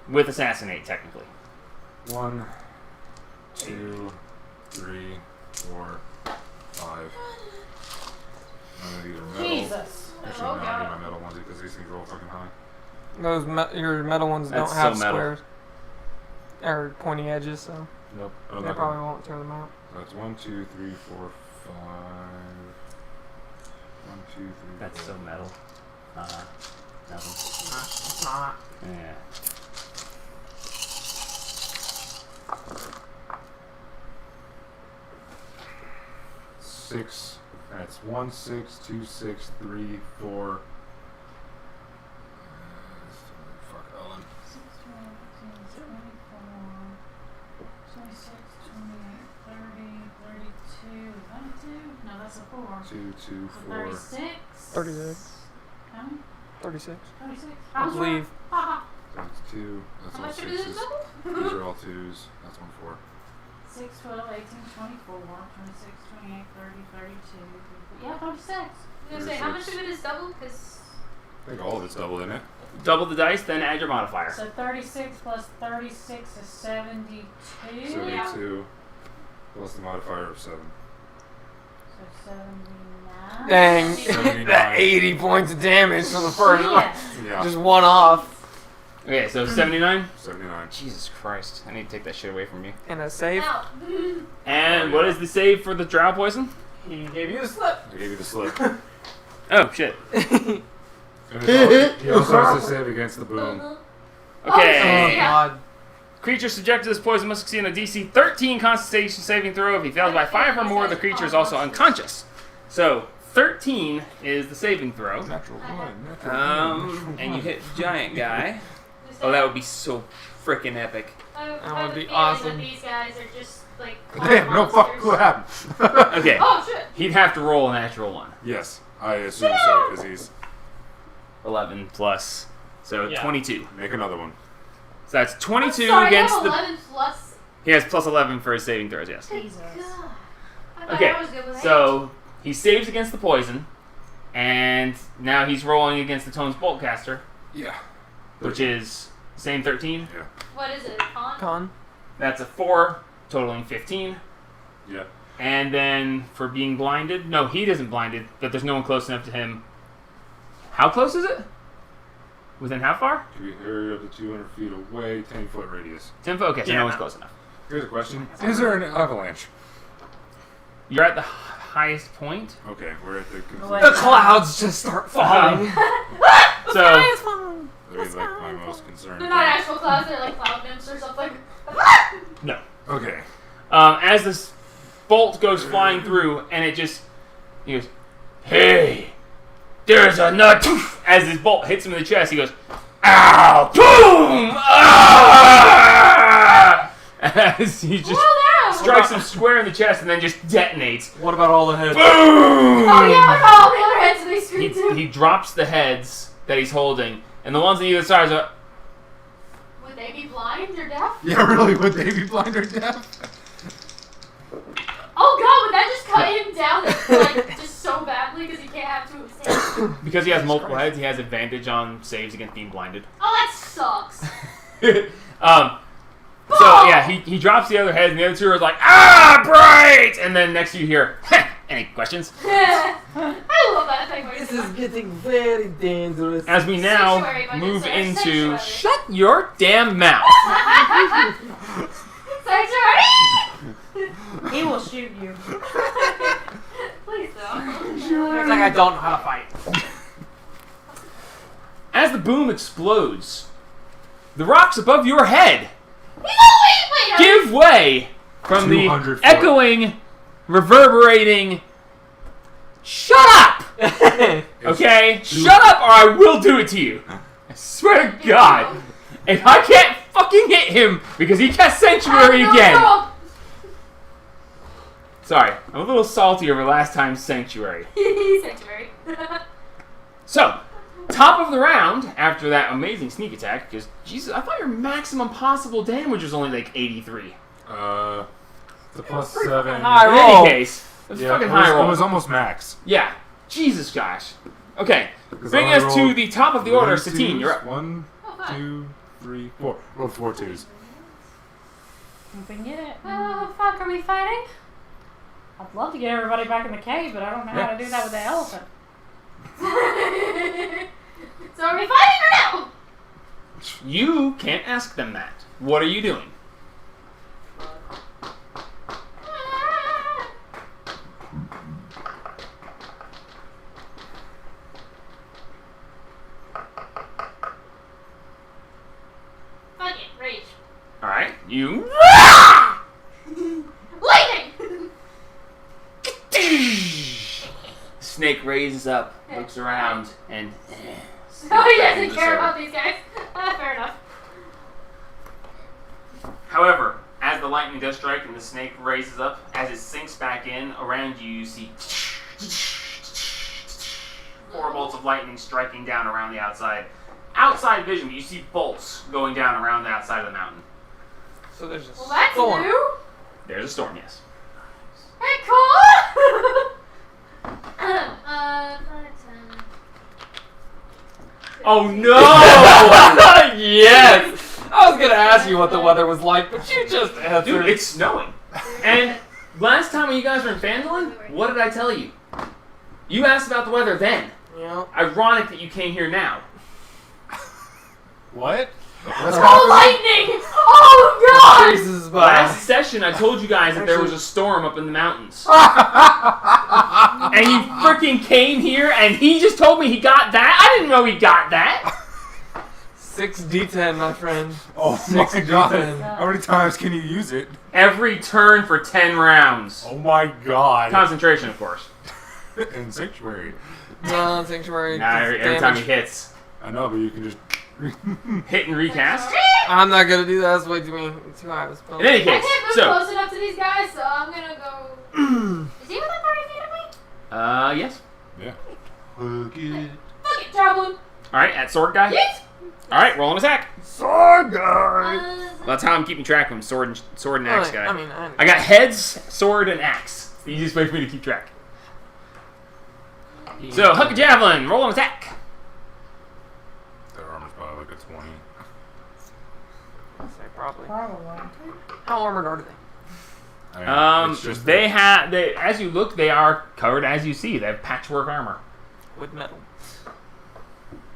Speaker 1: With assassinate, technically.
Speaker 2: 1, 2, 3, 4, 5. None of these are metal.
Speaker 3: Jesus.
Speaker 2: Actually,
Speaker 7: Oh,
Speaker 2: no, I
Speaker 7: God.
Speaker 2: need my metal ones because these things roll fucking high.
Speaker 4: Those your metal ones
Speaker 1: That's
Speaker 4: don't have
Speaker 1: so metal.
Speaker 4: squares or pointy edges, so
Speaker 2: Nope. I don't
Speaker 4: they
Speaker 2: know.
Speaker 4: probably won't tear them out.
Speaker 2: That's 1, 2, 3, 4, 5. 1, 2, 3.
Speaker 1: That's
Speaker 2: 4.
Speaker 1: so metal. Nothing.
Speaker 4: It's not.
Speaker 1: Yeah.
Speaker 2: Six. That's 1, 6, 2, 6, 3, 4. Fuck Ellen.
Speaker 3: No, that's a 4.
Speaker 2: 2, 2, 4.
Speaker 3: 36.
Speaker 4: 36.
Speaker 3: How many?
Speaker 4: 36.
Speaker 3: 36.
Speaker 4: I believe.
Speaker 2: That's 2. That's
Speaker 7: How
Speaker 2: all
Speaker 7: much did it
Speaker 2: 6s.
Speaker 7: double?
Speaker 2: These are all 2s. That's 1, 4.
Speaker 3: 6, 12, 18, 24, 26, 28, 30, 32. Yeah, 36.
Speaker 7: I was gonna say, how much of it is double? Because
Speaker 2: I think all of it's double, isn't it?
Speaker 1: Double the dice, then add your modifier.
Speaker 3: So 36 plus 36 is 72.
Speaker 2: 72. Plus the modifier of 7.
Speaker 3: So 79.
Speaker 4: Dang.
Speaker 2: 79.
Speaker 4: That 80 points of damage for the first one.
Speaker 3: Yeah.
Speaker 2: Yeah.
Speaker 4: Just one off.
Speaker 1: Okay, so 79.
Speaker 2: 79.
Speaker 1: Jesus Christ, I need to take that shit away from you.
Speaker 4: And a save.
Speaker 7: now.
Speaker 1: And what is the save for the drow poison?
Speaker 4: He gave you a slip.
Speaker 2: I gave you the slip.
Speaker 1: Oh, shit.
Speaker 2: And he also has to save against the boom.
Speaker 1: Okay.
Speaker 4: Oh, God.
Speaker 1: Creature subjected to this poison must succeed on a DC 13 Constitution saving throw. If he fails by 5 or more, the creature is also unconscious. So, 13 is the saving throw.
Speaker 2: Natural one.
Speaker 1: And you hit giant guy. Oh, that would be so freaking epic.
Speaker 7: I
Speaker 4: That
Speaker 7: have
Speaker 4: would
Speaker 7: a
Speaker 4: be
Speaker 7: feeling
Speaker 4: awesome.
Speaker 7: That these guys are just like.
Speaker 2: Damn, no fuck.
Speaker 7: monsters.
Speaker 2: What happened?
Speaker 1: Okay.
Speaker 7: Oh shit!
Speaker 1: He'd have to roll a natural 1.
Speaker 2: Yes, I assume so, because he's.
Speaker 1: 11 plus. So,
Speaker 4: Yeah.
Speaker 1: 22.
Speaker 2: Make another one.
Speaker 1: So that's 22
Speaker 7: Sorry,
Speaker 1: against
Speaker 7: I have
Speaker 1: the...
Speaker 7: 11 plus.
Speaker 1: He has plus 11 for his saving throws, yes.
Speaker 3: Jesus.
Speaker 7: God. I thought
Speaker 1: Okay,
Speaker 7: I was good with
Speaker 1: so he saves against the poison, and now he's rolling against the Tone's Boltcaster,
Speaker 2: Yeah.
Speaker 1: which is same 13.
Speaker 7: age. What is it? Con?
Speaker 4: Con.
Speaker 1: That's a 4, totaling 15.
Speaker 2: Yeah.
Speaker 1: And then for being blinded, no, he isn't blinded, but there's no one close enough to him. How close is it? Within how far?
Speaker 2: Can be area up to 200 feet away, 10-foot radius.
Speaker 1: 10 foot? Okay, so
Speaker 4: Yeah.
Speaker 1: no one's close enough.
Speaker 2: Here's a question. Is there an avalanche?
Speaker 1: You're at the highest point.
Speaker 2: Okay, we're at the
Speaker 3: Wait.
Speaker 4: The clouds just start falling.
Speaker 1: So,
Speaker 2: That'd be like my most concern.
Speaker 7: They're not actual clouds, they're like cloud nymphs or something.
Speaker 1: no.
Speaker 2: Okay.
Speaker 1: As this bolt goes flying through, and it just, he goes, "Hey, there's a nut." As this bolt hits him in the chest, he goes, "Ow!" Boom! Ah! As he just
Speaker 7: Oh no!
Speaker 1: strikes him square in the chest, and then just detonates.
Speaker 4: What about all the heads?
Speaker 1: Boom!
Speaker 7: Oh yeah, what about all the other heads of these screen too?
Speaker 1: He drops the heads that he's holding, and the ones on either side are.
Speaker 7: Would they be blind or deaf?
Speaker 2: Yeah, really? Would they be blind or deaf?
Speaker 7: Oh god, would that just cut him down like just so badly because he can't have two of his hands?
Speaker 1: Because he has multiple heads, he has advantage on saves against being blinded.
Speaker 7: Oh, that sucks.
Speaker 1: So yeah, he drops the other head, and the other two are like, "Ah, bright!" And then next you hear, "Any questions?"
Speaker 7: I love that thing. Where
Speaker 4: This
Speaker 7: he's
Speaker 4: is getting very dangerous.
Speaker 1: As we now
Speaker 7: Sanctuary, my good
Speaker 1: move
Speaker 7: sir,
Speaker 1: into,
Speaker 7: sanctuary.
Speaker 1: shut your damn mouth.
Speaker 7: Sanctuary!
Speaker 3: He will shoot you.
Speaker 7: Please don't.
Speaker 4: It's like I don't know how to fight.
Speaker 1: As the boom explodes, the rocks above your head
Speaker 7: Wait.
Speaker 1: give way from the
Speaker 2: 200 foot.
Speaker 1: echoing, reverberating. Shut up! Okay? Shut up or I will do it to you. I swear to God. If I can't fucking hit him because he cast Sanctuary again. Sorry, I'm a little salty over last time's Sanctuary.
Speaker 7: Sanctuary.
Speaker 1: So, top of the round, after that amazing sneak attack, because, Jesus, I thought your maximum possible damage was only like 83.
Speaker 2: The plus 7.
Speaker 4: high
Speaker 1: In
Speaker 4: roll.
Speaker 1: any case, it was
Speaker 2: Yeah,
Speaker 1: fucking
Speaker 2: it
Speaker 1: high roll.
Speaker 2: was almost max.
Speaker 1: Yeah. Jesus gosh. Okay,
Speaker 2: 'Cause
Speaker 1: bring
Speaker 2: I
Speaker 1: us to
Speaker 2: rolled
Speaker 1: the top of the order.
Speaker 2: 3
Speaker 1: Satine, you're up.
Speaker 2: twos, 1,
Speaker 7: Oh, fuck.
Speaker 2: 2, 3, 4. Rolled 4 twos.
Speaker 3: If we can get it.
Speaker 7: Oh, fuck, are we fighting?
Speaker 3: I'd love to get everybody back in the cave, but I don't know how to do that with the elephant.
Speaker 7: So are we fighting or no?
Speaker 1: You can't ask them that. What are you doing?
Speaker 7: Fuck it, rage.
Speaker 1: Alright, you.
Speaker 7: Lightning!
Speaker 1: Snake raises up, looks around, and.
Speaker 7: Oh, he doesn't care about these guys. Fair enough.
Speaker 1: However, as the lightning does strike and the snake raises up, as it sinks back in, around you, you see 4 bolts of lightning striking down around the outside. Outside vision, but you see bolts going down around the outside of the mountain.
Speaker 4: So there's a
Speaker 7: Well, that's
Speaker 4: storm.
Speaker 7: new.
Speaker 1: There's a storm, yes.
Speaker 7: Hey, cool. 5, 10.
Speaker 1: Oh no!
Speaker 4: Yes! I was gonna ask you what the weather was like, but you just answered.
Speaker 1: Dude, it's snowing. And last time when you guys were in Phandalin, what did I tell you? You asked about the weather then.
Speaker 4: Yeah.
Speaker 1: Ironic that you came here now.
Speaker 2: What?
Speaker 7: Oh, lightning! Oh, God!
Speaker 4: Jesus,
Speaker 1: Last session, I told you guys that there was a storm up in the mountains. And he freaking came here and he just told me he got that? I didn't know he got that.
Speaker 4: 6d10, my friend.
Speaker 2: Oh
Speaker 4: 6
Speaker 2: my god.
Speaker 4: D10.
Speaker 2: How many times can you use it?
Speaker 1: Every turn for 10 rounds.
Speaker 2: Oh my god.
Speaker 1: Concentration, of course.
Speaker 2: In Sanctuary.
Speaker 4: No, Sanctuary.
Speaker 1: Now,
Speaker 4: just
Speaker 1: every time he
Speaker 4: damage.
Speaker 1: hits,
Speaker 2: I know, but you can just.
Speaker 1: hit and recast.
Speaker 4: I'm not gonna do that. That's way too high of a spell.
Speaker 1: In any
Speaker 7: I
Speaker 1: case,
Speaker 7: can't move
Speaker 1: so,
Speaker 7: close enough to these guys, so I'm gonna go. Is he within 30 feet of me?
Speaker 1: yes.
Speaker 2: Yeah. Fuck it.
Speaker 7: Fuck it, javelin.
Speaker 1: Alright, at sword guy.
Speaker 7: Yeet!
Speaker 1: Alright, roll an attack.
Speaker 2: Sword guy!
Speaker 1: Well, that's how I'm keeping track of him. Sword and axe guy.
Speaker 4: I mean,
Speaker 1: I got heads, sword, and axe. It's the easiest way for me to keep track. So, Huck a Javelin, roll an attack.
Speaker 2: Their armor's probably like a 20.
Speaker 4: I'd say probably.
Speaker 3: Probably.
Speaker 4: How armored are they?
Speaker 2: I mean, it's just
Speaker 1: They have, as you look, they are covered as you see. They have patchwork armor.
Speaker 4: With metal.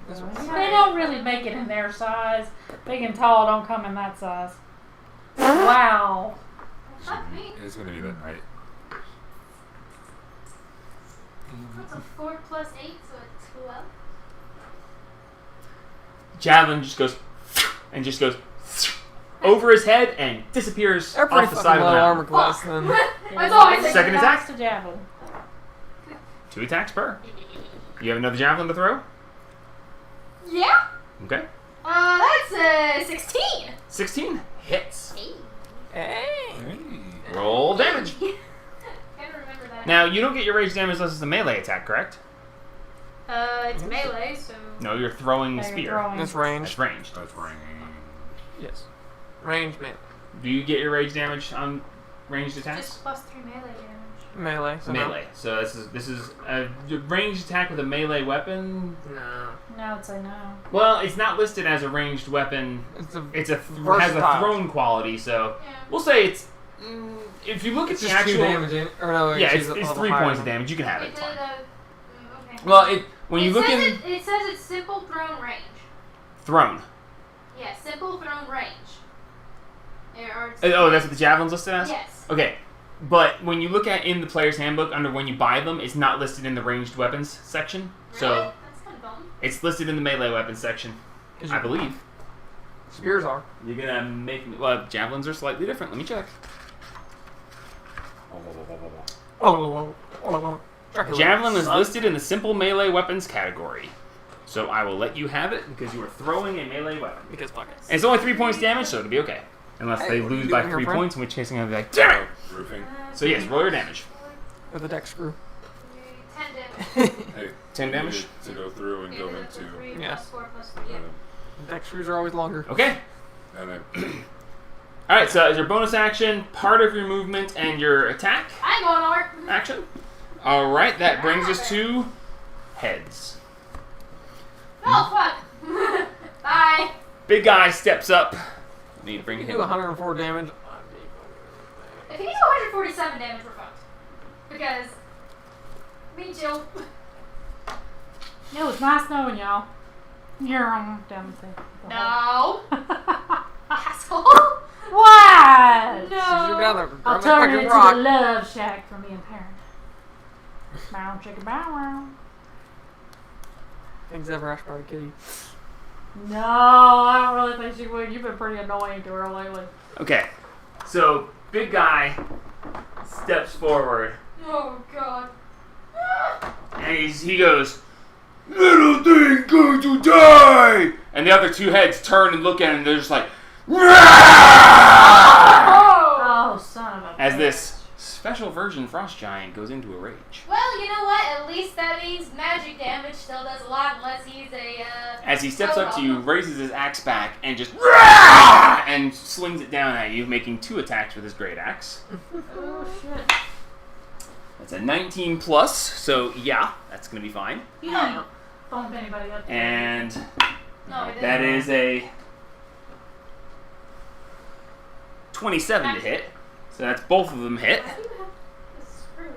Speaker 3: They don't really make it in their size. Big and tall don't come in that size. Wow.
Speaker 7: Fuck me.
Speaker 2: It's gonna be that night.
Speaker 7: That's a 4 plus 8, so it's 12.
Speaker 1: Javelin just goes and just goes over his head and disappears
Speaker 4: They're pretty
Speaker 1: off the
Speaker 4: fucking
Speaker 1: side of
Speaker 4: low
Speaker 1: the
Speaker 4: armor
Speaker 1: mountain.
Speaker 4: class then.
Speaker 7: That's always a
Speaker 1: Second attack?
Speaker 3: To javelin.
Speaker 1: 2 attacks per. You have another javelin to throw?
Speaker 7: Yeah?
Speaker 1: Okay.
Speaker 7: That's 16.
Speaker 1: 16 hits.
Speaker 4: Hey.
Speaker 2: Hey.
Speaker 1: Roll damage.
Speaker 7: Can't remember that.
Speaker 1: Now, you don't get your rage damage unless it's a melee attack, correct?
Speaker 7: It's melee, so.
Speaker 1: No, you're throwing the
Speaker 3: They're
Speaker 1: spear.
Speaker 3: throwing.
Speaker 4: That's range.
Speaker 1: That's ranged.
Speaker 2: That's ringing.
Speaker 1: Yes.
Speaker 4: Range
Speaker 1: Do you get your rage damage on ranged attacks?
Speaker 7: Just plus 3 melee damage.
Speaker 4: melee. So no.
Speaker 1: Melee. So this is a ranged attack with a melee weapon.
Speaker 4: No.
Speaker 3: No, I'd say no.
Speaker 1: Well, it's not listed as a ranged weapon.
Speaker 4: It's a.
Speaker 1: It's a has a
Speaker 4: Versatile.
Speaker 1: thrown quality. So
Speaker 7: Yeah.
Speaker 1: we'll say it's. If you look
Speaker 4: It's
Speaker 1: at
Speaker 4: just
Speaker 1: the
Speaker 4: 2
Speaker 1: actual,
Speaker 4: damage in. Or no,
Speaker 1: yeah,
Speaker 4: she's
Speaker 1: it's
Speaker 4: a level
Speaker 1: 3
Speaker 4: higher
Speaker 1: points of
Speaker 4: than-
Speaker 1: damage. You can have it.
Speaker 7: It
Speaker 1: It's
Speaker 7: did,
Speaker 1: fine.
Speaker 7: okay.
Speaker 1: Well, when you
Speaker 7: it
Speaker 1: look
Speaker 7: says
Speaker 1: in
Speaker 7: it says it's simple thrown range.
Speaker 1: thrown.
Speaker 7: Yeah, simple thrown range. Or
Speaker 1: Oh, that's what the javelin's listed as.
Speaker 7: Yes.
Speaker 1: Okay. But when you look at in the player's handbook under when you buy them, it's not listed in the ranged weapons section. So
Speaker 7: Really? That's kind of dumb.
Speaker 1: it's listed in the melee weapons section, I believe.
Speaker 4: Spears are.
Speaker 1: You're gonna make me. Well, javelins are slightly different. Let me check. Javelin is listed in the simple melee weapons category. So I will let you have it because you are throwing a melee weapon.
Speaker 4: Because fuck it.
Speaker 1: And it's only 3 points damage, so it'll be okay. Unless
Speaker 4: Hey,
Speaker 1: they
Speaker 4: what are
Speaker 1: lose
Speaker 4: you
Speaker 1: by
Speaker 4: doing
Speaker 1: 3
Speaker 4: here, friend?
Speaker 1: points, in which case I'm gonna be like, damn it!
Speaker 5: Roofing.
Speaker 1: So yes, roll your damage.
Speaker 4: With the deck screw.
Speaker 7: 10 damage.
Speaker 5: Hey,
Speaker 1: 10 damage?
Speaker 5: to go through and go
Speaker 7: Okay,
Speaker 5: into.
Speaker 7: 3
Speaker 4: Yeah.
Speaker 7: plus 4 plus 3. Yeah.
Speaker 4: Deck screws are always longer.
Speaker 1: Okay.
Speaker 5: And then
Speaker 1: Alright, so as your bonus action, part of your movement, and your attack
Speaker 7: I ain't going nowhere.
Speaker 1: action. Alright, that brings us to heads.
Speaker 7: Oh, fuck. Bye.
Speaker 1: Big guy steps up. Need to bring
Speaker 4: You
Speaker 1: him
Speaker 4: do 104 damage.
Speaker 7: If you do 147 damage, we're fucked. Because me too.
Speaker 3: It was nice knowing y'all. You're on down the thing.
Speaker 7: No. Asshole.
Speaker 3: What?
Speaker 4: You're down
Speaker 7: No.
Speaker 4: there.
Speaker 3: I'll
Speaker 4: Grab that
Speaker 3: turn it
Speaker 4: fucking
Speaker 3: into
Speaker 4: rock.
Speaker 3: the love shack for me and parent. Bow chicka bow wow.
Speaker 4: Things ever asked about a kitty.
Speaker 3: No, I don't really think she would. You've been pretty annoying to her lately.
Speaker 1: Okay. So, big guy steps forward
Speaker 7: Oh, God.
Speaker 1: and he goes, "Little thing going to die!" And the other two heads turn and look at him and they're just like,
Speaker 7: Oh.
Speaker 3: Oh, son of a
Speaker 1: as
Speaker 3: bitch.
Speaker 1: this special version Frost Giant goes into a rage.
Speaker 7: Well, you know what? At least that means magic damage still does a lot unless he's a,
Speaker 1: As he steps up to you, raises his axe back, and just and swings it down at you, making 2 attacks with his great axe.
Speaker 3: Oh, shit.
Speaker 1: That's a 19 plus, so yeah, that's gonna be fine.
Speaker 3: You don't bump anybody up.
Speaker 1: And
Speaker 7: No, it
Speaker 1: that
Speaker 7: isn't.
Speaker 1: is a 27 to hit. So that's both of them hit.
Speaker 7: Why do you have this screw?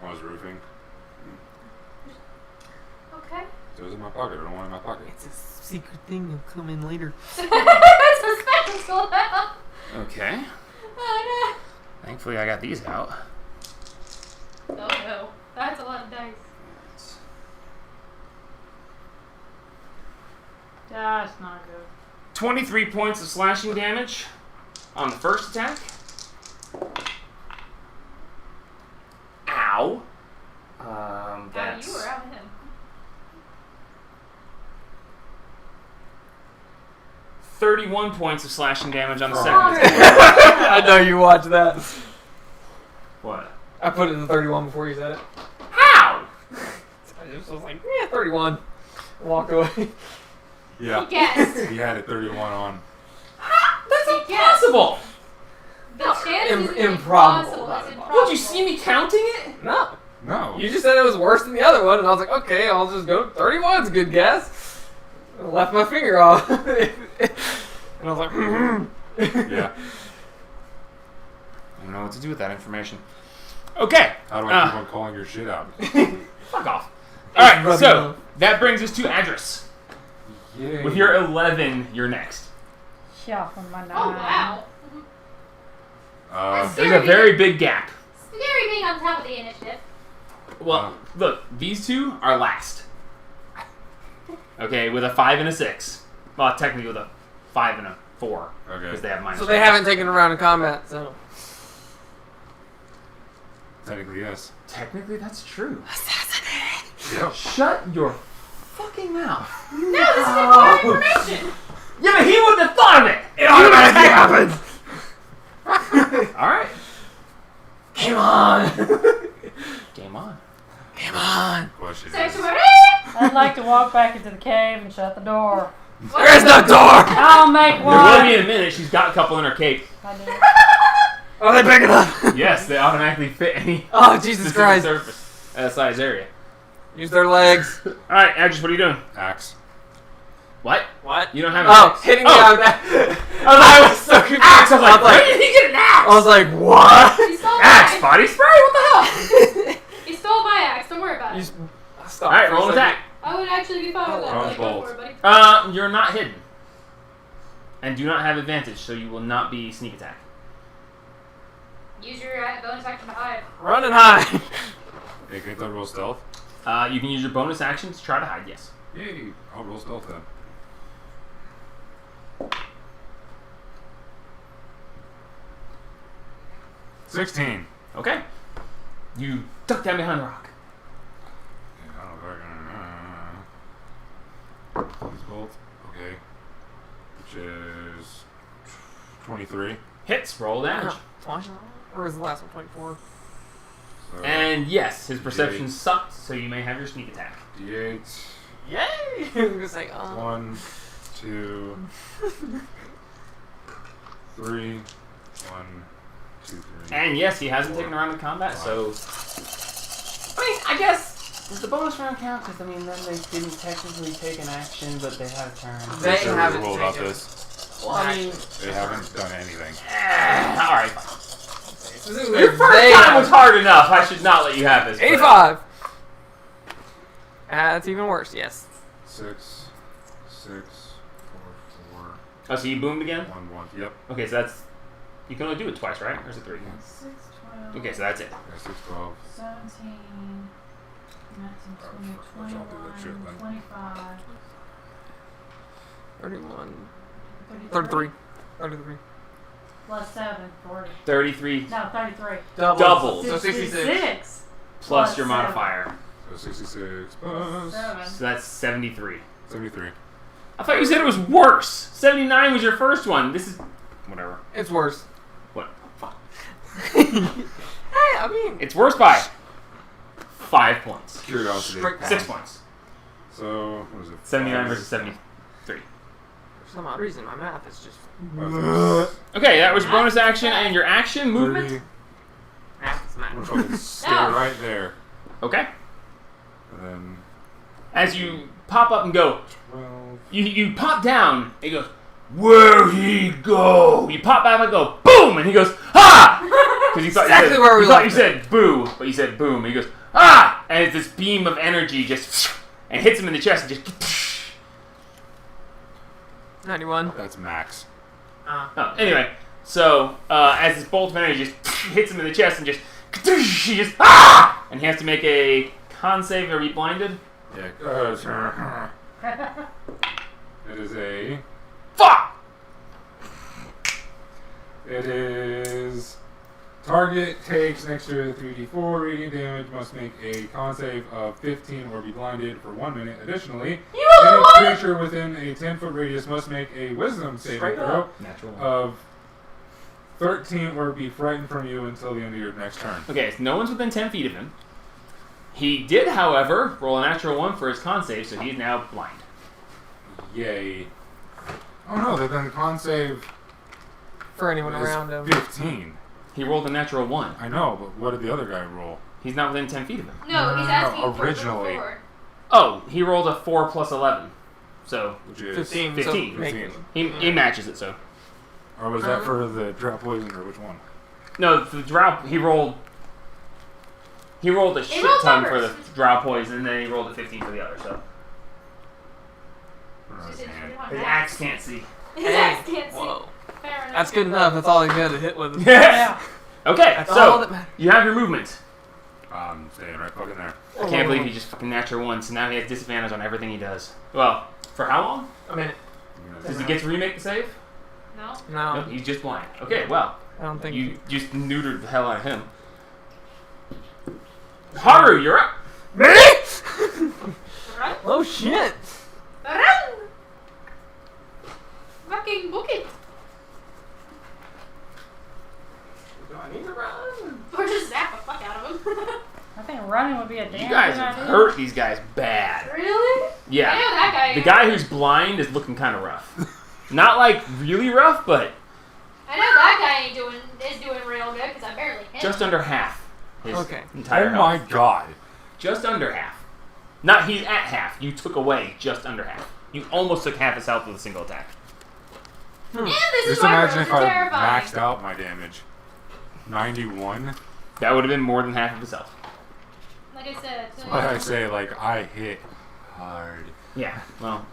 Speaker 5: I was roofing.
Speaker 7: Okay.
Speaker 5: So it was in my pocket. I don't want it in my pocket.
Speaker 4: It's a secret thing that'll come in later.
Speaker 7: It's a special now.
Speaker 1: Okay.
Speaker 7: Oh,
Speaker 1: Thankfully, I got these out.
Speaker 7: no. Oh, no. That's a lot of dice.
Speaker 3: That's not good.
Speaker 1: 23 points of slashing damage on the first attack. Ow. That's
Speaker 7: You were out of him.
Speaker 1: 31 points of slashing damage on the
Speaker 5: Oh.
Speaker 1: second attack.
Speaker 4: I know you watched that.
Speaker 1: What?
Speaker 4: I put it in 31 before you said it.
Speaker 1: How?
Speaker 4: I just was like, yeah, 31. Walk away.
Speaker 5: Yeah.
Speaker 7: He guessed.
Speaker 5: He had a 31 on.
Speaker 1: That's
Speaker 7: He guessed.
Speaker 1: impossible!
Speaker 7: The chances is
Speaker 4: Improbable,
Speaker 7: impossible.
Speaker 4: not
Speaker 7: It's
Speaker 4: impossible.
Speaker 1: Would you see me counting it?
Speaker 4: No.
Speaker 5: No.
Speaker 4: You just said it was worse than the other one, and I was like, okay, I'll just go 31's a good guess. I left my finger off. And I was like,
Speaker 5: Yeah.
Speaker 1: I don't know what to do with that information. Okay.
Speaker 5: How do I keep on calling your shit out?
Speaker 1: Fuck off. Alright,
Speaker 4: rubbing
Speaker 1: so
Speaker 4: off.
Speaker 1: that brings us to Adris.
Speaker 5: Yay.
Speaker 1: With your 11, you're next.
Speaker 3: Yeah, from my 9.
Speaker 7: Oh, wow.
Speaker 1: There's a very big gap.
Speaker 7: Scary being on top of the initiative.
Speaker 1: Well, look, these two are last. Okay, with a 5 and a 6. Well, technically with a 5 and a 4.
Speaker 5: Okay.
Speaker 1: Because they have minus
Speaker 4: so they
Speaker 1: 1.
Speaker 4: haven't taken a round of combat, so.
Speaker 5: Technically, yes.
Speaker 1: Technically, that's true.
Speaker 5: Yep.
Speaker 1: Shut your fucking mouth.
Speaker 7: No, this is important information.
Speaker 1: Yeah, but he wouldn't have thought of it.
Speaker 4: It automatically happens!
Speaker 1: Alright.
Speaker 4: Game on!
Speaker 1: Game on.
Speaker 4: Game on!
Speaker 5: Question is,
Speaker 7: Sanctuary.
Speaker 3: I'd like to walk back into the cave and shut the door.
Speaker 4: There is no door!
Speaker 3: I'll make
Speaker 1: There will
Speaker 3: one.
Speaker 1: be in a minute. She's got a couple in her cape.
Speaker 3: I do.
Speaker 4: Are they big enough?
Speaker 1: Yes, they automatically fit any
Speaker 4: Oh, Jesus
Speaker 1: specific
Speaker 4: Christ.
Speaker 1: surface, size area.
Speaker 4: Use their legs.
Speaker 1: Alright, Adris, what are you doing?
Speaker 5: axe.
Speaker 1: What?
Speaker 4: What?
Speaker 1: You don't have a
Speaker 4: Oh,
Speaker 1: six.
Speaker 4: hitting me
Speaker 1: Oh,
Speaker 4: out of that. I was so confused.
Speaker 1: axe! I was like,
Speaker 4: I
Speaker 1: where did he get an axe?
Speaker 4: was like, what?
Speaker 7: He stole
Speaker 1: Axe,
Speaker 7: mine.
Speaker 1: body spray? What the hell?
Speaker 7: He stole my axe. Don't worry about
Speaker 4: You
Speaker 7: it.
Speaker 4: s- stop
Speaker 1: Alright,
Speaker 4: for a
Speaker 1: roll an
Speaker 4: second.
Speaker 1: attack.
Speaker 7: I would actually be fine with that.
Speaker 5: Wrong
Speaker 7: Like, go
Speaker 5: bolt.
Speaker 7: for it, buddy.
Speaker 1: You're not hidden. And do not have advantage, so you will not be sneak attack.
Speaker 7: Use your bonus action to hide.
Speaker 4: Run and hide.
Speaker 5: Hey, can I roll stealth?
Speaker 1: You can use your bonus action to try to hide. Yes.
Speaker 5: Yay! I'll roll stealth then. $16.
Speaker 1: Okay. You duck down behind the rock.
Speaker 5: These bolts. Okay. Which is 23.
Speaker 1: Hits. Roll damage.
Speaker 4: Twice? Or was the last one 24?
Speaker 5: So
Speaker 1: And yes, his perception
Speaker 5: D8.
Speaker 1: sucked, so you may have your sneak attack.
Speaker 5: D8.
Speaker 4: Yay! I'm just like, oh.
Speaker 5: 1, 2, 3. 1, 2, 3.
Speaker 1: And yes, he hasn't taken a round of combat, so. I mean, I guess. Does the bonus round count? Because, I mean, then they didn't technically take an action, but they had a turn.
Speaker 4: They
Speaker 5: Sure,
Speaker 4: haven't
Speaker 5: roll about
Speaker 4: taken-
Speaker 5: this.
Speaker 4: Well, I mean,
Speaker 5: They haven't done anything.
Speaker 1: Alright, fine.
Speaker 4: specifically,
Speaker 1: Your first
Speaker 4: they
Speaker 1: time
Speaker 4: have-
Speaker 1: was hard enough. I should not let you have this. but-
Speaker 4: 85! That's even worse, yes.
Speaker 5: 6, 6, 4,
Speaker 1: Oh, so you boomed again?
Speaker 5: 4, 1, 1. Yep.
Speaker 1: Okay, so that's. You can only do it twice, right? Or is it 3?
Speaker 3: 6, 12,
Speaker 1: Okay, so that's it.
Speaker 5: Yeah, 6, 12.
Speaker 3: 17, 19, 20,
Speaker 5: I'll do that shit
Speaker 3: 21,
Speaker 5: then.
Speaker 3: 25,
Speaker 4: 31.
Speaker 3: 33.
Speaker 4: 33.
Speaker 3: Plus 7, 40.
Speaker 1: 33
Speaker 3: No, 33.
Speaker 1: Double.
Speaker 4: So 66.
Speaker 1: plus your
Speaker 3: 7.
Speaker 1: modifier.
Speaker 5: So 66 plus
Speaker 3: 7.
Speaker 1: So that's 73.
Speaker 5: 73.
Speaker 1: I thought you said it was worse. 79 was your first one. This is. Whatever.
Speaker 4: It's worse.
Speaker 1: What? Fuck.
Speaker 4: Hey, I mean,
Speaker 1: It's worse by 5 points.
Speaker 5: Curiosity.
Speaker 4: Straight
Speaker 1: 6 points.
Speaker 5: So, what is it?
Speaker 1: 79 versus 73.
Speaker 4: for some odd reason, my math is just.
Speaker 1: Okay, that was your bonus action and your action movement.
Speaker 5: 30.
Speaker 4: Math is
Speaker 5: I'm
Speaker 4: math.
Speaker 5: gonna fucking stay
Speaker 7: No.
Speaker 5: right there.
Speaker 1: Okay.
Speaker 5: And then
Speaker 1: As you pop up and go,
Speaker 5: 12.
Speaker 1: you pop down, and he goes, where'd he go? You pop back and go, boom, and he goes, ha! Because you thought
Speaker 4: Exactly
Speaker 1: you said,
Speaker 4: where we
Speaker 1: you thought
Speaker 4: left
Speaker 1: you said boo, but you said boom. And he goes, ah! And it's this beam of energy just and hits him in the chest and just.
Speaker 4: 91.
Speaker 5: That's max.
Speaker 1: Oh, anyway, so as this bolt of energy just hits him in the chest and just he just ah! And he has to make a con save or be blinded.
Speaker 5: Yeah. It is a.
Speaker 1: Fuck!
Speaker 5: It is. Target takes an extra 3d4 radiant damage, must make a con save of 15 or be blinded for 1 minute. Additionally, any creature within a 10-foot radius must make a wisdom saving
Speaker 1: Straight
Speaker 5: throw
Speaker 1: up. Natural.
Speaker 5: of 13 or be frightened from you until the end of your next turn.
Speaker 1: Okay, so no one's within 10 feet of him. He did, however, roll a natural 1 for his con save, so he's now blind.
Speaker 5: Yay. Oh no, then the con save
Speaker 4: For anyone
Speaker 5: is
Speaker 4: around him.
Speaker 5: 15.
Speaker 1: He rolled a natural 1.
Speaker 5: I know, but what did the other guy roll?
Speaker 1: He's not within 10 feet of him.
Speaker 7: No, he's
Speaker 5: No,
Speaker 7: asking for
Speaker 5: originally.
Speaker 7: four.
Speaker 1: Oh, he rolled a 4 plus 11. So,
Speaker 5: Which is
Speaker 4: 15.
Speaker 1: 15.
Speaker 4: So make
Speaker 5: 15.
Speaker 1: he matches it, so.
Speaker 5: Or was that for the drought poison or which one?
Speaker 1: No, the drought, he rolled a shit
Speaker 7: rolled
Speaker 1: ton for the
Speaker 7: numbers.
Speaker 1: drought poison, and then he rolled a 15 for the other, so.
Speaker 7: She said she didn't want
Speaker 1: His
Speaker 7: that.
Speaker 1: axe can't see.
Speaker 7: His
Speaker 4: Hey,
Speaker 7: axe can't see.
Speaker 4: whoa.
Speaker 7: Fair enough.
Speaker 4: That's good enough. That's all he got to hit with.
Speaker 1: Yeah. Okay,
Speaker 4: That's all
Speaker 1: so
Speaker 4: that matters.
Speaker 1: you have your movement.
Speaker 5: I'm staying right fucking there.
Speaker 1: I can't believe he just fucking natural 1, so now he has disadvantage on everything he does. Well, for how long?
Speaker 4: I mean,
Speaker 1: Does he get to remake the save?
Speaker 7: No.
Speaker 4: no,
Speaker 1: Nope, he's just blind. Okay, well,
Speaker 4: I don't think.
Speaker 1: you just neutered the hell out of him. Haru, you're up.
Speaker 7: Run.
Speaker 4: Oh shit!
Speaker 7: Run. Fucking book it.
Speaker 4: Do I need to run?
Speaker 7: Or just zap the fuck out of him.
Speaker 3: I think running would be a damn
Speaker 1: You guys
Speaker 3: good
Speaker 1: have
Speaker 3: idea.
Speaker 1: hurt these guys bad.
Speaker 7: Really?
Speaker 1: Yeah.
Speaker 7: I know that guy.
Speaker 1: The guy who's blind is looking kind of rough. Not like really rough, but
Speaker 7: I know that guy is doing real good because I barely hit.
Speaker 1: just under half his
Speaker 4: Okay.
Speaker 1: entire
Speaker 5: Oh my
Speaker 1: health.
Speaker 5: god.
Speaker 1: Just under half. Not he's at half. You took away just under half. You almost took half his health with a single attack.
Speaker 7: And this is
Speaker 5: Just
Speaker 7: why
Speaker 5: imagine
Speaker 7: roads
Speaker 5: if
Speaker 7: are
Speaker 5: I
Speaker 7: terrifying.
Speaker 5: maxed out my damage. 91.
Speaker 1: That would have been more than half of his health.
Speaker 7: Like I said. So
Speaker 5: Why I say, like, I hit hard.
Speaker 1: Yeah, well.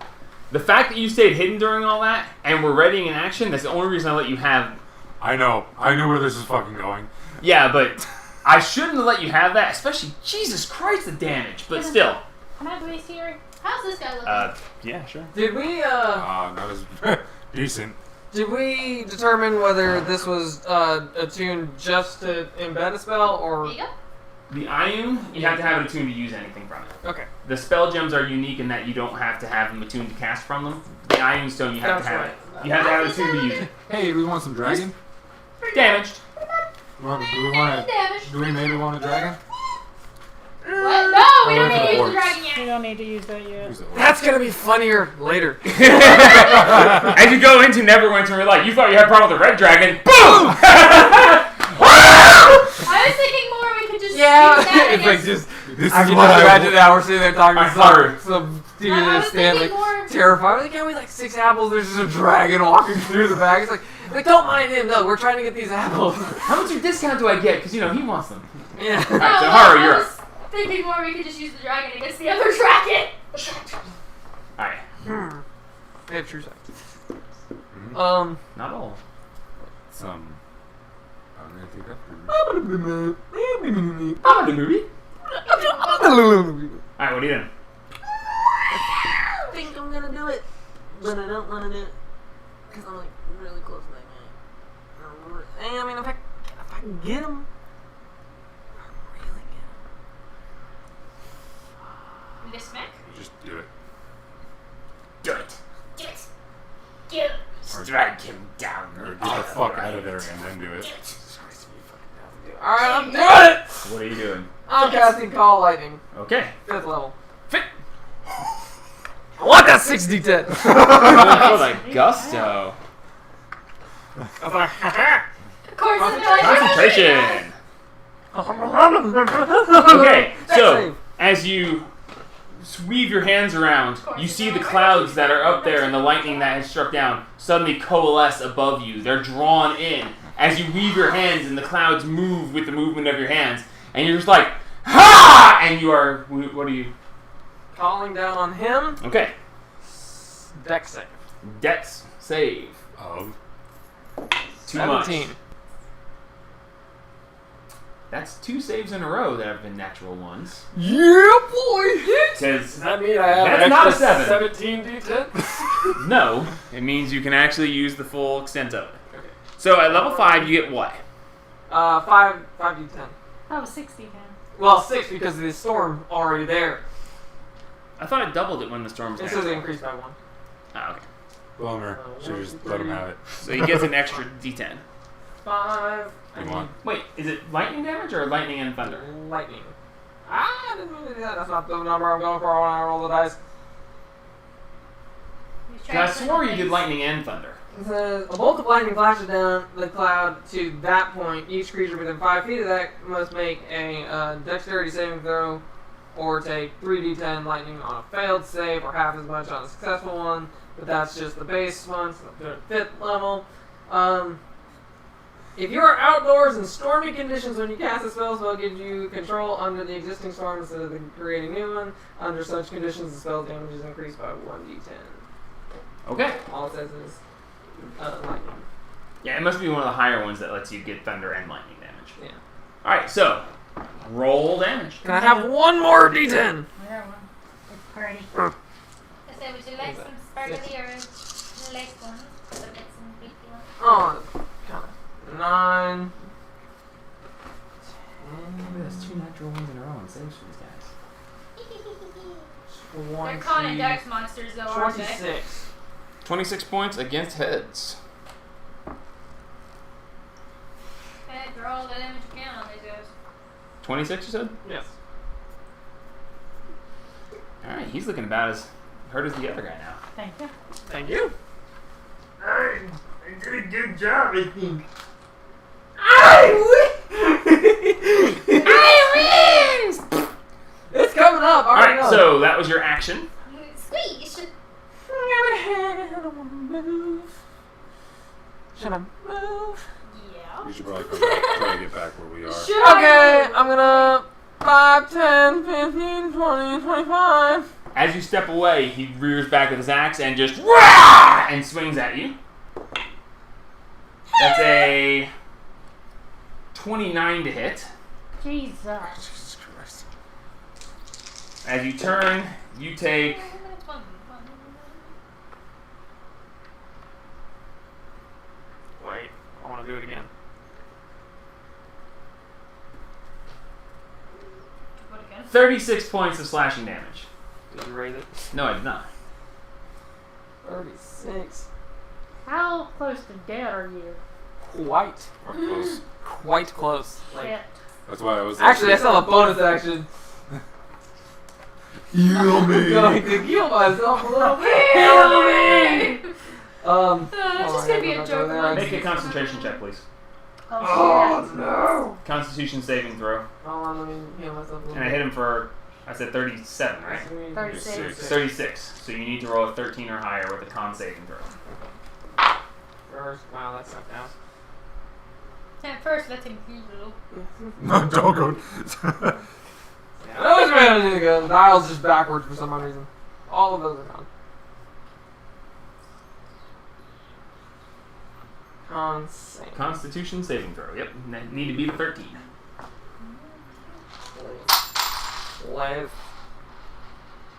Speaker 1: The fact that you stayed hidden during all that and were readying in action, that's the only reason I let you have.
Speaker 5: I know. I knew where this is fucking going.
Speaker 1: Yeah, but I shouldn't have let you have that, especially Jesus Christ the damage. But still.
Speaker 7: Can I do Siri? How's this guy looking?
Speaker 1: Yeah, sure.
Speaker 4: Did we
Speaker 5: Not as decent.
Speaker 4: did we determine whether this was attuned just to embed a spell
Speaker 7: There
Speaker 4: or
Speaker 7: you go.
Speaker 1: The Ioun, you have to have it attuned to use anything from it.
Speaker 4: okay?
Speaker 1: The spell gems are unique in that you don't have to have them attuned to cast from them. The Ioun stone, you have
Speaker 4: That's
Speaker 1: to have
Speaker 4: right.
Speaker 1: it. You have to have it attuned to use it.
Speaker 5: Hey, do we want some dragon?
Speaker 1: Damaged.
Speaker 5: Do we maybe want a dragon?
Speaker 7: What? No, we don't
Speaker 5: for
Speaker 7: need to
Speaker 5: the
Speaker 7: use the
Speaker 5: orcs.
Speaker 7: dragon yet.
Speaker 3: We don't need to use that yet.
Speaker 5: Use the orc.
Speaker 4: That's gonna be funnier later.
Speaker 1: As you go into Neverwinter, you're like, you thought you had a problem with the red dragon. Boom!
Speaker 7: I was thinking more we could just
Speaker 4: Yeah,
Speaker 7: use that
Speaker 4: it's like
Speaker 7: against-
Speaker 4: just.
Speaker 5: This
Speaker 4: I
Speaker 5: is
Speaker 4: can
Speaker 5: what
Speaker 4: just
Speaker 5: I
Speaker 4: imagine now we're sitting there talking
Speaker 1: I
Speaker 4: to
Speaker 1: heard.
Speaker 4: some dude
Speaker 7: No, I
Speaker 4: in a
Speaker 7: was
Speaker 4: stand
Speaker 7: thinking
Speaker 4: like
Speaker 7: more-
Speaker 4: terrified. Like, yeah, we like 6 apples. There's just a dragon walking through the bag. It's like don't mind him. No, we're trying to get these apples.
Speaker 1: How much of a discount do I get? Because, he wants them.
Speaker 4: Yeah.
Speaker 1: Alright, so
Speaker 7: No,
Speaker 1: Haru, you're
Speaker 7: I
Speaker 1: up.
Speaker 7: was thinking more we could just use the dragon against the other dragon.
Speaker 1: Alright.
Speaker 4: They have true sight.
Speaker 1: Not all.
Speaker 5: Some. I'm gonna take up
Speaker 1: Alright, what are you doing?
Speaker 4: I think I'm gonna do it, but I don't want to do it because I'm like really close to that guy. And I mean, if I can get him, I really get him.
Speaker 7: This smack?
Speaker 5: Just do it.
Speaker 1: Do it.
Speaker 7: Get it. Get it.
Speaker 1: Strike him down.
Speaker 5: Or get the fuck out of there and then do it.
Speaker 4: All right, I'm doing it.
Speaker 1: What are you doing?
Speaker 4: I'm casting Call Lightning,
Speaker 1: Okay.
Speaker 4: 5th level.
Speaker 1: Fit.
Speaker 4: I want that 6d10.
Speaker 1: For the gusto.
Speaker 7: Of course, it's like
Speaker 1: Concentration. Okay,
Speaker 4: Dex
Speaker 1: so
Speaker 4: save.
Speaker 1: as you weave your hands around, you see the clouds that are up there and the lightning that has struck down suddenly coalesce above you. They're drawn in as you weave your hands, and the clouds move with the movement of your hands, and you're just like, ha! And you are, what are you?
Speaker 4: Calling down on him.
Speaker 1: Okay,
Speaker 4: Dex save.
Speaker 1: Dex save.
Speaker 5: Of.
Speaker 1: Too
Speaker 4: 17.
Speaker 1: much. That's 2 saves in a row that have been natural ones.
Speaker 4: Yeah, boy.
Speaker 1: Says
Speaker 4: Does that mean I have
Speaker 1: That's
Speaker 4: an
Speaker 1: not a
Speaker 4: extra
Speaker 1: 7.
Speaker 4: 17d10?
Speaker 1: no. It means you can actually use the full extent of it. So at level 5, you get what?
Speaker 4: 5d10.
Speaker 3: That was 60 then.
Speaker 4: Well, 6 because of the storm already there.
Speaker 1: I thought it doubled it when the storm was
Speaker 4: It
Speaker 1: there.
Speaker 4: says it increased by 1.
Speaker 1: Ah, okay.
Speaker 5: Bummer. Should've just let him have it.
Speaker 1: So he gets an extra d10.
Speaker 4: 5.
Speaker 5: You want?
Speaker 1: Wait, is it lightning damage or lightning and thunder?
Speaker 4: Lightning. I didn't mean to do that. That's not the number I'm going for when I roll the dice.
Speaker 1: I swore you did lightning and thunder.
Speaker 4: It says, a bolt of lightning flashes down the cloud to that point. Each creature within 5 feet of that must make a dexterity saving throw or take 3d10 lightning on a failed save or half as much on a successful one. But that's just the base one, so they're at 5th level. If you are outdoors in stormy conditions when you cast a spell gives you control under the existing storm instead of creating a new one. Under such conditions, the spell's damage is increased by 1d10.
Speaker 1: Okay.
Speaker 4: All it says is lightning.
Speaker 1: Yeah, it must be one of the higher ones that lets you get thunder and lightning damage.
Speaker 4: Yeah.
Speaker 1: Alright, so roll damage.
Speaker 4: Can I have one more d10?
Speaker 3: Yeah, well, it's pretty.
Speaker 7: I say, would you like some sparkly or light one? So get some big one.
Speaker 4: Oh, God. 9.
Speaker 1: That's 2 natural ones in a row on saves for these guys.
Speaker 7: They're calling it Dex monsters though, aren't they?
Speaker 4: 26.
Speaker 1: 26 points against heads.
Speaker 7: Okay, throw all the damage you can on these guys.
Speaker 1: 26, you said?
Speaker 4: Yes.
Speaker 1: Alright, he's looking about as hurt as the other guy now.
Speaker 3: Thank you.
Speaker 4: Thank you.
Speaker 1: I did a good job, I think.
Speaker 4: It's coming up. I already
Speaker 1: Alright,
Speaker 4: know.
Speaker 1: so that was your action.
Speaker 7: Sweet, you should.
Speaker 4: Should I move?
Speaker 7: Yeah.
Speaker 5: We should probably come back, try to get back where we are.
Speaker 7: Should
Speaker 4: Okay, I'm gonna 5, 10, 15, 20, 25.
Speaker 1: As you step away, he rears back with his axe and just rah! And swings at you. That's a 29 to hit.
Speaker 3: Jesus.
Speaker 2: Jesus Christ.
Speaker 1: As you turn, you take... Wait, I want to do it again.
Speaker 7: What again?
Speaker 1: 36 points of slashing damage.
Speaker 4: Did you raise it?
Speaker 1: No, I did not.
Speaker 4: 36.
Speaker 3: How close to dead are you?
Speaker 4: Quite.
Speaker 5: Or close.
Speaker 4: Quite close. Like,
Speaker 3: Shit.
Speaker 5: That's why I was.
Speaker 4: actually, I still have a bonus action.
Speaker 5: Heal me.
Speaker 4: Going to heal myself a little bit.
Speaker 3: Heal me!
Speaker 7: It's just gonna be a joke once.
Speaker 1: Make a concentration check, please.
Speaker 3: Oh, shit.
Speaker 4: no.
Speaker 1: Constitution saving throw.
Speaker 4: Hold on, let me heal myself a little
Speaker 1: And I hit him for, I said 37, right?
Speaker 3: 36.
Speaker 1: 36. So you need to roll a 13 or higher with a con saving throw.
Speaker 4: First, wow, that sucked out.
Speaker 7: At first, let's include little.
Speaker 2: No, don't go.
Speaker 4: Yeah, I always ran into the dial's just backwards for some odd reason. All of those are gone. Con save.
Speaker 1: Constitution saving throw. Yep. Need to beat a 13.
Speaker 4: Live.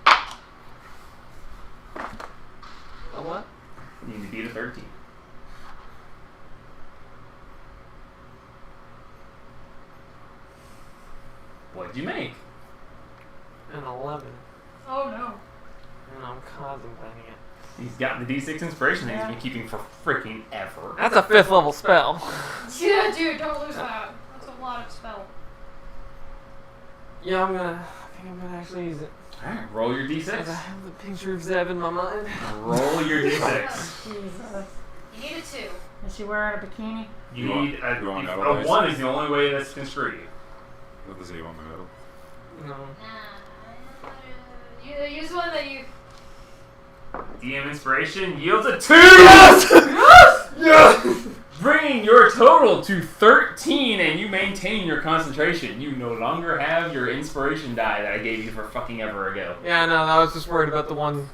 Speaker 4: A what?
Speaker 1: Need to beat a 13. What'd you make?
Speaker 4: An 11.
Speaker 7: Oh no.
Speaker 4: And I'm contemplating it.
Speaker 1: He's got the D6 inspiration that he's been keeping for freaking ever.
Speaker 4: That's a 5th level spell.
Speaker 7: Yeah, dude, don't lose that. That's a lot of spell.
Speaker 4: Yeah, I think I'm gonna actually use it.
Speaker 1: Alright, roll your
Speaker 4: Because I
Speaker 1: D6.
Speaker 4: have the picture of Zeb in my mind.
Speaker 1: Roll your D6.
Speaker 3: Jesus.
Speaker 7: You need a 2.
Speaker 3: Is she wearing a bikini?
Speaker 1: You
Speaker 5: You
Speaker 1: need
Speaker 5: want- you want
Speaker 1: a
Speaker 5: metal dice?
Speaker 1: 1 is the only way this can screw you.
Speaker 5: What does he want me metal?
Speaker 4: No.
Speaker 7: You use one that you.
Speaker 1: DM inspiration yields a 2! Yes! Bringing your total to 13, and you maintain your concentration. You no longer have your inspiration die that I gave you for fucking ever ago.
Speaker 4: Yeah, no, I was just worried about the one.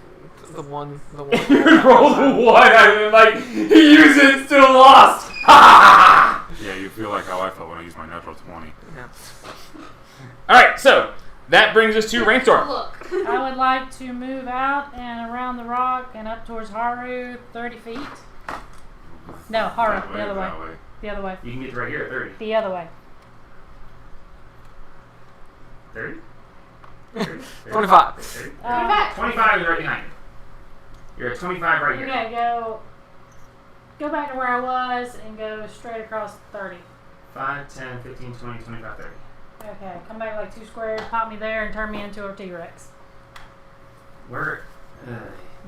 Speaker 1: You rolled a 1, I mean, like, he used it, still lost!
Speaker 5: Yeah, you feel like how I felt when I used my natural 20.
Speaker 4: Yeah.
Speaker 1: Alright, so, that brings us to Rainstorm.
Speaker 7: Look.
Speaker 3: I would like to move out and around the rock and up towards Haru 30 feet. No, Haru,
Speaker 5: That
Speaker 3: the other way.
Speaker 5: that way.
Speaker 3: The other way.
Speaker 1: You can get to right here at 30.
Speaker 3: The other way.
Speaker 1: 30?
Speaker 4: 25.
Speaker 1: 30?
Speaker 7: 25.
Speaker 1: 25 is right behind you. You're at 25 right here.
Speaker 3: Okay, go back to where I was and go straight across 30.
Speaker 1: 5, 10, 15, 20, 25, 30.
Speaker 3: Okay, come back like 2 squares, pop me there, and turn me into a T-Rex.
Speaker 1: Where?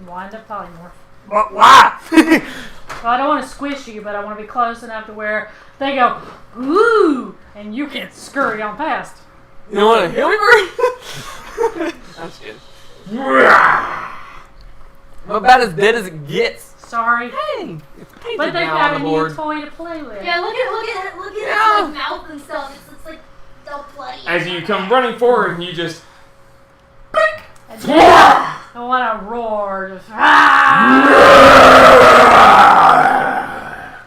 Speaker 3: Wind up polymorph.
Speaker 4: What? Why?
Speaker 3: Well, I don't want to squish you, but I want to be close enough to where they go, ooh, and you can scurry on past.
Speaker 4: You want to heal me, Brie? That's good. I'm about as dead as it gets.
Speaker 3: Sorry.
Speaker 4: Hey, it's painted
Speaker 3: But they
Speaker 4: now
Speaker 3: got
Speaker 4: on
Speaker 3: a
Speaker 4: the
Speaker 3: new
Speaker 4: board.
Speaker 3: toy to play with.
Speaker 7: Yeah, look at
Speaker 4: Yeah.
Speaker 7: its like mouth and stuff. It's like so bloody.
Speaker 1: As you come running forward and you just...
Speaker 3: And then I want to roar. Just,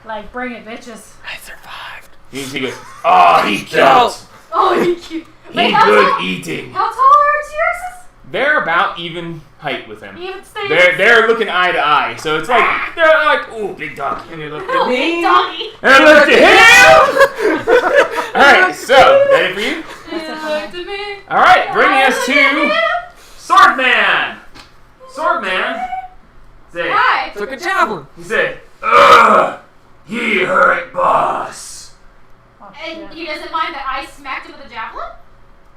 Speaker 3: like, bring it, bitches.
Speaker 4: I survived.
Speaker 1: He goes, oh, he killed.
Speaker 7: Oh, you cute.
Speaker 1: He
Speaker 7: Wait, how
Speaker 1: good
Speaker 7: tall?
Speaker 1: eating.
Speaker 7: How tall are T-Rexes?
Speaker 1: They're about even height with him.
Speaker 3: Even Steve.
Speaker 1: They're looking eye to eye, so it's like, they're like, ooh, big dog. And they look
Speaker 7: Oh,
Speaker 1: at me.
Speaker 7: big doggy.
Speaker 1: And I look at him. Alright, so, ready for you?
Speaker 7: And looked at me.
Speaker 1: Alright, bringing us to Swordman. Swordman said,
Speaker 7: Hi.
Speaker 4: Took a javelin.
Speaker 1: he said, ugh, he hurt boss.
Speaker 3: Oh,
Speaker 7: And
Speaker 3: shit.
Speaker 7: he doesn't mind that I smacked him with a javelin?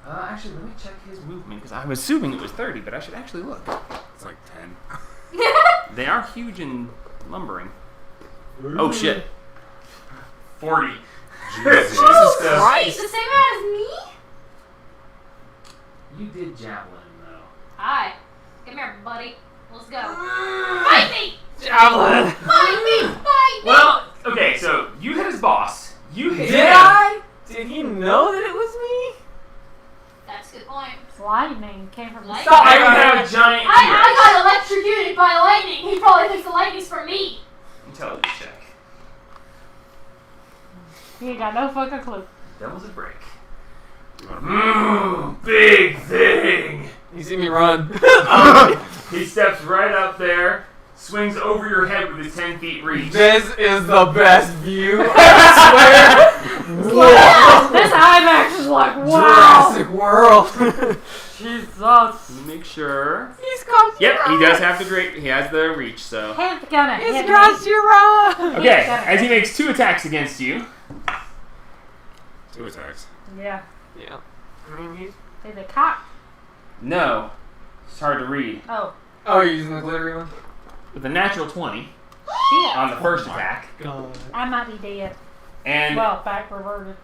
Speaker 1: Actually, let me check his movement, because I'm assuming it was 30, but I should actually look.
Speaker 5: It's like 10.
Speaker 1: They are huge and lumbering. Oh, shit. 40.
Speaker 5: Jesus.
Speaker 4: Jesus
Speaker 7: He's
Speaker 4: Christ.
Speaker 7: the same amount as me?
Speaker 1: You did javelin, though.
Speaker 7: Hi. Come here, buddy. Let's go. Fight me!
Speaker 4: Javelin.
Speaker 7: Fight me! Fight me!
Speaker 1: Well, okay, so you hit his boss. You hit
Speaker 4: Did
Speaker 1: him.
Speaker 4: I? Did he know that it was me?
Speaker 7: That's a good point.
Speaker 3: Lightning came from the
Speaker 7: Lightning?
Speaker 3: sky.
Speaker 1: I have a giant
Speaker 7: I got electrocuted by lightning. He probably thinks the lightning's from me.
Speaker 1: Intelligence check.
Speaker 3: He ain't got no fucking clue.
Speaker 1: Devil's a break. Big thing.
Speaker 4: You see me run.
Speaker 1: He steps right up there, swings over your head with his 10 feet reach.
Speaker 4: This is the best view. I swear.
Speaker 3: This IMAX is like, wow.
Speaker 4: Jurassic World.
Speaker 3: Jesus.
Speaker 1: Let me make sure.
Speaker 4: He's got
Speaker 1: Yep, he does have the great. He has the reach. So
Speaker 3: Hit the gunner.
Speaker 4: He's
Speaker 3: Hit
Speaker 4: got
Speaker 3: me.
Speaker 4: you wrong.
Speaker 1: okay, as he makes 2 attacks against you.
Speaker 5: 2 attacks.
Speaker 3: Yeah.
Speaker 4: Yeah. I mean, he's.
Speaker 3: Hey, the cock.
Speaker 1: No, it's hard to read.
Speaker 3: Oh,
Speaker 4: Oh, you're using the glittery one?
Speaker 1: With a natural 20
Speaker 3: shit.
Speaker 1: on the first attack,
Speaker 4: God.
Speaker 3: I might be dead.
Speaker 1: and
Speaker 3: Well, back reverted.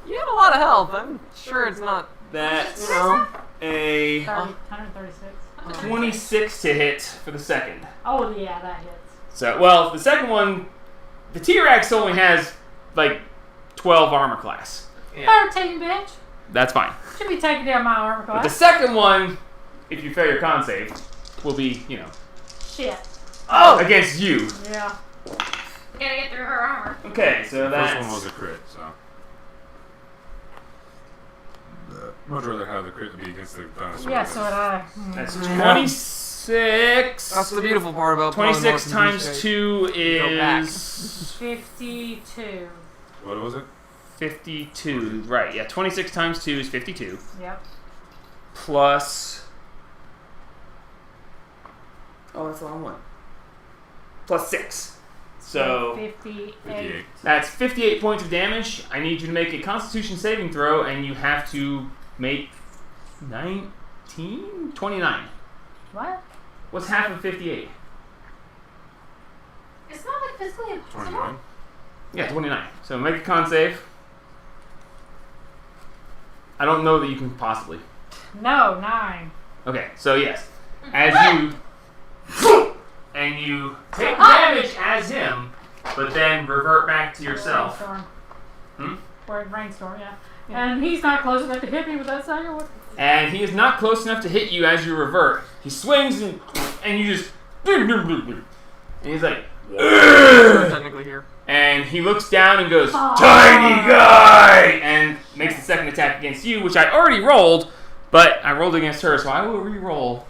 Speaker 4: You have a lot of health. I'm sure it's not.
Speaker 1: that's
Speaker 4: You know.
Speaker 1: a
Speaker 3: 136.
Speaker 1: 26 to hit for the second.
Speaker 3: Oh, yeah, that hits.
Speaker 1: So, well, the second one, the T-Rex only has like 12 armor class.
Speaker 4: Yeah.
Speaker 3: 13, bitch.
Speaker 1: That's fine.
Speaker 3: Should be taking down my armor
Speaker 1: But the
Speaker 3: class.
Speaker 1: second one, if you fail your con save, will be,
Speaker 3: Shit.
Speaker 1: against you.
Speaker 3: Yeah.
Speaker 7: Gotta get through her armor.
Speaker 1: Okay, so
Speaker 5: The
Speaker 1: that's
Speaker 5: first one was a crit, so. Much rather have the crit be against the dinosaur.
Speaker 3: Yeah, so would I.
Speaker 1: that's 26.
Speaker 4: That's the beautiful part about playing
Speaker 1: 26
Speaker 4: Morphin
Speaker 1: times
Speaker 4: Beast
Speaker 1: 2
Speaker 4: Go back.
Speaker 1: is
Speaker 3: 52.
Speaker 5: What was it?
Speaker 1: 52. Right, yeah. 26 times 2 is 52.
Speaker 3: Yep.
Speaker 1: Plus. Oh, that's the wrong one. Plus 6. So
Speaker 3: 58.
Speaker 5: 58.
Speaker 1: that's 58 points of damage. I need you to make a Constitution saving throw, and you have to make 29.
Speaker 3: What?
Speaker 1: What's half of 58?
Speaker 7: It's not like physically impossible.
Speaker 5: 29.
Speaker 1: Yeah, 29. So make a con save. I don't know that you can possibly.
Speaker 3: No, 9.
Speaker 1: Okay, so yes. As you and you take damage as him, but then revert back to yourself.
Speaker 3: Brainstorm.
Speaker 1: Hmm?
Speaker 3: Or brainstorm, yeah. And he's not close enough to hit me with that second one.
Speaker 1: And he is not close enough to hit you as you revert. He swings and you just and he's like
Speaker 4: technically here.
Speaker 1: and he looks down and goes, "Tiny guy!" and makes the second attack against you, which I already rolled, but I rolled against her, so I will re-roll,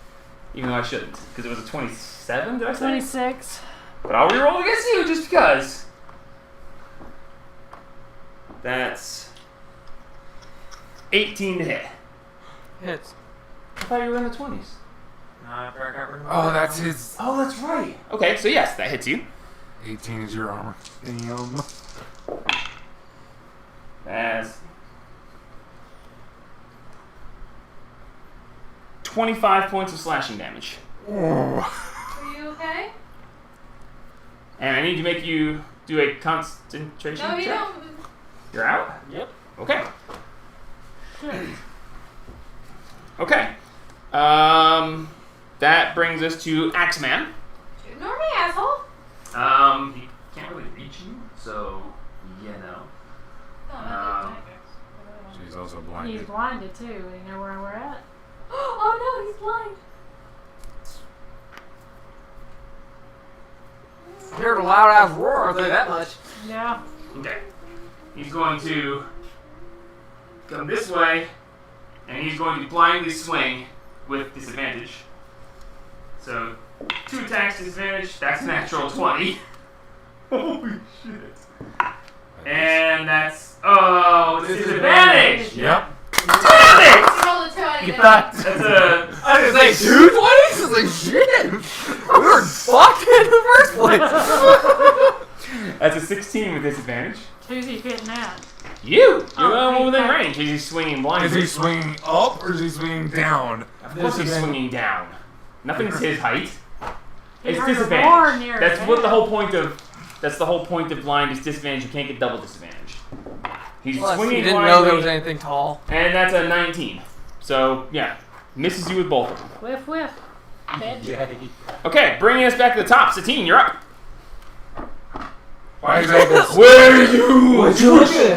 Speaker 1: even though I shouldn't, because it was a 27, did I say?
Speaker 3: 26.
Speaker 1: But I'll re-roll against you just because. That's 18 to hit.
Speaker 4: Hits.
Speaker 1: I thought you were in the 20s.
Speaker 5: Oh, that's his.
Speaker 1: Oh, that's right. Okay, so yes, that hits you.
Speaker 5: 18 is your armor. Damn.
Speaker 1: That's 25 points of slashing damage.
Speaker 5: Oh.
Speaker 7: Are you okay?
Speaker 1: And I need to make you do a concentration
Speaker 7: No, you
Speaker 1: check.
Speaker 7: don't.
Speaker 1: You're out?
Speaker 4: Yep.
Speaker 1: Okay.
Speaker 3: Shit.
Speaker 1: Okay. That brings us to Axeman.
Speaker 7: Ignore me, asshole.
Speaker 1: He can't really reach you, so
Speaker 7: Oh,
Speaker 5: She's also
Speaker 3: He's
Speaker 5: blinded.
Speaker 3: blinded too. You know where we're at?
Speaker 7: oh no, he's blind.
Speaker 4: Heard a loud ass roar, I'll tell you that much.
Speaker 3: Yeah.
Speaker 1: Okay. He's going to come this way, and he's going to blindly swing with disadvantage. So, 2 attacks disadvantage, that's a natural 20. Holy shit. And that's, it's disadvantage!
Speaker 5: Yep.
Speaker 1: Damn it!
Speaker 7: Roll the 2 out again.
Speaker 1: That's a,
Speaker 4: I was like, 2 20s? I was like, shit! We were fucked in the first place!
Speaker 1: that's a 16 with disadvantage.
Speaker 3: Who's he hitting at?
Speaker 1: You're the
Speaker 3: Oh,
Speaker 1: one within
Speaker 3: okay.
Speaker 1: range. Is he swinging blindly?
Speaker 5: Is he swinging up or is he swinging down?
Speaker 1: Of course he's swinging down. Nothing's his height. It's
Speaker 3: heard a roar
Speaker 1: disadvantage.
Speaker 3: near
Speaker 1: That's
Speaker 3: his
Speaker 1: what the
Speaker 3: head.
Speaker 1: whole point of. That's the whole point of blind is disadvantage. You can't get double disadvantage. He's
Speaker 4: Plus,
Speaker 1: swinging
Speaker 4: he didn't
Speaker 1: blindly,
Speaker 4: know there was anything tall.
Speaker 1: and that's a 19. So yeah, misses you with both of them.
Speaker 3: Whiff, whiff. Bitch.
Speaker 1: Okay, bringing us back to the top. Satine, you're up.
Speaker 5: By his ankles.
Speaker 1: Where are you?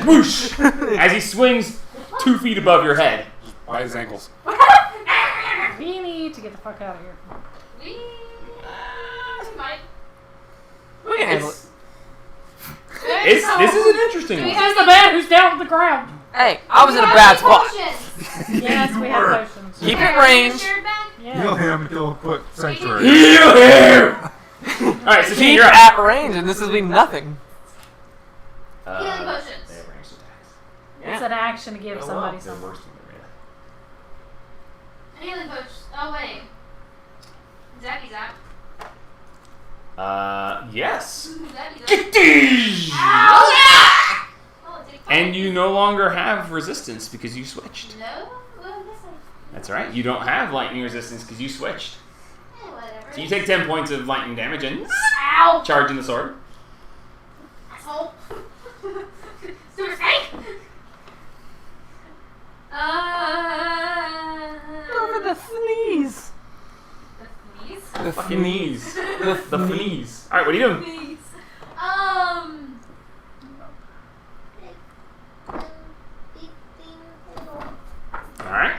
Speaker 1: Whoosh! As he swings 2 feet above your head.
Speaker 5: By his ankles.
Speaker 3: We need to get the fuck out of here.
Speaker 7: We might.
Speaker 4: We can handle it.
Speaker 1: It's This is an interesting one.
Speaker 3: Who's the man who's down on the ground?
Speaker 4: Hey, I was in a bad spot.
Speaker 3: Yes, we
Speaker 5: were.
Speaker 3: have potions.
Speaker 4: Keep it range.
Speaker 3: Yeah.
Speaker 5: Heal him until put sanctuary.
Speaker 1: Heal him! Alright, so
Speaker 4: Keep
Speaker 1: you're up.
Speaker 4: at range, and this will be nothing.
Speaker 7: Healing potions.
Speaker 1: They have ranged attacks.
Speaker 3: It's an action to give somebody
Speaker 1: They're
Speaker 3: something.
Speaker 1: worse than the
Speaker 7: Healing potions. Oh wait. Zacky's out.
Speaker 1: yes.
Speaker 7: Zacky's out. Oh yeah! Oh, it's
Speaker 1: And you no longer have resistance because you switched.
Speaker 7: No? Well, this one.
Speaker 1: That's right. You don't have lightning resistance because you switched.
Speaker 7: Whatever.
Speaker 1: So you take 10 points of lightning damage and
Speaker 7: Ow!
Speaker 1: charging the sword.
Speaker 7: Asshole. Super snake!
Speaker 4: Over the sneeze.
Speaker 7: The sneeze?
Speaker 4: The
Speaker 1: Fucking knees. The fleas. Alright, what are you doing?
Speaker 7: Sneeze.
Speaker 1: Alright.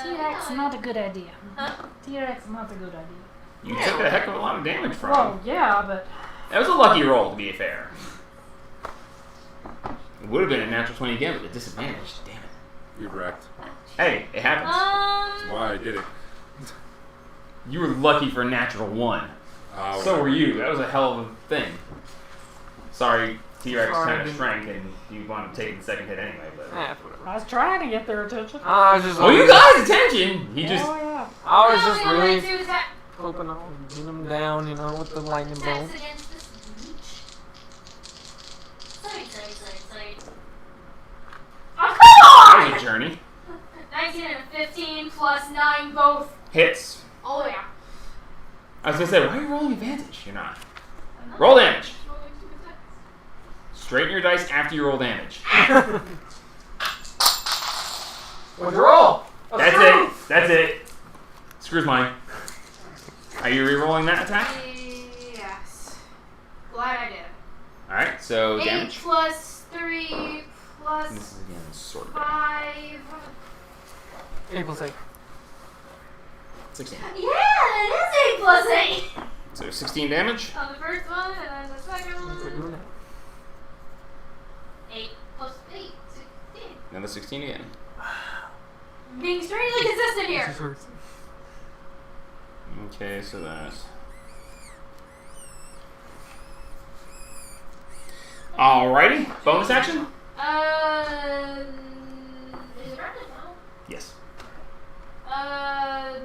Speaker 3: T-Rex is not a good idea.
Speaker 7: Huh?
Speaker 3: T-Rex is not a good idea.
Speaker 1: You took a heck of a lot of damage from
Speaker 3: Well,
Speaker 1: him.
Speaker 3: yeah, but
Speaker 1: That was a lucky roll, to be fair. It would have been a natural 20 again, but the disadvantage. Damn it.
Speaker 5: You're wrecked.
Speaker 1: Hey, it happens.
Speaker 5: That's why I did it.
Speaker 1: You were lucky for a natural 1. So were you. That was a hell of a thing. Sorry, T-Rex
Speaker 4: Sorry,
Speaker 1: kind of
Speaker 4: didn't-
Speaker 1: shrank and you wound up taking the second hit anyway. But
Speaker 4: Whatever.
Speaker 3: I was trying to get their attention.
Speaker 4: I was just.
Speaker 1: oh, you got his attention. He just
Speaker 3: Oh yeah.
Speaker 4: I was just really
Speaker 7: To attack.
Speaker 4: hoping I'll get him down, you know, with the lightning bolt.
Speaker 7: Attacks against this leech. Sorry. Oh, come
Speaker 1: that
Speaker 7: on!
Speaker 1: was a journey.
Speaker 7: 19 and a 15 plus 9 both.
Speaker 1: Hits.
Speaker 7: Oh, yeah.
Speaker 1: I was gonna say, why are you rolling advantage? You're not. Roll damage. Straighten your dice after you roll damage.
Speaker 4: What'd you roll?
Speaker 1: That's it. Screws mine. Are you re-rolling that attack?
Speaker 7: Yes. Glad I did.
Speaker 1: Alright, so
Speaker 7: 8
Speaker 1: damage.
Speaker 7: plus 3 plus
Speaker 1: This is again sort of
Speaker 7: 5.
Speaker 4: 8 plus 8.
Speaker 1: 16.
Speaker 7: Yeah, that is 8 plus 8.
Speaker 1: So 16 damage.
Speaker 7: On the first one, and then the second
Speaker 4: We're
Speaker 7: one.
Speaker 4: doing it.
Speaker 7: 8 plus 8, 16.
Speaker 1: Another 16 again.
Speaker 7: Being strangely consistent here.
Speaker 1: Okay, so that's... Alrighty. Bonus action?
Speaker 7: Is it Brandon? No.
Speaker 1: Yes.
Speaker 7: I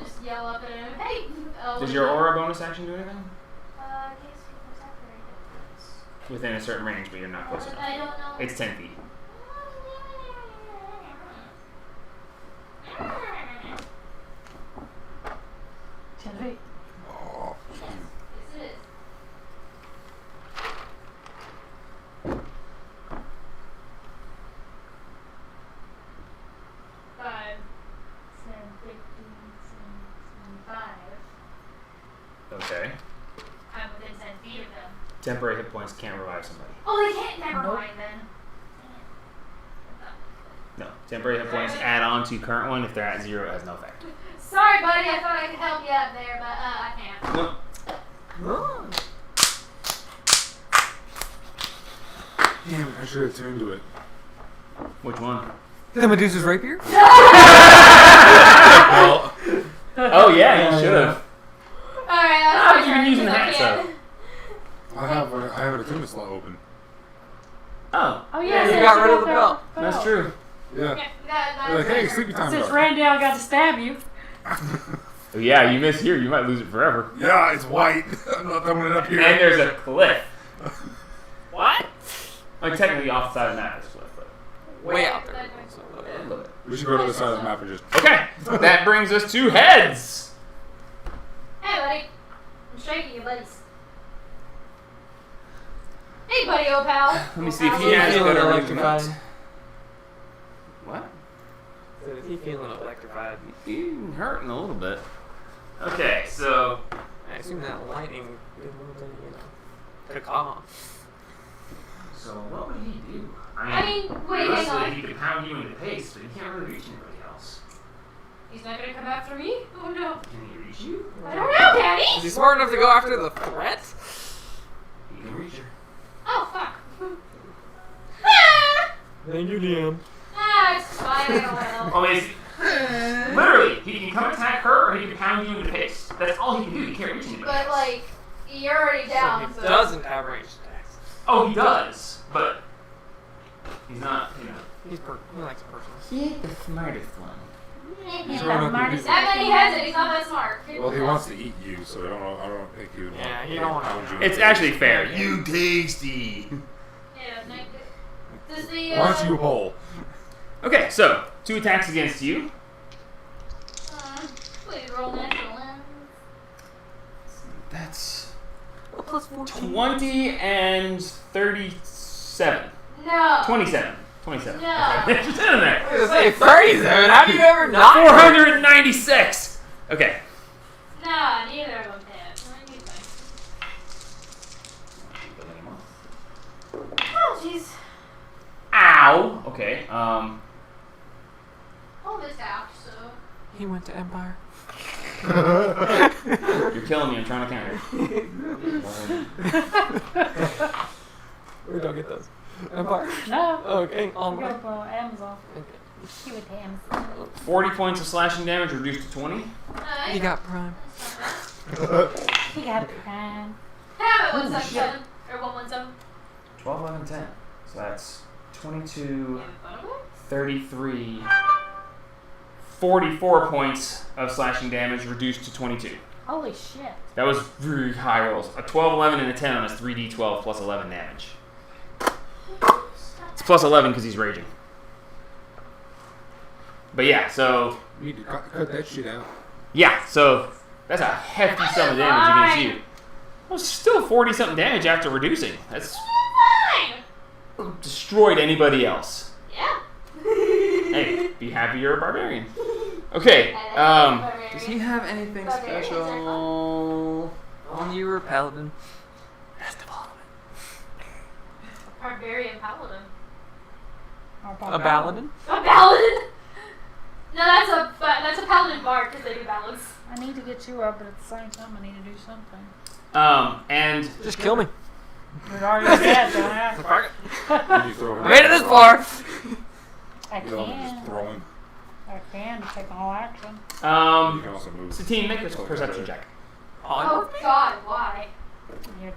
Speaker 7: just yell up at him, hey!
Speaker 1: Does your aura bonus action do anything?
Speaker 7: Case what's that very
Speaker 1: Within a certain range, but you're not close
Speaker 7: different?
Speaker 1: enough.
Speaker 7: I don't know.
Speaker 1: It's 10 feet.
Speaker 3: Feet.
Speaker 5: Oh,
Speaker 7: Yes, it is. Five, 10, 15, 5.
Speaker 1: Okay.
Speaker 7: I'm within 10 feet of them.
Speaker 1: Temporary hit points can't revive somebody.
Speaker 7: Oh, they can't. Never
Speaker 3: Nope.
Speaker 7: mind then.
Speaker 1: No. Temporary hit points add on to current one. If they're at 0, it has no effect.
Speaker 7: Sorry, buddy. I thought I could help you out there, but I can't.
Speaker 1: Nope.
Speaker 4: Oh.
Speaker 5: damn it, I should have tuned to it.
Speaker 1: Which one?
Speaker 4: The Medusa's rapier?
Speaker 5: Well,
Speaker 1: Oh, yeah, you should have.
Speaker 7: Alright,
Speaker 1: How
Speaker 7: that's
Speaker 1: have you been using the hat,
Speaker 7: so?
Speaker 5: I have a tuna slot open.
Speaker 1: Oh,
Speaker 3: Oh
Speaker 4: Yeah,
Speaker 3: yeah,
Speaker 4: you
Speaker 3: since
Speaker 4: got rid of
Speaker 3: got
Speaker 4: the belt.
Speaker 1: that's true.
Speaker 5: Yeah.
Speaker 7: Yeah,
Speaker 5: They're like, hey, sleepy time.
Speaker 3: Since
Speaker 5: dog.
Speaker 3: Randall got to stab you.
Speaker 1: Oh, yeah, you miss here, you might lose it forever.
Speaker 5: Yeah, it's white. I'm not throwing it up here.
Speaker 1: And there's a cliff. What? Like, technically off the side of the map is a cliff, but...
Speaker 4: Way out there.
Speaker 1: a little bit.
Speaker 5: We should go to the side of the map and just.
Speaker 1: Okay, that brings us to heads.
Speaker 7: Hey, buddy. I'm shaking your buddies. Hey, buddy, old pal.
Speaker 1: Let me see if he
Speaker 4: Is he
Speaker 1: has
Speaker 4: feeling
Speaker 1: better
Speaker 4: electrified?
Speaker 1: arrangements. What?
Speaker 4: Is he feeling electrified?
Speaker 1: You hurting a little bit. Okay, so...
Speaker 4: I assume that lightning did a little bit, you know, took off.
Speaker 1: So what would he do?
Speaker 7: I mean, wait, hang
Speaker 1: realistically,
Speaker 7: on.
Speaker 1: he could pound you into pace, but he can't really reach anybody else.
Speaker 7: He's not gonna come after me? Oh no.
Speaker 1: Can he reach you?
Speaker 7: I don't know, Daddy!
Speaker 4: Is he smart enough to go after the threat?
Speaker 1: He can reach her.
Speaker 7: Oh, fuck. Ah!
Speaker 4: Thank you, DM.
Speaker 7: Ah, it's fine, I don't know.
Speaker 1: Oh, is literally, he can come attack her or he can pound you in the face. That's all he can do. He can't reach anybody.
Speaker 7: But, like, you're already down,
Speaker 4: He
Speaker 7: so.
Speaker 4: doesn't have ranged attacks.
Speaker 1: Oh, he does, but he's not, you know.
Speaker 4: He likes personal.
Speaker 6: He ain't the smartest one.
Speaker 3: He's
Speaker 5: Throwing
Speaker 3: the
Speaker 5: up the
Speaker 3: smartest.
Speaker 7: That many heads and he's not that smart.
Speaker 5: Well, he wants to eat you, so I don't think he would want
Speaker 4: Yeah,
Speaker 5: to
Speaker 4: you don't want
Speaker 5: pound
Speaker 4: to.
Speaker 5: you in
Speaker 1: It's
Speaker 5: the
Speaker 1: actually
Speaker 5: face.
Speaker 1: fair. You tasty.
Speaker 7: Yeah, does the,
Speaker 5: Why don't you whole?
Speaker 1: Okay, so 2 attacks against you.
Speaker 7: please roll natural ones.
Speaker 1: That's
Speaker 4: Plus 14.
Speaker 1: 20 and 37.
Speaker 7: No.
Speaker 1: 27. 27.
Speaker 7: No.
Speaker 1: Okay. Just in there.
Speaker 4: I was gonna say 37. How do you ever not?
Speaker 1: 496. Okay.
Speaker 7: No, neither of them did. I need my- Oh, jeez.
Speaker 1: Ow. Okay.
Speaker 7: Hold this out, so.
Speaker 4: He went to Empire.
Speaker 1: You're killing me. I'm trying to counter.
Speaker 4: Where do I get those? Empire.
Speaker 3: No.
Speaker 4: Okay.
Speaker 3: You go
Speaker 4: Online.
Speaker 3: to Amazon.
Speaker 4: Okay.
Speaker 3: She would pay Amazon.
Speaker 1: 40 points of slashing damage reduced to 20.
Speaker 4: He got Prime.
Speaker 3: He got a crime.
Speaker 7: Have it 177 or 117.
Speaker 1: 12, 11, 10. So that's 22,
Speaker 7: Yeah,
Speaker 1: 33, 44 points of slashing damage reduced to 22.
Speaker 3: Holy shit.
Speaker 1: That was very high rolls. A 12, 11, and a 10 on his 3d12 plus 11 damage. It's plus 11 because he's raging. But yeah, so
Speaker 5: You need to cut that shit out.
Speaker 1: so that's a hefty sum of damage against you. Well, still 40 something damage after reducing. That's
Speaker 7: Fine.
Speaker 1: destroyed anybody else.
Speaker 7: Yeah.
Speaker 1: Hey, be happy you're a barbarian. Okay. Does he have anything
Speaker 7: Barbarians are
Speaker 1: special?
Speaker 4: Only you were Paladin. Rest of all
Speaker 7: Barbarian paladin.
Speaker 4: A Paladin?
Speaker 7: A paladin? No, that's a paladin bard because they do ballads.
Speaker 3: I need to get you up, but at the same time, I need to do something.
Speaker 1: And
Speaker 4: Just kill me.
Speaker 3: You're already dead, don't I?
Speaker 4: Fuck it.
Speaker 5: When you throw him
Speaker 4: I made it this far.
Speaker 3: I
Speaker 5: You don't just
Speaker 3: can.
Speaker 5: throw him.
Speaker 3: I can to take all action.
Speaker 5: You can also move.
Speaker 1: Satine, make a perception check.
Speaker 7: Oh God, why?
Speaker 3: You're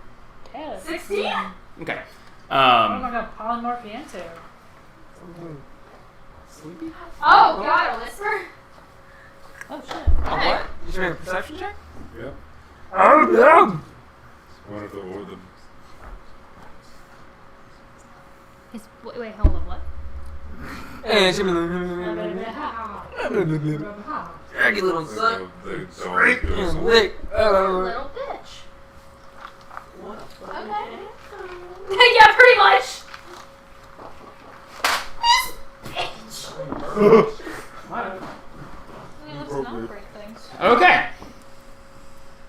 Speaker 3: dead.
Speaker 7: 16?
Speaker 1: Okay.
Speaker 3: What am I going to polymorph you into?
Speaker 4: Sleepy?
Speaker 7: Oh God, a whisper?
Speaker 3: Oh shit.
Speaker 4: Oh, what? You should make a perception check?
Speaker 5: Yep.
Speaker 4: Oh, no!
Speaker 5: One of the
Speaker 7: Wait, hold on, what?
Speaker 4: And she Draggy little son.
Speaker 5: the
Speaker 4: And lick.
Speaker 7: Little bitch. Okay. Yeah, pretty much. This bitch.
Speaker 3: He looks not break things.
Speaker 1: Okay.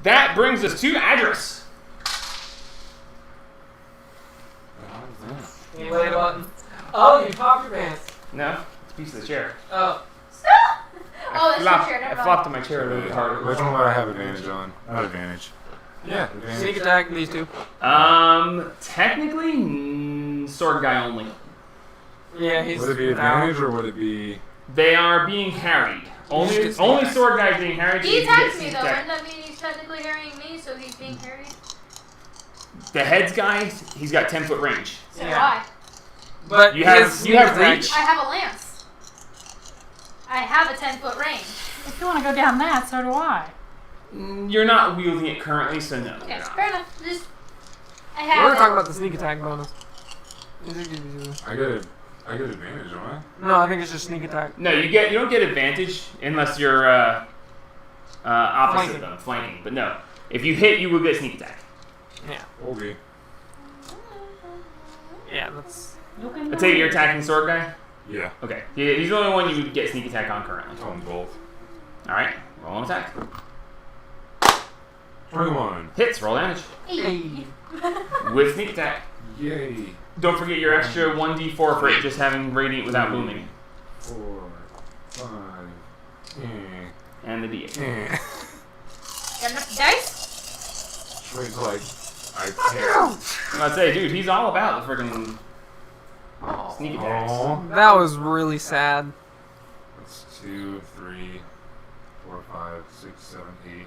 Speaker 1: That brings us to Adris.
Speaker 4: You lay a button. Oh, you popped your pants.
Speaker 1: No, it's a piece of the chair.
Speaker 4: Oh.
Speaker 7: Oh, that's
Speaker 1: Flopped-
Speaker 7: your chair.
Speaker 1: I
Speaker 7: Never
Speaker 1: flopped
Speaker 7: mind.
Speaker 1: to my chair a little bit harder.
Speaker 5: Which one would I have advantage on? Not advantage. Yeah, advantage.
Speaker 4: Sneak attack, these two.
Speaker 1: Technically, sword guy only.
Speaker 4: Yeah, he's.
Speaker 5: Would it be advantage or would it be?
Speaker 1: They are being carried. Only
Speaker 4: just get
Speaker 1: only
Speaker 4: sneak
Speaker 1: sword guys being carried.
Speaker 7: He
Speaker 1: you can
Speaker 7: attacks
Speaker 1: get
Speaker 7: me
Speaker 1: sneak
Speaker 7: though.
Speaker 1: attack.
Speaker 7: Wouldn't that mean he's technically carrying me, so he's being carried?
Speaker 1: The heads guy, he's got 10-foot range.
Speaker 7: So
Speaker 4: Yeah.
Speaker 7: do I.
Speaker 4: But
Speaker 1: You
Speaker 4: he
Speaker 1: have-
Speaker 4: has
Speaker 1: you
Speaker 4: sneak
Speaker 1: have
Speaker 4: attack.
Speaker 1: reach?
Speaker 7: I have a lance. I have a 10-foot range.
Speaker 3: If you want to go down that, so do I.
Speaker 1: You're not wielding it currently, so no.
Speaker 7: Okay,
Speaker 1: you're not.
Speaker 7: fair enough. Just I
Speaker 4: We're
Speaker 7: have
Speaker 4: talking
Speaker 7: it.
Speaker 4: about the sneak attack bonus.
Speaker 5: I get advantage, don't I?
Speaker 4: No, I think it's just sneak attack.
Speaker 1: No, you don't get advantage unless you're opposite
Speaker 4: Flanking.
Speaker 1: of them, flanking. But no, if you hit, you will get sneak attack.
Speaker 4: Yeah.
Speaker 5: Okay.
Speaker 4: Yeah, that's.
Speaker 3: You can
Speaker 1: I take it you're attacking sword guy.
Speaker 5: Yeah.
Speaker 1: Okay, he's the only one you would get sneak attack on currently.
Speaker 5: Tell them both.
Speaker 1: All right, roll an attack.
Speaker 5: 21.
Speaker 1: Hits, roll damage
Speaker 4: Hey.
Speaker 1: with sneak attack.
Speaker 5: Yay.
Speaker 1: Don't forget your extra 1d4 for it just having radiant without booming.
Speaker 5: 4, 5, 10.
Speaker 1: and the D8.
Speaker 7: Got enough dice?
Speaker 5: Trade's like, I can't.
Speaker 1: I'd say, dude, he's all about the freaking sneak attacks.
Speaker 5: Aw.
Speaker 4: That was really sad.
Speaker 5: That's 2, 3, 4, 5, 6, 7, 8, 9, 10,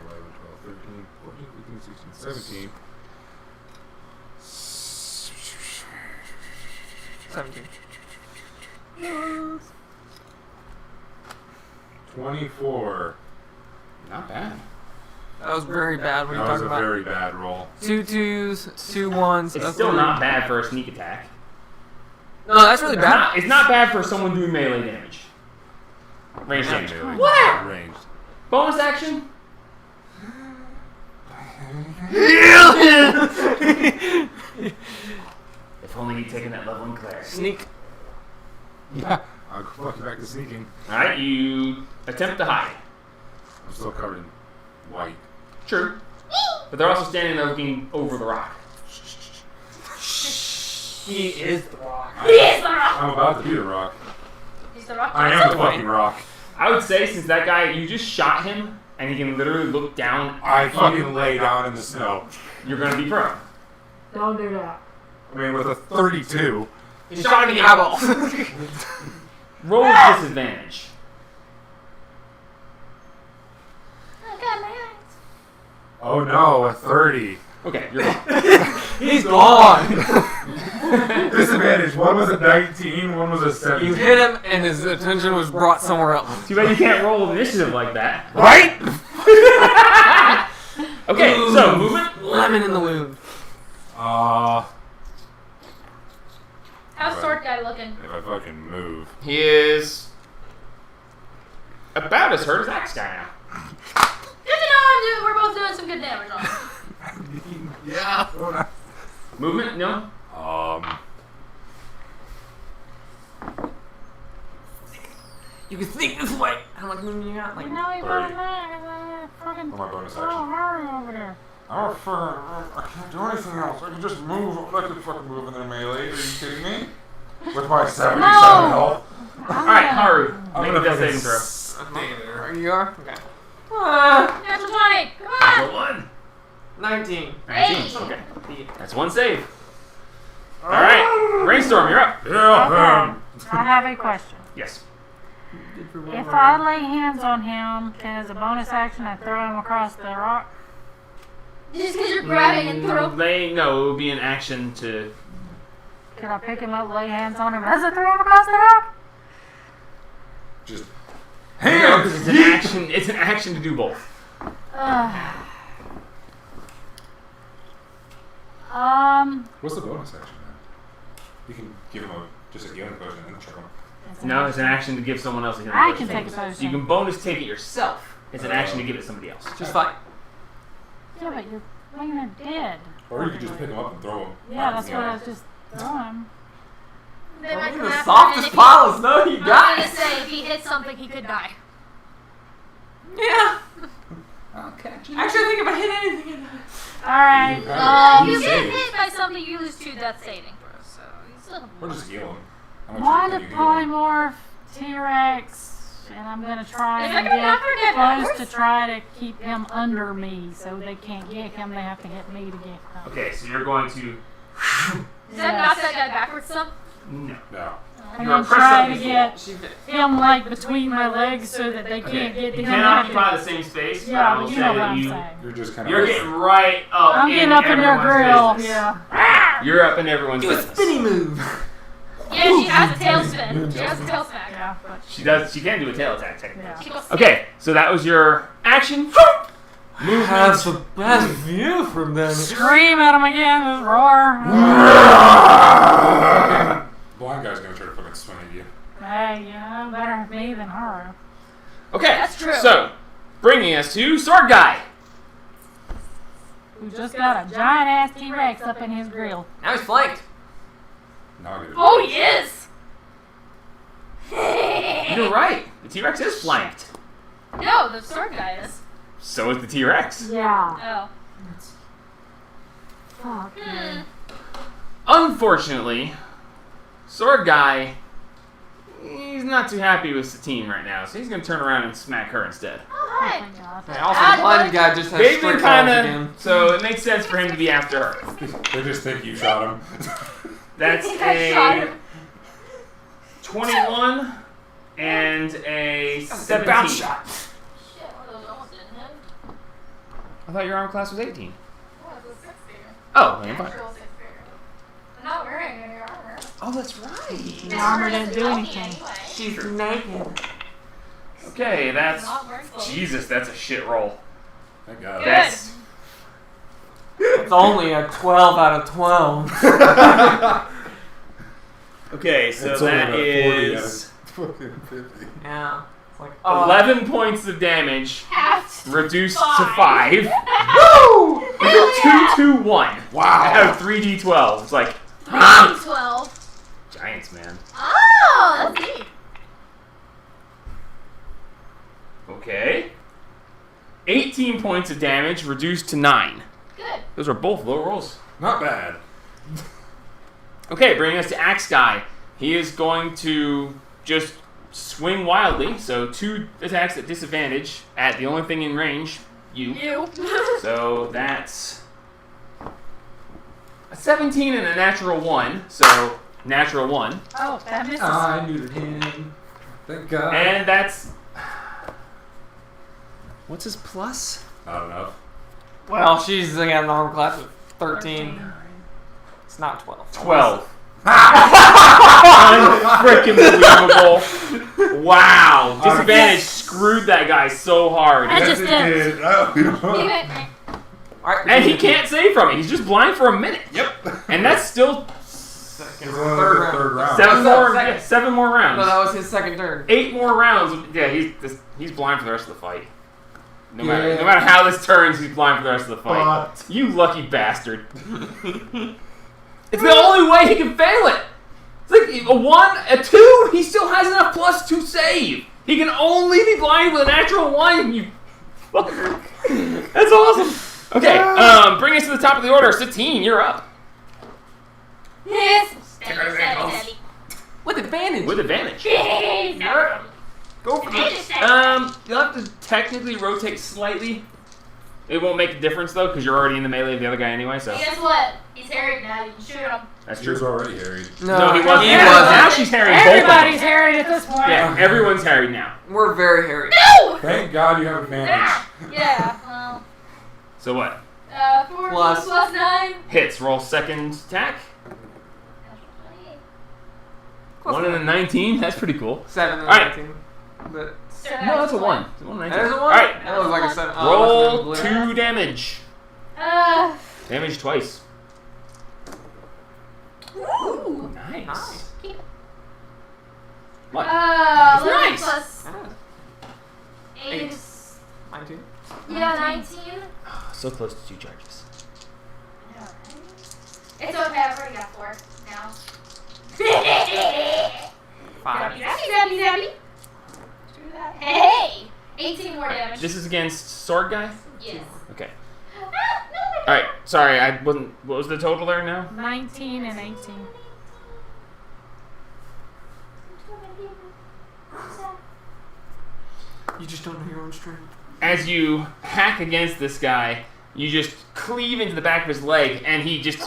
Speaker 5: 11, 12, 13, 14, 15, 16, 17.
Speaker 4: 17.
Speaker 5: 24.
Speaker 1: Not bad.
Speaker 4: That was very bad. What are you
Speaker 5: That was
Speaker 4: talking
Speaker 5: a
Speaker 4: about?
Speaker 5: very bad roll.
Speaker 4: 2 2s, 2 1s.
Speaker 1: It's
Speaker 4: a
Speaker 1: still
Speaker 4: 3.
Speaker 1: not bad for a sneak attack.
Speaker 4: No, that's really bad.
Speaker 1: It's not bad for someone doing melee damage. Range damage.
Speaker 5: Melee.
Speaker 1: What?
Speaker 5: Ranged.
Speaker 1: Bonus action? If only he'd taken that level in clarity.
Speaker 4: Sneak.
Speaker 5: Yeah. I'll fuck you back to sneaking.
Speaker 1: Alright, you attempt to hide.
Speaker 5: I'm still covered in white.
Speaker 1: True. But they're also standing there looking over the rock.
Speaker 4: He is the rock.
Speaker 7: He is the rock!
Speaker 5: I'm about to be the rock.
Speaker 7: He's the rock.
Speaker 5: I am the fucking rock.
Speaker 1: I would say, since that guy, you just shot him, and he can literally look down,
Speaker 5: I fucking lay down in the snow.
Speaker 1: you're gonna be prone.
Speaker 3: Don't do that.
Speaker 5: I mean, with a 32.
Speaker 4: He shot him in the eyeball.
Speaker 1: Roll with disadvantage.
Speaker 7: Oh, God, my eyes.
Speaker 5: Oh no, a 30.
Speaker 1: Okay, you're gone.
Speaker 4: He's gone.
Speaker 5: Disadvantage. One was a 19, one was a 17.
Speaker 4: You hit him, and his attention was brought somewhere else.
Speaker 1: Too bad you can't roll initiative like that.
Speaker 5: Right?
Speaker 1: Okay, so movement.
Speaker 4: Lemon in the wound.
Speaker 7: How's sword guy looking?
Speaker 5: If I fucking move.
Speaker 1: He is about as hurt as Axe guy now.
Speaker 7: Good to know we're both doing some good damage on him.
Speaker 5: Yeah.
Speaker 1: Movement? No.
Speaker 4: You can sneak this way. How much movement you got? Like,
Speaker 3: No, he
Speaker 5: 30.
Speaker 3: wasn't there. Fucking
Speaker 5: For my bonus
Speaker 3: oh,
Speaker 5: action.
Speaker 3: Mario over there.
Speaker 5: I can't do anything else. I can just move. I can fucking move in their melee. Are you kidding me? With my 77 health.
Speaker 1: Alright, Haru.
Speaker 5: I'm
Speaker 1: Make a
Speaker 5: gonna
Speaker 1: death
Speaker 5: fucking
Speaker 1: saving throw.
Speaker 5: stay there.
Speaker 4: you are? Okay.
Speaker 7: Natural 20. Come on.
Speaker 1: Roll one.
Speaker 4: 19.
Speaker 1: 19.
Speaker 7: Hey.
Speaker 1: Okay. That's one save. Alright. Brainstorm, you're up.
Speaker 5: Yeah,
Speaker 3: I have a question.
Speaker 1: Yes.
Speaker 3: If I lay hands on him, can as a bonus action I throw him across the rock?
Speaker 7: Just because you're grabbing and throw.
Speaker 1: No, it would be an action to.
Speaker 3: Can I pick him up, lay hands on him as I throw him across the rock?
Speaker 5: Just
Speaker 1: No, because it's an action. It's an action to do both.
Speaker 5: what's the bonus action then? You can give him just a healing potion and then check him.
Speaker 1: No, it's an action to give someone else a healing
Speaker 3: I
Speaker 1: potion.
Speaker 3: can take a potion.
Speaker 1: You can bonus take it yourself. It's an action to give it to somebody else.
Speaker 4: Just fight.
Speaker 3: Yeah, but you're laying him dead.
Speaker 5: Or you could just pick him up and throw him.
Speaker 3: Yeah, that's what I was just throwing.
Speaker 7: They might come
Speaker 4: The
Speaker 7: after
Speaker 4: softest
Speaker 7: him, and
Speaker 4: pile of snow you
Speaker 7: I'm
Speaker 4: got.
Speaker 7: gonna say if he hits something, he could die.
Speaker 4: Yeah.
Speaker 5: I'll catch
Speaker 4: Actually, I think if I hit anything, it
Speaker 3: Alright,
Speaker 7: If you
Speaker 5: You
Speaker 7: get
Speaker 5: save.
Speaker 7: hit by something, you lose 2 death saving throws. So you still have
Speaker 5: Or just heal him. How
Speaker 3: I'm
Speaker 5: much
Speaker 3: on
Speaker 5: can
Speaker 3: a
Speaker 5: you heal him?
Speaker 3: polymorph T-Rex, and I'm gonna try
Speaker 7: Is
Speaker 3: and
Speaker 7: that gonna not
Speaker 3: get
Speaker 7: forget
Speaker 3: close
Speaker 7: numbers?
Speaker 3: to try to keep him under me, so they can't get him. They have to hit me to get him.
Speaker 1: Okay, so you're going to.
Speaker 7: Does that knock that guy backwards some?
Speaker 1: No.
Speaker 5: No.
Speaker 3: I'm
Speaker 1: You are
Speaker 3: gonna
Speaker 1: pressed
Speaker 3: try
Speaker 1: up
Speaker 3: to
Speaker 1: against
Speaker 3: get
Speaker 4: She did.
Speaker 3: him like between my legs so that they
Speaker 1: Okay.
Speaker 3: can't get to
Speaker 1: You
Speaker 3: him.
Speaker 1: can't
Speaker 3: I have
Speaker 1: occupy
Speaker 3: to-
Speaker 1: the same space.
Speaker 3: Yeah,
Speaker 1: but I will
Speaker 3: but you
Speaker 1: say
Speaker 3: know what
Speaker 1: that
Speaker 3: I'm
Speaker 1: you.
Speaker 3: saying.
Speaker 5: You're just kind of.
Speaker 1: You're getting right up.
Speaker 3: I'm getting up in their
Speaker 1: everyone's
Speaker 3: grill.
Speaker 1: business.
Speaker 3: Yeah.
Speaker 1: You're up in everyone's
Speaker 4: Do a
Speaker 1: business.
Speaker 4: spinny move.
Speaker 7: Yeah, she has a tail spin. She has a tail smack.
Speaker 3: Yeah, but
Speaker 1: She does. She can do a tail attack technically.
Speaker 3: yeah.
Speaker 7: She goes
Speaker 1: Okay, so that was your action.
Speaker 4: Has the best view from them.
Speaker 3: Scream at him again, just roar.
Speaker 5: Blind guy's gonna try to fucking swing at you.
Speaker 3: Hey, you know, better me than her.
Speaker 1: Okay,
Speaker 7: That's true.
Speaker 1: So, bringing us to Sword Guy.
Speaker 3: Who just got a giant ass T-Rex up in his grill.
Speaker 4: Now he's flanked.
Speaker 5: Now I get it.
Speaker 7: Oh, he is!
Speaker 1: You're right. The T-Rex is flanked.
Speaker 7: No, the sword guy is.
Speaker 1: So is the T-Rex.
Speaker 3: Yeah.
Speaker 7: Oh.
Speaker 3: Fuck.
Speaker 7: Hmm.
Speaker 1: Unfortunately, Sword Guy he's not too happy with Satine right now, so he's gonna turn around and smack her instead.
Speaker 7: Oh,
Speaker 3: Oh
Speaker 7: hi.
Speaker 3: my god.
Speaker 4: And also, the blind guy just has
Speaker 1: They've been
Speaker 4: strict balls
Speaker 1: kind
Speaker 4: again.
Speaker 1: of, so it makes sense for him to be after her.
Speaker 5: They just think you shot him.
Speaker 1: That's
Speaker 7: I shot
Speaker 1: a
Speaker 7: him.
Speaker 1: 21 and a 17.
Speaker 4: Bounce shot.
Speaker 7: Shit, one of those almost didn't hit.
Speaker 1: I thought your armor class was 18.
Speaker 7: Oh, it's a 6 figure.
Speaker 1: Oh, then fine.
Speaker 7: Natural 6 figure. I'm not wearing any armor.
Speaker 1: Oh, that's right.
Speaker 3: The armor didn't do anything.
Speaker 4: She's naked.
Speaker 1: Okay, that's
Speaker 7: Not wearing clothes.
Speaker 1: Jesus. That's a shit roll.
Speaker 5: Thank God.
Speaker 7: Good.
Speaker 1: That's
Speaker 4: It's only a 12 out of 12.
Speaker 1: okay. So
Speaker 5: It's only
Speaker 1: that
Speaker 5: about 40
Speaker 1: is
Speaker 5: Fucking 50.
Speaker 4: Yeah. It's like
Speaker 1: 11 points of damage
Speaker 7: Half.
Speaker 1: reduced to
Speaker 7: Five.
Speaker 1: 5. Woo!
Speaker 7: Hell
Speaker 1: 2, 2, 1.
Speaker 5: Wow.
Speaker 1: Out of 3d12. It's like
Speaker 7: 12.
Speaker 1: giants, man.
Speaker 7: Oh, that's neat.
Speaker 1: Okay. 18 points of damage reduced to 9.
Speaker 7: Good.
Speaker 1: Those are both low rolls.
Speaker 5: Not bad.
Speaker 1: Okay, bringing us to Axe Guy. He is going to just swing wildly. So 2 attacks at disadvantage at the only thing in range, you.
Speaker 7: You.
Speaker 1: So that's a 17 and a natural 1. So natural 1.
Speaker 3: Oh, that misses.
Speaker 5: I neutered him. Thank God.
Speaker 1: And that's... What's his plus?
Speaker 5: Not enough.
Speaker 4: Well, she's got an armor class of 13. It's not 12.
Speaker 1: 12. Unfreaking believable. Wow. Disadvantage screwed that guy so hard.
Speaker 3: I
Speaker 5: Yes,
Speaker 3: just
Speaker 5: it
Speaker 3: did.
Speaker 5: did. Oh,
Speaker 7: You hit me.
Speaker 4: Alright.
Speaker 1: And he can't save from it. He's just blind for a minute.
Speaker 5: Yep.
Speaker 1: And that's still
Speaker 5: It's only the third round.
Speaker 1: seven
Speaker 4: No,
Speaker 1: more,
Speaker 4: second.
Speaker 1: yeah, 7 more rounds.
Speaker 4: No, that was his second turn.
Speaker 1: 8 more rounds. Yeah, he's blind for the rest of the fight. No
Speaker 5: Yeah.
Speaker 1: matter how this turns, he's blind for the rest of the fight.
Speaker 5: But-
Speaker 1: You lucky bastard. It's the only way he can fail it. It's like a 1, a 2, he still has enough plus to save. He can only be blind with a natural 1, you fucker. That's awesome. Okay, bring us to the top of the order. Satine, you're up.
Speaker 7: Yes. Stabby.
Speaker 4: With advantage.
Speaker 1: With advantage.
Speaker 7: Stabby.
Speaker 4: Go for it.
Speaker 1: You'll have to technically rotate slightly. It won't make a difference though, because you're already in the melee of the other guy anyway. So
Speaker 7: Guess what? He's harried now. You can shoot him.
Speaker 1: that's
Speaker 5: She was
Speaker 1: true.
Speaker 5: already harried.
Speaker 1: No, he wasn't.
Speaker 4: He
Speaker 1: Now
Speaker 4: wasn't.
Speaker 1: she's harried both of
Speaker 3: Everybody's
Speaker 1: them.
Speaker 3: harried at this point.
Speaker 1: Yeah, everyone's harried now.
Speaker 4: We're very hairy.
Speaker 7: No!
Speaker 5: Thank God you have advantage.
Speaker 7: Yeah, well.
Speaker 1: So what?
Speaker 7: 4
Speaker 4: Plus.
Speaker 7: plus 9.
Speaker 1: Hits. Roll second attack. 1 and a 19. That's pretty cool.
Speaker 4: 7 and
Speaker 1: Alright.
Speaker 4: 19. But
Speaker 1: No, that's a 1. It's a 1 and a 19.
Speaker 4: that is a 1?
Speaker 1: All right.
Speaker 4: That was like a 7.
Speaker 1: Roll 2 damage.
Speaker 7: Uh.
Speaker 1: Damage twice.
Speaker 7: Ooh.
Speaker 1: Nice.
Speaker 4: Nice.
Speaker 1: What?
Speaker 7: It's
Speaker 1: 11
Speaker 7: nice. Plus 8
Speaker 4: Eight.
Speaker 7: is.
Speaker 4: 19.
Speaker 7: Yeah, 19.
Speaker 1: So close to 2 charges.
Speaker 7: It's okay, I've already got 4 now.
Speaker 4: 5.
Speaker 7: Zabby, zabby. Hey! 18 more damage.
Speaker 1: This is against Sword Guy?
Speaker 7: Yes.
Speaker 1: Okay.
Speaker 7: No,
Speaker 1: Alright, sorry, I wasn't. What was the total there now?
Speaker 3: 19 and 18.
Speaker 4: You just don't know your own strength.
Speaker 1: As you hack against this guy, you just cleave into the back of his leg, and he just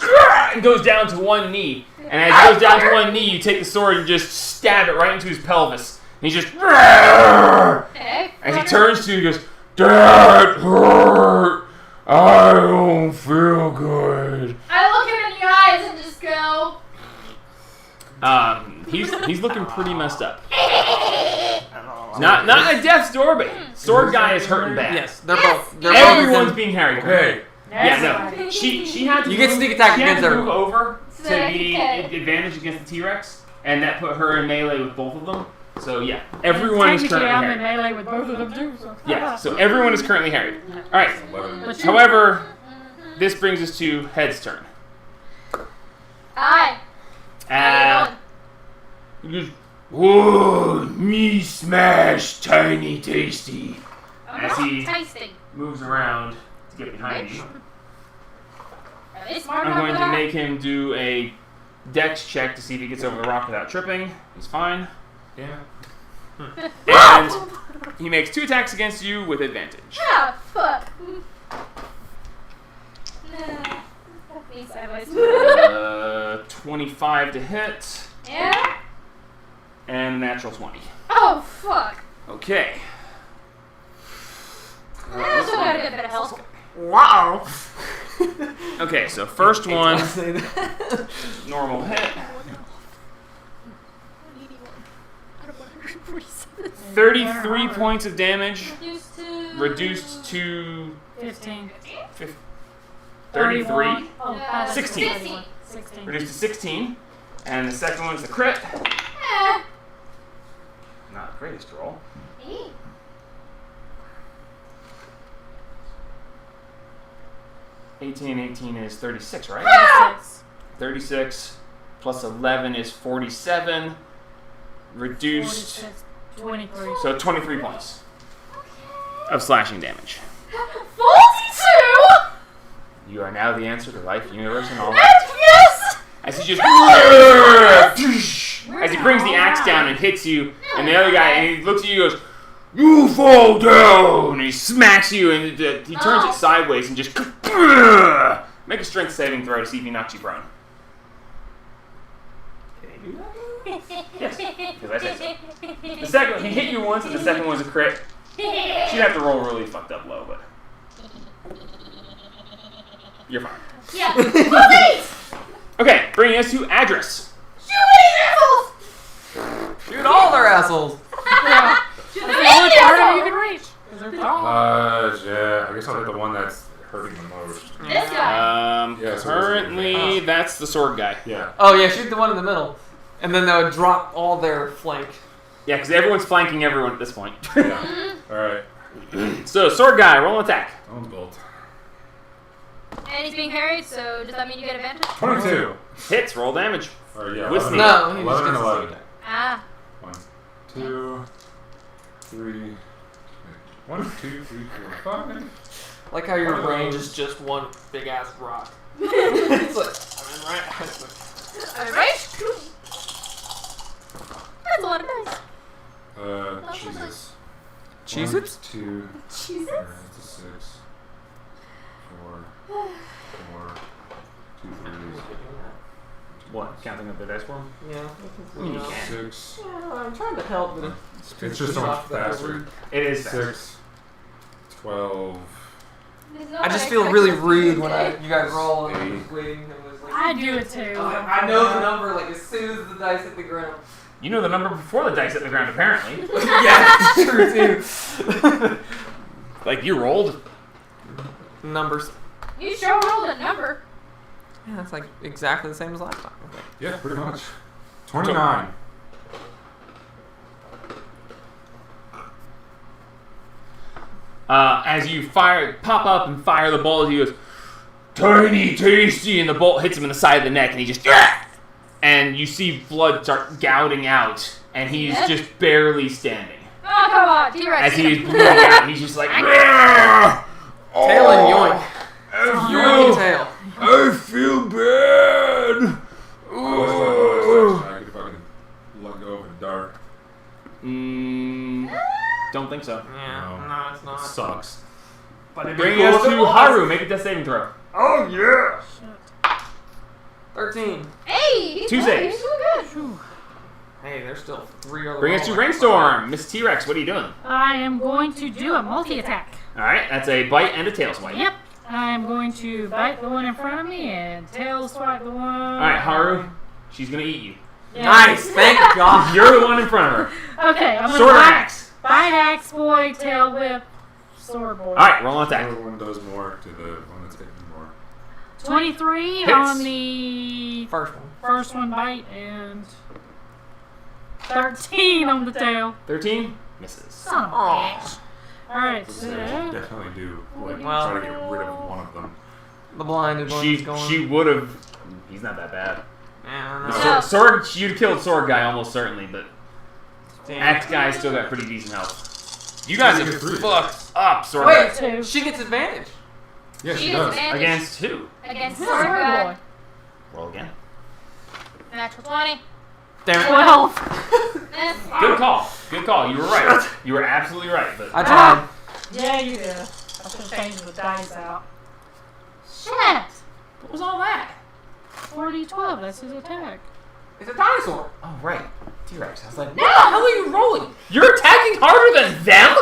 Speaker 1: goes down to one knee. And as he goes down to one knee, you take the sword and just stab it right into his pelvis. And he just,
Speaker 7: Hey,
Speaker 1: as he turns to you, he goes, "That hurt. I don't feel good."
Speaker 7: I look him in the eyes and just go.
Speaker 1: He's looking pretty messed up. Not a death's door, but Sword Guy is hurting bad.
Speaker 4: Yes, they're
Speaker 7: Yes.
Speaker 4: both. They're
Speaker 1: Everyone's
Speaker 4: both
Speaker 1: being harried.
Speaker 5: Okay.
Speaker 1: Yeah, no. She had to
Speaker 4: You get
Speaker 1: move-
Speaker 4: sneak attack
Speaker 1: she had
Speaker 4: against
Speaker 1: to
Speaker 4: her.
Speaker 1: move over to
Speaker 7: So that
Speaker 1: be
Speaker 7: he can-
Speaker 1: advantage against the T-Rex, and that put her in melee with both of them. So yeah, everyone is
Speaker 3: Technically,
Speaker 1: currently
Speaker 3: I'm in
Speaker 1: harried.
Speaker 3: melee with both of them too. So.
Speaker 1: Yeah, so everyone is currently harried. All right.
Speaker 5: 11.
Speaker 3: But you-
Speaker 1: However, this brings us to Head's turn.
Speaker 7: Hi. How
Speaker 1: He goes, "Whoa, me smash tiny tasty." As he
Speaker 7: tasting.
Speaker 1: moves around to get behind you.
Speaker 7: Are they smart
Speaker 1: I'm
Speaker 7: enough
Speaker 1: going
Speaker 7: for
Speaker 1: to
Speaker 7: that?
Speaker 1: make him do a dex check to see if he gets over the rock without tripping. He's fine.
Speaker 5: Yeah.
Speaker 1: And he makes 2 attacks against you with advantage.
Speaker 7: Ah, fuck. Nah. Fuck me sideways.
Speaker 1: 25 to hit,
Speaker 7: Yeah?
Speaker 1: and a natural 20.
Speaker 7: Oh, fuck.
Speaker 1: Okay.
Speaker 7: I still got a good bit of health.
Speaker 4: Wow.
Speaker 1: Okay, so first one,
Speaker 4: Say that.
Speaker 1: normal hit. 33 points of damage, reduced to
Speaker 3: 15.
Speaker 1: 33,
Speaker 3: Oh,
Speaker 7: Yeah.
Speaker 1: 16.
Speaker 3: 16.
Speaker 1: reduced to 16. And the second one's the crit.
Speaker 7: Eh.
Speaker 1: Not the greatest roll. 18 and 18 is 36, right? 36 plus 11 is 47. Reduced,
Speaker 3: 23.
Speaker 1: so 23 points of slashing damage.
Speaker 7: 42?
Speaker 1: You are now the answer to life, universe, and all.
Speaker 7: Yes!
Speaker 1: As he just, as he brings the axe down and hits you, and the other guy, and he looks at you and goes, "You fall down!" And he smacks you, and he turns it sideways and just make a strength saving throw to see if he knocks you prone. Yes, because I said so. The second one, he hit you once, and the second one was a crit. She'd have to roll really fucked up low, but you're fine.
Speaker 7: Yeah. Police!
Speaker 1: Okay, bringing us to Adris.
Speaker 4: Shoot all their assholes.
Speaker 3: That's the only part of you can reach. 'Cause they're tall.
Speaker 5: Yeah. I guess I'll hit the one that's hurting the most.
Speaker 7: This guy.
Speaker 5: Yeah, so
Speaker 1: Currently, that's the sword guy.
Speaker 5: Yeah.
Speaker 4: Oh yeah, shoot the one in the middle, and then they would drop all their flank.
Speaker 1: Yeah, because everyone's flanking everyone at this point.
Speaker 5: Yeah. All right.
Speaker 1: So, sword guy, roll an attack.
Speaker 5: One's bolt.
Speaker 7: And he's being harried, so does that mean you get advantage?
Speaker 5: 22.
Speaker 1: Hits, roll damage.
Speaker 5: Or yeah.
Speaker 1: With
Speaker 5: 11.
Speaker 4: No, he
Speaker 5: 11 and
Speaker 4: just
Speaker 5: 11.
Speaker 4: gets
Speaker 7: Ah.
Speaker 5: 1, 2, 3. 1, 2, 3, 4, 5.
Speaker 4: Like how your range is just one big ass rock. It's like, right?
Speaker 7: Alright. That's a lot of dice.
Speaker 5: Jesus.
Speaker 4: Cheez-Its?
Speaker 5: 1, 2,
Speaker 7: Jesus.
Speaker 5: that's a 6. 4, 2, 3.
Speaker 1: What? Counting up the dice for him?
Speaker 4: Yeah.
Speaker 1: You can.
Speaker 5: 6.
Speaker 4: Yeah, I'm trying to help, but
Speaker 5: It's just so much faster.
Speaker 1: It is faster.
Speaker 5: 6, 12.
Speaker 4: I just feel really rude when you guys roll and I'm just waiting. And was like,
Speaker 3: I do it too.
Speaker 4: I know the number like as soon as the dice hit the ground.
Speaker 1: You know the number before the dice hit the ground, apparently.
Speaker 4: Yeah, that's true too.
Speaker 1: Like, you rolled.
Speaker 4: Numbers.
Speaker 7: You sure rolled a number.
Speaker 4: Yeah, it's like exactly the same as last time. Okay.
Speaker 5: Yeah, pretty much. 29.
Speaker 1: As you pop up and fire the bolt, he goes, "Tiny tasty," and the bolt hits him in the side of the neck, and he just, and you see blood start gouting out, and he's
Speaker 7: Yeah.
Speaker 1: just barely standing.
Speaker 7: Oh, come on, T-Rex.
Speaker 1: As he is bleeding out, and he's just like,
Speaker 4: Tail and yoink. Yoink tail.
Speaker 1: I feel bad.
Speaker 5: I could fucking let go of the dart.
Speaker 1: Don't think so.
Speaker 4: Yeah,
Speaker 5: No.
Speaker 4: no, it's not.
Speaker 5: Sucks.
Speaker 4: But it'd be
Speaker 1: Bringing
Speaker 4: cool
Speaker 1: us
Speaker 4: if
Speaker 1: to
Speaker 4: it was.
Speaker 1: Haru. Make a death saving throw.
Speaker 5: Oh, yeah!
Speaker 4: 13.
Speaker 7: Hey, he's
Speaker 1: 2
Speaker 7: good.
Speaker 1: saves.
Speaker 7: He's doing good.
Speaker 4: Hey, there's still 3 other.
Speaker 1: Bring us to Rainstorm. Miss T-Rex, what are you doing?
Speaker 3: I am going to do a multi-attack.
Speaker 1: Alright, that's a bite and a tail swipe.
Speaker 3: Yep. I'm going to bite the one in front of me and tail swipe the one.
Speaker 1: Alright, Haru, she's gonna eat you.
Speaker 3: Yeah.
Speaker 4: Nice, thank God.
Speaker 1: You're the one in front of her.
Speaker 3: Okay, I'm
Speaker 1: Sword or
Speaker 3: gonna
Speaker 1: axe?
Speaker 3: bite axe boy, tail whip, sword boy.
Speaker 1: Alright, roll an attack.
Speaker 5: Whoever one does more to the one that's hitting more.
Speaker 3: 23
Speaker 1: Hits.
Speaker 3: on the
Speaker 4: First one.
Speaker 3: first one bite and 13 on the tail.
Speaker 1: 13? Misses.
Speaker 3: Son of a
Speaker 4: Aw.
Speaker 3: bitch. Alright,
Speaker 5: So
Speaker 3: so
Speaker 5: definitely do like
Speaker 4: Well-
Speaker 5: try to get rid of one of them.
Speaker 4: The blinded one's
Speaker 1: She
Speaker 4: going.
Speaker 1: would have. He's not that bad.
Speaker 4: Yeah,
Speaker 1: The
Speaker 4: no.
Speaker 7: No.
Speaker 1: sword, you'd killed sword guy almost certainly, but
Speaker 4: Damn.
Speaker 1: axe guy's still got pretty decent health. You guys
Speaker 5: You
Speaker 1: are
Speaker 5: get 3.
Speaker 1: fucked up, sword
Speaker 4: Wait,
Speaker 1: guy.
Speaker 3: 2.
Speaker 4: she gets advantage.
Speaker 5: Yeah,
Speaker 7: She
Speaker 5: she
Speaker 7: gets
Speaker 5: does.
Speaker 7: advantage
Speaker 1: Against who?
Speaker 7: against
Speaker 3: Sword
Speaker 7: sword guy.
Speaker 3: boy.
Speaker 1: Roll again.
Speaker 7: Natural 20.
Speaker 4: Damn it.
Speaker 3: 12.
Speaker 1: Good call. Good call. You were right. You were absolutely right. But
Speaker 4: I tried.
Speaker 3: Yeah, you did. I should have changed the dice out. Shit!
Speaker 1: what was all that?
Speaker 3: 40-12, that's his attack.
Speaker 4: It's a dinosaur.
Speaker 6: Oh, right. T-Rex. I was like,
Speaker 1: What the hell are you rolling? You're attacking harder than them?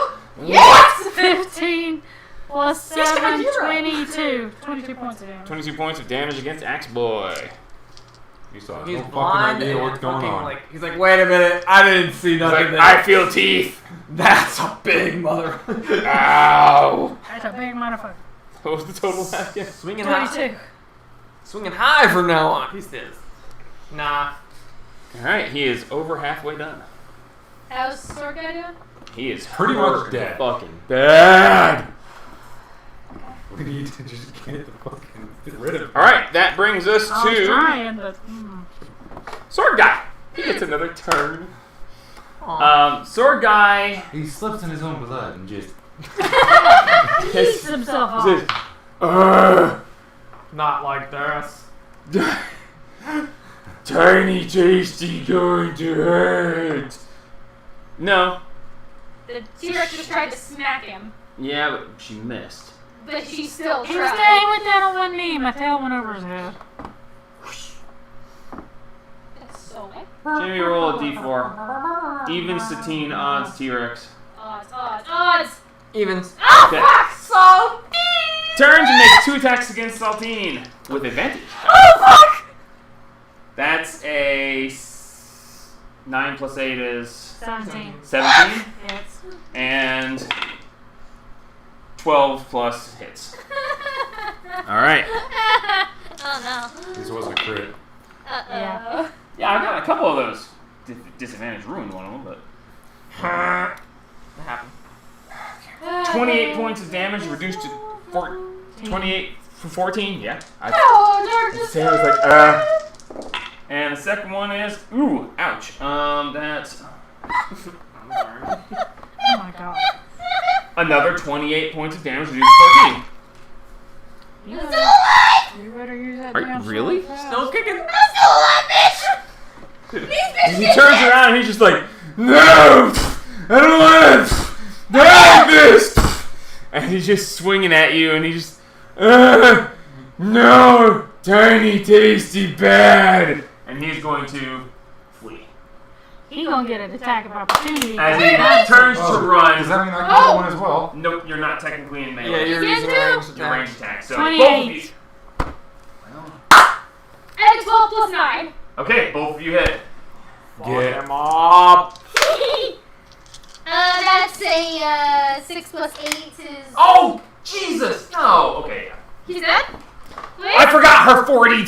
Speaker 3: Yes! 15 plus
Speaker 1: He's got
Speaker 3: 7,
Speaker 1: zero.
Speaker 3: 22. 22 points of damage.
Speaker 1: 22 points of damage against Axe Boy.
Speaker 5: You saw
Speaker 4: He's
Speaker 5: no fucking
Speaker 4: blind
Speaker 5: idea
Speaker 4: and
Speaker 5: what's going
Speaker 4: fucking
Speaker 5: on.
Speaker 4: like, he's like, wait a minute, I didn't see
Speaker 1: He's
Speaker 4: nothing
Speaker 1: like,
Speaker 4: there.
Speaker 1: I feel teeth.
Speaker 4: That's a big mother.
Speaker 1: Ow.
Speaker 3: That's a big motherfucker.
Speaker 1: What was the total last again?
Speaker 4: Swinging high.
Speaker 3: 22.
Speaker 4: Swinging high from now on. He says, nah.
Speaker 1: Alright, he is over halfway done.
Speaker 7: How's Sword Guy doing?
Speaker 1: He is
Speaker 5: Pretty much
Speaker 1: hurt
Speaker 5: dead.
Speaker 1: Fucking bad.
Speaker 5: We need to just get the fucking get rid of him.
Speaker 1: Alright, that brings us
Speaker 3: I was
Speaker 1: to
Speaker 3: trying, but.
Speaker 1: Sword Guy. He gets another turn.
Speaker 4: Aw.
Speaker 1: Sword Guy
Speaker 5: He slips in his own blood and just.
Speaker 3: Heats himself
Speaker 1: says,
Speaker 3: off.
Speaker 4: Not like this.
Speaker 1: Tiny Tasty going to hurt. No.
Speaker 7: The T-Rex just tried to smack him,
Speaker 1: Yeah, but she missed.
Speaker 7: but she still
Speaker 3: He was
Speaker 7: tried.
Speaker 3: staying with that on one knee. My tail went over his head.
Speaker 7: That's so bad.
Speaker 1: Jimmy, roll a d4. Even Satine odds T-Rex.
Speaker 7: Odds.
Speaker 4: Evens.
Speaker 7: Oh,
Speaker 1: Okay.
Speaker 7: fuck! So
Speaker 1: Turns and makes 2 attacks against Saltine with advantage.
Speaker 7: Oh, fuck!
Speaker 1: That's a 9 plus 8 is
Speaker 3: 17.
Speaker 1: 17,
Speaker 3: Yes.
Speaker 1: and 12 plus hits. All right.
Speaker 7: Oh
Speaker 5: This wasn't a crit.
Speaker 7: no.
Speaker 3: Yeah.
Speaker 1: Yeah, I got a couple of those. Disadvantage ruined one of them, but
Speaker 4: That happened.
Speaker 1: 28 points of damage reduced to 28 from 14. Yeah.
Speaker 7: Oh, darkness.
Speaker 1: Sarah's like, And the second one is, ooh, ouch. That's
Speaker 3: Oh my god.
Speaker 1: another 28 points of damage reduced to 14.
Speaker 3: You
Speaker 7: Still
Speaker 3: better,
Speaker 7: alive!
Speaker 3: you better use that
Speaker 1: Are you
Speaker 3: damn
Speaker 1: really?
Speaker 3: sword fast.
Speaker 4: Still kicking.
Speaker 7: I'm still alive, bitch!
Speaker 1: And he turns around and he's just like, no! I don't want to die this! And he's just swinging at you and he's just, no! Tiny Tasty bad! And he's going to flee.
Speaker 3: He gonna get an attack of opportunity.
Speaker 1: As he turns to
Speaker 5: Does
Speaker 1: run,
Speaker 5: that mean I can get one as well?
Speaker 1: nope, you're not technically in melee.
Speaker 4: Yeah, you're
Speaker 7: You
Speaker 4: using
Speaker 7: can
Speaker 4: range
Speaker 7: do.
Speaker 1: Your range
Speaker 4: attack.
Speaker 1: attack. So
Speaker 3: 28.
Speaker 1: both of you.
Speaker 7: I have 12 plus 9.
Speaker 1: Okay, both of you hit.
Speaker 5: Get
Speaker 4: him up.
Speaker 7: That's a 6 plus 8 is.
Speaker 1: Oh, Jesus! No! Okay, yeah.
Speaker 7: He's dead? Wait.
Speaker 1: I forgot her 40-12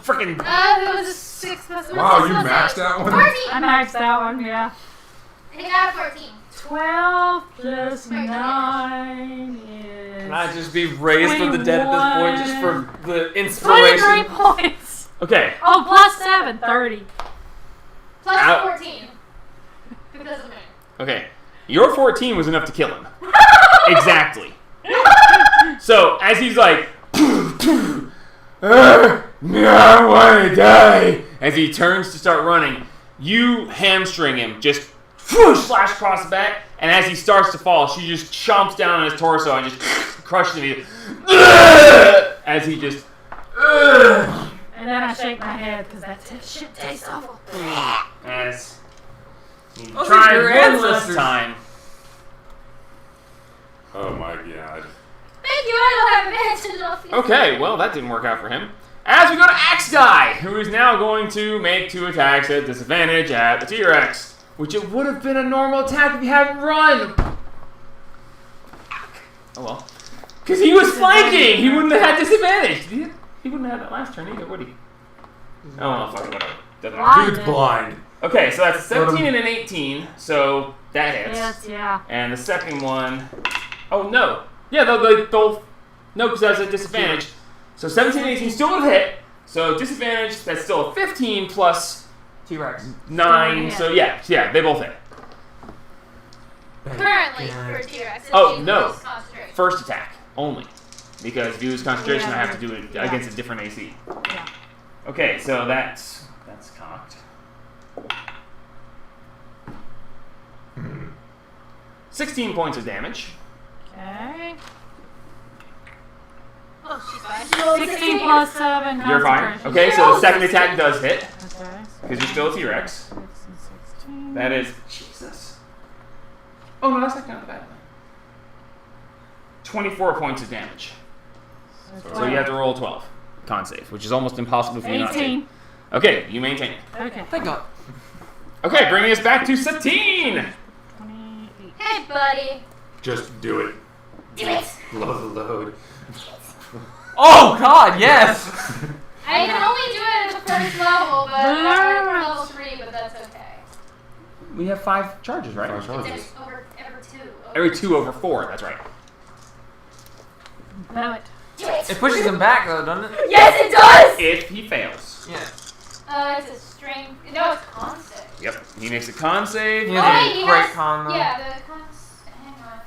Speaker 1: freaking.
Speaker 7: It was a 6 plus 1.
Speaker 5: Wow, you maxed that one?
Speaker 7: 14.
Speaker 3: I maxed that one, yeah.
Speaker 7: I think I have 14.
Speaker 3: 12 plus 9 is.
Speaker 4: Can I just be raised from the dead at this point just for the
Speaker 3: 23
Speaker 4: inspiration?
Speaker 3: points.
Speaker 1: Okay,
Speaker 3: Oh, plus 7, 30.
Speaker 7: Plus
Speaker 1: Ow.
Speaker 7: 14. Because of me.
Speaker 1: okay. Your 14 was enough to kill him. Exactly. So, as he's like, no, I want to die. As he turns to start running, you hamstring him, just whoosh, slash across the back, and as he starts to fall, she just chomps down on his torso and just crushes him. As he just.
Speaker 3: And then I shake my head because that shit tastes awful.
Speaker 1: As he
Speaker 4: Those are
Speaker 1: tries
Speaker 4: your
Speaker 1: one last
Speaker 4: ancestors.
Speaker 1: time.
Speaker 5: Oh my god.
Speaker 7: Thank you, I don't have advantage off you.
Speaker 1: Okay, well, that didn't work out for him. As we go to Axe Guy, who is now going to make 2 attacks at disadvantage at the T-Rex, which it would have been a normal attack if he hadn't run. Oh well. Because he was flanking! He wouldn't have had disadvantage. He wouldn't have had that last turn either, would he? Oh well, fuck it, whatever. Doesn't matter.
Speaker 5: Dude's blind.
Speaker 1: Okay, so that's a 17 and an 18, so that hits.
Speaker 3: Yes, yeah.
Speaker 1: And the second one, oh no, yeah, they'll no, because that's a disadvantage. So 17 and 18 still would have hit. So disadvantage, that's still a 15 plus
Speaker 4: T-Rex.
Speaker 1: 9.
Speaker 3: Still
Speaker 1: So yeah, they both hit.
Speaker 7: Currently, for T-Rex. if
Speaker 1: Oh,
Speaker 7: you
Speaker 1: no.
Speaker 7: lose concentration.
Speaker 1: First attack only, because if you lose concentration,
Speaker 3: Yeah,
Speaker 1: I have to do it
Speaker 3: yeah.
Speaker 1: against a different AC.
Speaker 3: Yeah.
Speaker 1: Okay, so that's cocked. 16 points of damage.
Speaker 3: Okay.
Speaker 7: Oh, she's fine.
Speaker 3: 16 plus 7.
Speaker 1: You're fine.
Speaker 3: concentration.
Speaker 1: Okay, so the second attack does hit
Speaker 3: Okay.
Speaker 1: because you're still a T-Rex.
Speaker 3: 6 and 16.
Speaker 1: That is Jesus. Oh no, that's not kind of bad. 24 points of damage. So you have to roll 12 con save, which is almost impossible for you not to.
Speaker 3: 18.
Speaker 1: Okay, you maintain.
Speaker 3: Okay.
Speaker 4: Thank God.
Speaker 1: Okay, bringing us back to Satine.
Speaker 3: 28.
Speaker 7: Hey, buddy.
Speaker 5: Just do it.
Speaker 7: Do it.
Speaker 5: Blow the load.
Speaker 4: Oh God, yes.
Speaker 7: I can only do it at the first level, but I'm at level 3, but that's okay.
Speaker 1: We have 5 charges, right?
Speaker 5: Five charges.
Speaker 7: It's every 2.
Speaker 1: Every 2 over 4, that's right.
Speaker 3: Blow it.
Speaker 7: Do it.
Speaker 4: It pushes him back though, doesn't it?
Speaker 7: Yes, it does!
Speaker 1: If he fails.
Speaker 4: Yeah.
Speaker 7: It's a strength. No, it's con save.
Speaker 1: Yep, he makes a con save.
Speaker 4: He
Speaker 7: Oh,
Speaker 4: has
Speaker 7: wait,
Speaker 4: a
Speaker 7: he
Speaker 4: great
Speaker 7: has-
Speaker 4: con though.
Speaker 7: Yeah, the con. Hang on.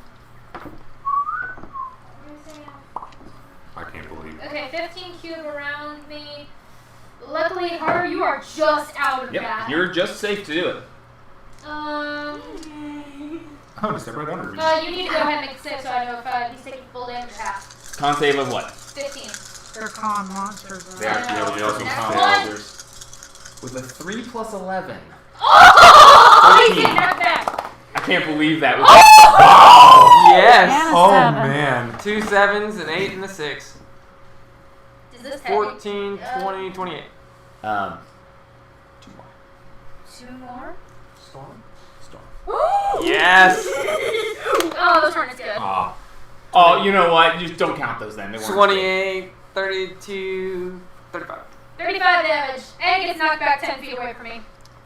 Speaker 7: Where's it at?
Speaker 5: I can't believe it.
Speaker 7: Okay, 15 cube around me. Luckily, Haru, you are just out of
Speaker 1: Yep,
Speaker 7: that.
Speaker 1: you're just safe to do it.
Speaker 5: I'm gonna step right under me.
Speaker 7: You need to go ahead and make a save so I know if he's taking full damage or half.
Speaker 1: Con save of what?
Speaker 7: 15.
Speaker 3: They're con monsters.
Speaker 5: They actually also
Speaker 7: Next
Speaker 5: count
Speaker 7: one.
Speaker 5: others.
Speaker 1: With a 3 plus 11.
Speaker 7: Oh! He's
Speaker 1: 13.
Speaker 7: getting knocked back.
Speaker 1: I can't believe that. Was
Speaker 4: Yes.
Speaker 3: And a
Speaker 5: Oh
Speaker 3: 7.
Speaker 5: man.
Speaker 4: 2 7s, an 8, and a 6.
Speaker 7: Does this have
Speaker 4: 14, 20, 28.
Speaker 1: 2 more.
Speaker 7: 2 more?
Speaker 1: Storm.
Speaker 4: Yes.
Speaker 7: Oh, those weren't as good.
Speaker 5: Ah.
Speaker 1: Oh, you know what? Just don't count those then. They weren't
Speaker 4: 28, 32, 35.
Speaker 7: 35 damage. And gets knocked back 10 feet away from me.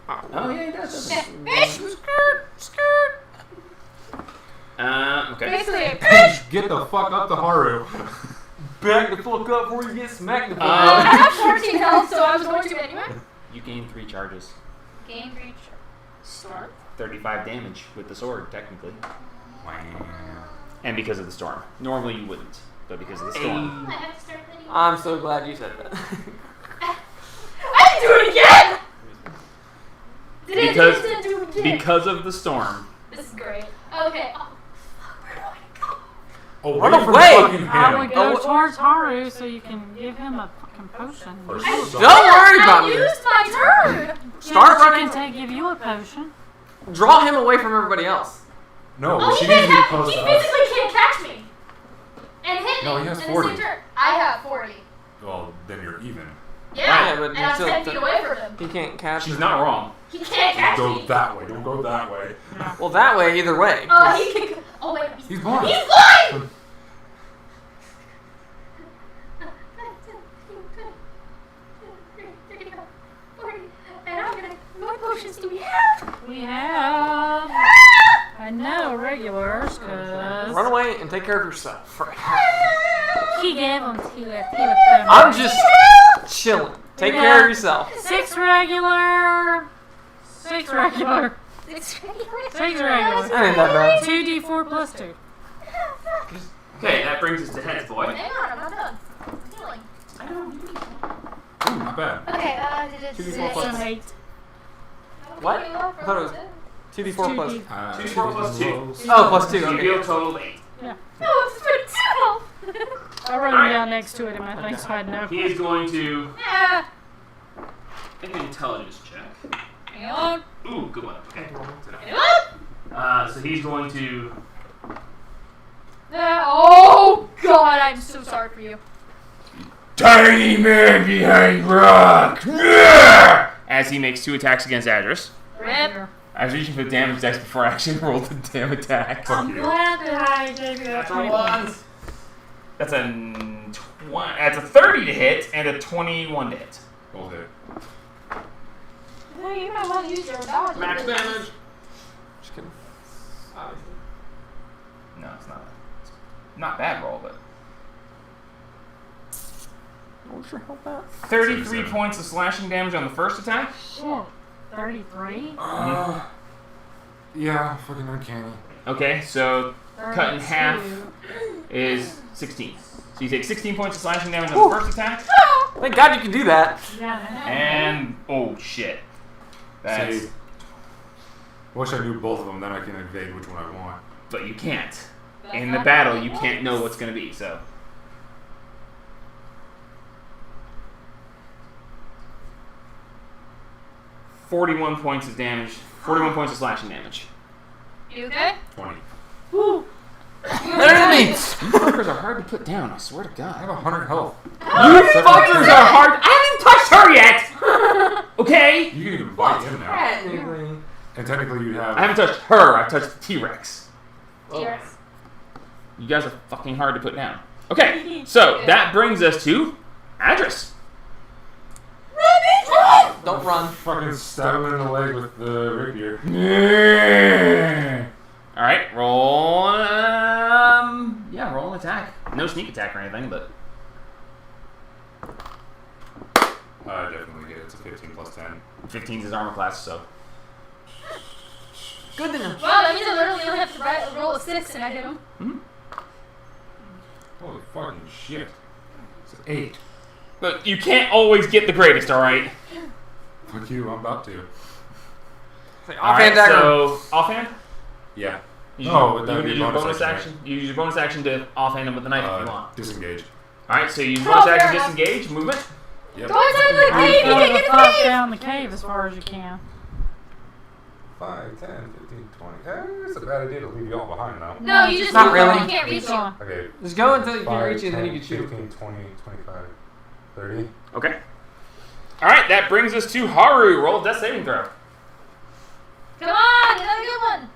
Speaker 1: Oh yeah, he does.
Speaker 7: Yeah. Bitch!
Speaker 1: Okay.
Speaker 7: Basically,
Speaker 5: Get the fuck up to Haru.
Speaker 4: Back the fuck up before you get smacked the fuck
Speaker 7: I
Speaker 4: up.
Speaker 7: have 14 health, so I was going to anyway.
Speaker 1: You gain 3 charges.
Speaker 7: Game breach. Storm.
Speaker 1: 35 damage with the sword, technically.
Speaker 5: Wow.
Speaker 1: And because of the storm. Normally you wouldn't, but because of the storm.
Speaker 7: I have to start letting
Speaker 4: I'm so glad you said that.
Speaker 7: I didn't do it again! Did
Speaker 1: Because-
Speaker 7: it do it again?
Speaker 1: Because of the storm.
Speaker 7: This is great. Okay. Oh, fuck, where do I go?
Speaker 5: Oh,
Speaker 4: Run
Speaker 5: wait for
Speaker 4: away!
Speaker 5: fucking
Speaker 3: I
Speaker 5: him.
Speaker 3: would go
Speaker 4: Oh,
Speaker 3: towards Haru so you can give him a fucking potion.
Speaker 5: Or
Speaker 7: I-
Speaker 5: something.
Speaker 4: Don't worry about
Speaker 7: I
Speaker 4: me.
Speaker 7: used my turn!
Speaker 4: Start
Speaker 3: yeah, but
Speaker 4: running.
Speaker 3: she can give you a potion.
Speaker 4: Draw him away from everybody else.
Speaker 5: No,
Speaker 7: Oh,
Speaker 5: she
Speaker 7: he
Speaker 5: needs to be
Speaker 7: can't
Speaker 5: close
Speaker 7: he
Speaker 5: to us.
Speaker 7: physically can't catch me! And hit
Speaker 5: No,
Speaker 7: me
Speaker 5: he has
Speaker 7: in
Speaker 5: 40.
Speaker 7: the same turn. I have 40.
Speaker 5: Well, then you're even.
Speaker 7: Yeah,
Speaker 4: Yeah, but
Speaker 7: and
Speaker 4: he's
Speaker 7: I'm
Speaker 4: still
Speaker 7: 10 feet away from him.
Speaker 4: He can't catch
Speaker 1: She's
Speaker 4: her.
Speaker 1: not wrong.
Speaker 7: He can't catch
Speaker 5: Go
Speaker 7: me.
Speaker 5: that way. Don't go that way.
Speaker 4: Well, that way, either way.
Speaker 7: He can. Oh, wait.
Speaker 5: He's blind.
Speaker 7: He's blind! And I'm gonna. What potions do we have?
Speaker 3: We have. I know regulars,
Speaker 4: Run
Speaker 3: because
Speaker 4: away and take care of yourself.
Speaker 3: he gave them to us. He was them.
Speaker 4: I'm just chilling. Take care of yourself.
Speaker 3: 6 regular. 6 regular.
Speaker 7: It's
Speaker 3: 6 regular.
Speaker 4: That ain't that bad.
Speaker 3: 2d4 plus 2.
Speaker 1: Okay, that brings us to Head's boy.
Speaker 7: Hang on, I'm not done. Healing.
Speaker 5: Ooh, not bad.
Speaker 7: Okay,
Speaker 4: Two
Speaker 3: So
Speaker 4: plus-
Speaker 3: 8.
Speaker 4: What? I thought it was 2d4 plus.
Speaker 3: 2d.
Speaker 1: 2d4 plus 2.
Speaker 4: Oh, plus 2.
Speaker 1: So you
Speaker 4: Okay.
Speaker 1: deal total of 8.
Speaker 7: No, it's for 12.
Speaker 3: I wrote them down next to it in my thing so I'd know.
Speaker 1: He is going to
Speaker 7: Ah,
Speaker 1: make an intelligence check.
Speaker 7: hang on.
Speaker 1: Ooh, good one. Okay.
Speaker 7: Hang on.
Speaker 1: So he's going to.
Speaker 7: Oh God, I'm so sorry for you.
Speaker 6: Tiny man behind rock.
Speaker 1: As he makes 2 attacks against Adris.
Speaker 7: Rip.
Speaker 1: I was reaching for the damage dice before I actually rolled the damn attack.
Speaker 3: I'm glad that I gave you that 20 points.
Speaker 1: That's a 30 to hit and a 21 to hit.
Speaker 5: Hold it.
Speaker 7: No, you might want to use your dodge.
Speaker 1: Max damage.
Speaker 4: Just kidding.
Speaker 1: No, it's not. It's not bad roll, but
Speaker 4: What's your help out?
Speaker 1: 33 points of slashing damage on the first attack.
Speaker 3: Shit. 33?
Speaker 5: Yeah, fucking uncanny.
Speaker 1: Okay, so cut in half
Speaker 3: 32.
Speaker 1: is 16. So you take 16 points of slashing damage on the first attack,
Speaker 4: Thank God you can do that.
Speaker 3: Yeah, I know.
Speaker 1: and oh shit, that's
Speaker 5: Save. Wish I knew both of them, then I can evade which one I want.
Speaker 1: but you can't. In the battle, you can't know what's going to be, so. $41 points of damage. 41 points of slashing damage.
Speaker 7: You okay?
Speaker 5: 20.
Speaker 3: Woo.
Speaker 6: Enemies! You fuckers are hard to put down, I swear to
Speaker 5: I
Speaker 6: God.
Speaker 5: have 100 health.
Speaker 1: You fuckers are hard. I haven't touched her yet! Okay?
Speaker 5: You can even bite him now.
Speaker 4: Technically.
Speaker 5: And technically you'd have...
Speaker 1: I haven't touched her, I've touched the T-Rex.
Speaker 7: T-Rex.
Speaker 1: You guys are fucking hard to put down. Okay, so that brings us to Adris.
Speaker 4: Don't run.
Speaker 5: Fucking stab him in the leg with the rapier.
Speaker 1: Alright, roll roll an attack. No sneak attack or anything, but
Speaker 5: Definitely hit. It's a 15 plus 10.
Speaker 1: 15's his armor class, so.
Speaker 4: Good to know.
Speaker 7: Well, that means I literally only have to roll a 6 and I hit him.
Speaker 5: Holy fucking shit. It's an 8.
Speaker 1: But you can't always get the greatest, alright?
Speaker 5: Fuck you, I'm about to.
Speaker 4: Offhand dagger.
Speaker 1: So, offhand?
Speaker 5: Yeah.
Speaker 1: You
Speaker 5: Oh,
Speaker 1: use,
Speaker 5: that'd
Speaker 1: you
Speaker 5: be
Speaker 1: use
Speaker 5: bonus
Speaker 1: bonus
Speaker 5: action,
Speaker 1: action. You use your bonus action to offhand him with the knife if you want.
Speaker 5: Disengage.
Speaker 1: Alright, so you use
Speaker 7: Oh,
Speaker 1: bonus
Speaker 7: fair
Speaker 1: action,
Speaker 7: enough.
Speaker 1: disengage, movement.
Speaker 5: Yep.
Speaker 7: Go inside the
Speaker 3: You
Speaker 7: cave, you
Speaker 3: throw
Speaker 7: can
Speaker 3: the
Speaker 7: get a
Speaker 3: fuck
Speaker 7: cave!
Speaker 3: down the cave as far as you can.
Speaker 5: 5, 10, 15, 20. It's a bad idea to leave you all behind now.
Speaker 7: No, you just
Speaker 4: Not
Speaker 7: move
Speaker 4: really.
Speaker 7: on, you can't reach
Speaker 3: Keep
Speaker 7: you.
Speaker 3: going.
Speaker 5: Okay.
Speaker 4: Just go until you can
Speaker 5: 5,
Speaker 4: reach it, and then you
Speaker 5: 10,
Speaker 4: can shoot.
Speaker 5: 15, 20, 25, 30.
Speaker 1: Okay. Alright, that brings us to Haru. Roll a death saving throw.
Speaker 7: Come on, another good one.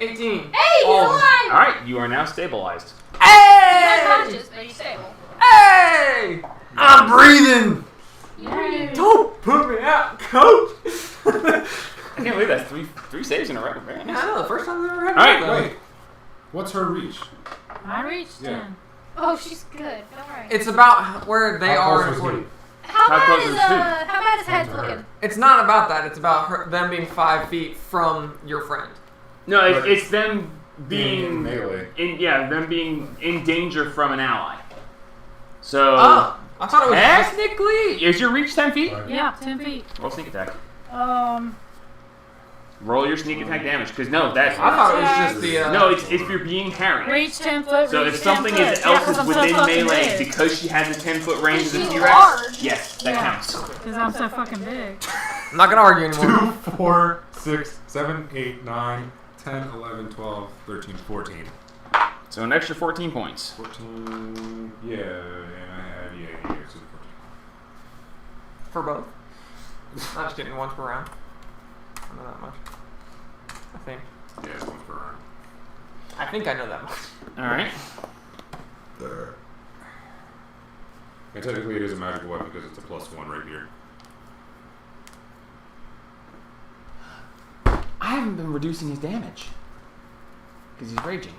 Speaker 4: 18.
Speaker 7: Hey, he's alive!
Speaker 1: Alright, you are now stabilized.
Speaker 7: He's
Speaker 4: Hey!
Speaker 7: unconscious, but he's stable.
Speaker 4: Hey! I'm breathing.
Speaker 3: Yay.
Speaker 4: Don't put me out, coach.
Speaker 1: I can't believe that's three saves in a row. Very
Speaker 4: I
Speaker 1: nice.
Speaker 4: know, the first time I've ever had
Speaker 1: Alright,
Speaker 4: that.
Speaker 5: Wait. What's her reach?
Speaker 3: I reached
Speaker 5: Yeah.
Speaker 3: 10.
Speaker 7: Oh, she's good. Don't worry.
Speaker 4: It's about where they
Speaker 5: How
Speaker 4: are.
Speaker 5: close was he?
Speaker 7: How
Speaker 1: How
Speaker 7: bad
Speaker 1: close
Speaker 7: is
Speaker 1: is
Speaker 7: how bad is heads
Speaker 5: To her.
Speaker 7: looking?
Speaker 4: It's not about that. It's about them being 5 feet from your friend.
Speaker 1: No,
Speaker 5: But-
Speaker 1: it's them
Speaker 5: Being
Speaker 1: being
Speaker 5: melee.
Speaker 1: them being in danger from an ally. So
Speaker 4: Oh, I thought it was just...
Speaker 1: technically, is your reach 10 feet?
Speaker 5: Right.
Speaker 3: Yeah, 10 feet.
Speaker 1: Roll sneak attack.
Speaker 3: Um,
Speaker 1: Roll your sneak attack damage, because no, that's
Speaker 4: I thought it was just the...
Speaker 1: no, it's if you're being harried.
Speaker 3: reach 10 foot.
Speaker 1: So
Speaker 3: reach
Speaker 1: if
Speaker 3: 10
Speaker 1: something
Speaker 3: foot.
Speaker 1: is
Speaker 3: Yeah,
Speaker 1: else
Speaker 3: 'cause
Speaker 1: is
Speaker 3: I'm so
Speaker 1: within
Speaker 3: fucking
Speaker 1: melee
Speaker 3: big.
Speaker 1: because she has a 10-foot range as a
Speaker 7: She's
Speaker 1: T-Rex,
Speaker 7: large.
Speaker 1: yes, that
Speaker 3: Yeah.
Speaker 1: counts.
Speaker 3: Because I'm so fucking big.
Speaker 4: I'm not going to argue anymore.
Speaker 5: 2, 4, 6, 7, 8, 9, 10, 11, 12, 13, 14.
Speaker 1: So an extra 14 points.
Speaker 5: 14. Yeah. So 14.
Speaker 4: For both. I'm just getting once per round. I know that much. I think.
Speaker 5: Yeah, it's 1 per round.
Speaker 4: I think I know that much.
Speaker 1: Alright.
Speaker 5: There. And technically it is a magical weapon because it's a +1 rapier.
Speaker 1: I haven't been reducing his damage. Because he's raging.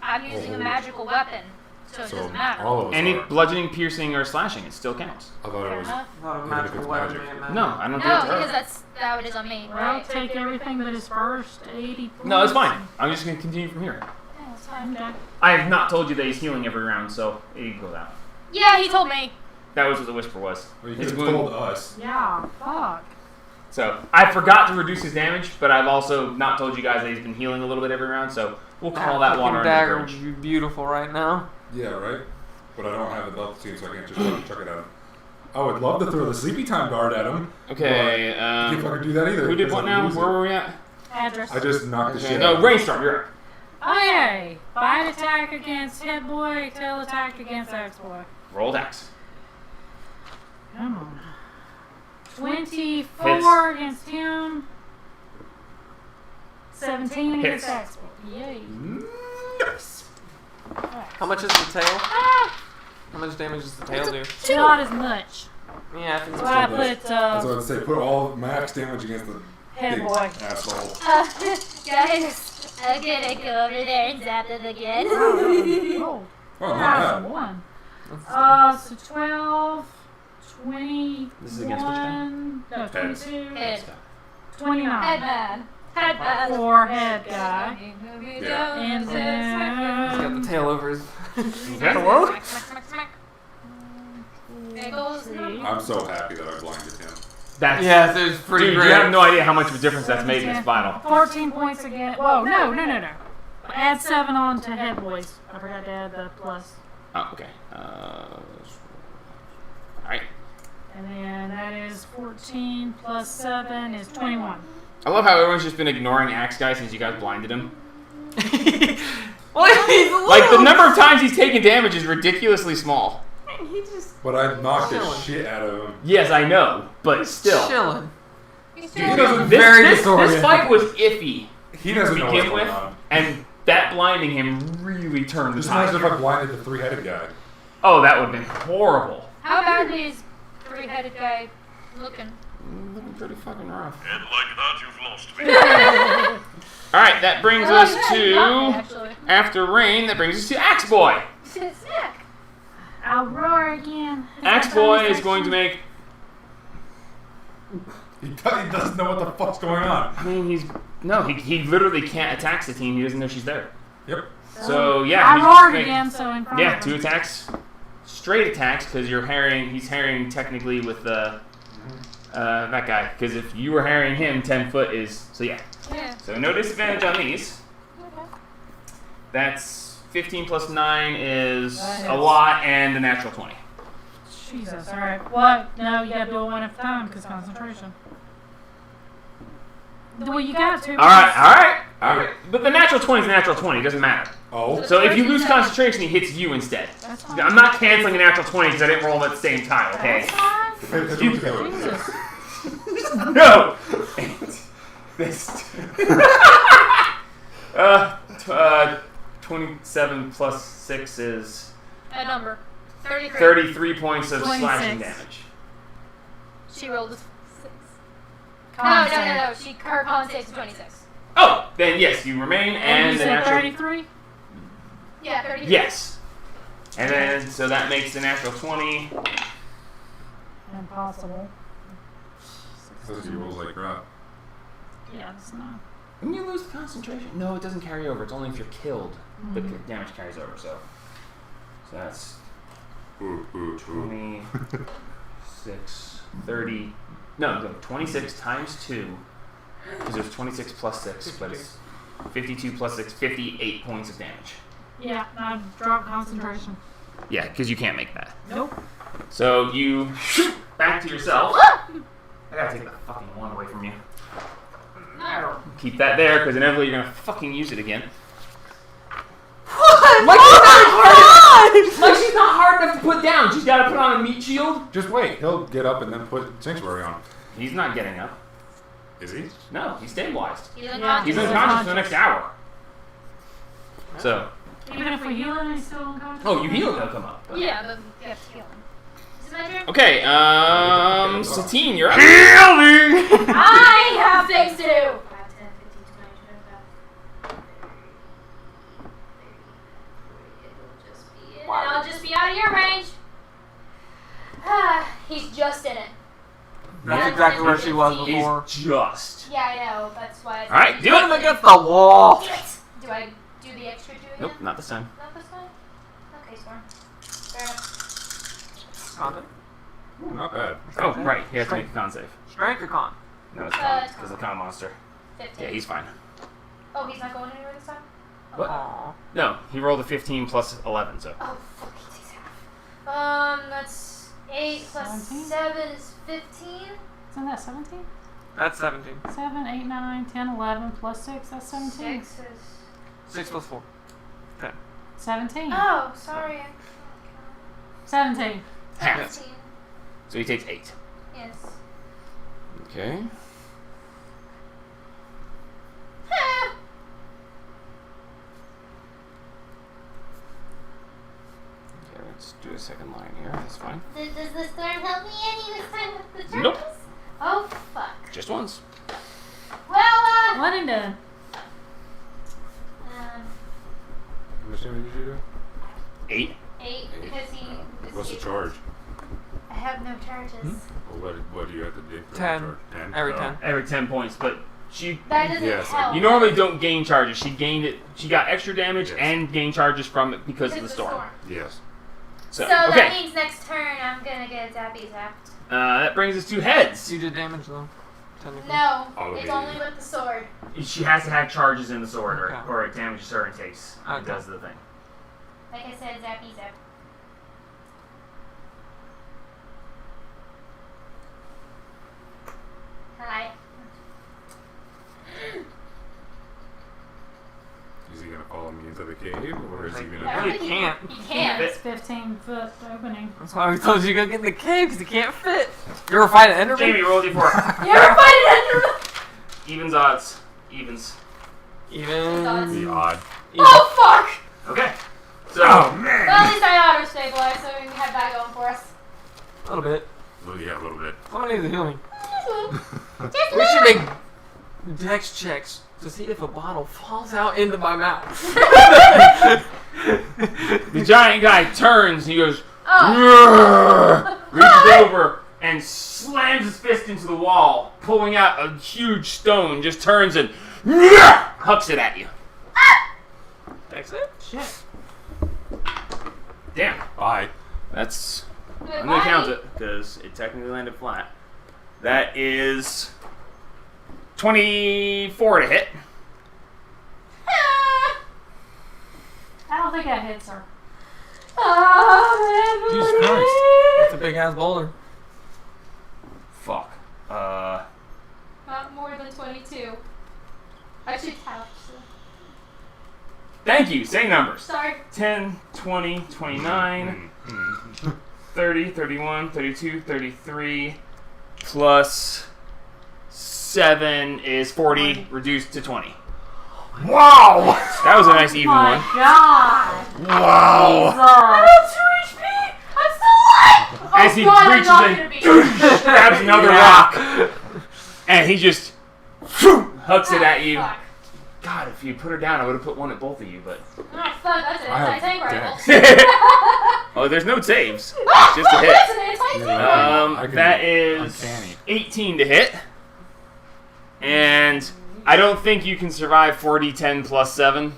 Speaker 7: I'm using a magical weapon, so it doesn't matter.
Speaker 5: all of us
Speaker 1: Any
Speaker 5: are.
Speaker 1: bludgeoning, piercing, or slashing, it still counts.
Speaker 5: I thought it was.
Speaker 7: Enough?
Speaker 4: Not a
Speaker 5: Even if
Speaker 4: magical
Speaker 5: it's
Speaker 4: weapon.
Speaker 5: magic.
Speaker 4: man.
Speaker 1: No, I don't do it
Speaker 7: No,
Speaker 1: to her.
Speaker 7: because that's how it is on me,
Speaker 3: Well,
Speaker 7: right?
Speaker 3: take everything that is first. 80 points.
Speaker 1: No, it's fine. I'm just going to continue from here.
Speaker 7: Yeah, it's fine.
Speaker 3: Okay.
Speaker 1: I have not told you that he's healing every round, so it goes out.
Speaker 7: Yeah, he told me.
Speaker 1: That was what the whisper was.
Speaker 5: Well, you
Speaker 1: His
Speaker 5: could have
Speaker 1: wound.
Speaker 5: told us.
Speaker 3: Yeah, fuck.
Speaker 1: So I forgot to reduce his damage, but I've also not told you guys that he's been healing a little bit every round, so we'll call that water
Speaker 4: fucking
Speaker 1: under
Speaker 4: dagger
Speaker 1: the bridge.
Speaker 4: would be beautiful right now.
Speaker 5: Yeah, right? But I don't have a belt team, so I can't just chuck it at him. I would love to throw the sleepy time guard at him.
Speaker 1: Okay,
Speaker 5: But I can't fucking do that either.
Speaker 1: who did
Speaker 5: because
Speaker 1: what
Speaker 5: I'd
Speaker 1: now?
Speaker 5: lose
Speaker 1: Where
Speaker 5: it.
Speaker 1: were we at?
Speaker 3: Address.
Speaker 5: I just knocked the
Speaker 1: Okay,
Speaker 5: shit
Speaker 1: no,
Speaker 5: out of him.
Speaker 1: Rainstorm, you're up.
Speaker 3: Okay. Bite attack against Head Boy, tail attack against Axe Boy.
Speaker 1: Roll attacks.
Speaker 3: Come on. 24 against him. 17 against
Speaker 1: Hits.
Speaker 3: Axe Boy. Yay.
Speaker 5: Nice.
Speaker 4: How much is the tail? How much damage does the tail do?
Speaker 3: Not as much.
Speaker 4: Yeah, I think
Speaker 3: So I
Speaker 4: it's
Speaker 3: put
Speaker 5: That's what I'd say. Put all max damage against the
Speaker 3: Head
Speaker 5: big
Speaker 3: Boy.
Speaker 5: asshole.
Speaker 7: Guys, I'm gonna go over there and zap them again.
Speaker 3: Oh,
Speaker 5: Oh, not
Speaker 3: that's
Speaker 5: bad.
Speaker 3: one. So 12, 21.
Speaker 1: This is against which guy?
Speaker 3: No, 22.
Speaker 7: Head.
Speaker 3: 29.
Speaker 7: Headman. Headman.
Speaker 3: For head guy.
Speaker 5: Yeah.
Speaker 3: And
Speaker 4: He's got
Speaker 3: then
Speaker 4: the tail over his...
Speaker 1: Hello?
Speaker 7: Smack, smack, smack, smack. There goes the number.
Speaker 5: I'm so happy that I blinded him.
Speaker 1: That's
Speaker 4: Yes, it's pretty
Speaker 1: dude,
Speaker 4: great.
Speaker 1: you have no idea how much of a difference that's made in this final.
Speaker 3: 14 points again. Whoa, no. Add 7 on to head boys. I forgot to add the plus.
Speaker 1: Oh, okay. Alright.
Speaker 3: And then that is 14 plus 7 is 21.
Speaker 1: I love how everyone's just been ignoring Axe Guy since you guys blinded him.
Speaker 4: Well, he's a little.
Speaker 1: Like, the number of times he's taken damage is ridiculously small.
Speaker 4: He just
Speaker 5: But I knocked the
Speaker 4: Chilling.
Speaker 5: shit out of him.
Speaker 1: Yes, I know, but still.
Speaker 4: chilling.
Speaker 7: He's
Speaker 5: He
Speaker 7: doing
Speaker 5: doesn't.
Speaker 1: This fight was iffy
Speaker 5: He doesn't
Speaker 1: to
Speaker 5: know what's
Speaker 1: begin
Speaker 5: going
Speaker 1: with,
Speaker 5: on.
Speaker 1: and that blinding him really turned the
Speaker 5: Just imagine
Speaker 1: tide.
Speaker 5: if I blinded the 3-headed guy.
Speaker 1: Oh, that would have been horrible.
Speaker 7: How badly is 3-headed guy looking?
Speaker 1: Looking pretty fucking rough.
Speaker 8: And like that, you've lost me.
Speaker 1: Alright, that brings
Speaker 7: Oh,
Speaker 1: us
Speaker 7: yeah, you got me,
Speaker 1: to...
Speaker 7: actually.
Speaker 1: After Rain, that brings us to Axe Boy.
Speaker 7: Sick.
Speaker 3: I'll roar again.
Speaker 1: Axe Boy is going to make...
Speaker 5: He doesn't know what the fuck's going on.
Speaker 1: I mean, he literally can't attack the team. He doesn't know she's there.
Speaker 5: Yep.
Speaker 1: So, yeah.
Speaker 3: I
Speaker 1: he's
Speaker 3: roared
Speaker 1: make-
Speaker 3: again, so in front
Speaker 1: Yeah,
Speaker 3: of
Speaker 1: 2
Speaker 3: him.
Speaker 1: attacks. Straight attacks, because he's harrying technically with that guy. Because if you were harrying him, 10 foot is... So, yeah.
Speaker 7: Yeah.
Speaker 1: So, no disadvantage on these.
Speaker 7: Okay.
Speaker 1: That's 15 plus 9 is
Speaker 3: That
Speaker 1: a
Speaker 3: hits.
Speaker 1: lot, and a natural 20.
Speaker 3: Jesus, alright. What? No, you gotta do it one at a time because concentration. Well, you got to.
Speaker 1: Alright. But the natural 20 is a natural 20. It doesn't matter.
Speaker 5: Oh.
Speaker 1: So if you lose concentration, he hits you instead.
Speaker 3: That's fine.
Speaker 1: I'm not canceling a natural 20 because I didn't roll them at the same time, okay?
Speaker 3: That's fine. Jesus.
Speaker 1: No! This. 27 plus 6 is
Speaker 7: A number. 33.
Speaker 1: 33 points of
Speaker 3: 26.
Speaker 1: slashing damage.
Speaker 7: She rolled a 6.
Speaker 3: Con
Speaker 7: No.
Speaker 3: save.
Speaker 7: Her con saves 26.
Speaker 1: Oh! Then yes, you remain,
Speaker 3: And
Speaker 1: and
Speaker 3: you
Speaker 1: the
Speaker 3: said
Speaker 1: natural...
Speaker 3: 33?
Speaker 7: Yeah, 33.
Speaker 1: Yes. And then, so that makes the natural 20.
Speaker 3: Impossible.
Speaker 5: Says he rolls like crap.
Speaker 3: Yeah, it's not.
Speaker 1: When you lose concentration... No, it doesn't carry over. It's only if you're killed. The damage carries over, so... So that's 26, 30... No, 26 times 2. Because there's 26 plus 6, but it's 52 plus 6, 58 points of damage.
Speaker 3: Yeah, I dropped concentration.
Speaker 1: Yeah, because you can't make that.
Speaker 3: Nope.
Speaker 1: So you shoot back to yourself. I gotta take the fucking one away from you. Keep that there, because inevitably you're gonna fucking use it again. Like she's not hard enough to put down. She's gotta put on a meat shield.
Speaker 5: Just wait. He'll get up and then put Sanctuary on.
Speaker 1: He's not getting up.
Speaker 5: Is he?
Speaker 1: No, he's stabilized.
Speaker 7: He's
Speaker 3: Yeah.
Speaker 7: unconscious.
Speaker 1: He's unconscious for the next hour. So,
Speaker 3: Even if we heal him, he's still unconscious?
Speaker 1: oh, you heal, he'll come up.
Speaker 7: Yeah, but you have to heal him. Is it my turn?
Speaker 1: Okay, Satine, you're up. Healing!
Speaker 7: I have things to do! 5, 10, 15, 20, 25, 30, 40. I'll just be out of your range. He's just in it.
Speaker 4: That's exactly where she was
Speaker 1: He's
Speaker 4: before.
Speaker 1: just.
Speaker 7: Yeah, I know. That's why.
Speaker 1: Alright, do
Speaker 4: Put him
Speaker 1: it!
Speaker 4: against the wall.
Speaker 7: Do I do the extra two again?
Speaker 1: Nope, not this time.
Speaker 7: Not this time? Okay, Storm. Fair enough.
Speaker 4: Con.
Speaker 5: Ooh, not bad.
Speaker 1: Oh, right, he has to make a con save.
Speaker 4: Strength or con?
Speaker 1: No, it's con, because of the con monster.
Speaker 7: 15.
Speaker 1: Yeah, he's fine.
Speaker 7: Oh, he's not going anywhere this time?
Speaker 1: What?
Speaker 4: Aww.
Speaker 1: No, he rolled a 15 plus 11, so.
Speaker 7: Oh, fuck, he takes half. That's 8 plus
Speaker 3: 17?
Speaker 7: 7 is 15.
Speaker 3: Isn't that 17?
Speaker 4: That's 17.
Speaker 3: 7, 8, 9, 10, 11 plus 6, that's 17.
Speaker 7: 6 is.
Speaker 4: 6 plus 4. 10.
Speaker 3: 17.
Speaker 7: Oh, sorry.
Speaker 3: 17.
Speaker 1: Half.
Speaker 7: 17.
Speaker 1: So he takes 8.
Speaker 7: Yes.
Speaker 1: Okay.
Speaker 7: Ah!
Speaker 1: Okay, let's do a second line here. That's fine.
Speaker 7: Does the storm help me any this time with the turtles?
Speaker 1: Nope.
Speaker 7: Oh, fuck.
Speaker 1: Just once.
Speaker 7: Well,
Speaker 3: What in the?
Speaker 5: How much damage did you do?
Speaker 1: 8.
Speaker 7: 8 because he.
Speaker 5: What's the charge?
Speaker 7: I have no charges.
Speaker 5: Well, what do you have to do for
Speaker 4: 10.
Speaker 5: the charge? 10?
Speaker 4: Every
Speaker 5: Oh.
Speaker 4: 10.
Speaker 1: Every 10 points, but she.
Speaker 7: That doesn't
Speaker 5: Yes,
Speaker 7: help.
Speaker 1: You normally don't gain charges. She gained it. She got extra damage
Speaker 5: Yes.
Speaker 1: and gained charges from it because of the
Speaker 7: Because
Speaker 1: storm.
Speaker 5: Yes.
Speaker 7: So
Speaker 1: okay.
Speaker 7: that means next turn I'm gonna get zappy zapped.
Speaker 1: That brings us to heads.
Speaker 4: You did damage though. technically?
Speaker 7: No,
Speaker 5: All of
Speaker 7: it's
Speaker 5: it.
Speaker 7: only with the sword.
Speaker 1: She has to have charges in the sword,
Speaker 4: Okay.
Speaker 1: or it damages her and takes. It
Speaker 4: Okay.
Speaker 1: does the thing.
Speaker 7: Like I said, zappy zap. Hi.
Speaker 5: Is he gonna follow me into the cave, or is he
Speaker 7: I
Speaker 5: gonna?
Speaker 7: don't
Speaker 4: He
Speaker 7: think
Speaker 4: can't.
Speaker 7: He can't.
Speaker 3: It's 15-foot opening.
Speaker 4: That's why we told you to go get in the cave, because he can't fit. You ever fight an Enderman?
Speaker 1: Jamie, roll d4.
Speaker 7: You ever fight an Enderman?
Speaker 1: Evens, odds. Evens.
Speaker 4: Even.
Speaker 5: The odd.
Speaker 7: Oh fuck!
Speaker 1: Okay. So,
Speaker 5: Oh man!
Speaker 7: Well, at least I auto stabilized, so we can have that going for us.
Speaker 4: A little bit.
Speaker 5: Well, yeah, a little bit.
Speaker 4: Someone needs to heal me.
Speaker 7: Just
Speaker 4: We should make dex checks to see if a bottle falls out into my mouth.
Speaker 1: the giant guy turns, he goes,
Speaker 7: Oh.
Speaker 1: reaches over and slams his fist into the wall, pulling out a huge stone, just turns and hucks it at you.
Speaker 4: That's it?
Speaker 3: Shit.
Speaker 1: Damn.
Speaker 5: Bye.
Speaker 1: That's...
Speaker 7: Good
Speaker 1: I'm gonna count
Speaker 7: body.
Speaker 1: it, because it technically landed flat. That is 24 to hit.
Speaker 3: I don't think that hits her.
Speaker 2: Jesus Christ.
Speaker 4: That's a big ass boulder.
Speaker 1: Fuck.
Speaker 7: Not more than 22. Actually, couch.
Speaker 1: Thank you. Say numbers.
Speaker 7: Sorry.
Speaker 1: 10, 20, 29, 30, 31, 32, 33, plus 7 is 40, reduced to 20.
Speaker 5: Wow!
Speaker 1: That was a nice even
Speaker 3: My
Speaker 1: one.
Speaker 3: God.
Speaker 5: Wow!
Speaker 3: Jesus.
Speaker 7: 2 HP! I'm still alive!
Speaker 1: As he
Speaker 7: God, I'm
Speaker 1: reaches
Speaker 7: not
Speaker 1: in,
Speaker 7: gonna be.
Speaker 1: grabs another rock, and he just hucks it at you.
Speaker 7: Fuck.
Speaker 1: God, if you put her down, I would have put one at both of you, but...
Speaker 7: Oh, fuck, that's an
Speaker 5: I have
Speaker 7: anti-tank rifle.
Speaker 5: dex.
Speaker 1: Oh, there's no saves.
Speaker 7: Ah,
Speaker 1: Just a hit.
Speaker 7: That's an anti-tank rifle.
Speaker 5: I can
Speaker 1: That
Speaker 5: be
Speaker 1: is
Speaker 5: uncanny.
Speaker 1: 18 to hit. And I don't think you can survive 4d10 plus 7.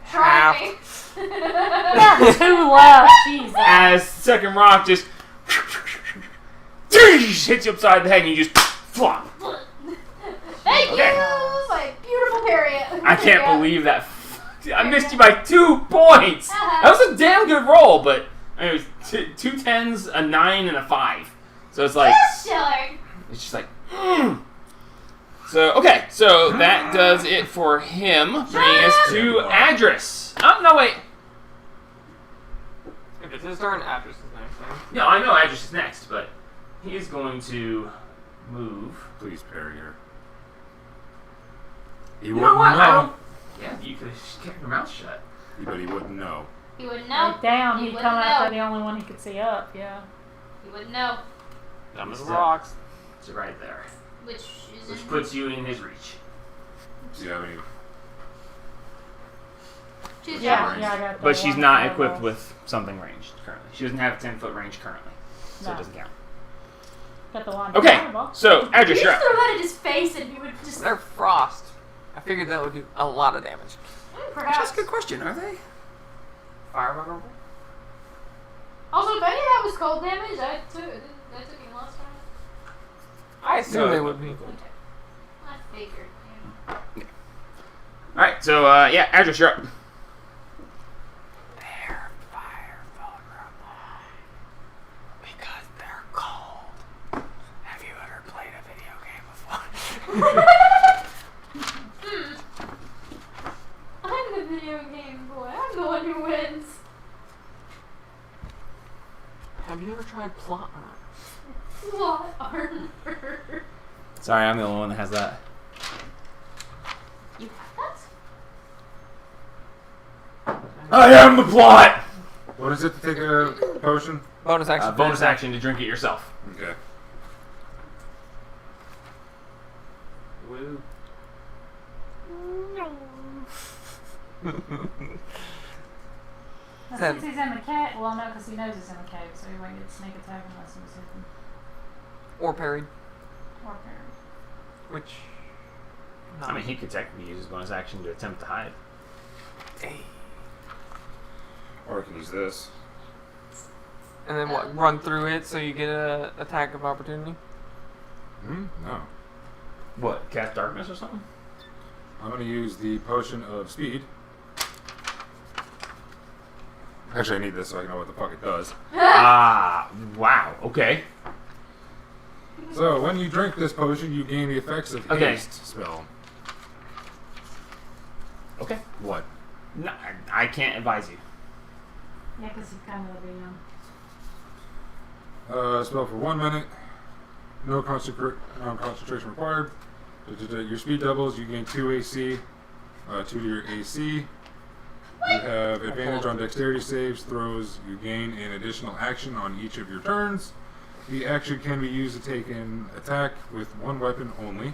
Speaker 7: Try me.
Speaker 3: Yeah, 2 left. Jesus.
Speaker 1: As second rock just hits you upside the head and you just flop.
Speaker 7: Thank
Speaker 1: Okay.
Speaker 7: you, my beautiful parry.
Speaker 1: I can't believe that. I missed you by 2 points. That was a damn good roll, but I mean, it was two 10s, a 9, and a 5. So it's like,
Speaker 7: Chilling.
Speaker 1: it's just like, So, okay, so that does it for him, bringing us to Adris. Oh, no, wait.
Speaker 4: If it's his turn, Address is next time.
Speaker 1: No, I know Adris is next, but he is going to move.
Speaker 5: Please parry her. He
Speaker 1: You
Speaker 5: wouldn't
Speaker 1: know what? I
Speaker 5: know.
Speaker 1: don't. Yeah, you could have kept your mouth shut.
Speaker 5: But he wouldn't know.
Speaker 7: You wouldn't know.
Speaker 3: Like down,
Speaker 7: You
Speaker 3: he'd
Speaker 7: wouldn't
Speaker 3: come
Speaker 7: know.
Speaker 3: after the only one he could see up, yeah.
Speaker 7: You wouldn't know.
Speaker 4: Dumb as
Speaker 1: He's
Speaker 4: rocks.
Speaker 1: It's right there.
Speaker 7: Which is
Speaker 1: Which puts you in his reach.
Speaker 5: Do you have any?
Speaker 7: She's
Speaker 3: Yeah,
Speaker 7: javelins.
Speaker 3: yeah, I got the
Speaker 1: But she's
Speaker 3: one
Speaker 1: not
Speaker 3: for
Speaker 1: equipped
Speaker 3: the-
Speaker 1: with something ranged currently. She doesn't have a 10-foot range currently. So it
Speaker 3: No.
Speaker 1: doesn't count.
Speaker 3: Got the one.
Speaker 1: Okay,
Speaker 3: fireball.
Speaker 1: so
Speaker 7: You
Speaker 1: Adris,
Speaker 7: just
Speaker 1: you're up.
Speaker 7: throw that at his face and he would just.
Speaker 4: They're frost. I figured that would do a lot of damage.
Speaker 7: Perhaps.
Speaker 1: question, are they?
Speaker 4: Fire vulnerable?
Speaker 7: Also, if any of that was cold damage, I took him last time.
Speaker 4: I assume
Speaker 5: No,
Speaker 4: they
Speaker 5: it's
Speaker 4: would
Speaker 5: not
Speaker 4: be.
Speaker 5: cool.
Speaker 7: I figured. Yeah.
Speaker 1: Alright, so, yeah, Adris, you're up.
Speaker 4: They're fire vulnerable. Because they're cold. Have you ever played a video game before?
Speaker 7: I'm the video game boy. I'm the one who wins.
Speaker 4: Have you ever tried plot armor?
Speaker 7: What armor?
Speaker 1: Sorry, I'm the only one that has that.
Speaker 7: You have that?
Speaker 1: I am the plot!
Speaker 5: What is it to take a potion?
Speaker 4: Bonus action.
Speaker 1: Bonus action to drink it yourself.
Speaker 5: Okay.
Speaker 4: Woo.
Speaker 3: Now,
Speaker 4: Seven.
Speaker 3: since he's in the cave, well, no, because he knows he's in the cave, so he won't get sneak attack unless he was hidden.
Speaker 4: Or parried.
Speaker 3: Or parry.
Speaker 4: Which.
Speaker 1: I mean, he could technically use his bonus action to attempt to hide.
Speaker 4: Hey.
Speaker 5: Or I can use this.
Speaker 4: And then what? Run through it so you get a attack of opportunity?
Speaker 5: Hmm? No.
Speaker 1: What? Cast darkness or something?
Speaker 5: I'm going to use the potion of speed. Actually, I need this so I know what the fuck it does.
Speaker 1: Wow. Okay.
Speaker 5: So, when you drink this potion, you gain the effects of haste spell.
Speaker 1: Okay.
Speaker 5: What?
Speaker 1: No, I can't advise you.
Speaker 3: Yeah, because he's kind of the
Speaker 5: Spell for 1 minute. No concentration required. Your speed doubles. You gain 2 AC. 2 to your AC. You have advantage on dexterity saves, throws. You gain an additional action on each of your turns. The action can be used to take an attack with one weapon only.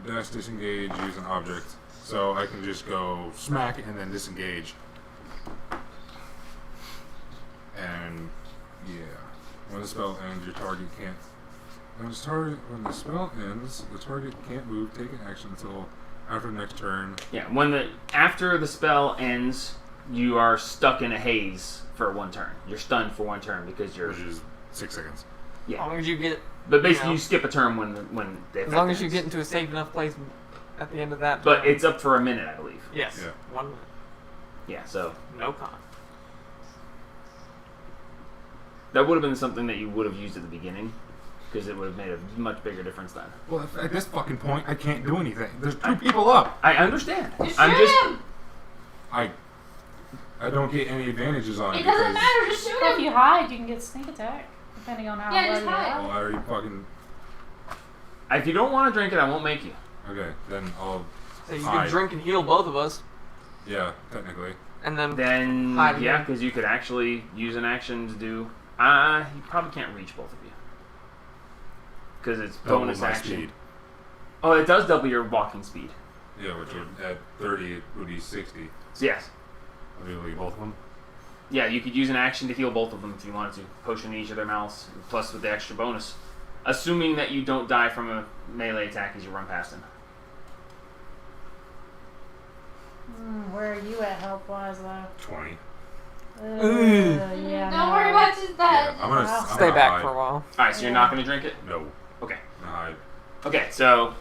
Speaker 5: Dash, disengage, use an object. So I can just go smack and then disengage. And yeah, when the spell ends, your target can't. When the spell ends, the target can't move, take an action until after the next turn.
Speaker 1: Yeah. After the spell ends, you are stuck in a haze for 1 turn. You're stunned for 1 turn because you're.
Speaker 5: Which is 6 seconds.
Speaker 4: As long as you get.
Speaker 1: But basically,
Speaker 4: you
Speaker 1: you skip a turn when the
Speaker 4: As long as
Speaker 1: effect
Speaker 4: you
Speaker 1: ends.
Speaker 4: get into a safe enough place at the end of that.
Speaker 1: But
Speaker 4: turn.
Speaker 1: it's up for a minute, I believe.
Speaker 4: Yes.
Speaker 5: Yeah.
Speaker 4: 1 minute.
Speaker 1: Yeah. So
Speaker 4: No con.
Speaker 1: that would have been something that you would have used at the beginning, because it would have made a much bigger difference then.
Speaker 5: Well, at this fucking point, I can't do anything. There's 2 people up.
Speaker 1: I understand.
Speaker 7: Just
Speaker 1: I'm
Speaker 7: shoot
Speaker 1: just.
Speaker 7: him!
Speaker 5: I don't get any advantages on it.
Speaker 7: It doesn't
Speaker 5: because,
Speaker 7: matter, just shoot
Speaker 3: But if
Speaker 7: him!
Speaker 3: you hide, you can get sneak attack, depending on how
Speaker 7: Yeah,
Speaker 3: well
Speaker 7: just
Speaker 3: you
Speaker 7: hide.
Speaker 3: are.
Speaker 5: Well, I already fucking.
Speaker 1: If you don't want to drink it, I won't make you.
Speaker 5: Okay, then I'll.
Speaker 4: So you
Speaker 5: Hide.
Speaker 4: can drink and heal both of us,
Speaker 5: Yeah, technically.
Speaker 4: and then.
Speaker 1: Then
Speaker 4: Hide
Speaker 1: yeah,
Speaker 4: again.
Speaker 1: because you could actually use an action to do. You probably can't reach both of you because it's
Speaker 5: Double
Speaker 1: bonus
Speaker 5: my
Speaker 1: action.
Speaker 5: speed.
Speaker 1: Oh, it does double your walking speed.
Speaker 5: Yeah, which would at 30 it would be 60.
Speaker 1: So yes,
Speaker 5: I'll be able to get both of them.
Speaker 1: yeah, you could use an action to heal both of them if you wanted to. Potion in each of their mouths, plus with the extra bonus, assuming that you don't die from a melee attack as you run past him.
Speaker 3: Where are you at health-wise, though?
Speaker 5: 20.
Speaker 3: Yeah.
Speaker 7: Don't worry about just that.
Speaker 5: I'm gonna
Speaker 3: Wow.
Speaker 5: I'm
Speaker 4: Stay
Speaker 5: gonna
Speaker 4: back
Speaker 5: hide.
Speaker 4: for a while.
Speaker 1: All right, so you're not going to drink it.
Speaker 5: No.
Speaker 1: Okay.
Speaker 5: I'm gonna hide.
Speaker 1: Okay, so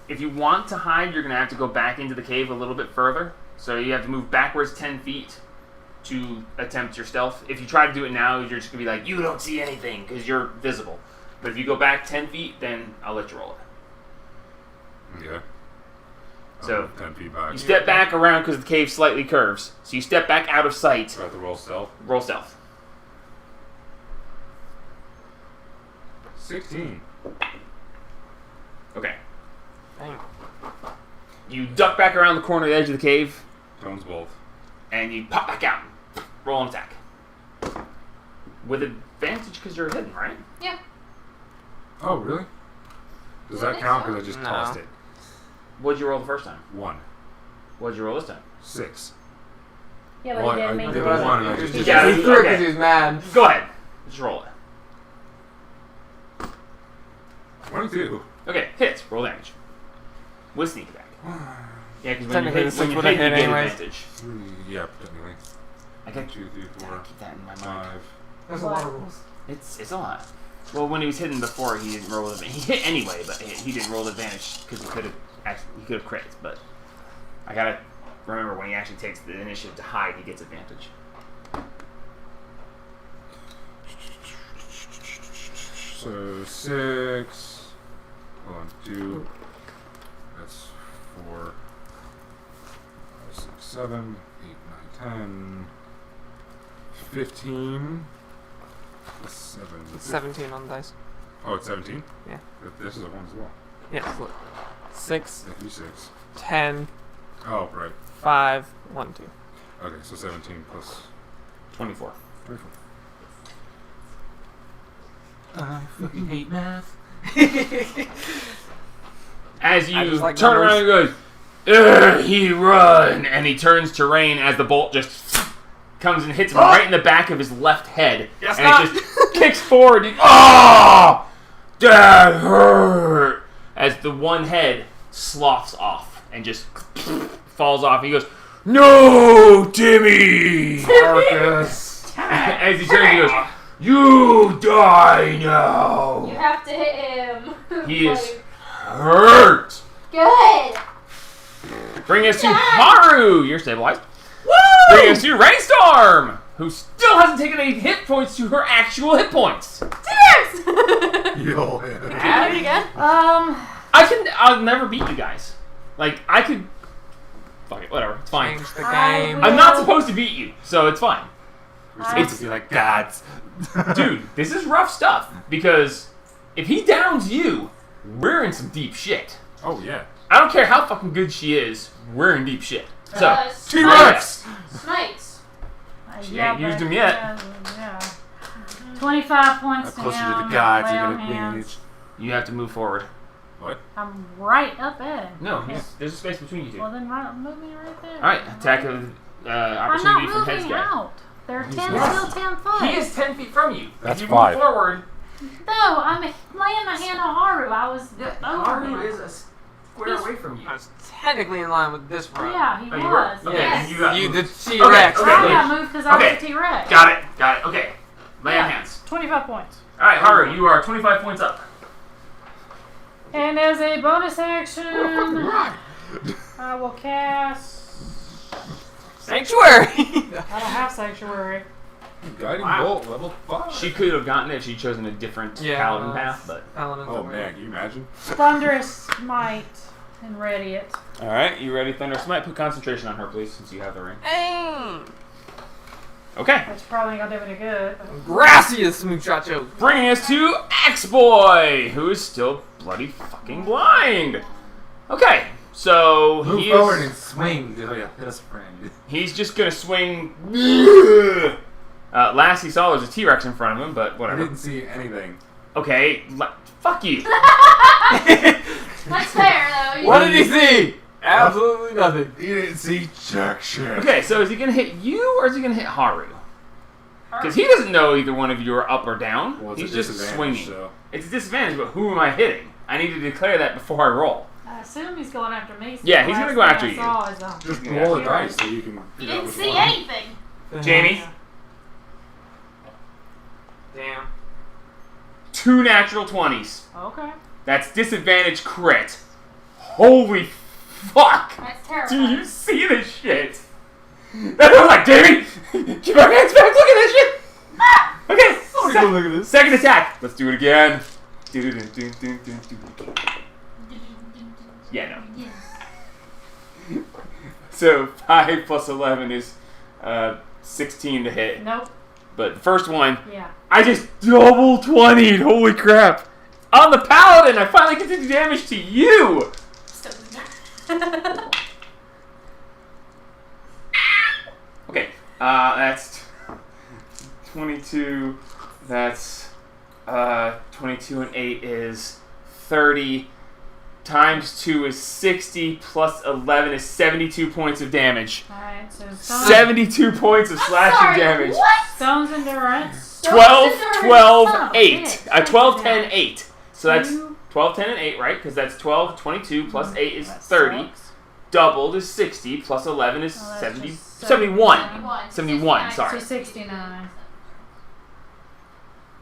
Speaker 1: if you want to hide, you're going to have to go back into the cave a little bit further. So you have to move backwards 10 feet to attempt your stealth. If you try to do it now, you're just going to be like, you don't see anything because you're visible. But if you go back 10 feet, then I'll let you roll it.
Speaker 5: Yeah.
Speaker 1: So
Speaker 5: 10 feet back.
Speaker 1: you step back around because the cave slightly curves. So you step back out of sight.
Speaker 5: So I have to roll stealth.
Speaker 1: Roll stealth.
Speaker 5: 16.
Speaker 1: Okay.
Speaker 4: Dang.
Speaker 1: You duck back around the corner of the edge of the cave,
Speaker 5: Tones both.
Speaker 1: and you pop back out. Roll an attack. With advantage because you're hidden, right?
Speaker 7: Yeah.
Speaker 5: Oh, really? Does
Speaker 7: I
Speaker 5: that
Speaker 7: think
Speaker 5: count?
Speaker 7: so.
Speaker 5: Because I just
Speaker 4: No.
Speaker 5: tossed it.
Speaker 1: What'd you roll the first time?
Speaker 5: 1.
Speaker 1: What'd you roll this time?
Speaker 5: 6.
Speaker 3: Yeah, but
Speaker 5: Well,
Speaker 3: he
Speaker 5: I
Speaker 3: didn't mean
Speaker 5: did
Speaker 3: to.
Speaker 5: one and I just
Speaker 4: He
Speaker 5: did
Speaker 1: Yeah,
Speaker 4: threw it
Speaker 1: okay.
Speaker 4: because he was mad.
Speaker 1: Go ahead. Just roll it.
Speaker 5: 22.
Speaker 1: Okay, hits. Roll damage. With sneak attack. Yeah, because when you
Speaker 4: Technically,
Speaker 1: hit,
Speaker 4: the six
Speaker 1: when you
Speaker 4: would've
Speaker 1: hit, you
Speaker 4: hit
Speaker 1: get
Speaker 4: anyways.
Speaker 1: advantage.
Speaker 5: 3. Yeah, technically.
Speaker 1: I got
Speaker 5: 2, 3, 4,
Speaker 1: keep that in my mind.
Speaker 5: 5.
Speaker 4: That's a lot of rules.
Speaker 1: It's a lot. Well, when he was hidden before, he didn't roll with advantage. He hit anyway, but he didn't roll with advantage because he could have crit. But I gotta remember when he actually takes the initiative to hide, he gets advantage.
Speaker 5: So 6. Hold on. 2. That's 4. 5, 6, 7. 8, 9, 10. 15. 7.
Speaker 4: It's 17 on the dice.
Speaker 5: Oh, it's 17?
Speaker 4: Yeah.
Speaker 5: This is a 1 as well.
Speaker 4: Yes, look. 6,
Speaker 5: Yeah, 6.
Speaker 4: 10,
Speaker 5: Oh, right.
Speaker 4: 5, 1, 2.
Speaker 5: Okay, so 17 plus
Speaker 1: 24.
Speaker 5: 24.
Speaker 2: I fucking hate math.
Speaker 1: As
Speaker 4: I
Speaker 1: you
Speaker 4: just like
Speaker 1: turn around and goes, "Ugh, he run," and he turns to Rain as the bolt just comes and hits him right in the back of his left head,
Speaker 4: Yes,
Speaker 1: and
Speaker 4: not.
Speaker 1: it just kicks forward. Oh, that hurt! As the one head sloughs off and just falls off. He goes, "No, Timmy!"
Speaker 5: Marcus!
Speaker 1: As he turns, he goes, You die now.
Speaker 7: You have to hit him.
Speaker 1: He is hurt.
Speaker 7: Good.
Speaker 1: Bring us to Haru. You're stabilized. Bring us to Rainstorm, who still hasn't taken any hit points to her actual hit points.
Speaker 7: T-Rex!
Speaker 5: Yo.
Speaker 7: Can you do it again?
Speaker 1: I'll never beat you guys. Like, I could... Fuck it, whatever. It's fine.
Speaker 4: Change the game.
Speaker 1: I'm not supposed to beat you, so it's fine.
Speaker 5: We're supposed to be like gods.
Speaker 1: Dude, this is rough stuff, because if he downs you, we're in some deep shit.
Speaker 5: Oh, yeah.
Speaker 1: I don't care how fucking good she is, we're in deep shit. So,
Speaker 7: T-Rex! Smites.
Speaker 1: She ain't used him yet.
Speaker 3: Yeah. 25 points to
Speaker 5: Closer
Speaker 3: him.
Speaker 5: to the gods,
Speaker 3: lay
Speaker 5: you
Speaker 3: on
Speaker 5: gotta
Speaker 3: hands.
Speaker 1: You have to move forward.
Speaker 5: What?
Speaker 3: I'm right up at him.
Speaker 1: No, there's a space between you two.
Speaker 3: Well, then move me right there.
Speaker 1: Alright, attack of
Speaker 3: I'm
Speaker 1: opportunity
Speaker 3: not
Speaker 1: from Heads
Speaker 3: moving
Speaker 1: guy.
Speaker 3: out. They're 10,
Speaker 1: Yes.
Speaker 3: still 10 foot.
Speaker 1: He is 10 feet from you.
Speaker 5: That's
Speaker 1: if you
Speaker 5: 5.
Speaker 1: move forward,
Speaker 3: No, I'm laying my hand on Haru. I was over
Speaker 1: Haru
Speaker 3: him.
Speaker 1: is a square away from you.
Speaker 4: I was technically in line with this row.
Speaker 3: Yeah, he
Speaker 1: Oh, you were?
Speaker 3: was.
Speaker 1: Okay,
Speaker 4: Yes.
Speaker 1: you got
Speaker 4: You
Speaker 1: moved.
Speaker 4: the T-Rex.
Speaker 1: Okay,
Speaker 3: I
Speaker 1: okay.
Speaker 3: got moved because I
Speaker 1: Okay.
Speaker 3: was a T-Rex.
Speaker 1: Got it. Okay. Lay on hands.
Speaker 3: 25 points.
Speaker 1: Alright, Haru, you are 25 points up.
Speaker 3: And as a bonus action, I will cast.
Speaker 4: Sanctuary.
Speaker 3: I don't have Sanctuary.
Speaker 5: Guiding
Speaker 1: Wow.
Speaker 5: bolt, level 5.
Speaker 1: She could have gotten it if she'd chosen a different paladin path, but...
Speaker 4: Paladins
Speaker 5: Oh,
Speaker 4: are
Speaker 5: man, can you imagine?
Speaker 3: Thunderous Smite and ready it.
Speaker 1: Alright, you ready, Thunder Smite? Put concentration on her, please, since you have the ring.
Speaker 4: Aim.
Speaker 1: Okay.
Speaker 3: Which probably ain't gonna do any good. But...
Speaker 4: Gracias, muchacho.
Speaker 1: Bringing us to Axe-Boy, who is still bloody fucking blind. Okay, so
Speaker 5: Move
Speaker 1: he
Speaker 5: forward
Speaker 1: is...
Speaker 5: and swing. Oh, yeah, hit us, friend.
Speaker 1: He's just gonna swing... last he saw there was a T-Rex in front of him, but
Speaker 5: I
Speaker 1: whatever.
Speaker 5: didn't see anything.
Speaker 1: Okay, fuck you.
Speaker 7: That's fair, though.
Speaker 4: What did he see? Absolutely nothing.
Speaker 5: He didn't see jack shit.
Speaker 1: Okay, so is he gonna hit you or is he gonna hit Haru? Because he doesn't know either one of you are up or down.
Speaker 5: Well, it's
Speaker 1: He's
Speaker 5: a
Speaker 1: just
Speaker 5: disadvantage,
Speaker 1: swinging.
Speaker 5: so.
Speaker 1: It's a disadvantage, but who am I hitting? I need to declare that before I roll.
Speaker 3: I assume he's going after me. So
Speaker 1: Yeah,
Speaker 3: the
Speaker 1: he's gonna
Speaker 3: last
Speaker 1: go
Speaker 3: thing
Speaker 1: after
Speaker 3: I saw is,
Speaker 5: Just
Speaker 1: Yeah.
Speaker 5: roll a dice so you can
Speaker 7: You
Speaker 5: figure out
Speaker 7: didn't
Speaker 5: which
Speaker 7: see
Speaker 5: one.
Speaker 7: anything.
Speaker 1: Jamie,
Speaker 4: Damn.
Speaker 1: 2 natural 20s.
Speaker 3: Okay.
Speaker 1: That's disadvantage crit. Holy fuck!
Speaker 7: That's
Speaker 1: Do
Speaker 7: terrifying.
Speaker 1: you see this shit? That was like, Jamie! Keep our hands back, look at this shit! Okay,
Speaker 4: Look at this.
Speaker 1: second attack. Let's do it again. Yeah, no. So 5 plus 11 is 16 to hit.
Speaker 3: Nope.
Speaker 1: But the first one,
Speaker 3: Yeah.
Speaker 1: I just double 20'd. Holy crap. On the paladin, I finally get to do damage to you. Okay, that's 22. That's 22 and 8 is 30. Times 2 is 60. Plus 11 is 72 points of damage.
Speaker 3: Alright, so
Speaker 1: 72 points of slashing
Speaker 7: Sorry,
Speaker 1: damage.
Speaker 7: What?
Speaker 3: Stone's Endurance.
Speaker 1: 12,
Speaker 7: Stone's
Speaker 1: 12,
Speaker 3: Son of a
Speaker 1: 8.
Speaker 3: bitch.
Speaker 1: 12, 10, 8. So that's
Speaker 3: Two.
Speaker 1: 12, 10, and 8, right? Because that's 12, 22, plus 8 is
Speaker 3: That
Speaker 1: 30.
Speaker 3: sucks.
Speaker 1: Doubled is 60, plus 11 is
Speaker 3: Oh, that's
Speaker 1: 70,
Speaker 3: just
Speaker 1: 71. 71, sorry.
Speaker 3: So 69.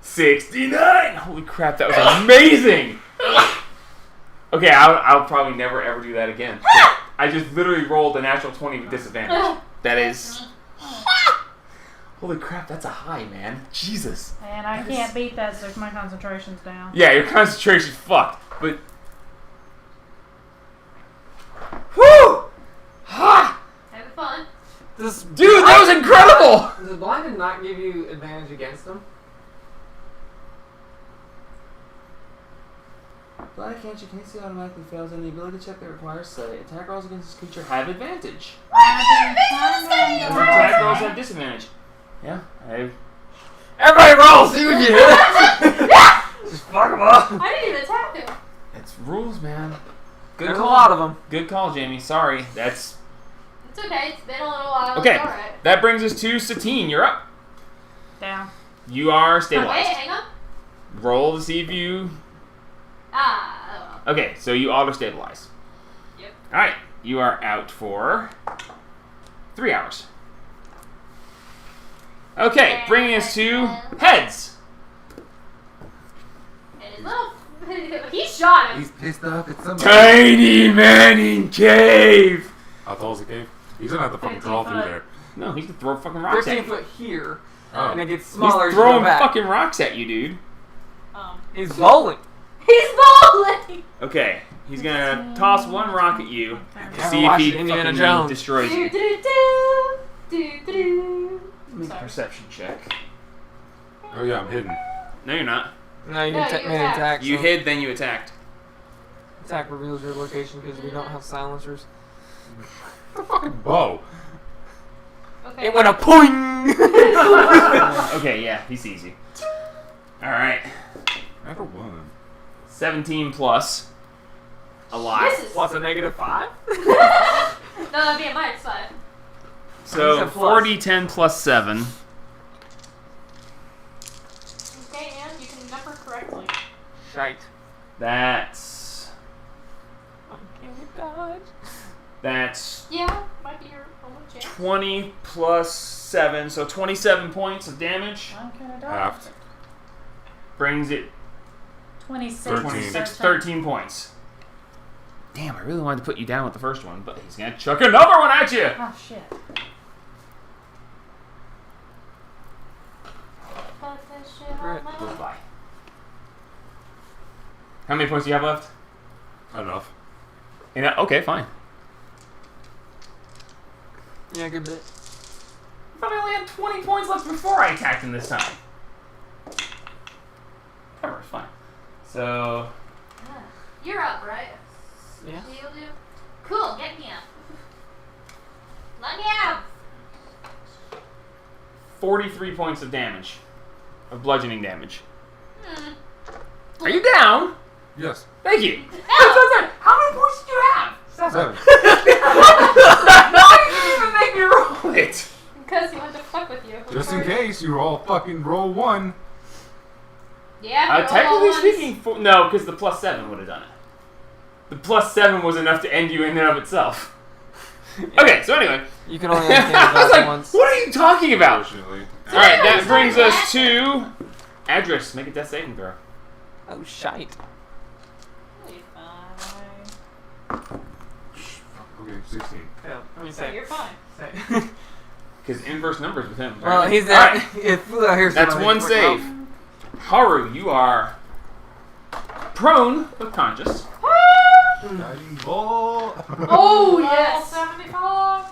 Speaker 1: 69! Holy crap, that was amazing! Okay, I'll probably never ever do that again. I just literally rolled a natural 20 with disadvantage. That is... Holy crap, that's a high, man. Jesus.
Speaker 3: And I
Speaker 1: That is-
Speaker 3: can't beat that, so my concentration's down.
Speaker 1: Yeah, your concentration's fucked, but... Whew! Ha!
Speaker 7: Having fun.
Speaker 4: This
Speaker 1: Dude, that was incredible!
Speaker 4: Does blinded not give you advantage against them?
Speaker 1: Blind can't see automatically fails and the ability to check that requires sight. Attack rolls against this creature have advantage. And attack rolls have disadvantage. Yeah,
Speaker 4: Everybody roll! See what you hit! Just fuck them up!
Speaker 7: I didn't even attack him.
Speaker 1: it's rules, man. Good
Speaker 4: There's a
Speaker 1: call.
Speaker 4: lot of them.
Speaker 1: Good call, Jamie. Sorry. That's
Speaker 7: It's okay. It's been a little while.
Speaker 1: okay.
Speaker 7: It's alright.
Speaker 1: That brings us to Satine. You're up.
Speaker 3: Down.
Speaker 1: You are
Speaker 7: Wait,
Speaker 1: stabilized.
Speaker 7: hang on.
Speaker 1: Roll to see if you.
Speaker 7: Ah.
Speaker 1: Okay, so you auto stabilize.
Speaker 7: Yep.
Speaker 1: All right, you are out for 3 hours. Okay, bringing us to heads.
Speaker 7: And his little. He shot him.
Speaker 5: He's pissed off at somebody.
Speaker 6: Tiny man in cave.
Speaker 5: How tall is the cave? He's gonna have to fucking
Speaker 3: 15
Speaker 5: crawl through
Speaker 3: foot.
Speaker 5: there.
Speaker 1: No, he can throw fucking rocks
Speaker 4: 15
Speaker 1: at you.
Speaker 4: foot here,
Speaker 5: Oh.
Speaker 4: and it gets
Speaker 1: He's
Speaker 4: smaller as you
Speaker 1: throwing
Speaker 4: go back.
Speaker 1: fucking rocks at you, dude.
Speaker 4: He's bowling.
Speaker 7: He's bowling.
Speaker 1: Okay, he's gonna toss one rock at you to
Speaker 4: Ever
Speaker 1: see if
Speaker 4: watched
Speaker 1: he
Speaker 4: Indiana
Speaker 1: fucking
Speaker 4: Jones?
Speaker 1: destroys
Speaker 7: Do
Speaker 1: you.
Speaker 7: do do do do do.
Speaker 1: Make a perception check.
Speaker 5: Oh yeah, I'm hidden.
Speaker 1: No, you're not.
Speaker 4: No, you
Speaker 7: No,
Speaker 4: made
Speaker 7: you
Speaker 4: an
Speaker 7: attack.
Speaker 4: attack.
Speaker 1: You
Speaker 4: so
Speaker 1: hid, then you attacked.
Speaker 4: Attack reveals your location because we don't have silencers.
Speaker 5: The fucking bow.
Speaker 7: Okay.
Speaker 4: It went a poing.
Speaker 1: Okay, yeah, he sees you. Alright.
Speaker 5: Never won.
Speaker 1: 17 plus. Alive.
Speaker 7: This is.
Speaker 4: What's a -5?
Speaker 7: No, that'd be a -5.
Speaker 1: So
Speaker 4: It's a plus.
Speaker 1: 40, 10 plus 7.
Speaker 3: Okay, and you can number correctly.
Speaker 4: Shite.
Speaker 1: That's.
Speaker 4: Can we dodge?
Speaker 1: That's
Speaker 3: Yeah, might be your only chance.
Speaker 1: 20 plus 7, so 27 points of damage.
Speaker 3: I'm gonna die.
Speaker 5: Halved.
Speaker 1: Brings it
Speaker 3: 26.
Speaker 5: 13.
Speaker 1: 26, 13 points. Damn, I really wanted to put you down with the first one, but he's gonna chuck another one at you!
Speaker 3: Oh shit.
Speaker 7: Fuck that shit
Speaker 4: Right.
Speaker 7: on my
Speaker 1: Goodbye. How many points do you have left?
Speaker 5: Enough.
Speaker 1: Okay, fine.
Speaker 4: Yeah, good bit.
Speaker 1: I thought I only had 20 points left before I attacked him this time. Whatever, it's fine. So,
Speaker 7: You're up, right?
Speaker 4: Yeah.
Speaker 7: You'll do. Cool, get me up. Let me out.
Speaker 1: 43 points of damage. Of bludgeoning damage.
Speaker 7: Hmm.
Speaker 1: Are you down?
Speaker 5: Yes.
Speaker 1: Thank you.
Speaker 7: No.
Speaker 1: How many points do you have?
Speaker 5: 7.
Speaker 1: Why did you even make me roll it?
Speaker 7: Because he wanted to fuck with you.
Speaker 5: Just in case you all fucking roll 1.
Speaker 7: Yeah.
Speaker 1: Technically speaking, no, because the plus 7 would have done it. The plus 7 was enough to end you in and of itself. Okay, so anyway.
Speaker 4: You can only anything
Speaker 1: I was
Speaker 4: about
Speaker 1: like,
Speaker 4: once.
Speaker 1: what are you talking about?
Speaker 5: Unfortunately.
Speaker 1: Alright, that brings us to Adris. Make a death saving throw.
Speaker 4: Oh, shite.
Speaker 5: Okay, 16.
Speaker 4: Yeah, I mean,
Speaker 3: So you're fine.
Speaker 1: Because inverse numbers with him.
Speaker 4: Well, he's
Speaker 1: Alright,
Speaker 4: it flew out here.
Speaker 1: that's one save. Haru, you are prone but conscious.
Speaker 5: Guiding ball.
Speaker 7: Oh,
Speaker 3: Level
Speaker 7: yes.
Speaker 3: 75.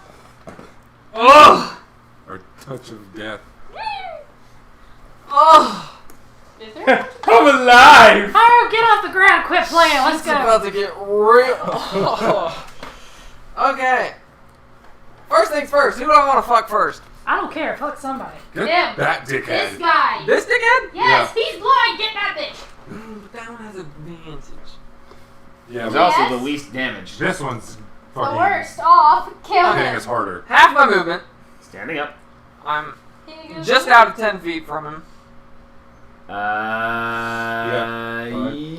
Speaker 1: Oh!
Speaker 5: Or touch of death.
Speaker 4: Oh,
Speaker 3: Is there?
Speaker 1: I'm alive!
Speaker 3: Haru, get off the ground. Quit playing. Let's
Speaker 4: it's
Speaker 3: go.
Speaker 4: about to get real. Okay. First things first. Who do I want to fuck first?
Speaker 3: I don't care. Fuck somebody.
Speaker 5: Get
Speaker 7: Him.
Speaker 5: that
Speaker 7: This
Speaker 5: dickhead.
Speaker 7: guy.
Speaker 4: This dickhead?
Speaker 7: Yes, he's blind. Get that bitch.
Speaker 4: But that one has advantage.
Speaker 5: Yeah,
Speaker 1: He's
Speaker 5: but
Speaker 1: also
Speaker 7: Yes.
Speaker 1: the least damaged.
Speaker 5: this one's
Speaker 7: The
Speaker 5: fucking
Speaker 7: worst off. Kill
Speaker 5: hitting
Speaker 7: him.
Speaker 5: us harder.
Speaker 4: Half my movement.
Speaker 1: Standing up.
Speaker 4: I'm
Speaker 7: Here you go.
Speaker 4: just out of 10 feet from him.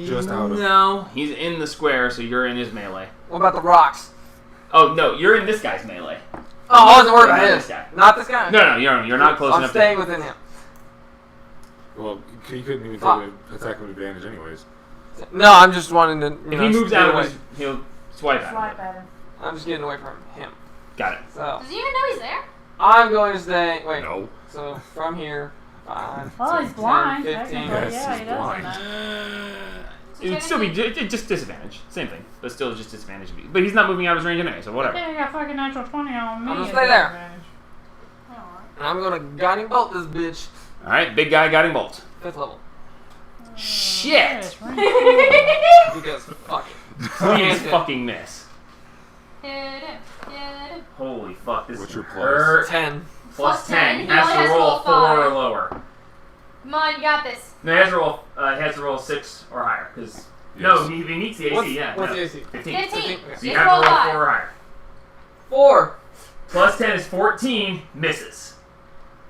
Speaker 5: Just out of.
Speaker 1: No, he's in the square, so you're in his melee.
Speaker 4: What about the rocks?
Speaker 1: Oh no, you're in this guy's melee.
Speaker 4: Oh, I wasn't worried
Speaker 1: Not
Speaker 4: about
Speaker 1: this
Speaker 4: his.
Speaker 1: guy.
Speaker 4: Not this guy.
Speaker 1: No, you're not close
Speaker 4: I'm
Speaker 1: enough.
Speaker 4: staying within him.
Speaker 5: Well, you couldn't even
Speaker 4: Fuck.
Speaker 5: take an attack with advantage, anyways.
Speaker 4: No, I'm just wanting to.
Speaker 1: If he moves
Speaker 4: get
Speaker 1: out
Speaker 4: away.
Speaker 1: of his, he'll swipe at
Speaker 3: Swipe
Speaker 1: him.
Speaker 3: at him.
Speaker 4: I'm just getting away from him.
Speaker 1: Got it.
Speaker 4: So
Speaker 7: Does he even know he's there?
Speaker 4: I'm going to stay. Wait.
Speaker 5: No.
Speaker 4: So from here, 5,
Speaker 3: Well, he's
Speaker 4: 10,
Speaker 3: blind.
Speaker 4: 15.
Speaker 3: Technically,
Speaker 5: Yes,
Speaker 3: yeah,
Speaker 5: he's
Speaker 3: he does
Speaker 5: blind.
Speaker 3: know.
Speaker 1: It would still be just disadvantage. Same thing, but still just disadvantage. But he's not moving out of his range anyway, so whatever.
Speaker 3: Yeah, you got fucking natural 20 on me.
Speaker 4: I'm gonna
Speaker 3: at
Speaker 4: stay there.
Speaker 3: advantage.
Speaker 4: And I'm going to guiding bolt this bitch.
Speaker 1: All right, big guy, guiding bolt.
Speaker 4: 5th level.
Speaker 1: Shit!
Speaker 3: Yes, right.
Speaker 4: Because fuck it.
Speaker 1: Please fucking miss.
Speaker 7: Hit him. Hit him.
Speaker 1: Holy fuck! This
Speaker 5: What's
Speaker 1: is
Speaker 5: your plus?
Speaker 1: hurt.
Speaker 4: 10.
Speaker 1: Plus 10. He
Speaker 7: He
Speaker 1: has
Speaker 7: only
Speaker 1: to
Speaker 7: has to
Speaker 1: roll
Speaker 7: roll
Speaker 1: 4 or
Speaker 7: five.
Speaker 1: lower.
Speaker 7: Come on, you got this.
Speaker 1: No, he has to roll 6 or higher. Because no, he meets the AC.
Speaker 4: What's,
Speaker 1: yeah.
Speaker 4: what's
Speaker 1: no.
Speaker 4: the AC?
Speaker 1: 15.
Speaker 7: 15.
Speaker 1: So you
Speaker 7: Just
Speaker 1: have
Speaker 7: roll
Speaker 1: to roll
Speaker 7: 5.
Speaker 1: 4 or higher.
Speaker 4: 4.
Speaker 1: Plus 10 is 14. Misses.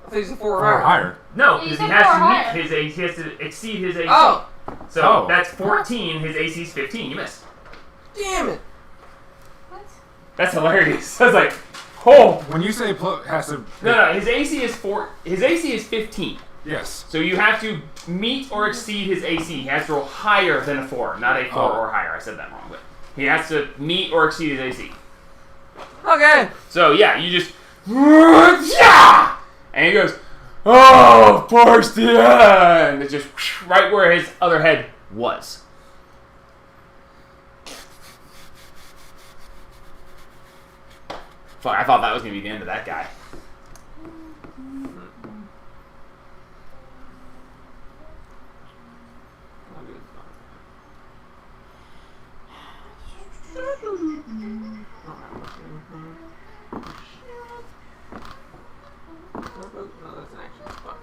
Speaker 4: I think it's 4
Speaker 5: Or
Speaker 4: higher.
Speaker 5: higher.
Speaker 1: No,
Speaker 7: Yeah, you
Speaker 1: because he
Speaker 7: said
Speaker 1: has
Speaker 7: 4 or
Speaker 1: to
Speaker 7: higher.
Speaker 1: meet his AC. He has to exceed his AC.
Speaker 4: Oh,
Speaker 1: So
Speaker 5: Oh.
Speaker 1: that's 14. His AC is 15. You miss.
Speaker 4: damn it.
Speaker 7: What?
Speaker 1: That's hilarious. I was like, Oh!
Speaker 5: When you say has to.
Speaker 1: No, his AC is 15.
Speaker 5: Yes.
Speaker 1: So you have to meet or exceed his AC. He has to roll higher than a 4, not a 4 or higher. I said that wrong, but he has to meet or exceed his AC.
Speaker 4: Okay.
Speaker 1: So yeah, you just and he goes, oh, Portia! And it's just right where his other head was. Fuck, I thought that was gonna be the end of that guy.
Speaker 4: No, that's an action. Fuck.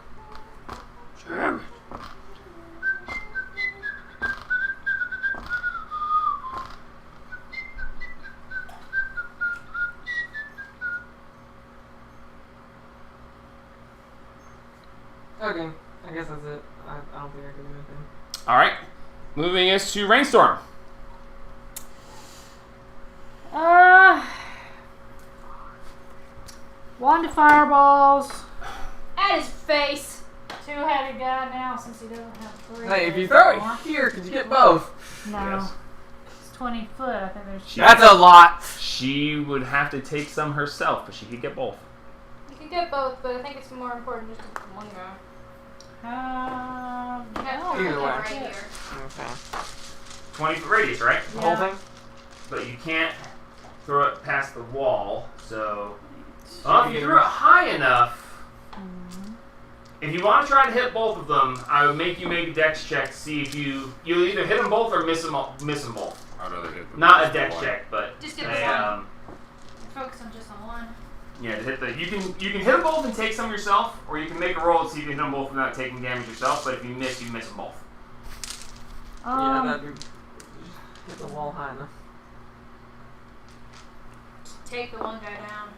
Speaker 4: Okay, I guess that's it. I don't think I can do anything.
Speaker 1: All right, moving us to Rainstorm.
Speaker 3: Wand of fireballs.
Speaker 7: At his face.
Speaker 3: Two-headed guy now since he doesn't have 3.
Speaker 4: Hey, if you throw it here, could you get both?
Speaker 3: No.
Speaker 1: Yes.
Speaker 3: It's 20 foot. I think there's.
Speaker 4: That's a lot.
Speaker 1: She would have to take some herself, but she could get both.
Speaker 7: You can get both, but I think it's more important just to put one guy.
Speaker 3: No.
Speaker 4: Either way.
Speaker 7: Right here.
Speaker 4: Okay.
Speaker 1: 20 foot radius, right?
Speaker 4: The whole thing?
Speaker 1: But you can't throw it past the wall, so... Well, if you threw it high enough... If you want to try to hit both of them, I would make you make a dex check to see if you'll either hit them both or miss them both.
Speaker 5: I'd rather hit them.
Speaker 1: Not a dex check, but
Speaker 7: Just get
Speaker 1: a,
Speaker 7: the one. Focus on just on one.
Speaker 1: yeah, to hit the you can hit them both and take some yourself, or you can make a roll to see if you hit them both without taking damage yourself. But if you miss them both.
Speaker 4: Yeah, that'd be. Hit the wall high enough.
Speaker 7: Take the one guy down.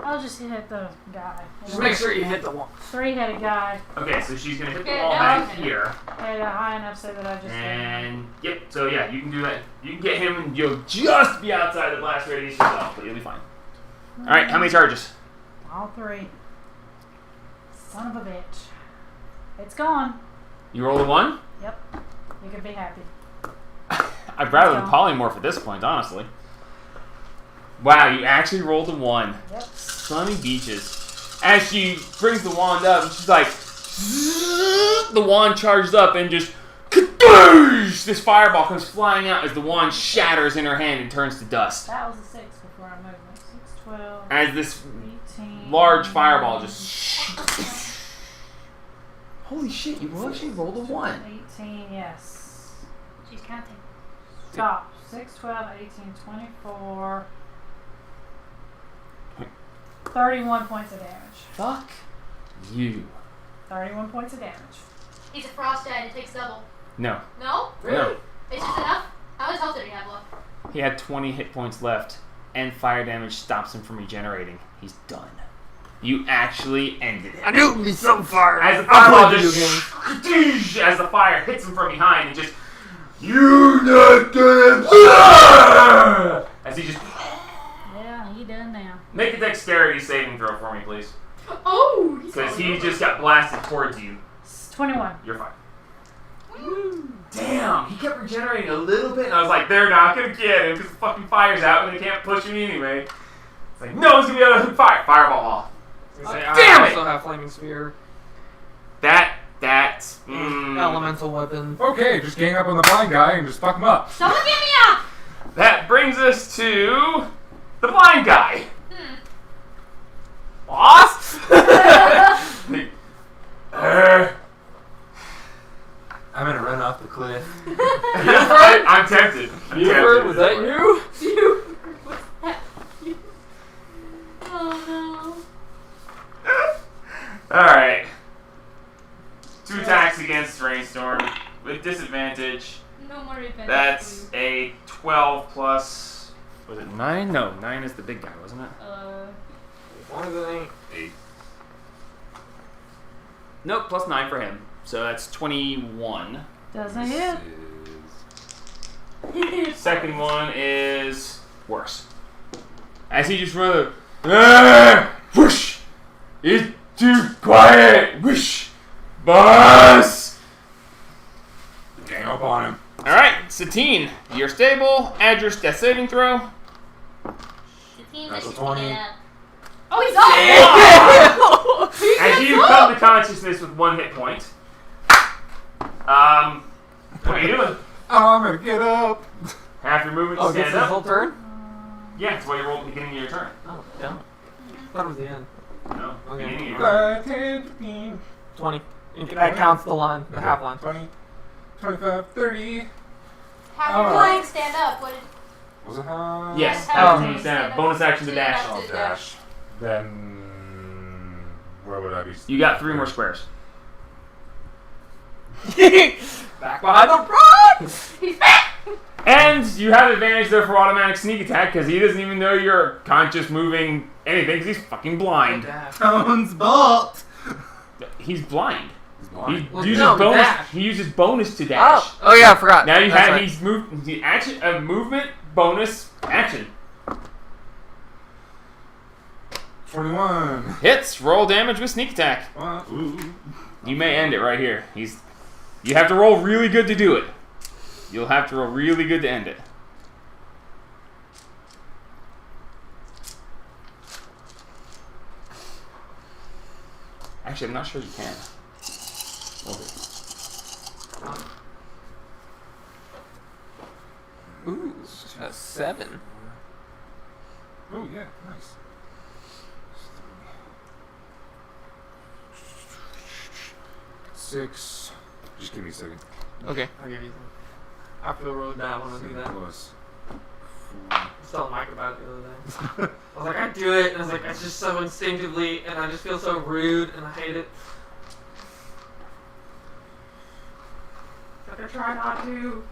Speaker 3: I'll just hit the guy.
Speaker 4: Just make sure you hit the wall.
Speaker 3: 3-headed guy.
Speaker 1: Okay, so she's gonna hit the
Speaker 7: Okay,
Speaker 1: wall
Speaker 7: now
Speaker 1: back
Speaker 7: I'm
Speaker 1: here,
Speaker 3: Hit it high enough so that I just.
Speaker 1: and yep. So yeah, you can do that. You can get him, and you'll just be outside the blast radius yourself, but you'll be fine. All right, how many charges?
Speaker 3: All 3. Son of a bitch. It's gone.
Speaker 1: You roll a 1.
Speaker 3: Yep. You can be happy.
Speaker 1: I'd rather than polymorph at this point, honestly. Wow, you actually rolled a 1.
Speaker 3: Yep.
Speaker 1: Sunny beaches. As she brings the wand up, and she's like, the wand charges up and just, kadoosh! This fireball comes flying out as the wand shatters in her hand and turns to dust.
Speaker 3: That was a 6 before I moved it. 6, 12,
Speaker 1: As this
Speaker 3: 18.
Speaker 1: large fireball just. Holy shit! You actually rolled a 1.
Speaker 3: 18, yes.
Speaker 7: She's counting.
Speaker 3: Stop. 6, 12, 18, 24. 31 points of damage.
Speaker 1: Fuck you.
Speaker 3: 31 points of damage.
Speaker 7: He's a frost dad. It takes double.
Speaker 1: No.
Speaker 7: No?
Speaker 1: No.
Speaker 7: It's just enough? How much health did he have left?
Speaker 1: He had 20 hit points left, and fire damage stops him from regenerating. He's done. You actually ended it.
Speaker 4: I knew it would be so far.
Speaker 1: As the fireball just, as the fire hits him from behind, and just, you not gonna, as he just,
Speaker 3: Yeah, he done now.
Speaker 1: make a dexterity saving throw for me, please,
Speaker 7: Oh!
Speaker 1: because he just got blasted towards you.
Speaker 3: It's 21.
Speaker 1: You're fine. Damn, he kept regenerating a little bit, and I was like, they're not gonna get him because the fucking fire's out, and they can't push him anyway. It's like, no one's gonna be able to fireball.
Speaker 4: Damn
Speaker 1: Damn
Speaker 4: I
Speaker 1: it!
Speaker 4: also have flaming spear.
Speaker 1: That's
Speaker 4: Elemental weapon.
Speaker 5: Okay, just gang up on the blind guy and just fuck him up.
Speaker 7: Someone get me up!
Speaker 1: That brings us to the blind guy. Lost?
Speaker 2: I'm gonna run off the cliff.
Speaker 1: I'm tempted.
Speaker 4: Buford, was that you?
Speaker 7: What's that? Oh
Speaker 1: Alright. 2 attacks against Rainstorm with disadvantage.
Speaker 7: no. No more advantage.
Speaker 1: That's a 12 plus. Was it 9? No, 9 is the big guy, wasn't it?
Speaker 4: As long as it ain't.
Speaker 5: 8.
Speaker 1: Nope, plus 9 for him. So that's 21.
Speaker 3: Doesn't hit.
Speaker 1: Second one is worse. As he just runs, Whoosh! It's too quiet! Whoosh! Boss!
Speaker 5: Gang up on him.
Speaker 1: Alright, Satine, you're stable. Add your death saving throw.
Speaker 5: That's a 20.
Speaker 7: Oh, he's up!
Speaker 1: As you come to consciousness with 1 hit point. What are you doing?
Speaker 5: I'm gonna get up.
Speaker 1: Half your movement to
Speaker 4: Oh, gets
Speaker 1: stand
Speaker 4: his whole
Speaker 1: up.
Speaker 4: turn?
Speaker 1: Yeah, that's why you roll at the beginning of your turn.
Speaker 4: Oh, yeah. Thought it was the end.
Speaker 1: No,
Speaker 4: Okay.
Speaker 1: beginning of your turn.
Speaker 5: 5, 10, 15,
Speaker 4: 20. That counts the line, the half line.
Speaker 5: 20, 25, 30.
Speaker 7: Half your flying stand up. What did
Speaker 5: Was it high?
Speaker 1: Yes,
Speaker 7: How
Speaker 1: after
Speaker 7: do
Speaker 1: you
Speaker 7: you
Speaker 1: stand up.
Speaker 7: stand
Speaker 1: Bonus
Speaker 7: up?
Speaker 1: action to dash.
Speaker 5: Oh, dash. Then where would I be?
Speaker 1: You got 3 more squares.
Speaker 4: Back behind the front!
Speaker 7: he's back?
Speaker 1: And you have advantage there for automatic sneak attack because he doesn't even know you're conscious moving anything because he's fucking blind.
Speaker 9: Tones bolt.
Speaker 1: He's blind.
Speaker 5: He's
Speaker 1: He
Speaker 5: blind.
Speaker 4: Well,
Speaker 1: uses
Speaker 4: no,
Speaker 1: bonus.
Speaker 4: dash.
Speaker 1: He uses bonus to dash.
Speaker 4: Oh yeah, I forgot.
Speaker 1: Now you
Speaker 4: That's
Speaker 1: have
Speaker 4: right.
Speaker 1: he's moved the action movement bonus action
Speaker 5: 21.
Speaker 1: hits. Roll damage with sneak attack.
Speaker 5: Ooh.
Speaker 1: You may end it right here. You have to roll really good to do it. You'll have to roll really good to end it. Actually, I'm not sure you can.
Speaker 4: Ooh, a 7.
Speaker 5: Oh yeah, nice. Six. Just give me a second.
Speaker 4: Okay, I'll give you some. I feel really bad when I do that.
Speaker 5: Plus.
Speaker 4: I was telling Mike about it the other day. I was like, I do it, and I was like, it's just so instinctively, and I just feel so rude, and I hate it. Like I try not to,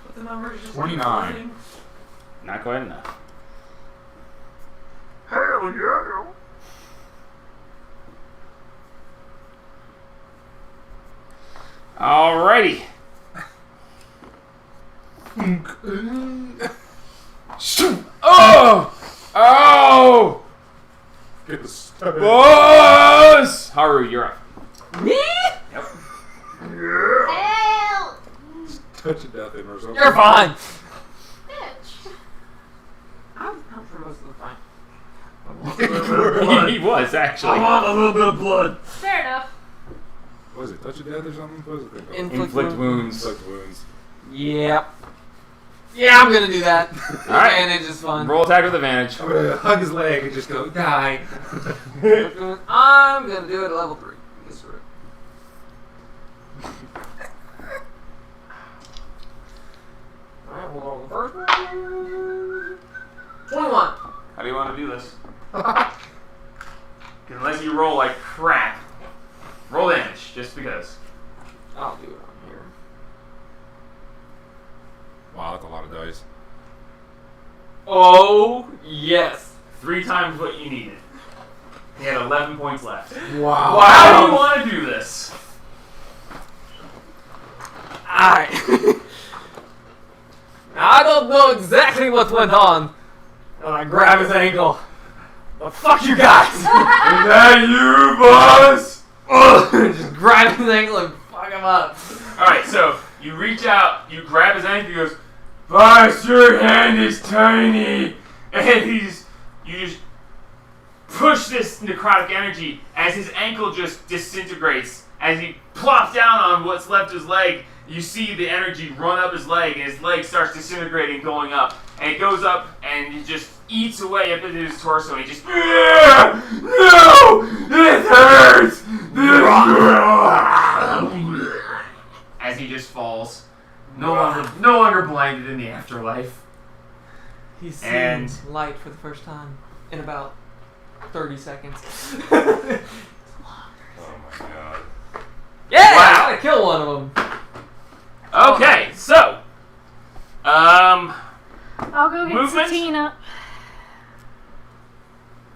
Speaker 4: but the numbers just keep
Speaker 5: 29.
Speaker 4: flooding.
Speaker 1: Not quite enough.
Speaker 4: Hell yeah!
Speaker 1: Alrighty. Oh! Oh!
Speaker 5: Get the stuff.
Speaker 1: Boss! Haru, you're up.
Speaker 4: Me?
Speaker 1: Yep.
Speaker 7: Help!
Speaker 5: Touch it down there or something.
Speaker 4: You're fine.
Speaker 7: Bitch.
Speaker 4: I'm for most of the time.
Speaker 1: He was actually.
Speaker 4: want a little bit of blood.
Speaker 7: Fair enough.
Speaker 5: What is it? Touch it death or something? What is it? called?
Speaker 1: Inflict wounds.
Speaker 5: Inflict wounds.
Speaker 4: Yep. Yeah, I'm gonna do that.
Speaker 1: Alright.
Speaker 4: Advantage is fun.
Speaker 1: Roll attack with advantage.
Speaker 5: I'm gonna hug his leg and just go die.
Speaker 4: I'm gonna do it at level 3. Yes, sir. Alright, hold on. The first one. 21.
Speaker 1: How do you want to do this? 'Cause unless you roll like crap, roll damage just because.
Speaker 4: I'll do it on here.
Speaker 5: Wow, that's a lot of dice.
Speaker 4: Oh, yes.
Speaker 1: 3 times what you needed. He had 11 points left.
Speaker 5: Wow.
Speaker 1: How do you want to do this?
Speaker 4: Alright. Now, I don't know exactly what went on. And I grab his ankle. But fuck you guys!
Speaker 1: Is that you, boss?
Speaker 4: Just grab his ankle and fuck him up.
Speaker 1: Alright, so you reach out, you grab his ankle, he goes, Boss, your hand is tiny! And you just push this necrotic energy as his ankle just disintegrates. As he plops down on what's left of his leg, you see the energy run up his leg, and his leg starts disintegrating, going up. And it goes up, and it just eats away up into his torso, and he just, no! This hurts! As he just falls. No longer blinded in the afterlife.
Speaker 4: He's
Speaker 1: And-
Speaker 4: seen light for the first time in about 30 seconds.
Speaker 5: Oh my god.
Speaker 4: Yeah!
Speaker 1: Wow.
Speaker 4: I gotta kill one of them.
Speaker 1: Okay, so,
Speaker 3: I'll go get
Speaker 1: Movement?
Speaker 3: Satina.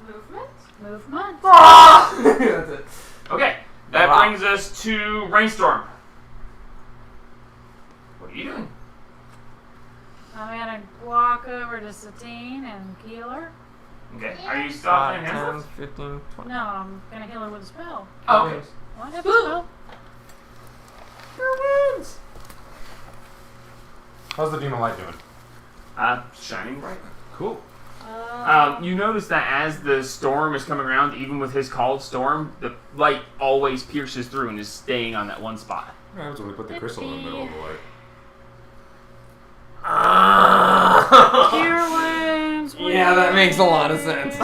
Speaker 7: Movement?
Speaker 3: Movement.
Speaker 4: That's it.
Speaker 1: okay, that
Speaker 4: Wow.
Speaker 1: brings us to Rainstorm. What are you doing?
Speaker 3: I'm gonna walk over to Satine and heal her.
Speaker 1: Okay. Are you stopping
Speaker 4: 10,
Speaker 1: him?
Speaker 4: 15, 20.
Speaker 3: No, I'm gonna heal her with a spell.
Speaker 1: Oh, okay.
Speaker 3: Well, I have a spell.
Speaker 5: How's the demon light doing?
Speaker 1: Shining bright. Cool.
Speaker 3: Uh,
Speaker 1: You notice that as the storm is coming around, even with his called storm, the light always pierces through and is staying on that one spot.
Speaker 5: I was when we put the crystal in the middle of the light.
Speaker 3: Cure wounds.
Speaker 4: Yeah, that makes a lot of sense.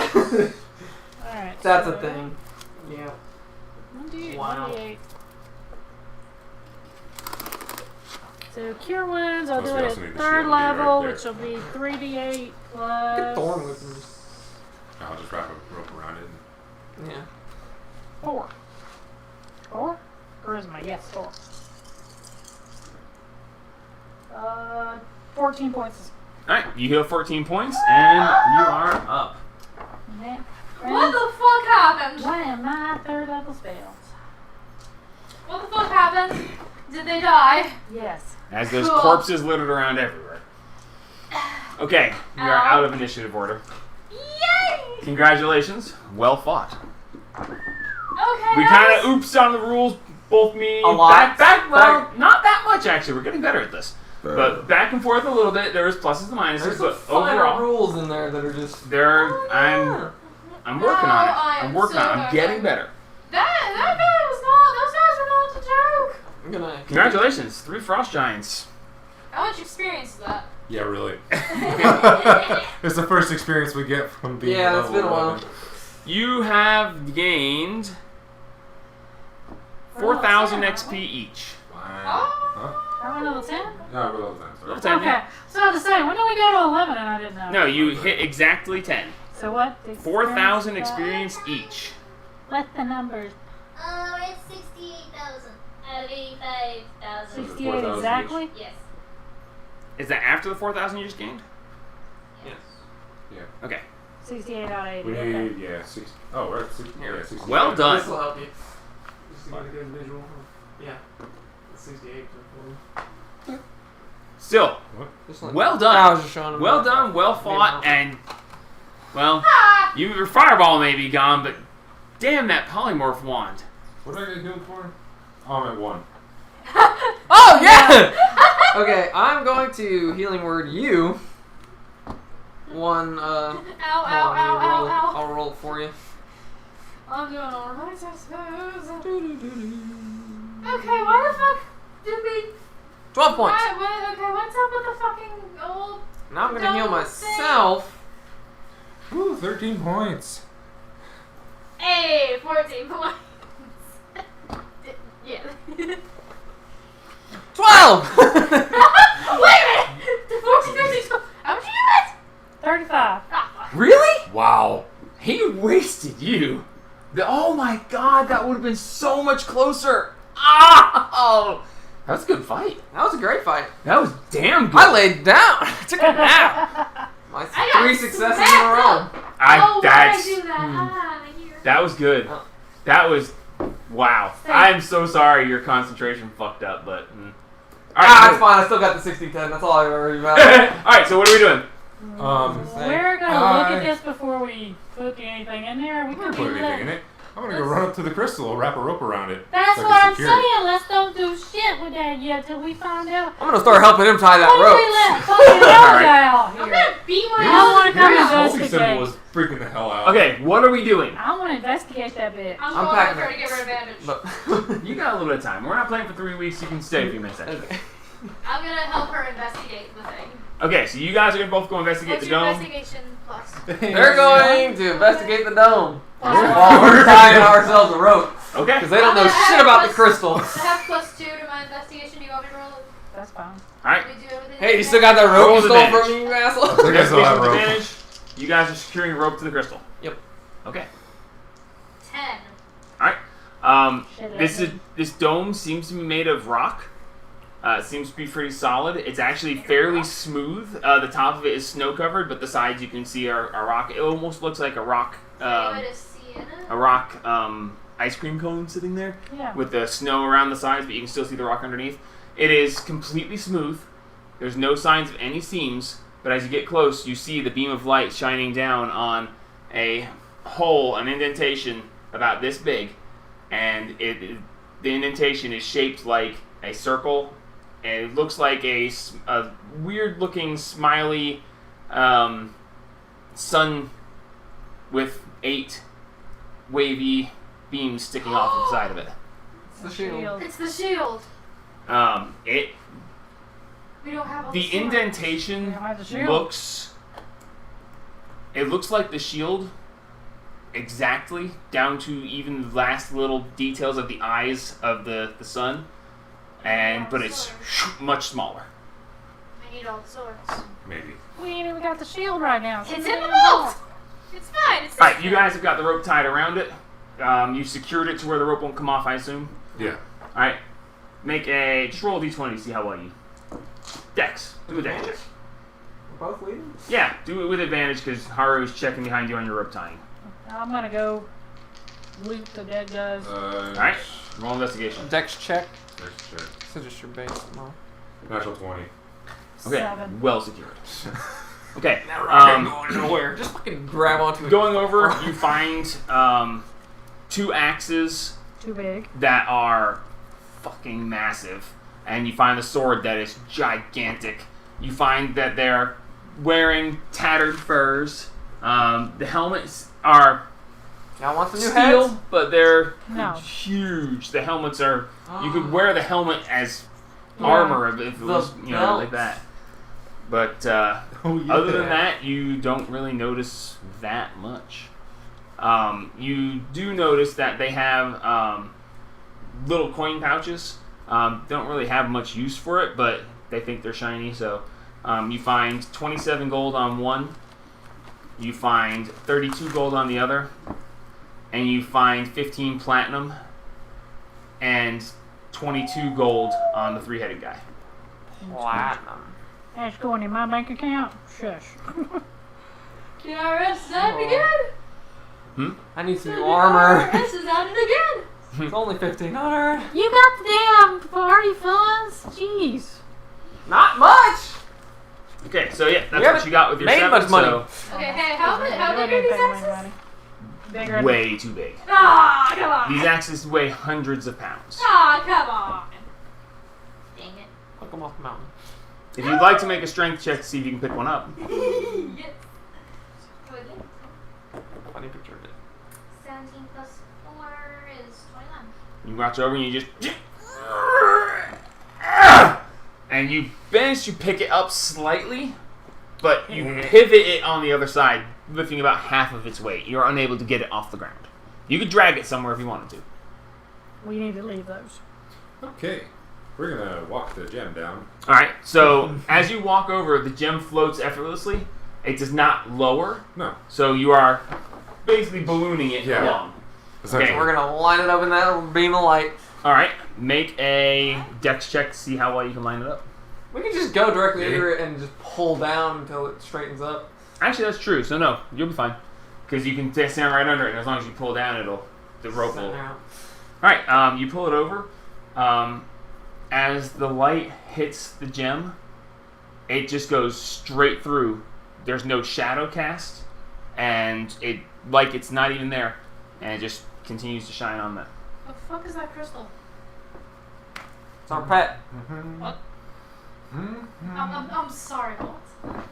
Speaker 3: Alright.
Speaker 4: That's a thing. Yeah.
Speaker 3: 1d8.
Speaker 4: Wow.
Speaker 3: 1d8. So cure wounds, I'll
Speaker 5: Plus
Speaker 3: do
Speaker 5: we
Speaker 3: it
Speaker 5: also
Speaker 3: at
Speaker 5: need the
Speaker 3: 3rd
Speaker 5: shield
Speaker 3: level,
Speaker 5: right
Speaker 3: which will be 3d8
Speaker 4: Good
Speaker 3: plus
Speaker 4: thorn whippers.
Speaker 5: I'll just wrap a rope around it.
Speaker 4: Yeah.
Speaker 3: 4. 4? Charisma, yes, 4. 14 points.
Speaker 1: Alright, you heal 14 points, and you are up.
Speaker 3: Next.
Speaker 7: What the fuck happened?
Speaker 3: What am my 3rd level spells?
Speaker 7: What the fuck happened? Did they die?
Speaker 3: Yes.
Speaker 1: As there's
Speaker 7: Cool.
Speaker 1: corpses littered around everywhere. Okay, we are out of initiative order.
Speaker 7: Yay!
Speaker 1: Congratulations. Well fought.
Speaker 7: Okay.
Speaker 1: We
Speaker 7: that
Speaker 1: kind
Speaker 7: was-
Speaker 1: of oopsed on the rules, both me.
Speaker 4: A lot.
Speaker 1: Well, not that much actually. We're getting better at this. But back and forth a little bit. There was pluses and minuses,
Speaker 4: There's some
Speaker 1: but
Speaker 4: final
Speaker 1: overall,
Speaker 4: rules in there that are just.
Speaker 1: there are, I'm working on it. I'm working on it. I'm getting better.
Speaker 7: That guy was not. Those guys were not a joke.
Speaker 4: I'm gonna.
Speaker 1: Congratulations, 3 frost giants.
Speaker 7: How much experience is that?
Speaker 5: Yeah, really. It's the first experience we get from being
Speaker 4: Yeah, it's
Speaker 5: level
Speaker 4: been a while.
Speaker 5: 11.
Speaker 1: You have gained 4,000 XP each.
Speaker 5: Wow.
Speaker 7: Oh.
Speaker 3: Are we level 10?
Speaker 5: No, we're level 10, sorry.
Speaker 1: Level 10,
Speaker 3: Okay.
Speaker 1: yeah.
Speaker 3: So I have to say, when did we go to 11 and I didn't know?
Speaker 1: No, you hit exactly 10.
Speaker 3: So what?
Speaker 1: 4,000 experience each.
Speaker 3: What's the numbers?
Speaker 10: It's 68,000 out of 85,000.
Speaker 3: 68
Speaker 5: 4,000
Speaker 3: exactly?
Speaker 10: Yes.
Speaker 1: Is that after the 4,000 you just gained?
Speaker 4: Yes.
Speaker 1: Okay.
Speaker 3: 68 out of 80.
Speaker 5: We
Speaker 3: Okay.
Speaker 5: need, yeah, 60. Oh, we're at 60. Yeah, 60.
Speaker 1: Well done.
Speaker 4: This will help you. Just to get a good visual. Yeah. It's 68.
Speaker 1: Still,
Speaker 4: Just like,
Speaker 1: well
Speaker 4: I
Speaker 1: done.
Speaker 4: was just showing him
Speaker 1: Well
Speaker 4: that.
Speaker 1: done, well
Speaker 4: Made
Speaker 1: fought,
Speaker 4: it
Speaker 1: and, well, your fireball may be gone, but damn that polymorph wand.
Speaker 5: What did I get healed for? Oh, I'm at 1.
Speaker 4: Oh yeah. Okay, I'm going to healing word you. One.
Speaker 7: Ow,
Speaker 4: hold
Speaker 7: ow,
Speaker 4: on,
Speaker 7: ow,
Speaker 4: let me
Speaker 7: ow,
Speaker 4: roll.
Speaker 7: ow.
Speaker 4: I'll roll it for you.
Speaker 7: I'm doing alright, I suppose. Okay, why the fuck did we...
Speaker 4: 12 points.
Speaker 7: Okay, what's up with the fucking old...
Speaker 4: Now I'm gonna heal
Speaker 7: Don't
Speaker 4: myself.
Speaker 5: Woo, 13 points.
Speaker 7: Hey, 14 points. Yeah.
Speaker 4: 12.
Speaker 7: Wait a minute! 14, 15, 12. How much did you get?
Speaker 3: 35.
Speaker 7: Ah,
Speaker 1: Really? Wow. He wasted you. Oh my god, that would have been so much closer. Oh! That was a good fight.
Speaker 4: That was a great fight.
Speaker 1: That was damn good.
Speaker 4: I laid down. I took a nap. My
Speaker 7: I got
Speaker 4: 3 successes in a
Speaker 7: smacked
Speaker 4: row.
Speaker 7: up. Oh, why did I do that?
Speaker 1: That was good.
Speaker 4: Oh.
Speaker 1: That was wow.
Speaker 7: Thanks.
Speaker 1: I'm so sorry your concentration fucked up, but
Speaker 4: Ah,
Speaker 1: alright.
Speaker 4: it's fine. I still got the 60-10. That's all I worry about.
Speaker 1: Alright, so what are we doing?
Speaker 3: We're gonna look at this before we put anything in there. We
Speaker 5: I'm
Speaker 3: could
Speaker 5: not putting
Speaker 3: do
Speaker 5: anything in
Speaker 3: that.
Speaker 5: it. I'm gonna go run up to the crystal, wrap a rope around it.
Speaker 3: That's
Speaker 5: so I
Speaker 3: what
Speaker 5: can
Speaker 3: I'm
Speaker 5: secure it.
Speaker 3: saying. Let's don't do shit with that yet till we find out.
Speaker 4: I'm gonna start helping him tie that
Speaker 3: What
Speaker 4: rope.
Speaker 3: we let fucking Elga out
Speaker 7: I'm
Speaker 3: here?
Speaker 7: gonna beat my
Speaker 3: I don't want to come
Speaker 5: Maybe his homing symbol
Speaker 3: investigate.
Speaker 5: was freaking the hell out.
Speaker 1: Okay, what are we doing?
Speaker 3: I want to investigate that bitch.
Speaker 7: I'm
Speaker 4: I'm
Speaker 7: going
Speaker 4: packing
Speaker 7: to try to
Speaker 4: it.
Speaker 7: get rid of bandage.
Speaker 4: But
Speaker 1: You got a little bit of time. We're not playing for 3 weeks. You can stay a few minutes extra.
Speaker 4: okay.
Speaker 7: I'm gonna help her investigate the thing.
Speaker 1: Okay, so you guys are gonna both go investigate
Speaker 7: What's
Speaker 1: the
Speaker 7: your
Speaker 1: dome.
Speaker 7: investigation plus?
Speaker 4: They're going to investigate the dome while we're tying ourselves a rope
Speaker 1: Okay.
Speaker 4: because they don't know shit about the crystal.
Speaker 7: I have +2 to my investigation. Do you want me to roll it?
Speaker 3: That's fine.
Speaker 1: Alright.
Speaker 7: We do everything.
Speaker 4: Hey, you still got that rope
Speaker 1: Roll
Speaker 4: you
Speaker 1: the
Speaker 4: stole
Speaker 1: damage.
Speaker 4: from me, you asshole?
Speaker 5: I still
Speaker 1: Investigation
Speaker 5: have
Speaker 1: with
Speaker 5: rope.
Speaker 1: advantage. You guys are securing a rope to the crystal.
Speaker 4: Yep.
Speaker 1: Okay.
Speaker 7: 10.
Speaker 1: Alright.
Speaker 3: Shit,
Speaker 1: This dome seems to be made of rock. It seems to be pretty solid. It's actually fairly smooth. The top of it is snow covered, but the sides you can see are rock. It almost looks like a rock,
Speaker 7: Anyway to see in it.
Speaker 1: a rock ice cream cone sitting there
Speaker 3: Yeah.
Speaker 1: with the snow around the sides, but you can still see the rock underneath. It is completely smooth. There's no signs of any seams, but as you get close, you see the beam of light shining down on a hole, an indentation about this big, and the indentation is shaped like a circle, and it looks like a weird-looking smiley sun with 8 wavy beams sticking off the side of it.
Speaker 4: It's the shield.
Speaker 7: It's the shield.
Speaker 1: It
Speaker 7: We don't have all
Speaker 1: the
Speaker 7: swords.
Speaker 1: indentation
Speaker 3: We don't have the shield.
Speaker 1: looks. It looks like the shield, exactly down to even the last little details of the eyes of the sun, but it's much smaller.
Speaker 7: We need all the swords.
Speaker 5: Maybe.
Speaker 3: We ain't even got the shield right now.
Speaker 7: It's in the vault. It's fine. It's
Speaker 1: All right, you guys have got the rope tied around it. You secured it to where the rope won't come off, I assume.
Speaker 5: Yeah.
Speaker 1: All right, just roll a d20 to see how well you. Dex, do a dex check.
Speaker 4: We're both leading?
Speaker 1: Yeah, do it with advantage because Haru is checking behind you on your rope tying.
Speaker 3: I'm gonna go loot the dead guys.
Speaker 1: All right, roll investigation.
Speaker 4: Dex check.
Speaker 5: Next check.
Speaker 4: So just your base. No.
Speaker 5: Natural 20.
Speaker 1: Okay,
Speaker 3: 7.
Speaker 1: well secured. Okay,
Speaker 4: Going nowhere. Just fucking grab onto it.
Speaker 1: going over, you find 2 axes
Speaker 3: Too big.
Speaker 1: that are fucking massive, and you find the sword that is gigantic. You find that they're wearing tattered furs. The helmets are
Speaker 4: Y'all want the new
Speaker 1: steel,
Speaker 4: heads?
Speaker 1: but they're
Speaker 3: No.
Speaker 1: huge. The helmets are. You could wear the helmet as armor if it was, like that. But other than that, you don't really notice that much. You do notice that they have little coin pouches. Don't really have much use for it, but they think they're shiny. So you find 27 gold on one. You find 32 gold on the other. And you find 15 platinum and 22 gold on the 3-headed guy.
Speaker 4: Platinum.
Speaker 3: That's going in my bank account. Shush.
Speaker 7: Can I rest that again?
Speaker 4: I need some new armor.
Speaker 7: This is at it again.
Speaker 4: It's only 1,500.
Speaker 3: You got the damn party funds. Jeez.
Speaker 4: Not much.
Speaker 1: Okay, so yeah,
Speaker 4: We
Speaker 1: that's what
Speaker 4: haven't
Speaker 1: you got with your
Speaker 4: made
Speaker 1: 7.
Speaker 4: much money.
Speaker 1: So
Speaker 7: Okay, hey, how big are these axes?
Speaker 3: Bigger.
Speaker 1: way too big.
Speaker 7: Ah, come on.
Speaker 1: These axes weigh hundreds of pounds.
Speaker 7: Ah, come on.
Speaker 10: Dang it.
Speaker 4: Fuck them off the mountain.
Speaker 1: If you'd like to make a strength check to see if you can pick one up,
Speaker 7: Yes.
Speaker 10: Go again.
Speaker 4: Funny picture of it.
Speaker 10: 17 plus 4 is 21.
Speaker 1: you watch over and you just. And you manage to pick it up slightly, but you pivot it on the other side, lifting about half of its weight. You're unable to get it off the ground. You could drag it somewhere if you wanted to.
Speaker 3: We need to leave those.
Speaker 5: Okay. We're gonna walk the gem down.
Speaker 1: Alright, so as you walk over, the gem floats effortlessly. It does not lower,
Speaker 5: No.
Speaker 1: so you are basically ballooning it
Speaker 5: Yeah.
Speaker 1: along.
Speaker 5: Essentially.
Speaker 1: Okay.
Speaker 4: We're gonna line it up in that little beam of light.
Speaker 1: Alright, make a dex check to see how well you can line it up.
Speaker 4: We can just go directly
Speaker 5: Yeah.
Speaker 4: under it and just pull down until it straightens up.
Speaker 1: Actually, that's true, so no, you'll be fine. Because you can stand right under it, and as long as you pull down, the rope will.
Speaker 4: Center out.
Speaker 1: Alright, you pull it over. As the light hits the gem, it just goes straight through. There's no shadow cast, and it's not even there, and it just continues to shine on that.
Speaker 7: The fuck is that crystal?
Speaker 4: It's our pet.
Speaker 7: What? I'm sorry, what?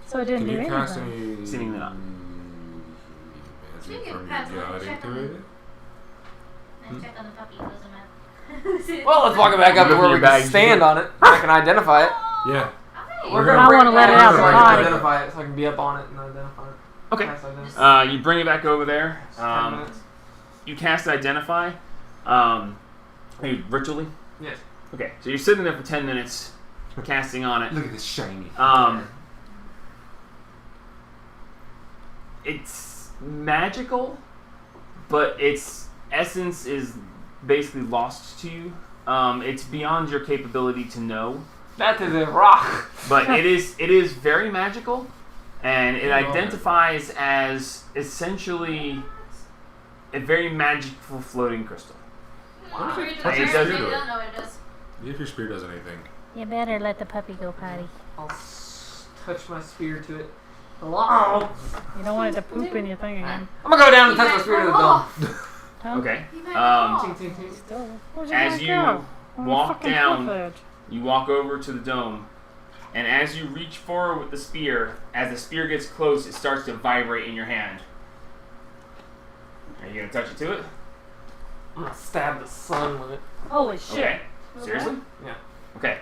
Speaker 3: So it didn't
Speaker 5: Can
Speaker 3: do
Speaker 5: you cast
Speaker 3: anything.
Speaker 5: any
Speaker 1: Seemingly not.
Speaker 5: magic
Speaker 10: Speaking
Speaker 5: from
Speaker 10: of
Speaker 5: your
Speaker 10: pets, let me
Speaker 5: god
Speaker 10: check
Speaker 5: into
Speaker 10: on
Speaker 5: it?
Speaker 10: Let's check on the puppy. Doesn't matter.
Speaker 4: Well, let's walk it back up to
Speaker 1: Look
Speaker 4: where
Speaker 1: in
Speaker 4: we
Speaker 1: your
Speaker 4: can
Speaker 1: bag.
Speaker 4: stand on it. I can identify it.
Speaker 5: Yeah.
Speaker 10: Hi.
Speaker 4: We're
Speaker 5: I
Speaker 4: gonna bring
Speaker 3: wanna
Speaker 4: it
Speaker 3: let it
Speaker 4: back
Speaker 3: out
Speaker 4: so
Speaker 3: the
Speaker 4: I can
Speaker 3: body.
Speaker 4: identify it, so I can be up on it and identify it.
Speaker 1: Okay.
Speaker 4: Cast identify.
Speaker 1: You bring it back over there.
Speaker 4: 10 minutes.
Speaker 1: You cast Identify. Ritually?
Speaker 4: Yes.
Speaker 1: Okay, so you're sitting there for 10 minutes, casting on it.
Speaker 5: Look at this shiny.
Speaker 1: It's magical, but its essence is basically lost to you. It's beyond your capability to know,
Speaker 4: That is a rock.
Speaker 1: but it is very magical, and it identifies as essentially a very magical floating crystal.
Speaker 10: Wow.
Speaker 1: It
Speaker 10: They
Speaker 1: doesn't
Speaker 10: don't
Speaker 5: do it.
Speaker 10: know what it does.
Speaker 5: If your spear does anything.
Speaker 3: You better let the puppy go potty.
Speaker 4: I'll touch my spear to it. Hello?
Speaker 3: You don't want it to poop in your thing again.
Speaker 4: I'm gonna go down and touch the spirit of the dome.
Speaker 3: Huh?
Speaker 1: Okay.
Speaker 3: Still. Where's
Speaker 1: As
Speaker 3: it
Speaker 1: you
Speaker 3: go? On the
Speaker 1: walk
Speaker 3: fucking
Speaker 1: down,
Speaker 3: cliff edge.
Speaker 1: you walk over to the dome, and as you reach forward with the spear, as the spear gets close, it starts to vibrate in your hand. Are you gonna touch it to it?
Speaker 4: I'm gonna stab the sun with it.
Speaker 3: Holy shit.
Speaker 1: Okay. Seriously?
Speaker 4: Yeah.
Speaker 1: Okay.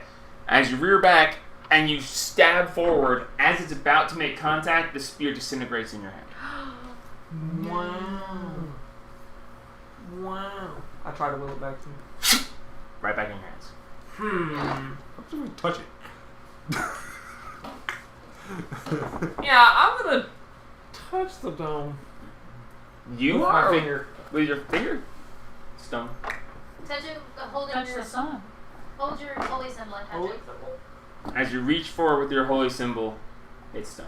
Speaker 1: As you rear back and you stab forward, as it's about to make contact, the spear disintegrates in your hand.
Speaker 4: Wow. Wow. I try to will it back to me.
Speaker 1: Right back in your hands.
Speaker 5: I'm just gonna touch it.
Speaker 4: Yeah, I'm gonna touch the dome.
Speaker 1: You
Speaker 4: With
Speaker 1: are
Speaker 4: my finger.
Speaker 1: with your finger. Stone.
Speaker 10: Touch it, hold
Speaker 3: Touch
Speaker 10: your
Speaker 3: the sun.
Speaker 10: hold your holy symbol and touch
Speaker 4: Holy
Speaker 10: it.
Speaker 4: symbol.
Speaker 1: As you reach forward with your holy symbol, it's stone.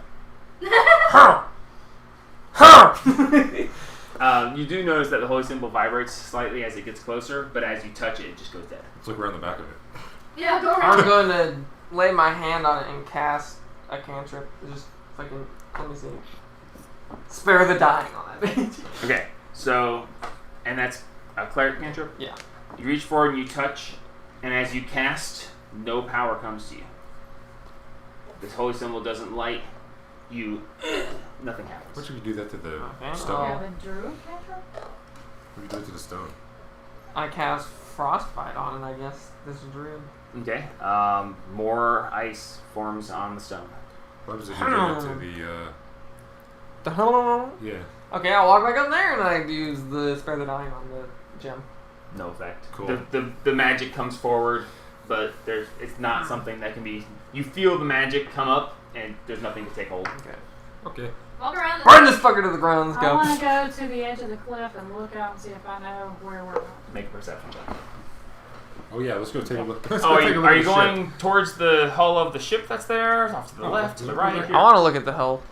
Speaker 1: You do notice that the holy symbol vibrates slightly as it gets closer, but as you touch it, it just goes dead.
Speaker 5: Let's look around the back of it.
Speaker 10: Yeah, go
Speaker 4: I'm
Speaker 10: around.
Speaker 4: going to lay my hand on it and cast a cantrip. Just fucking, let me see. Spare the dying on that bitch.
Speaker 1: Okay, so, and that's a cleric cantrip?
Speaker 4: Yeah.
Speaker 1: You reach forward and you touch, and as you cast, no power comes to you. This holy symbol doesn't light you, nothing happens.
Speaker 5: What should we do that to the
Speaker 4: Okay.
Speaker 5: stone?
Speaker 3: Yeah, the druid cantrip?
Speaker 5: What should we do it to the stone?
Speaker 4: I cast frostbite on it, I guess. This is druid.
Speaker 1: Okay, more ice forms on the stone.
Speaker 5: What happens if you do that to the, yeah.
Speaker 4: Okay, I'll walk back up there and I use the spare the dying on the gem.
Speaker 1: No effect.
Speaker 5: Cool.
Speaker 1: The magic comes forward, but it's not something that can be. You feel the magic come up, and there's nothing to take hold.
Speaker 4: Okay.
Speaker 5: Okay.
Speaker 10: Walk around the
Speaker 4: Burn this fucker to the ground. Let's
Speaker 3: I
Speaker 4: go.
Speaker 3: want to go to the edge of the cliff and look out and see if I know where we're at.
Speaker 1: Make a perception check.
Speaker 5: Oh yeah, let's go take a look. Let's
Speaker 1: Oh,
Speaker 5: go take a look
Speaker 1: are
Speaker 5: at
Speaker 1: you
Speaker 5: the ship.
Speaker 1: going towards the hull of the ship that's there? Off to the
Speaker 5: Oh,
Speaker 1: left, to the
Speaker 5: look
Speaker 1: right?
Speaker 5: here.
Speaker 4: I want to look at the hell.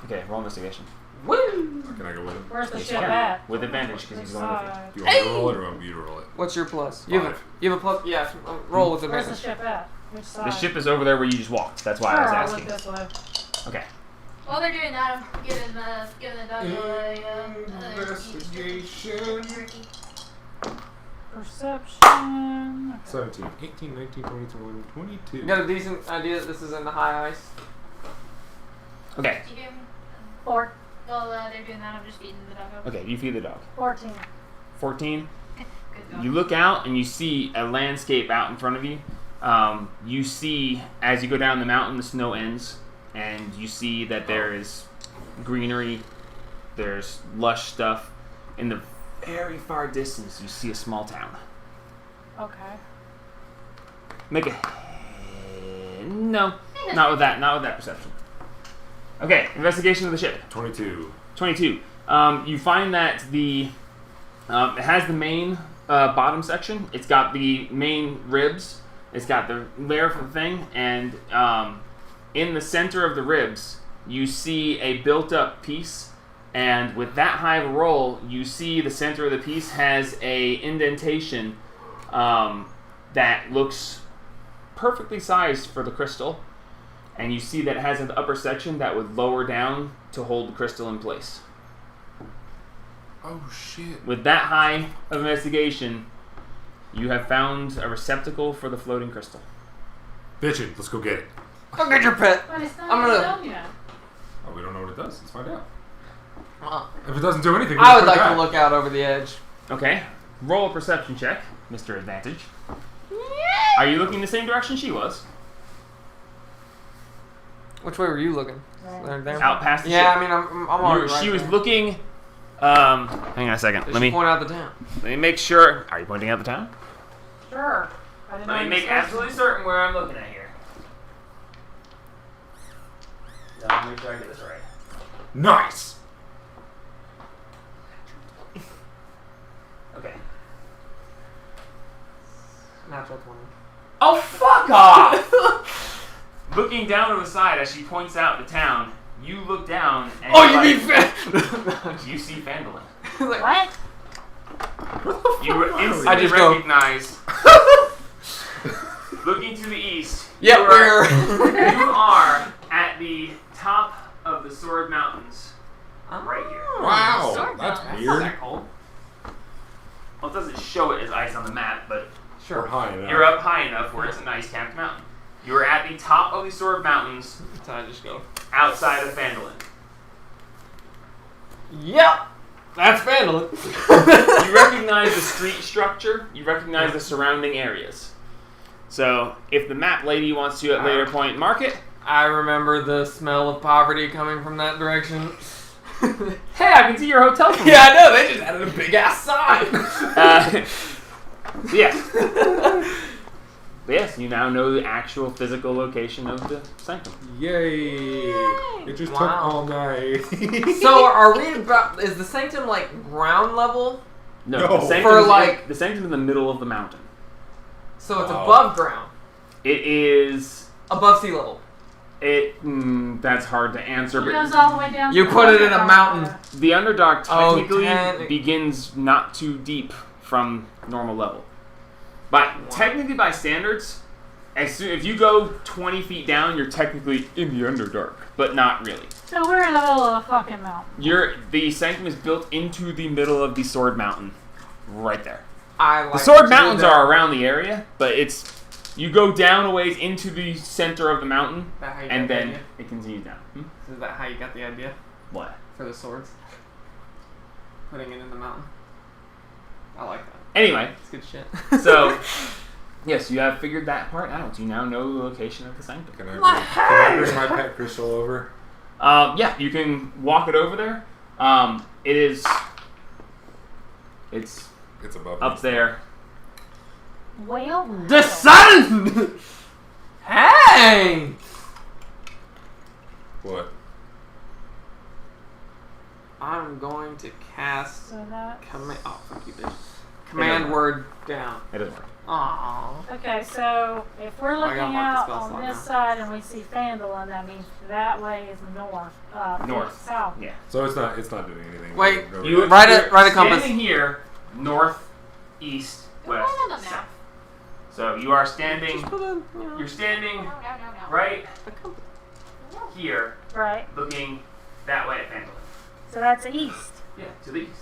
Speaker 1: Okay, roll investigation.
Speaker 4: Woo!
Speaker 5: Can I go with him?
Speaker 3: Where's the
Speaker 1: Yes,
Speaker 3: ship
Speaker 1: you can.
Speaker 3: at?
Speaker 1: With advantage, because
Speaker 3: Which
Speaker 1: he's going with you.
Speaker 3: side?
Speaker 5: Do you want me to roll it or want me to roll it?
Speaker 4: What's your plus? You have a,
Speaker 5: 5.
Speaker 4: you have a plus? Yeah, roll with
Speaker 3: Where's the
Speaker 4: advantage.
Speaker 3: ship at? Which side?
Speaker 1: The ship is over there where you just walked. That's why I was
Speaker 3: Sure, I'll
Speaker 1: asking.
Speaker 3: look this way.
Speaker 1: Okay.
Speaker 10: While they're doing that, I'm giving the dog a
Speaker 5: Investigation.
Speaker 10: turkey.
Speaker 3: Perception.
Speaker 5: 17, 18, 19, 20, 21, 22.
Speaker 4: You got a decent idea that this is in the high ice?
Speaker 1: Okay.
Speaker 10: Do you hear me?
Speaker 3: 4.
Speaker 10: While they're doing that, I'm just feeding the dog over.
Speaker 1: Okay, you feed the dog.
Speaker 3: 14.
Speaker 1: 14.
Speaker 10: Good dog.
Speaker 1: You look out and you see a landscape out in front of you. You see, as you go down the mountain, the snow ends, and you see that there is greenery, there's lush stuff. In the very far distance, you see a small town.
Speaker 3: Okay.
Speaker 1: Make a... No, not with that perception. Okay, investigation of the ship.
Speaker 5: 22.
Speaker 1: 22. You find that it has the main bottom section. It's got the main ribs. It's got the layer for the thing, and in the center of the ribs, you see a built-up piece. And with that high of a roll, you see the center of the piece has a indentation that looks perfectly sized for the crystal. And you see that it has an upper section that would lower down to hold the crystal in place.
Speaker 5: Oh shit.
Speaker 1: With that high of investigation, you have found a receptacle for the floating crystal.
Speaker 5: Bitchin', let's go get it.
Speaker 4: Go get your pet.
Speaker 3: But it's not
Speaker 4: I'm gonna-
Speaker 3: done yet.
Speaker 5: Oh, we don't know what it does. Let's find out.
Speaker 4: Uh,
Speaker 5: If it doesn't do anything,
Speaker 4: I would
Speaker 5: let's put it
Speaker 4: like to
Speaker 5: back.
Speaker 4: look out over the edge.
Speaker 1: Okay, roll a perception check, Mr. Advantage. Are you looking the same direction she was?
Speaker 4: Which way were you looking? There.
Speaker 1: Out past the
Speaker 4: Yeah,
Speaker 1: ship.
Speaker 4: I mean, I'm already right
Speaker 1: She was
Speaker 4: there.
Speaker 1: looking. Hang on a second.
Speaker 4: They
Speaker 1: Let
Speaker 4: should
Speaker 1: me
Speaker 4: point out the town.
Speaker 1: make sure. Are you pointing out the town?
Speaker 3: Sure. I didn't know
Speaker 1: Let me
Speaker 3: you
Speaker 1: make
Speaker 3: said
Speaker 1: absolutely certain where I'm looking at here. Now, let me make sure I get this right.
Speaker 5: Nice!
Speaker 1: Okay.
Speaker 4: Natural 20.
Speaker 1: Oh, fuck off! Looking down to the side as she points out the town, you look down and
Speaker 4: Oh,
Speaker 1: you're
Speaker 4: you mean
Speaker 1: like, you see Phandalin.
Speaker 3: What?
Speaker 1: You instantly
Speaker 4: I just go-
Speaker 1: recognize. Looking to the east,
Speaker 4: Yep,
Speaker 1: you are at the top the Sword Mountains. Right here.
Speaker 5: Wow,
Speaker 7: Sword
Speaker 5: that's
Speaker 7: Mountain.
Speaker 4: Not
Speaker 5: weird.
Speaker 4: that cold.
Speaker 1: Well, it doesn't show it as ice on the map, but
Speaker 5: Or high enough.
Speaker 1: you're up high enough where it's an ice-capped mountain. You are at the top of the Sword Mountains
Speaker 4: So I just go.
Speaker 1: outside of Phandalin.
Speaker 4: Yep. That's Phandalin.
Speaker 1: You recognize the street structure. You recognize the surrounding areas. So, if the map lady wants to at a later point mark it,
Speaker 4: I remember the smell of poverty coming from that direction.
Speaker 1: hey, I can see your hotel from
Speaker 4: Yeah, I know. They just added a big ass sign.
Speaker 1: So yes. But yes, you now know the actual physical location of the sanctum.
Speaker 5: Yay! It just took
Speaker 4: Wow.
Speaker 5: all night.
Speaker 4: So are we about? Is the sanctum like ground level?
Speaker 1: No,
Speaker 5: No.
Speaker 1: the sanctum
Speaker 4: For,
Speaker 1: is
Speaker 4: like-
Speaker 1: the sanctum in the middle of the mountain.
Speaker 4: So it's
Speaker 5: Wow.
Speaker 4: above ground,
Speaker 1: It is.
Speaker 4: above sea level.
Speaker 1: That's hard to answer,
Speaker 3: It
Speaker 1: but
Speaker 3: goes all the way down.
Speaker 4: You
Speaker 3: to
Speaker 4: put
Speaker 3: the
Speaker 4: it in a
Speaker 3: Underdark.
Speaker 4: mountain.
Speaker 1: the Underdark
Speaker 4: Oh,
Speaker 1: technically begins not too deep from normal level. But technically, by standards, if you go 20 feet down, you're technically in the Underdark, but not really.
Speaker 3: So we're in the middle of a fucking mountain.
Speaker 1: The sanctum is built into the middle of the Sword Mountain, right there.
Speaker 4: I like
Speaker 1: The Sword
Speaker 4: what you did
Speaker 1: Mountains
Speaker 4: there.
Speaker 1: are around the area, but you go down a ways into the center of the mountain,
Speaker 4: Is that how you
Speaker 1: and
Speaker 4: got the
Speaker 1: then
Speaker 4: idea?
Speaker 1: it continues down.
Speaker 4: Is that how you got the idea
Speaker 1: What?
Speaker 4: for the swords? Putting it in the mountain. I like that.
Speaker 1: Anyway,
Speaker 4: It's good shit.
Speaker 1: so yes, you have figured that part out. You now know the location of the sanctum.
Speaker 5: Can I bring my pet crystal over?
Speaker 1: Yeah, you can walk it over there. It's
Speaker 5: It's above
Speaker 1: up there.
Speaker 3: Well,
Speaker 4: The sun. Hey.
Speaker 5: What?
Speaker 4: I'm going to cast
Speaker 3: so that.
Speaker 4: command. Oh, fuck you, bitch. Command word down.
Speaker 1: It doesn't work.
Speaker 4: Aww.
Speaker 3: Okay, so if we're
Speaker 4: I
Speaker 3: looking
Speaker 4: gotta mark the
Speaker 3: out
Speaker 4: spell
Speaker 3: on
Speaker 4: slot
Speaker 3: this
Speaker 4: now.
Speaker 3: side and we see Phandalin, that means that way is north.
Speaker 1: North.
Speaker 3: South.
Speaker 1: Yeah.
Speaker 5: So it's not doing anything.
Speaker 4: Wait,
Speaker 5: Go
Speaker 1: You
Speaker 5: back.
Speaker 4: Write
Speaker 1: you're
Speaker 4: a compass.
Speaker 1: Standing here, north, east, west,
Speaker 10: on the map.
Speaker 1: south. So you are standing.
Speaker 4: Just put a, you know,
Speaker 1: You're standing
Speaker 10: No.
Speaker 1: right
Speaker 4: a compass.
Speaker 1: here,
Speaker 3: Right.
Speaker 1: looking that way at Phandalin.
Speaker 3: So that's east.
Speaker 1: Yeah, to the east.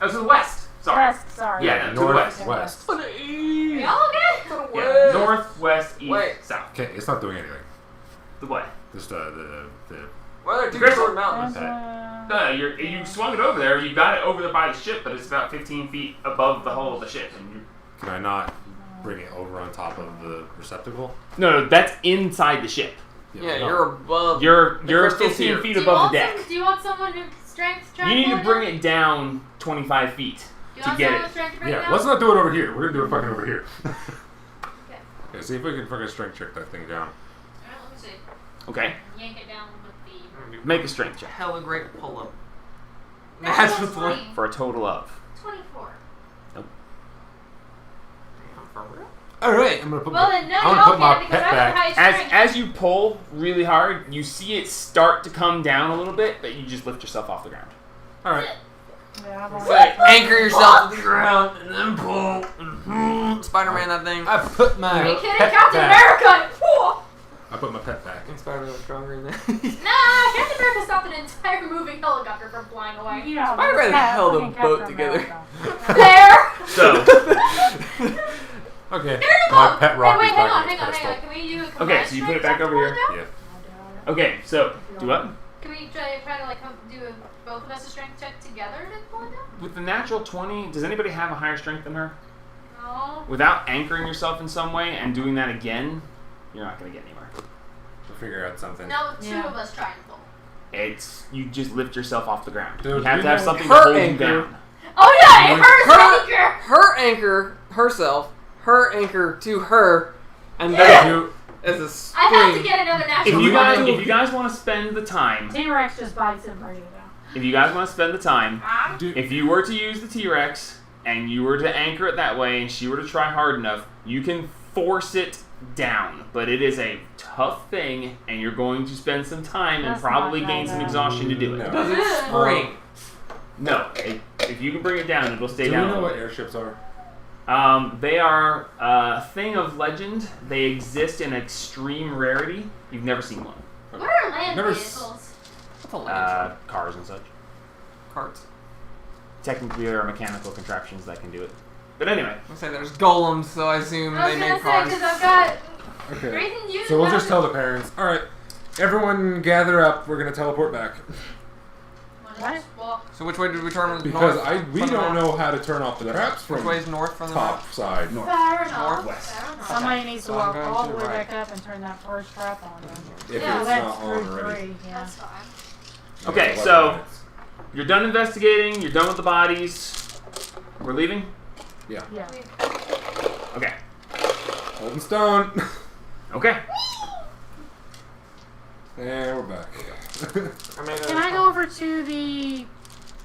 Speaker 1: Oh, to the west. Sorry.
Speaker 3: West, sorry.
Speaker 1: Yeah, no, to the
Speaker 5: North,
Speaker 1: west.
Speaker 5: west.
Speaker 4: Put a E.
Speaker 10: We all good?
Speaker 1: Yeah, north, west, east,
Speaker 4: Wait.
Speaker 1: south.
Speaker 5: Okay, it's not doing anything.
Speaker 1: The what?
Speaker 5: Just
Speaker 4: Well, they're two
Speaker 1: Crystal.
Speaker 4: sword mountains.
Speaker 1: You swung it over there. You got it over there by the ship, but it's about 15 feet above the hull of the ship. And
Speaker 5: Can I not bring it over on top of the receptacle?
Speaker 1: no, that's inside the ship.
Speaker 4: Yeah,
Speaker 5: no.
Speaker 4: you're above.
Speaker 1: You're
Speaker 4: crystal's
Speaker 1: 15
Speaker 4: here.
Speaker 1: feet
Speaker 10: Do you
Speaker 1: above
Speaker 10: want
Speaker 1: the deck.
Speaker 10: Do you want someone who strength try
Speaker 1: You need
Speaker 10: pull
Speaker 1: to bring
Speaker 10: down?
Speaker 1: it down 25 feet
Speaker 10: Do you
Speaker 1: to
Speaker 10: want
Speaker 1: get
Speaker 10: someone
Speaker 1: it.
Speaker 10: with strength to bring it
Speaker 5: Yeah,
Speaker 10: down?
Speaker 5: let's not do it over here. We're gonna do it fucking over here.
Speaker 10: Okay.
Speaker 5: Yeah, see if we can fucking strength check that thing down.
Speaker 10: Alright, let me see.
Speaker 1: Okay,
Speaker 10: Yank it down with the.
Speaker 1: make a strength check
Speaker 4: Hella great pull up.
Speaker 10: That's
Speaker 4: That's
Speaker 10: one.
Speaker 4: what.
Speaker 1: for a total of.
Speaker 10: 24.
Speaker 5: All right, I'm gonna put
Speaker 10: Well,
Speaker 5: my,
Speaker 10: then no,
Speaker 5: I'm
Speaker 10: you
Speaker 5: gonna put
Speaker 10: don't
Speaker 5: my
Speaker 10: get it because
Speaker 5: pet
Speaker 10: I have the
Speaker 5: back.
Speaker 10: highest
Speaker 1: As
Speaker 10: strength.
Speaker 1: as you pull really hard, you see it start to come down a little bit, but you just lift yourself off the ground.
Speaker 5: All right.
Speaker 3: Yeah, I've
Speaker 4: It's
Speaker 3: already-
Speaker 4: like anchor yourself to the ground and then pull. Spider-Man, that thing.
Speaker 5: I put my
Speaker 10: Are you kidding?
Speaker 5: pet
Speaker 10: Captain
Speaker 5: back.
Speaker 10: America! Whoa.
Speaker 5: I put my pet back.
Speaker 4: Spider-Man was stronger in there.
Speaker 10: Nah, Captain America stopped an entire moving helicopter from flying away.
Speaker 3: You know,
Speaker 4: Spider-Man
Speaker 3: this cat
Speaker 4: held a
Speaker 3: fucking
Speaker 4: boat
Speaker 3: Captain
Speaker 4: together.
Speaker 3: America.
Speaker 10: There!
Speaker 1: So,
Speaker 5: Okay.
Speaker 10: There you
Speaker 5: My
Speaker 10: go!
Speaker 5: pet rock
Speaker 10: Wait,
Speaker 5: is
Speaker 10: hang
Speaker 5: back
Speaker 10: on,
Speaker 5: on the
Speaker 10: hang on, hang on.
Speaker 5: pedestal.
Speaker 10: Can we do a
Speaker 1: okay,
Speaker 10: combined
Speaker 1: so you put it
Speaker 10: strength
Speaker 1: back over
Speaker 10: check
Speaker 1: here.
Speaker 5: Yeah.
Speaker 1: Okay, so do what?
Speaker 10: Can we try to like do both of us a strength check together to pull it down?
Speaker 1: With the natural 20, does anybody have a higher strength than her?
Speaker 10: No.
Speaker 1: Without anchoring yourself in some way and doing that again, you're not going to get anywhere.
Speaker 5: We'll figure out something.
Speaker 10: No, two
Speaker 3: Yeah.
Speaker 10: of us try and pull.
Speaker 1: It's you just lift yourself off the ground.
Speaker 5: Dude,
Speaker 1: you have
Speaker 5: you
Speaker 1: to have
Speaker 5: know-
Speaker 1: something to
Speaker 4: Her
Speaker 1: hold you
Speaker 4: anchor.
Speaker 1: down.
Speaker 10: Oh yeah, it hurts anchor!
Speaker 4: Her anchor herself, her anchor to her, and
Speaker 10: Yeah.
Speaker 4: then as a string.
Speaker 10: I have to get another
Speaker 1: If
Speaker 10: natural.
Speaker 1: you guys want to spend the time,
Speaker 3: T-Rex just bites him right now.
Speaker 1: if you guys want to spend the time,
Speaker 5: Dude,
Speaker 1: if you were to use the T-Rex and you were to anchor it that way and she were to try hard enough, you can force it down. But it is a tough thing and you're going to spend some time and
Speaker 3: That's
Speaker 1: probably
Speaker 3: not
Speaker 1: gain some
Speaker 3: bad.
Speaker 1: exhaustion to do it.
Speaker 5: No.
Speaker 4: Does it spring?
Speaker 1: No, if you can bring it down, it'll stay
Speaker 5: do we
Speaker 1: down.
Speaker 5: know
Speaker 1: a
Speaker 5: what
Speaker 1: little
Speaker 5: airships are?
Speaker 1: bit. They are a thing of legend. They exist in extreme rarity. You've never seen one.
Speaker 10: What are land
Speaker 5: Never
Speaker 10: vehicles?
Speaker 4: What's a lantern?
Speaker 1: Cars and such.
Speaker 4: Carts.
Speaker 1: Technically, there are mechanical contraptions that can do it. But anyway.
Speaker 4: I say there's golems, so I assume
Speaker 10: I
Speaker 4: they
Speaker 10: was
Speaker 4: make
Speaker 10: gonna say,
Speaker 4: cars.
Speaker 10: because I've got
Speaker 5: Okay.
Speaker 10: Grayson, you
Speaker 5: So we'll
Speaker 10: have
Speaker 5: just tell the parents. All right, everyone gather up. We're gonna teleport back
Speaker 10: Well,
Speaker 4: So which way did we turn? Was
Speaker 5: because
Speaker 4: north
Speaker 5: we
Speaker 4: from the
Speaker 5: don't
Speaker 4: map?
Speaker 5: know how to turn off the traps
Speaker 4: Which
Speaker 5: from
Speaker 4: way is north from the map?
Speaker 5: top side north.
Speaker 10: fair enough.
Speaker 4: Northwest.
Speaker 10: Fair enough.
Speaker 3: Somebody needs to
Speaker 4: So I'm
Speaker 3: walk
Speaker 4: going
Speaker 3: all
Speaker 4: to
Speaker 3: the
Speaker 4: the
Speaker 3: way
Speaker 4: right.
Speaker 3: back up and turn that first trap on.
Speaker 5: If
Speaker 10: Yeah.
Speaker 5: it's
Speaker 3: That's
Speaker 5: not on
Speaker 3: through
Speaker 5: already.
Speaker 3: 3, yeah.
Speaker 10: That's fine.
Speaker 1: Okay,
Speaker 5: Yeah, 11
Speaker 1: so
Speaker 5: minutes.
Speaker 1: you're done investigating. You're done with the bodies. We're leaving.
Speaker 3: Yeah.
Speaker 1: Okay.
Speaker 5: Holding stone.
Speaker 1: Okay.
Speaker 5: And we're back.
Speaker 3: Can I go over to the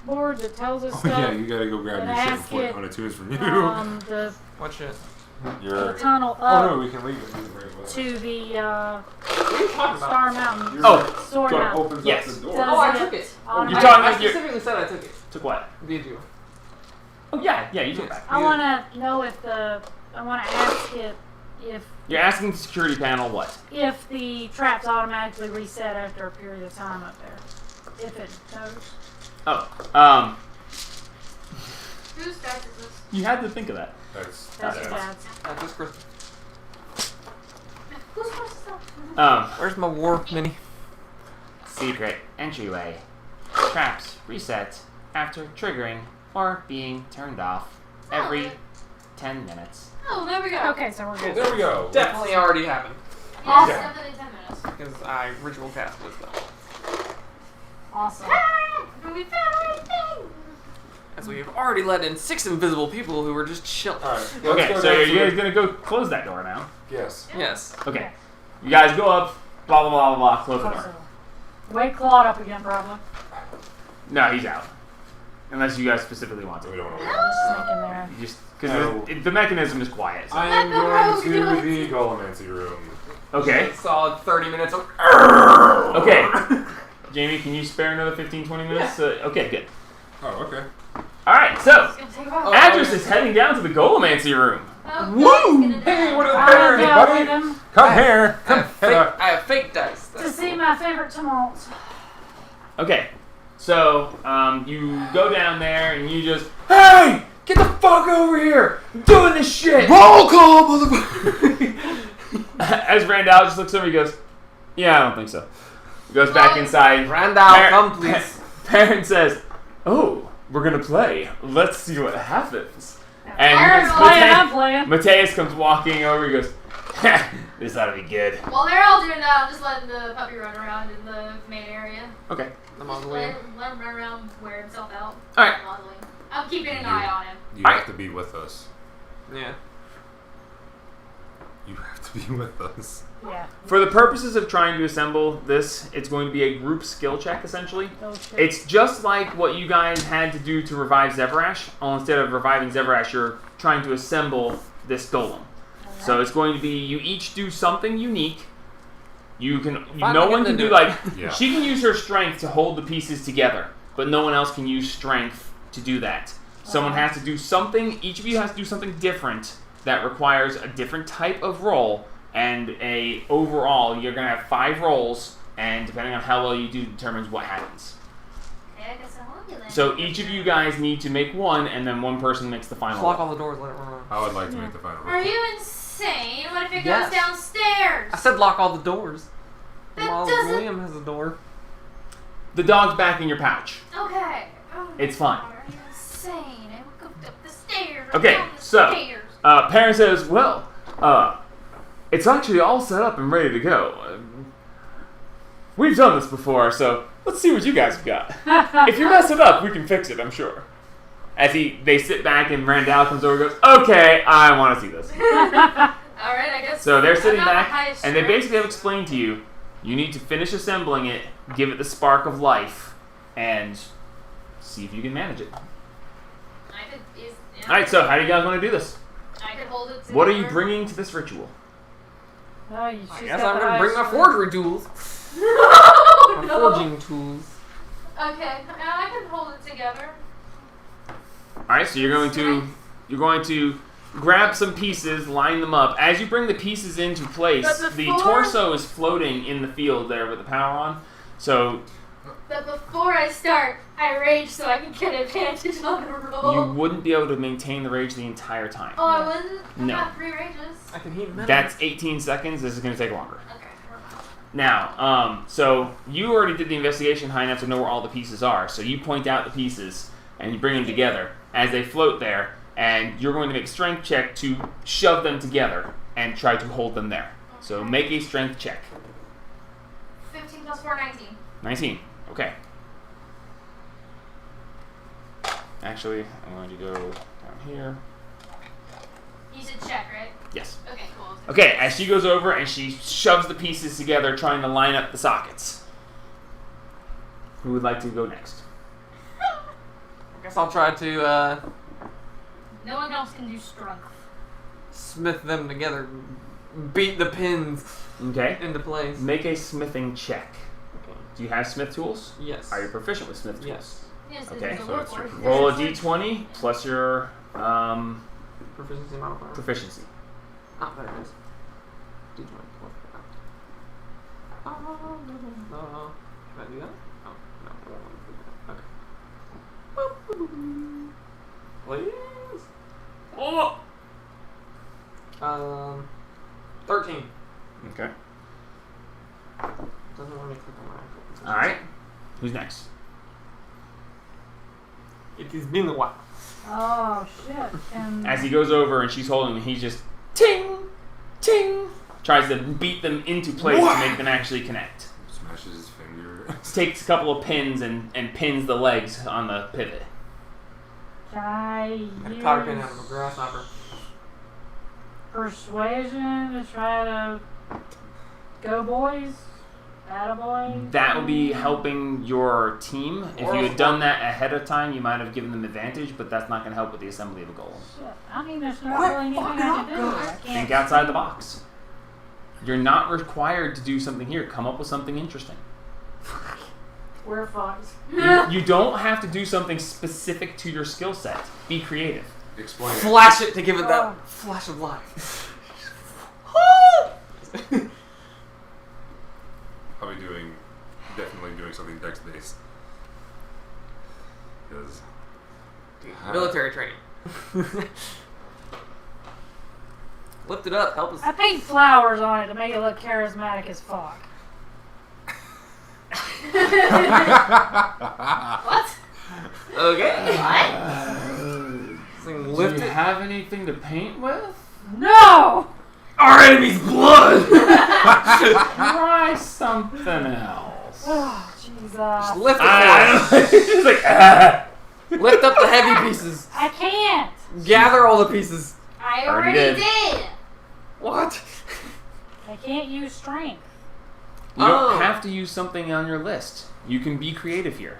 Speaker 3: board that tells us
Speaker 5: Oh
Speaker 3: stuff?
Speaker 5: yeah, you gotta go grab
Speaker 3: And
Speaker 5: your shit
Speaker 3: ask
Speaker 5: before
Speaker 3: it,
Speaker 5: on a twos from you.
Speaker 3: the
Speaker 4: What shit?
Speaker 5: Your
Speaker 3: tunnel
Speaker 5: oh
Speaker 3: up
Speaker 5: no, we can leave it. Leave it right away.
Speaker 3: to the
Speaker 4: What are you talking about?
Speaker 3: Star Mountain.
Speaker 1: Oh,
Speaker 3: Sword
Speaker 5: So it
Speaker 3: Mountain.
Speaker 5: opens
Speaker 1: Yes.
Speaker 5: up the door.
Speaker 3: Does
Speaker 4: Oh, I
Speaker 3: it
Speaker 4: took it.
Speaker 3: on
Speaker 1: You're
Speaker 3: my-
Speaker 1: talking
Speaker 4: I
Speaker 1: about your-
Speaker 4: specifically said I took it.
Speaker 1: Took what?
Speaker 4: Did you?
Speaker 1: Oh yeah, you took it back.
Speaker 3: I want to know if I want to ask it if
Speaker 1: You're asking the security panel what?
Speaker 3: the traps automatically reset after a period of time up there. If it knows.
Speaker 1: Oh,
Speaker 10: Whose dice is this?
Speaker 1: you had to think of that.
Speaker 5: That's
Speaker 3: That's
Speaker 1: Okay.
Speaker 3: Dad's.
Speaker 4: That's just Chris.
Speaker 10: Who's supposed to stop?
Speaker 4: Where's my war mini?
Speaker 1: Secret entryway. Traps reset after triggering or being turned off every 10 minutes.
Speaker 10: Oh, there we go.
Speaker 3: Okay, so we're good.
Speaker 5: there we go.
Speaker 4: Definitely already happened
Speaker 10: Yes,
Speaker 5: Yeah.
Speaker 10: definitely 10 minutes.
Speaker 4: because I ritual cast this stuff.
Speaker 3: Awesome.
Speaker 10: We found everything.
Speaker 4: As we have already let in 6 invisible people who were just chilling.
Speaker 5: All right. let's
Speaker 1: Okay,
Speaker 5: go
Speaker 1: so
Speaker 5: down
Speaker 1: are
Speaker 5: to
Speaker 1: you guys
Speaker 5: the-
Speaker 1: gonna go close that door now?
Speaker 5: Yes.
Speaker 4: Yes.
Speaker 1: Okay. You guys go up, blah blah blah blah blah, close the door.
Speaker 3: Awesome. Wake Claude up again, probably.
Speaker 1: No, he's out. Unless you guys specifically want to.
Speaker 5: We don't want to.
Speaker 3: Sneak in there.
Speaker 1: You just because
Speaker 5: No.
Speaker 1: the mechanism is quiet. So.
Speaker 5: I am
Speaker 10: Let the
Speaker 5: going
Speaker 10: rogue
Speaker 5: to
Speaker 10: do it.
Speaker 5: the Golomancy room.
Speaker 1: Okay.
Speaker 4: Solid 30 minutes of.
Speaker 1: Okay. Jamie, can you spare another 15-20 minutes? Okay, good.
Speaker 5: Oh, okay.
Speaker 1: All right. So
Speaker 10: It's gonna take a while.
Speaker 1: Adris is heading down to the Golomancy room.
Speaker 10: Oh,
Speaker 5: Woo!
Speaker 10: Gonna
Speaker 5: Hey, what are the
Speaker 3: I'm
Speaker 5: parents,
Speaker 3: gonna go
Speaker 5: buddy?
Speaker 3: with him
Speaker 5: Come here.
Speaker 4: I
Speaker 5: Come
Speaker 4: have fake,
Speaker 5: here.
Speaker 4: I have fake dice.
Speaker 3: to see my favorite tumults.
Speaker 1: Okay. So you go down there and you just, hey, get the fuck over here! I'm doing this shit.
Speaker 5: Roll call, motherfucker.
Speaker 1: As Randall just looks over, he goes, yeah, I don't think so. He goes back inside.
Speaker 4: Randall, come please.
Speaker 1: Parent says, oh, we're gonna play. Let's see what happens. And
Speaker 10: Aaron,
Speaker 3: I'm playing.
Speaker 1: Mateus comes walking over. He goes, this ought to be good.
Speaker 10: While they're all doing that, I'm just letting the puppy run around in the main area.
Speaker 1: Okay.
Speaker 4: The
Speaker 10: Let
Speaker 4: mausoleum.
Speaker 10: him run around, wear himself out.
Speaker 1: All right.
Speaker 10: Mausoleum. I'm keeping an eye on him.
Speaker 5: You
Speaker 1: Alright.
Speaker 5: have to be with us.
Speaker 4: Yeah.
Speaker 5: You have to be with us.
Speaker 3: Yeah.
Speaker 1: For the purposes of trying to assemble this, it's going to be a group skill check, essentially.
Speaker 3: Oh shit.
Speaker 1: It's just like what you guys had to do to revive Zevrash. Only instead of reviving Zevrash, you're trying to assemble this golem. So it's going to be you each do something unique. You can
Speaker 4: Fine,
Speaker 1: no
Speaker 4: I'll
Speaker 1: one
Speaker 4: get
Speaker 1: can
Speaker 4: to
Speaker 1: do
Speaker 4: do
Speaker 1: like
Speaker 5: Yeah.
Speaker 1: she can use her strength to hold the pieces together, but no one else can use strength to do that. Someone has to do something. Each of you has to do something different that requires a different type of roll, and overall you're gonna have 5 rolls, and depending on how well you do determines what happens.
Speaker 10: Okay, I guess I won't do that.
Speaker 1: So each of you guys need to make one, and then one person makes the final
Speaker 4: Lock
Speaker 1: roll.
Speaker 4: all the doors, let it run.
Speaker 5: I would like to make the final
Speaker 10: Are
Speaker 5: roll.
Speaker 10: you insane? What if it
Speaker 4: Yes.
Speaker 10: goes downstairs?
Speaker 4: I said lock all the doors. The
Speaker 10: That doesn't-
Speaker 4: mausoleum has a door.
Speaker 1: The dog's back in your pouch.
Speaker 10: Okay. Oh,
Speaker 1: It's fine.
Speaker 10: Are you insane? I will go up the stairs.
Speaker 1: Okay,
Speaker 10: down the
Speaker 1: so-
Speaker 10: stairs.
Speaker 1: Parent says, well, it's actually all set up and ready to go. We've done this before, so let's see what you guys have got. If you mess it up, we can fix it, I'm sure. As they sit back and Randall comes over and goes, okay, I want to see this.
Speaker 10: Alright, I guess.
Speaker 1: So they're sitting
Speaker 10: I'm not
Speaker 1: back,
Speaker 10: the highest
Speaker 1: and they
Speaker 10: strength.
Speaker 1: basically have explained to you, you need to finish assembling it, give it the spark of life, and see if you can manage it.
Speaker 10: I could. Yeah,
Speaker 1: Alright, so how do you guys want to do this?
Speaker 10: I could hold it.
Speaker 1: What are you
Speaker 10: together.
Speaker 1: bringing to this ritual?
Speaker 3: Oh, you
Speaker 4: I
Speaker 3: she's
Speaker 4: guess
Speaker 3: got
Speaker 4: I'm
Speaker 3: the
Speaker 4: gonna bring my
Speaker 3: highest
Speaker 4: forgery tools.
Speaker 10: No,
Speaker 4: My
Speaker 10: no.
Speaker 4: forging tools.
Speaker 10: Okay, I can hold it together.
Speaker 1: Alright, so you're going to grab some pieces, line them up. As you bring the pieces into place,
Speaker 10: But
Speaker 1: the
Speaker 10: before-
Speaker 1: torso is floating in the field there with the power on. So
Speaker 10: But before I start, I rage so I can get advantage on a roll.
Speaker 1: You wouldn't be able to maintain the rage the entire time.
Speaker 10: Oh, I wouldn't? I
Speaker 1: No.
Speaker 10: got 3 rages.
Speaker 4: I can heat metal.
Speaker 1: That's 18 seconds. This is going to take longer.
Speaker 10: Okay.
Speaker 1: Now, so you already did the investigation high enough to know where all the pieces are. So you point out the pieces and you bring them together as they float there, and you're going to make a strength check to shove them together and try to hold them there. So make a strength check.
Speaker 10: 15 plus 4, 19.
Speaker 1: 19. Okay. Actually, I'm going to go down here.
Speaker 10: You said check, right?
Speaker 1: Yes.
Speaker 10: Okay, cool.
Speaker 1: Okay, as she goes over and she shoves the pieces together, trying to line up the sockets. Who would like to go next?
Speaker 4: I guess I'll try to
Speaker 3: No one else can do strength.
Speaker 4: smith them together, beat the pins
Speaker 1: Okay.
Speaker 4: into place.
Speaker 1: Make a smithing check.
Speaker 4: Okay.
Speaker 1: Do you have smith tools?
Speaker 4: Yes.
Speaker 1: Are you proficient with smith tools?
Speaker 4: Yes.
Speaker 10: Yes,
Speaker 1: Okay,
Speaker 10: it's a
Speaker 5: so that's your
Speaker 10: warforged.
Speaker 1: Roll a d20 plus your
Speaker 4: Proficiency modifier.
Speaker 1: proficiency.
Speaker 4: Ah, there it is. D20. Can I do that? Oh, no, I don't want to do that. Okay. Please.
Speaker 1: Oh!
Speaker 4: 13.
Speaker 1: Okay.
Speaker 4: Doesn't let me click on my actual.
Speaker 1: Alright. Who's next?
Speaker 4: It has been a while.
Speaker 3: Oh shit! And
Speaker 1: As he goes over and she's holding him, he just ting! Ting! Tries to beat them into place to make them actually connect.
Speaker 5: Smashes his finger.
Speaker 1: Takes a couple of pins and pins the legs on the pivot.
Speaker 3: can I
Speaker 4: I caught a pin out of a
Speaker 3: use
Speaker 4: grasshopper.
Speaker 3: persuasion to try to go boys? Attaboy?
Speaker 1: That would be helping your team. If you had done that ahead of time, you might have given them advantage, but that's not going to help with the assembly of a golem.
Speaker 3: Shit. I mean, there's not really anything I can do. I can't
Speaker 1: Think outside the box. You're not required to do something here. Come up with something interesting.
Speaker 3: We're fucked.
Speaker 1: You don't have to do something specific to your skill set. Be creative.
Speaker 5: Explain it.
Speaker 4: Flash it to give it that flash of life.
Speaker 5: I'll be definitely doing something dex based. Because
Speaker 4: Military training. Lift it up. Help us.
Speaker 3: I paint flowers on it to make it look charismatic as fuck.
Speaker 10: What?
Speaker 4: Okay.
Speaker 10: What?
Speaker 4: Lift
Speaker 1: Do you
Speaker 4: it.
Speaker 1: have anything to paint with?
Speaker 3: No!
Speaker 4: Our enemy's blood.
Speaker 1: Try something else.
Speaker 3: Oh, Jesus.
Speaker 4: Just lift it.
Speaker 1: It's like, ah.
Speaker 4: Lift up the heavy pieces.
Speaker 3: I can't!
Speaker 4: Gather all the pieces.
Speaker 10: I
Speaker 1: Already
Speaker 10: already
Speaker 1: did.
Speaker 10: did.
Speaker 4: What?
Speaker 3: I can't use strength.
Speaker 1: You don't
Speaker 4: Oh.
Speaker 1: have to use something on your list. You can be creative here.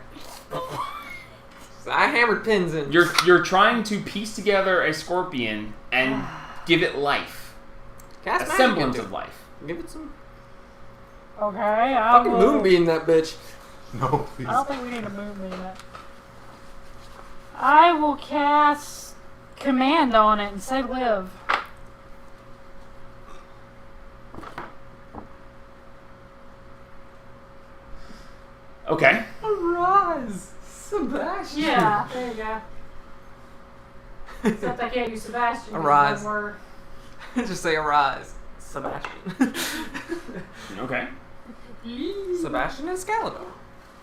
Speaker 4: I hammered pins in.
Speaker 1: You're trying to piece together a scorpion and give it life.
Speaker 4: Cast
Speaker 1: A
Speaker 4: magic
Speaker 1: semblance
Speaker 4: into
Speaker 1: of
Speaker 4: it.
Speaker 1: life.
Speaker 4: Give it some
Speaker 3: Okay, I
Speaker 4: fucking
Speaker 3: will.
Speaker 4: moonbeam that bitch.
Speaker 5: no, please.
Speaker 3: I don't think we need a moonbeam it. I will cast command on it and say live.
Speaker 1: Okay.
Speaker 4: Arise, Sebastian.
Speaker 3: Yeah, there you go. Except I can't use Sebastian. 'cause
Speaker 4: Arise.
Speaker 3: it's one word.
Speaker 4: Just say arise, Sebastian.
Speaker 1: Okay.
Speaker 4: Sebastian and Skeletor,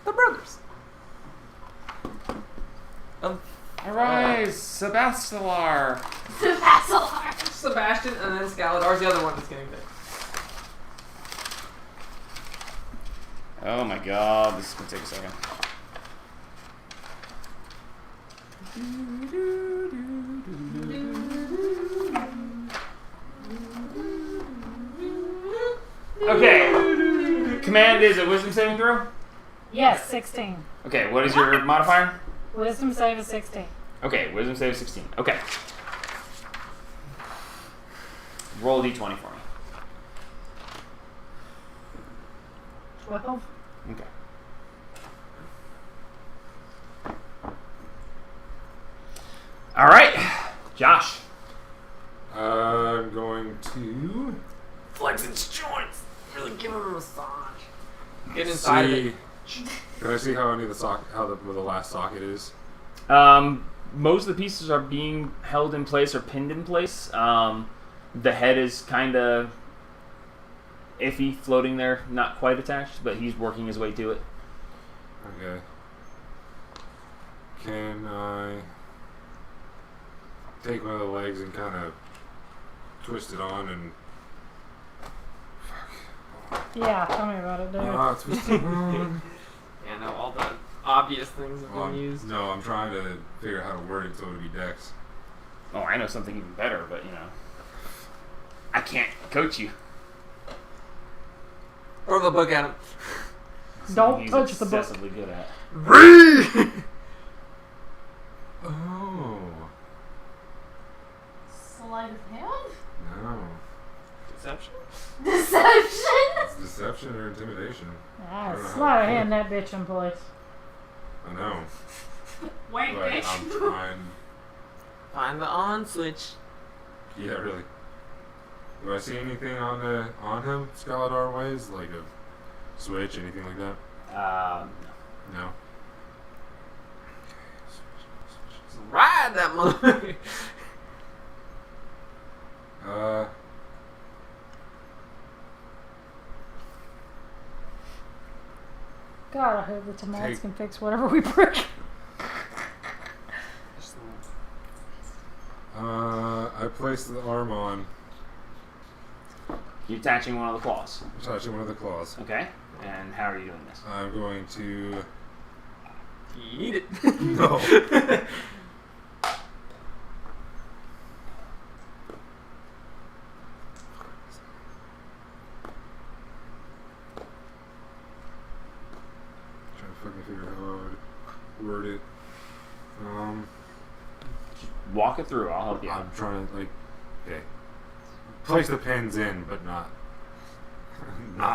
Speaker 4: the brothers.
Speaker 1: Arise, Sebastilar.
Speaker 10: The Vassilar.
Speaker 4: Sebastian and then Skeletor's the other one that's getting picked.
Speaker 1: Oh my god, this is gonna take a second. Okay. Command is a wisdom saving throw?
Speaker 3: Yes, 16.
Speaker 1: Okay, what is your modifier?
Speaker 3: Wisdom save is 16.
Speaker 1: Okay, wisdom save 16. Okay. Roll a d20 for me.
Speaker 3: 12.
Speaker 1: Okay. All right, Josh.
Speaker 5: I'm going to
Speaker 4: Flex its joints. Really give him a massage. Get inside of it.
Speaker 5: Can I see how any of the where the last socket is?
Speaker 1: Most of the pieces are being held in place or pinned in place. The head is kind of iffy, floating there, not quite attached, but he's working his way to it.
Speaker 5: Okay. Can I take one of the legs and kind of twist it on and...
Speaker 3: Yeah, tell me about it, dude.
Speaker 5: Twist it on.
Speaker 4: Yeah, no, all the obvious things have been used.
Speaker 5: No, I'm trying to figure out how to word it so it'll be Dex.
Speaker 1: Oh, I know something even better, but I can't coach you.
Speaker 4: Throw the book at him.
Speaker 3: Don't
Speaker 1: He's
Speaker 3: touch the book.
Speaker 1: excessively good at.
Speaker 5: Oh.
Speaker 10: Sleight of hand?
Speaker 5: No.
Speaker 4: Deception?
Speaker 10: Deception?
Speaker 5: It's deception or intimidation.
Speaker 3: Ah,
Speaker 5: I don't know
Speaker 3: slide a
Speaker 5: how-
Speaker 3: hand that bitch in place.
Speaker 5: I know.
Speaker 3: Wait,
Speaker 5: But
Speaker 3: bitch.
Speaker 5: I'm trying.
Speaker 4: Find the on switch.
Speaker 5: Yeah, really. Do I see anything on him, Scaladar Ways? Like a switch, anything like that? No.
Speaker 4: Ride that motherfucker.
Speaker 3: God, I hope the tamales
Speaker 5: Take-
Speaker 3: can fix whatever we break.
Speaker 5: I place the arm on,
Speaker 1: You're attaching one of the claws.
Speaker 5: touching one of the claws.
Speaker 1: Okay. And how are you doing this?
Speaker 5: I'm going to...
Speaker 4: Eat it.
Speaker 5: No. Trying to fucking figure out how I would word it.
Speaker 1: Walk it through. I'll help you.
Speaker 5: I'm trying to okay. Place the pins in, but not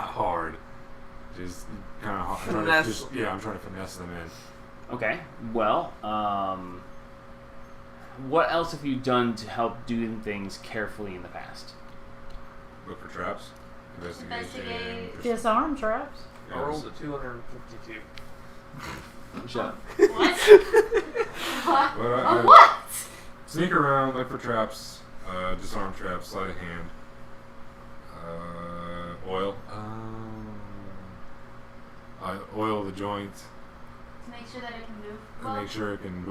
Speaker 5: hard. Just kind of hard.
Speaker 4: Finesse.
Speaker 5: I'm trying to finesse them in.
Speaker 1: Okay. Well, what else have you done to help do things carefully in the past?
Speaker 5: Look for traps.
Speaker 10: Investigate.
Speaker 3: Disarm traps.
Speaker 4: I rolled a 252.
Speaker 1: Shut up.
Speaker 10: What? What?
Speaker 5: But
Speaker 10: A what?
Speaker 5: Sneak around, look for traps, disarm traps, sleight of hand, oil. I oil the joint
Speaker 10: To make sure that it can move.
Speaker 5: and make sure it can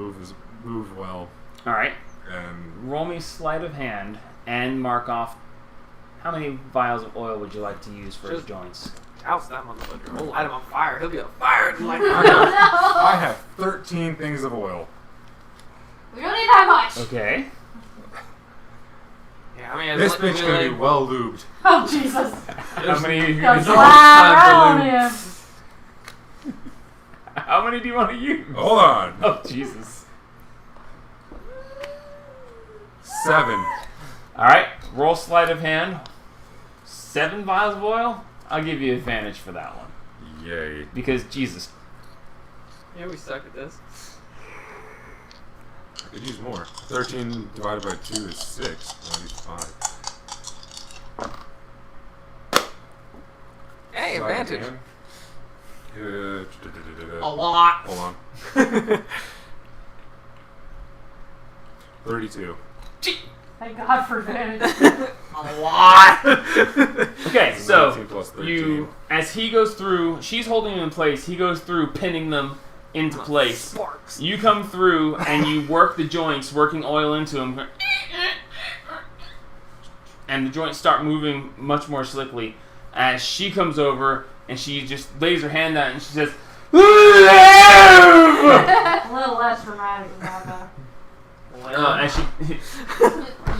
Speaker 5: move well.
Speaker 1: All right.
Speaker 5: And
Speaker 1: Roll me sleight of hand and mark off how many vials of oil would you like to use for his
Speaker 4: Just-
Speaker 1: joints.
Speaker 4: Oust that motherfucker. We'll light him on fire. He'll be on fire. Like,
Speaker 5: I have 13 things of oil.
Speaker 10: We don't need that much.
Speaker 1: Okay.
Speaker 4: yeah, I mean,
Speaker 5: This
Speaker 4: it's
Speaker 5: bitch gonna be well lubed.
Speaker 3: Oh, Jesus.
Speaker 1: How many? Are you
Speaker 3: Go
Speaker 1: gonna
Speaker 3: slide
Speaker 1: use?
Speaker 3: right on him.
Speaker 1: How many do you want to use?
Speaker 5: Hold on.
Speaker 1: Oh Jesus!
Speaker 5: 7.
Speaker 1: All right. Roll sleight of hand. 7 vials of oil. I'll give you advantage for that one
Speaker 5: Yay.
Speaker 1: because Jesus.
Speaker 4: yeah, we suck at this.
Speaker 5: I could use more. 13 divided by 2 is 6. I'll use 5.
Speaker 4: Hey,
Speaker 5: Sleight of
Speaker 4: advantage.
Speaker 5: hand.
Speaker 4: A lot.
Speaker 5: Hold on. 32.
Speaker 3: Thank God for advantage.
Speaker 4: A lot.
Speaker 1: Okay, so
Speaker 5: 19 plus 13.
Speaker 1: you, as he goes through, she's holding them in place. He goes through, pinning them into place.
Speaker 4: Sparks.
Speaker 1: You come through and you work the joints, working oil into them, and the joints start moving much more slickly. As she comes over and she just lays her hand out and she says, "Live!"
Speaker 3: A little less dramatic than that,
Speaker 1: And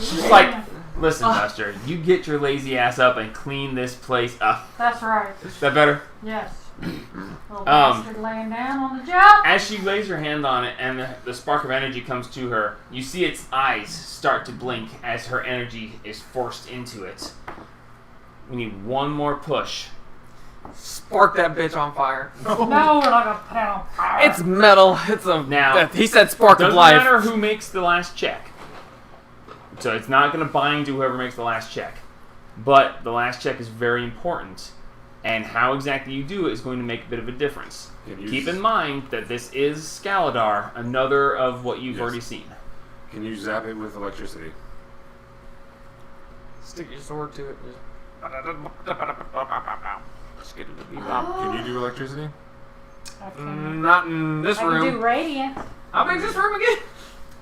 Speaker 1: she's like, "Listen, Buster, you get your lazy ass up and clean this place up."
Speaker 3: That's right.
Speaker 1: Is that better?
Speaker 3: Yes. Little bastard laying down on the job.
Speaker 1: As she lays her hand on it and the spark of energy comes to her, you see its eyes start to blink as her energy is forced into it. We need one more push.
Speaker 4: Spark that bitch on fire.
Speaker 3: No, we're not gonna put it on fire.
Speaker 4: It's metal. It's a.
Speaker 1: Now,
Speaker 4: he said spark of
Speaker 1: Doesn't
Speaker 4: life.
Speaker 1: matter who makes the last check. So it's not going to bind to whoever makes the last check. But the last check is very important. And how exactly you do it is going to make a bit of a difference.
Speaker 5: Can you
Speaker 1: Keep in mind that this is Scaladar, another of what you've
Speaker 5: Yes.
Speaker 1: already seen.
Speaker 5: Can you zap it with electricity?
Speaker 4: Stick your sword to it. And just get it to be
Speaker 5: Can you do electricity?
Speaker 3: I can,
Speaker 4: Not in this
Speaker 3: I can do
Speaker 4: room.
Speaker 3: radiant.
Speaker 4: How big's this room again?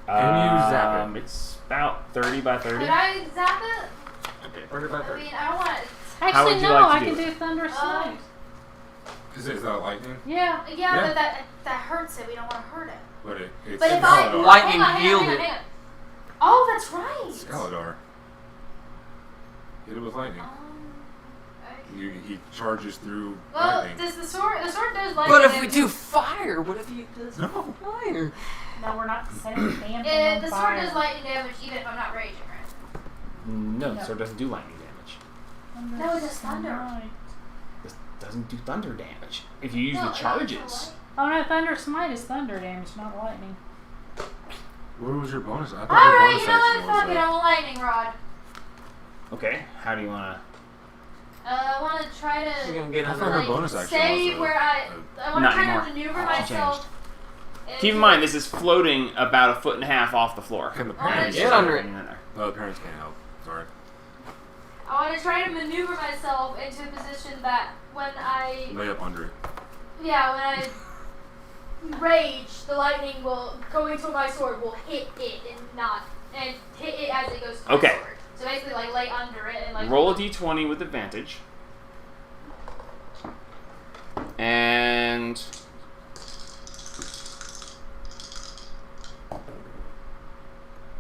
Speaker 5: Can you zap it?
Speaker 1: It's about 30 by 30.
Speaker 10: Could I zap it?
Speaker 4: Okay, 30 by
Speaker 10: I
Speaker 4: 30.
Speaker 10: mean, I don't want to.
Speaker 1: How would
Speaker 3: Actually,
Speaker 1: you
Speaker 3: no,
Speaker 1: like to
Speaker 3: I
Speaker 1: do
Speaker 3: can
Speaker 1: it?
Speaker 3: do thunder smite.
Speaker 5: Is that lightning?
Speaker 3: Yeah.
Speaker 10: Yeah,
Speaker 5: Yeah.
Speaker 10: but that hurts it. We don't want to hurt it.
Speaker 5: But it's
Speaker 10: But if I
Speaker 5: Scaladar.
Speaker 4: Lightning
Speaker 10: hang on,
Speaker 4: healed
Speaker 10: hang on,
Speaker 4: it.
Speaker 10: hang on. Oh, that's right.
Speaker 5: Scaladar. Hit it with lightning.
Speaker 10: Okay.
Speaker 5: He charges through
Speaker 10: Well,
Speaker 5: lightning.
Speaker 10: does the sword does lightning?
Speaker 4: But if we
Speaker 10: damage.
Speaker 4: do fire, what if he does
Speaker 5: No.
Speaker 4: fire?
Speaker 3: No, we're not setting the damn thing
Speaker 10: The
Speaker 3: on
Speaker 10: sword
Speaker 3: fire.
Speaker 10: does lightning damage even if I'm not raging, right?
Speaker 1: No,
Speaker 3: No.
Speaker 1: so it doesn't do lightning damage.
Speaker 3: Thunder
Speaker 10: No, it does thunder.
Speaker 3: smite.
Speaker 1: This doesn't do thunder damage. If you use
Speaker 10: No,
Speaker 1: the
Speaker 10: it does
Speaker 1: charges.
Speaker 3: Oh no, thunder smite is thunder damage, not lightning.
Speaker 5: What was your bonus? I thought
Speaker 10: Alright,
Speaker 5: your
Speaker 10: you
Speaker 5: bonus
Speaker 10: know what?
Speaker 5: action was
Speaker 10: Fuck it, I'm a lightning rod.
Speaker 1: Okay, how do you want to...
Speaker 10: I want to try
Speaker 4: You're
Speaker 10: to
Speaker 4: gonna get
Speaker 5: I
Speaker 4: under
Speaker 5: thought her
Speaker 10: like,
Speaker 5: bonus action
Speaker 10: stay
Speaker 5: was
Speaker 10: where I want
Speaker 1: Not
Speaker 10: to try
Speaker 1: anymore.
Speaker 10: to maneuver
Speaker 1: She
Speaker 10: myself.
Speaker 1: Keep in mind, this is floating about 1.5 feet off the floor.
Speaker 5: Can the
Speaker 10: Oh,
Speaker 5: parents
Speaker 10: that's
Speaker 4: Get under it.
Speaker 1: In there.
Speaker 5: No, the parents can't help. Sorry.
Speaker 10: I want to try to maneuver myself into a position that when I
Speaker 5: Lay up under it.
Speaker 10: when I rage, the lightning will going to my sword will hit it and hit it as it goes to
Speaker 1: Okay.
Speaker 10: my sword. So basically, like lay under it and like
Speaker 1: Roll a d20 with advantage. And...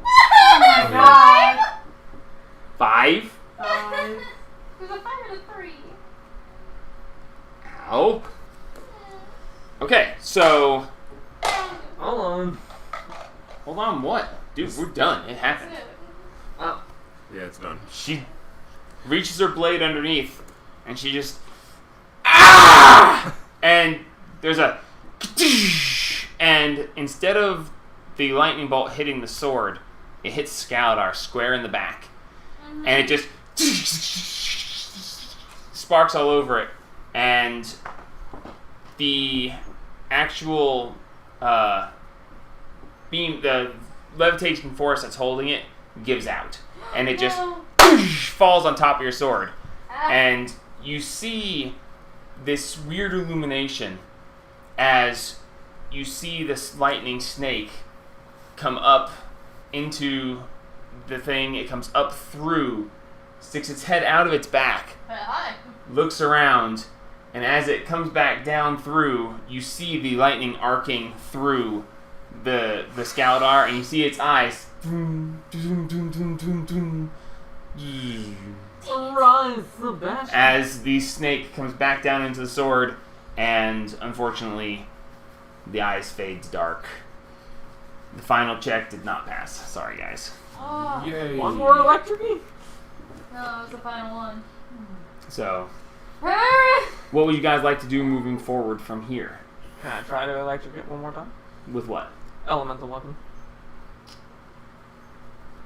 Speaker 3: Oh my god.
Speaker 1: 5.
Speaker 10: There's a 5 and a 3.
Speaker 1: Ow. Okay, so...
Speaker 4: Hold on.
Speaker 1: Hold on, what? Dude, we're done. It happened.
Speaker 4: Oh.
Speaker 5: Yeah, it's done.
Speaker 1: She reaches her blade underneath, and she just... Ah! And there's a... And instead of the lightning bolt hitting the sword, it hits Scaladar square in the back. And it just... sparks all over it. And the actual beam, the levitation force that's holding it, gives out. And it just falls on top of your sword. And you see this weird illumination as you see this lightning snake come up into the thing. It comes up through, sticks its head out of its back,
Speaker 10: Hi.
Speaker 1: looks around, and as it comes back down through, you see the lightning arcing through the Scaladar, and you see its eyes.
Speaker 4: Rise, Sebastian.
Speaker 1: As the snake comes back down into the sword, and unfortunately, the eyes fade to dark. The final check did not pass. Sorry, guys.
Speaker 10: Oh.
Speaker 5: Yay.
Speaker 4: One more electricy?
Speaker 10: No, it was the final one.
Speaker 1: So, what would you guys like to do moving forward from here?
Speaker 4: Can I try to electrocute one more time?
Speaker 1: With what?
Speaker 4: Elemental weapon.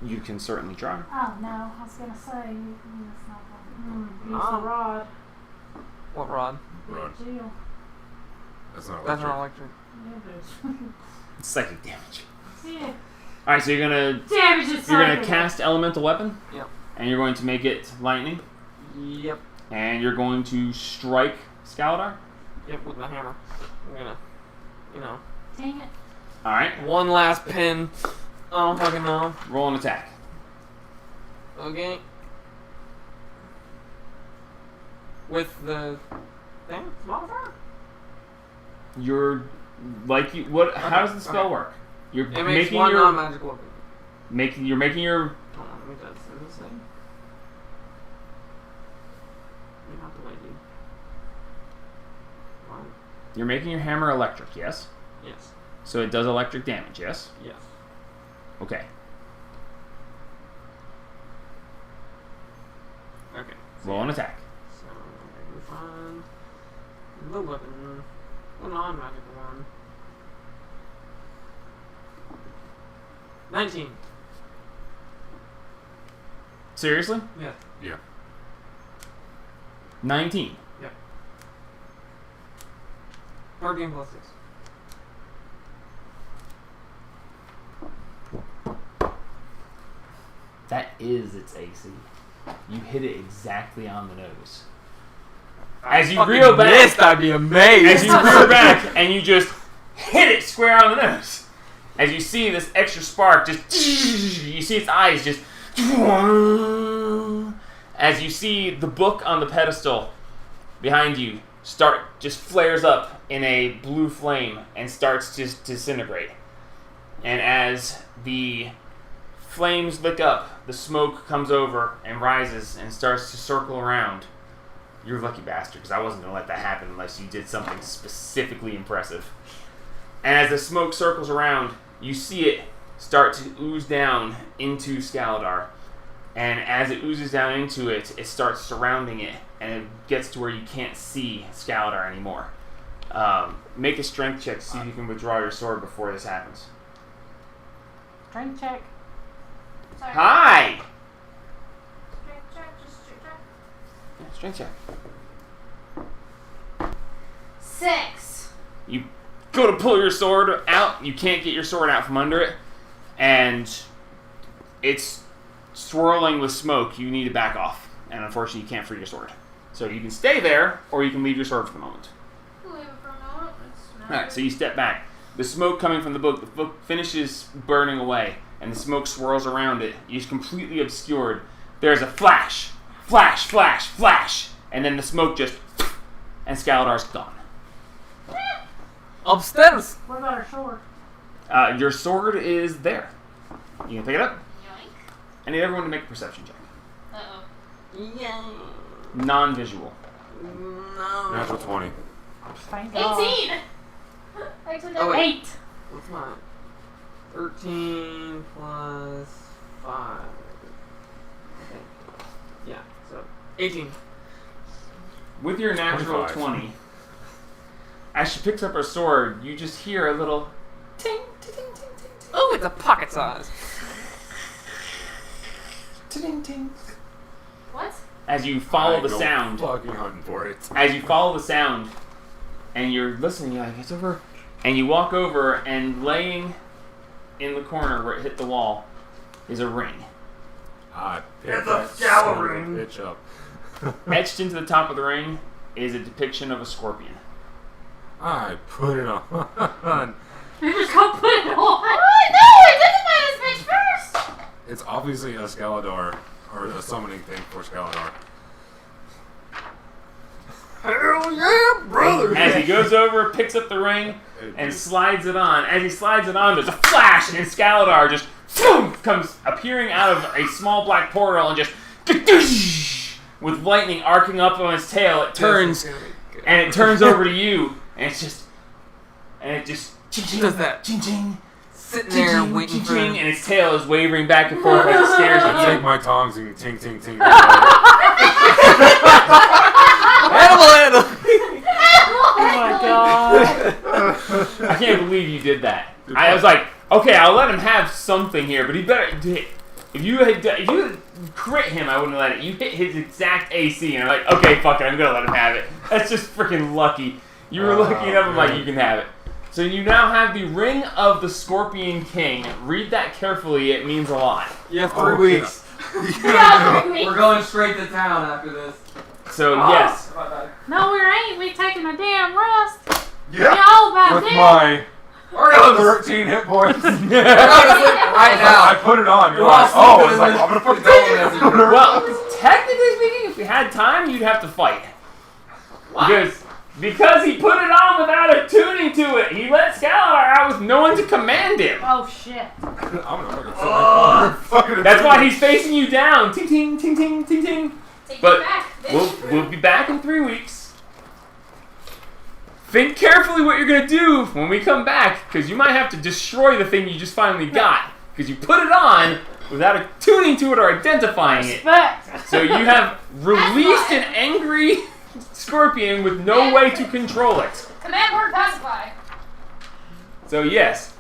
Speaker 1: You can certainly try.
Speaker 3: Oh no, I was gonna say it's not use
Speaker 4: Ah.
Speaker 3: the rod.
Speaker 4: What rod?
Speaker 5: Rod.
Speaker 3: Jill.
Speaker 5: That's not
Speaker 4: That's
Speaker 5: electric.
Speaker 4: not electric.
Speaker 3: Yeah, it is.
Speaker 1: It's psychic damage.
Speaker 3: Yeah.
Speaker 1: Alright, so you're gonna
Speaker 3: Damage is
Speaker 1: You're gonna
Speaker 3: psychic.
Speaker 1: cast elemental weapon.
Speaker 4: Yep.
Speaker 1: And you're going to make it lightning.
Speaker 4: Yep.
Speaker 1: And you're going to strike Scaladar.
Speaker 4: Yep, with my hammer. I'm gonna,
Speaker 3: Dang it.
Speaker 1: All right.
Speaker 4: one last pin. I don't fucking know.
Speaker 1: Roll an attack.
Speaker 4: Okay. With the thing? Modifier?
Speaker 1: You're like you. What? How does the spell
Speaker 4: Okay.
Speaker 1: work? You're
Speaker 4: It makes
Speaker 1: making
Speaker 4: one
Speaker 1: your
Speaker 4: non-magical weapon.
Speaker 1: You're making your.
Speaker 4: Hold on, let me just do this thing. You have to wait, dude. One.
Speaker 1: You're making your hammer electric. Yes.
Speaker 4: Yes.
Speaker 1: So it does electric damage. Yes.
Speaker 4: Yes.
Speaker 1: Okay.
Speaker 4: Okay.
Speaker 1: Roll an attack.
Speaker 4: So we find the weapon. A non-magical one. 19.
Speaker 1: Seriously?
Speaker 4: Yeah.
Speaker 5: Yeah.
Speaker 1: 19.
Speaker 4: Yep. 13 plus 6.
Speaker 1: That is its AC. You hit it exactly on the nose. As you reel back,
Speaker 4: I'd be amazed.
Speaker 1: as you reel back, and you just hit it square on the nose. As you see this extra spark, just you see its eyes just. As you see the book on the pedestal behind you just flares up in a blue flame and starts to disintegrate. And as the flames lick up, the smoke comes over and rises and starts to circle around. You're a lucky bastard, because I wasn't going to let that happen unless you did something specifically impressive. And as the smoke circles around, you see it start to ooze down into Skaladar. And as it oozes down into it, it starts surrounding it, and it gets to where you can't see Skaladar anymore. Make a strength check to see if you can withdraw your sword before this happens.
Speaker 3: Strength check.
Speaker 10: Sorry.
Speaker 1: Hi!
Speaker 10: Strength check, just strength check.
Speaker 1: Yeah, strength check.
Speaker 10: 6.
Speaker 1: You go to pull your sword out, you can't get your sword out from under it, and it's swirling with smoke. You need to back off, and unfortunately you can't free your sword. So you can stay there, or you can leave your sword for the moment.
Speaker 10: Leave it for a moment. It's not
Speaker 1: Alright, so you step back. The smoke coming from the book finishes burning away, and the smoke swirls around it. You're completely obscured. There's a flash, flash, flash, flash, and then the smoke just, and Skaladar's gone.
Speaker 4: Upstairs.
Speaker 3: What about our sword?
Speaker 1: Your sword is there. You can pick it up.
Speaker 10: Yoink.
Speaker 1: I need everyone to make a perception check.
Speaker 10: Uh-oh.
Speaker 4: Yeah.
Speaker 1: Non-visual.
Speaker 4: No.
Speaker 5: Natural 20.
Speaker 3: Thank God.
Speaker 10: 18! I took
Speaker 4: Oh,
Speaker 10: that.
Speaker 4: wait.
Speaker 3: 8.
Speaker 4: What's mine? 13 plus 5. Okay. Yeah, so 18.
Speaker 1: With your natural
Speaker 5: 25.
Speaker 1: 20, as she picks up her sword, you just hear a little ting, ting, ting, ting, ting, ting.
Speaker 4: Oh, it's a pocket size.
Speaker 1: Ting, ting.
Speaker 10: What?
Speaker 1: As you follow
Speaker 5: I
Speaker 1: the
Speaker 5: go
Speaker 1: sound,
Speaker 5: Fucking hunting for it.
Speaker 1: as you follow the sound, and you're listening, you're like, it's over. And you walk over, and laying in the corner where it hit the wall is a ring.
Speaker 5: I picked
Speaker 9: It's a
Speaker 5: that
Speaker 9: scour
Speaker 5: son of a
Speaker 9: ring.
Speaker 5: bitch up.
Speaker 1: Etched into the top of the ring is a depiction of a scorpion.
Speaker 5: I put it on.
Speaker 3: You just go put it on.
Speaker 10: What? No! Identify this bitch first!
Speaker 5: It's obviously a Skaladar, or a summoning thing for Skaladar.
Speaker 9: Hell yeah, brother!
Speaker 1: As he goes over, picks up the ring, and slides it on. As he slides it on, there's a flash, and Skaladar just comes appearing out of a small black portal and just with lightning arcing up on his tail. It turns and it turns over to you, and it just
Speaker 4: Does that
Speaker 1: ching ching
Speaker 4: sitting there
Speaker 1: ching
Speaker 4: waiting
Speaker 1: ching
Speaker 4: for
Speaker 1: ching, and its tail is wavering back and forth as it stares
Speaker 5: I
Speaker 1: at
Speaker 5: take
Speaker 1: you.
Speaker 5: my tongs and ting ting ting.
Speaker 4: animal.
Speaker 3: Oh my God.
Speaker 1: I can't believe you did that. I was like, okay, I'll let him have something here, but he better. If you had crit him, I wouldn't have let it. You hit his exact AC, and I'm like, okay, fuck it, I'm gonna let him have it. That's just freaking lucky. You were lucky enough. I'm like, you can have it. So you now have the Ring of the Scorpion King. Read that carefully. It means a lot.
Speaker 4: You have 3
Speaker 5: Oh,
Speaker 4: weeks.
Speaker 10: Yeah,
Speaker 4: We're going straight to town after this.
Speaker 1: So yes,
Speaker 3: No, we ain't. We taking a damn rest. We
Speaker 5: Yeah.
Speaker 3: all about
Speaker 5: With
Speaker 3: this.
Speaker 5: my
Speaker 4: We're going to
Speaker 5: 13 hit points.
Speaker 4: sleep right
Speaker 5: I
Speaker 4: now.
Speaker 5: put it on. You're
Speaker 4: We're all
Speaker 5: like, oh,
Speaker 4: sleeping
Speaker 5: it's
Speaker 4: in
Speaker 5: like,
Speaker 4: this
Speaker 5: I'm gonna put it
Speaker 4: condolences.
Speaker 5: on.
Speaker 1: well, technically speaking, if we had time, you'd have to fight. Because he put it on without attuning to it. He let Skaladar out with no one to command him.
Speaker 3: Oh shit.
Speaker 5: I'm gonna fucking sit my corner.
Speaker 1: That's why he's facing you down. Ting ting ting ting ting ting.
Speaker 10: Take
Speaker 1: But
Speaker 10: it back, bitch.
Speaker 1: we'll be back in 3 weeks. Think carefully what you're gonna do when we come back, because you might have to destroy the thing you just finally got, because you put it on without attuning to it or identifying it.
Speaker 3: Respect.
Speaker 1: So you have released an angry scorpion with no way to control it.
Speaker 10: Command word pacify.
Speaker 1: So yes,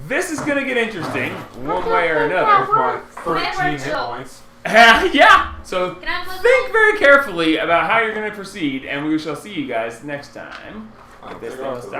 Speaker 1: this is gonna get interesting one way or another.
Speaker 5: With my 13 hit
Speaker 10: chill.
Speaker 5: points.
Speaker 1: Yeah. So
Speaker 10: Can I have a
Speaker 1: think very carefully about how you're gonna proceed, and we shall see you guys next time. This thing will stop.